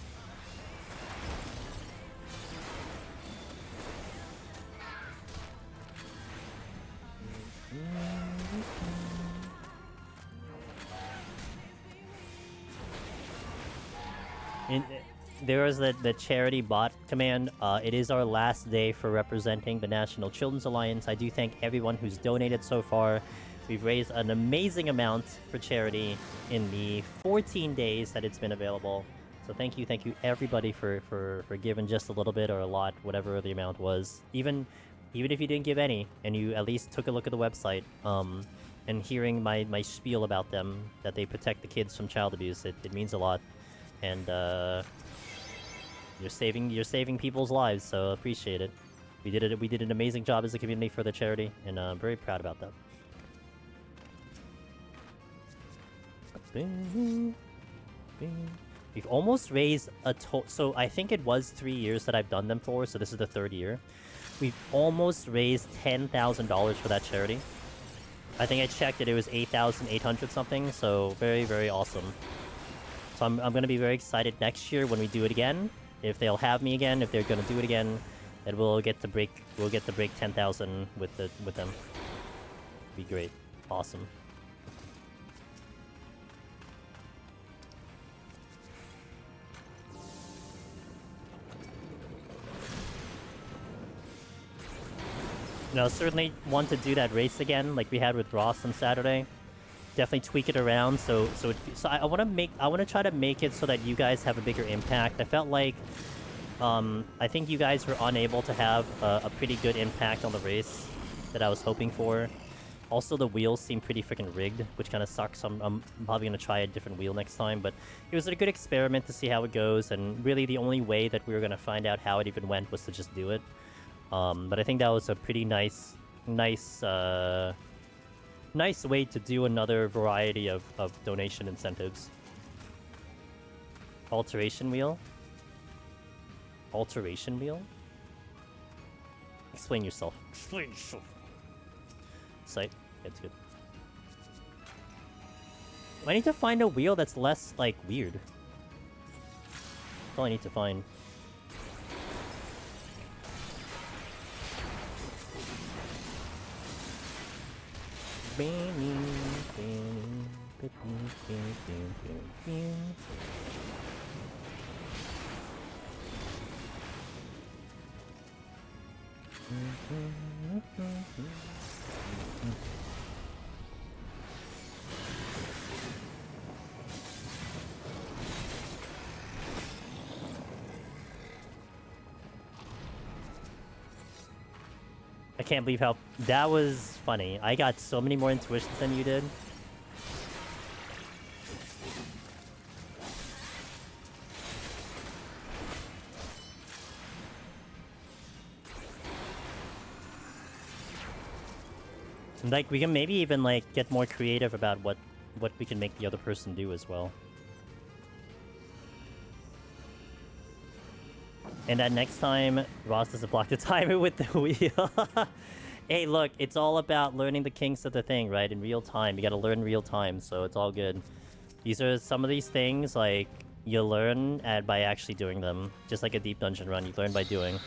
There was the charity bot command. It is our last day for representing the National Children's Alliance. I do thank everyone who's donated so far. We've raised an amazing amount for charity in the 14 days that it's been available. So thank you everybody for giving just a little bit or a lot, whatever the amount was. Even if you didn't give any, and you at least took a look at the website, and hearing my spiel about them, that they protect the kids from child abuse, it means a lot. And you're saving people's lives, so appreciate it. We did an amazing job as a community for the charity, and I'm very proud about that. We've almost raised so I think it was 3 years that I've done them for, so this is the 3rd year. We've almost raised $10,000 for that charity. I think I checked it was 8,800 something, so very, very awesome. So I'm going to be very excited next year when we do it again. If they'll have me again, if they're going to do it again, and we'll get to break 10,000 with them. Be great. Awesome. You know, certainly want to do that race again, like we had with Ross on Saturday. Definitely tweak it around, so I want to try to make it so that you guys have a bigger impact. I felt like, I think you guys were unable to have a pretty good impact on the race that I was hoping for. Also, the wheels seem pretty freaking rigged, which kind of sucks. I'm probably going to try a different wheel next time, but it was a good experiment to see how it goes, and really the only way that we were going to find out how it even went was to just do it. But I think that was a pretty nice way to do another variety of donation incentives. Alteration wheel? Alteration wheel? Explain yourself. Explain yourself. Sight. It's good. I need to find a wheel that's less, like, weird. That's all I need to find. I can't believe how... That was funny. I got so many more intuitions than you did. Like, we can maybe even, like, get more creative about what we can make the other person do as well. And that next time, Ross doesn't block the timer with the wheel. Hey, look, it's all about learning the kinks of the thing, right? In real time. You gotta learn real time, so it's all good. These are some of these things, like, you learn by actually doing them. Just like a deep dungeon run, you learn by doing.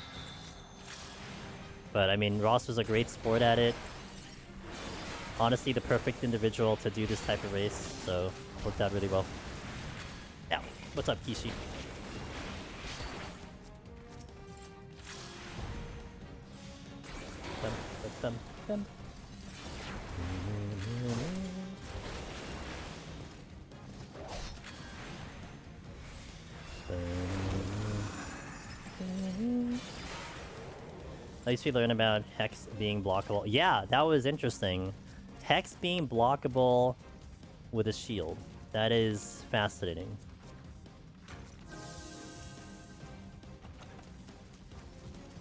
But, I mean, Ross was a great sport at it. Honestly, the perfect individual to do this type of race, so worked out really well. Ow. What's up, Kishi? bum, bum. At least we learned about Hex being blockable. Yeah, that was interesting. Hex being blockable with a shield. That is fascinating.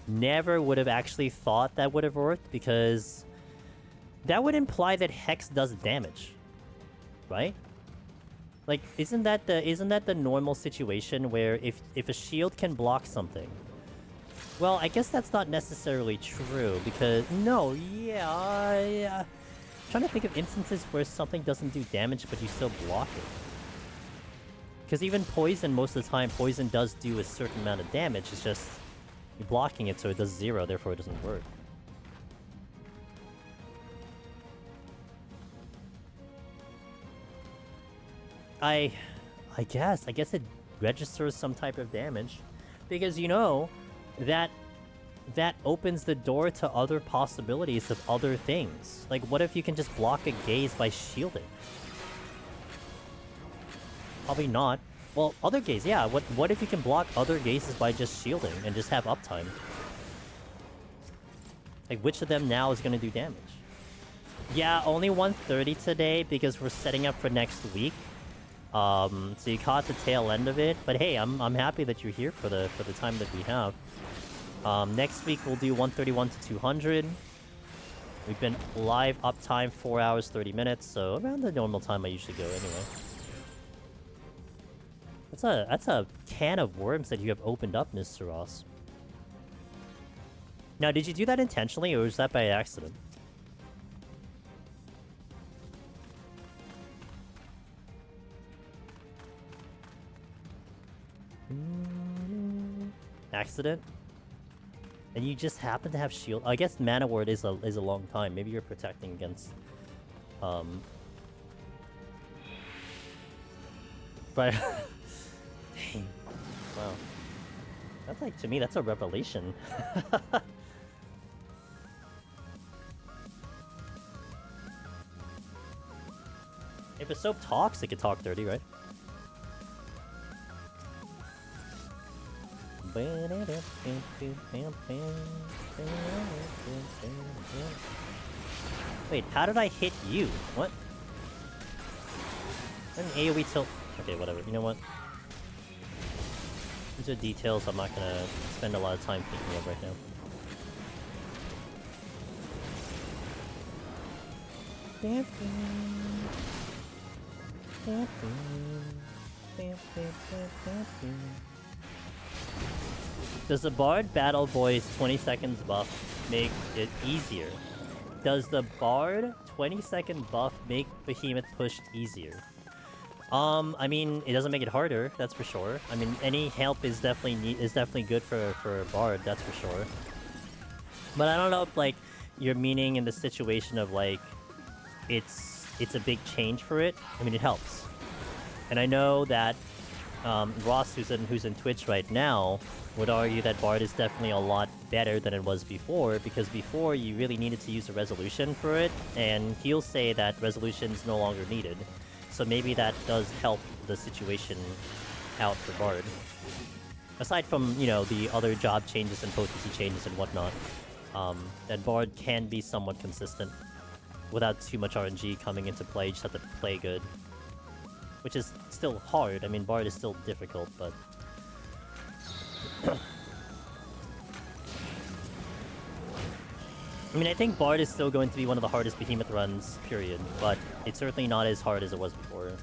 Never would have actually thought that would have worked, because that would imply that Hex does damage, right? Like, isn't that the normal situation where if a shield can block something? Well, I guess that's not necessarily true, because no, yeah. Trying to think of instances where something doesn't do damage but you still block it. Because even poison, most of the time, poison does do a certain amount of damage. It's just you're blocking it, so it does 0, therefore it doesn't work. I guess it registers some type of damage, because you know that opens the door to other possibilities of other things. Like, what if you can just block a gaze by shielding? Probably not. Well, other gaze, yeah. What if you can block other gazes by just shielding and just have uptime? Like, which of them now is going to do damage? Yeah, only 130 today because we're setting up for next week. So you caught the tail end of it, but hey, I'm happy that you're here for the time that we have. Next week we'll do 131 to 200. We've been live uptime 4 hours 30 minutes, so around the normal time I usually go anyway. That's a can of worms that you have opened up, Mr. Ross. Now, did you do that intentionally, or was that by accident? Accident? And you just happen to have shield. I guess mana ward is a long time. Maybe you're protecting against but dang. Wow. That's like, to me, that's a revelation. If a soap talks, it could talk dirty, right? Wait, how did I hit you? What? An AoE tilt. Okay, whatever. You know what? These are details I'm not gonna spend a lot of time thinking of right now. Does the Bard Battle Boy's 20 seconds buff make it easier? Does the Bard 20-second buff make Behemoth push easier? I mean, it doesn't make it harder, that's for sure. I mean, any help is definitely good for a Bard, that's for sure. But I don't know if, like, you're meaning in the situation of, like, it's a big change for it. I mean, it helps. And I know that Ross, who's in Twitch right now, would argue that Bard is definitely a lot better than it was before, because before you really needed to use a resolution for it, and he'll say that resolution's no longer needed. So maybe that does help the situation out for Bard. Aside from, you know, the other job changes and potency changes and whatnot, that Bard can be somewhat consistent without too much RNG coming into play. You just have to play good. Which is still hard. I mean, Bard is still difficult, but... I mean, I think Bard is still going to be one of the hardest Behemoth runs, period. But it's certainly not as hard as it was before.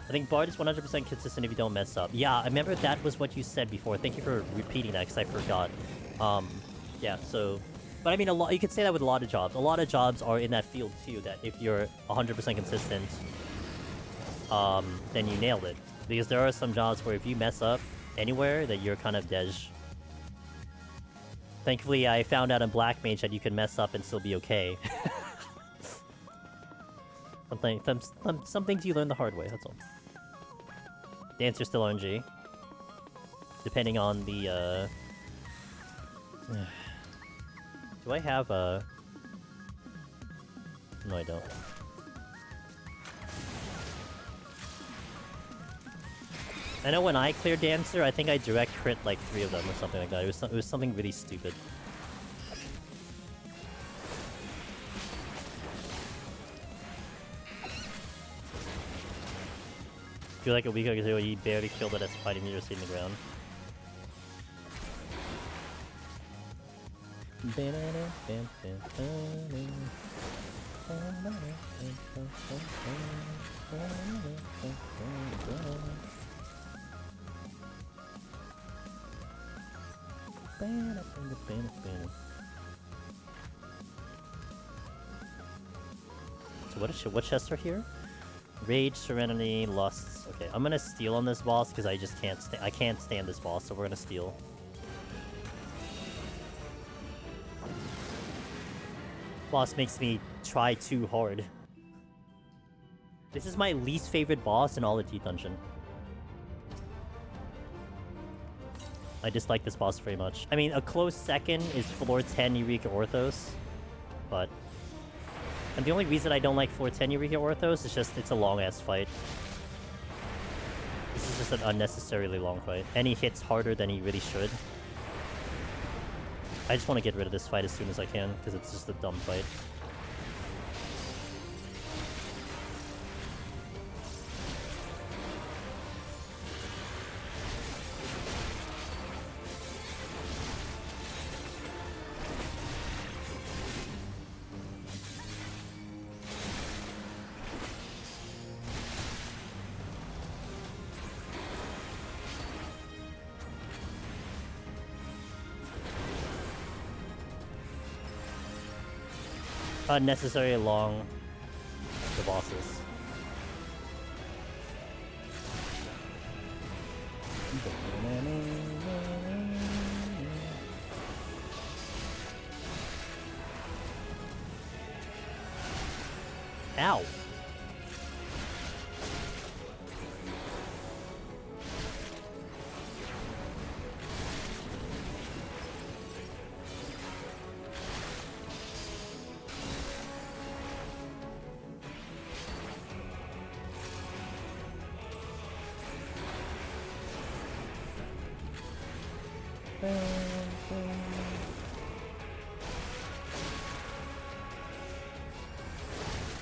I think Bard is 100% consistent if you don't mess up. Yeah, I remember that was what you said before. Thank you for repeating that, because I forgot. Yeah, so... But I mean, you could say that with a lot of jobs. A lot of jobs are in that field, too, that if you're 100% consistent, then you nailed it. Because there are some jobs where if you mess up anywhere, that you're kind of dej. Thankfully, I found out in Black Mage that you can mess up and still be okay. Some things you learn the hard way, that's all. The answer's still RNG. Depending on the, Do I have a... No, I don't. I know when I clear Dancer, I think I direct crit like 3 of them or something like that. It was something really stupid. I feel like a week ago he barely killed it as fighting meter in the ground. So what chests are here? Rage, Serenity, Lusts. Okay, I'm gonna steal on this boss because I just can't I can't stand this boss, so we're gonna steal. Boss makes me try too hard. This is my least favorite boss in all the T dungeon. I dislike this boss very much. I mean, a close second is floor 10 Eureka Orthos, but... And the only reason I don't like floor 10 Eureka Orthos is just it's a long-ass fight. This is just an unnecessarily long fight. And he hits harder than he really should. I just want to get rid of this fight as soon as I can, because it's just a dumb fight. Unnecessarily long, the bosses. Ow!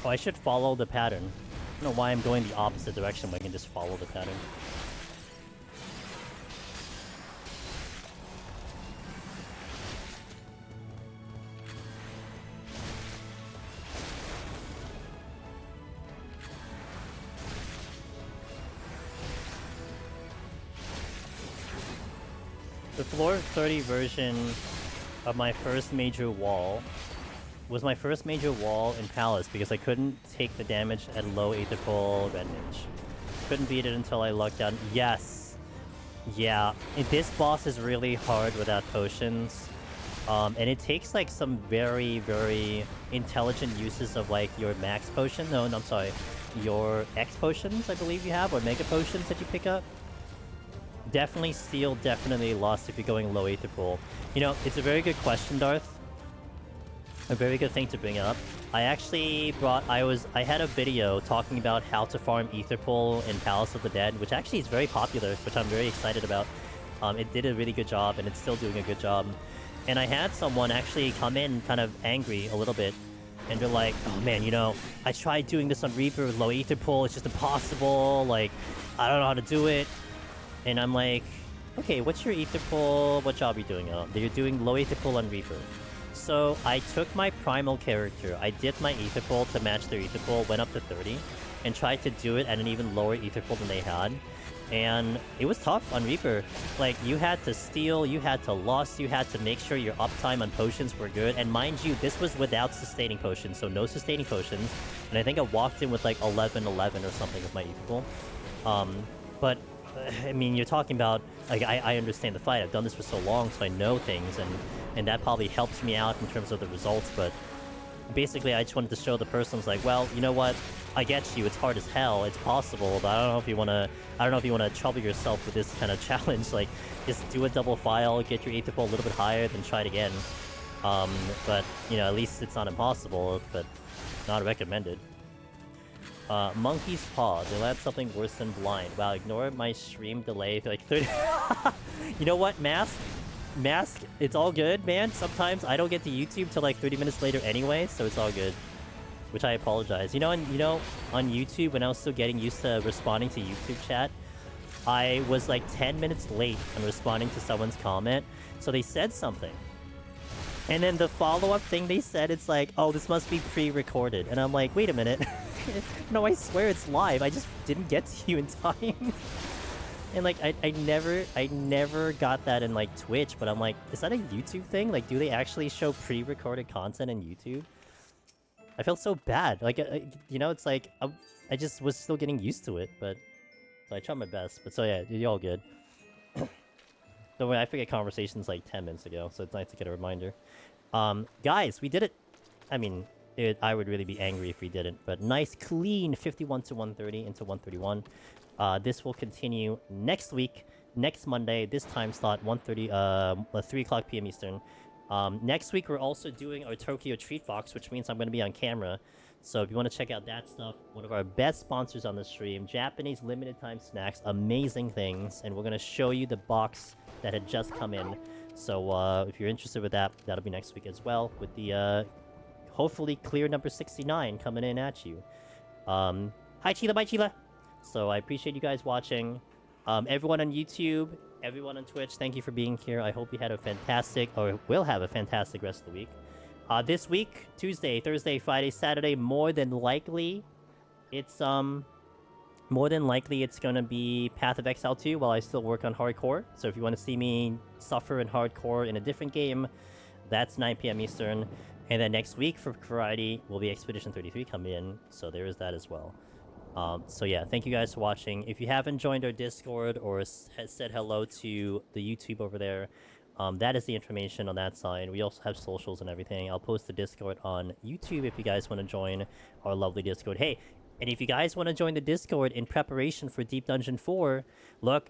Oh, I should follow the pattern. I don't know why I'm going the opposite direction when I can just follow the pattern. The floor 30 version of my first major wall was my first major wall in Palace because I couldn't take the damage at low Aether Pull Red Mage. Couldn't beat it until I lucked out. Yes! Yeah, this boss is really hard without potions. And it takes like some very, very intelligent uses of like your max potion. No, I'm sorry. Your X potions, I believe you have, or mega potions that you pick up. Definitely steal, definitely lost if you're going low Aether Pool. You know, it's a very good question, Darth. A very good thing to bring up. I actually brought... I had a video talking about how to farm Aether Pool in Palace of the Dead, which actually is very popular, which I'm very excited about. It did a really good job, and it's still doing a good job. And I had someone actually come in kind of angry a little bit, and they're like, oh man, you know, I tried doing this on Reaper with low Aether Pool, it's just impossible, like, I don't know how to do it. And I'm like, okay, what's your Aether Pull? What job are you doing? You're doing low Aether Pull on Reaper. So I took my primal character, I dipped my Aether Pull to match their Aether Pull, went up to 30, and tried to do it at an even lower Aether Pull than they had. And it was tough on Reaper. Like, you had to steal, you had to loss, you had to make sure your uptime on potions were good. And mind you, this was without sustaining potions, so no sustaining potions. And I think I walked in with like 11-11 or something with my Aether Pull. But I mean, you're talking about, like, I understand the fight. I've done this for so long, so I know things, and that probably helps me out in terms of the results, but basically I just wanted to show the person, was like, well, you know what? I get you, it's hard as hell, it's possible, but I don't know if you wanna trouble yourself with this kind of challenge. Like, just do a double file, get your Aether Pull a little bit higher, then try it again. But, you know, at least it's not impossible, but not recommended. Monkey's Paw. They'll add something worse than blind. Wow, ignore my stream delay for like 30... You know what, Mask? Mask, it's all good, man. Sometimes I don't get to YouTube till like 30 minutes later anyway, so it's all good. Which I apologize. You know, on YouTube, when I was still getting used to responding to YouTube chat, I was like 10 minutes late on responding to someone's comment, so they said something. And then the follow-up thing they said, it's like, oh, this must be pre-recorded. And I'm like, wait a minute. No, I swear it's live. I just didn't get to you in time. And like, I never got that in like Twitch, but I'm like, is that a YouTube thing? Like, do they actually show pre-recorded content in YouTube? I felt so bad. Like, you know, it's like, I just was still getting used to it, but... So I tried my best. But so yeah, you're all good. Don't worry, I forget conversations like 10 minutes ago, so it's nice to get a reminder. Guys, we did it! I mean, I would really be angry if we didn't, but nice, clean 51-130 into 131. This will continue next week, next Monday, this time slot, 1:30, 3 o'clock p.m. Eastern. Next week, we're also doing our Tokyo Treat Box, which means I'm going to be on camera. So if you want to check out that stuff, one of our best sponsors on the stream, Japanese limited time snacks, amazing things, and we're going to show you the box that had just come in. So if you're interested with that, that'll be next week as well, with the hopefully clear number 69 coming in at you. Hi Chila, bye Chila! So I appreciate you guys watching. Everyone on YouTube, everyone on Twitch, thank you for being here. I hope you had a fantastic, or will have a fantastic rest of the week. This week, Tuesday, Thursday, Friday, Saturday, more than likely, it's gonna be Path of Exile 2 while I still work on hardcore. So if you want to see me suffer in hardcore in a different game, that's 9 p.m. Eastern. And then next week for variety will be Expedition 33 coming in. So there is that as well. So yeah, thank you guys for watching. If you haven't joined our Discord or has said hello to the YouTube over there, that is the information on that side. We also have socials and everything. I'll post the Discord on YouTube if you guys want to join our lovely Discord. Hey, and if you guys want to join the Discord in preparation for Deep Dungeon 4, look,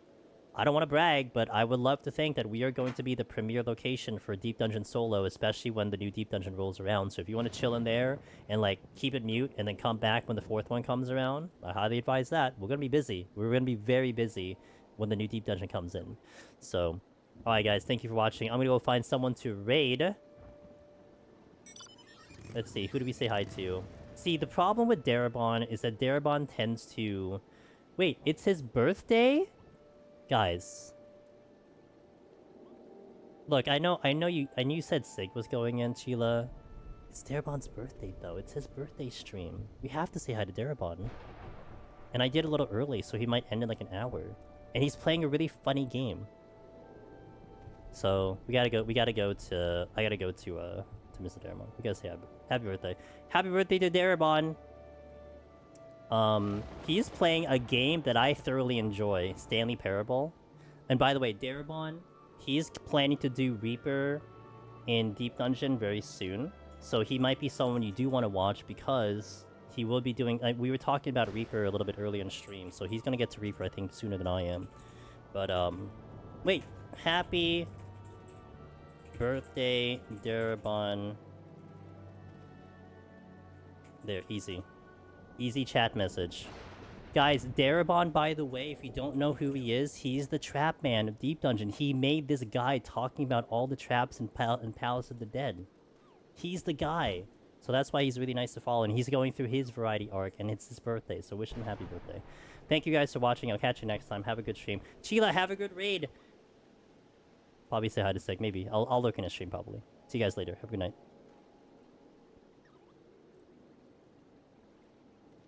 I don't want to brag, but I would love to think that we are going to be the premier location for Deep Dungeon Solo, especially when the new Deep Dungeon rolls around. So if you want to chill in there and like keep it mute and then come back when the 4th one comes around, I highly advise that. We're going to be busy. We're going to be very busy when the new Deep Dungeon comes in. So, alright guys, thank you for watching. I'm going to go find someone to raid. Let's see, who do we say hi to? See, the problem with Darabon is that Darabon tends to... Wait, it's his birthday? Guys. Look, I know you said Sig was going in, Sheila. It's Darabon's birthday, though. It's his birthday stream. We have to say hi to Darabon. And I did a little early, so he might end in like an hour. And he's playing a really funny game. So, I gotta go to Mr. Darabon. We gotta say happy birthday. Happy birthday to Darabon! He's playing a game that I thoroughly enjoy, Stanley Parable. And by the way, Darabon, he's planning to do Reaper in Deep Dungeon very soon. So he might be someone you do want to watch because he will be doing... we were talking about Reaper a little bit earlier in stream, so he's gonna get to Reaper, I think, sooner than I am. But, wait. Happy birthday, Darabon. There, easy. Easy chat message. Guys, Darabon, by the way, if you don't know who he is, he's the trap man of Deep Dungeon. He made this guide talking about all the traps in Palace of the Dead. He's the guy. So that's why he's really nice to follow, and he's going through his variety arc, and it's his birthday, so wish him a happy birthday. Thank you guys for watching. I'll catch you next time. Have a good stream. Chila, have a good raid! Probably say hi to Sig. Maybe. I'll look in his stream, probably. See you guys later. Have a good night.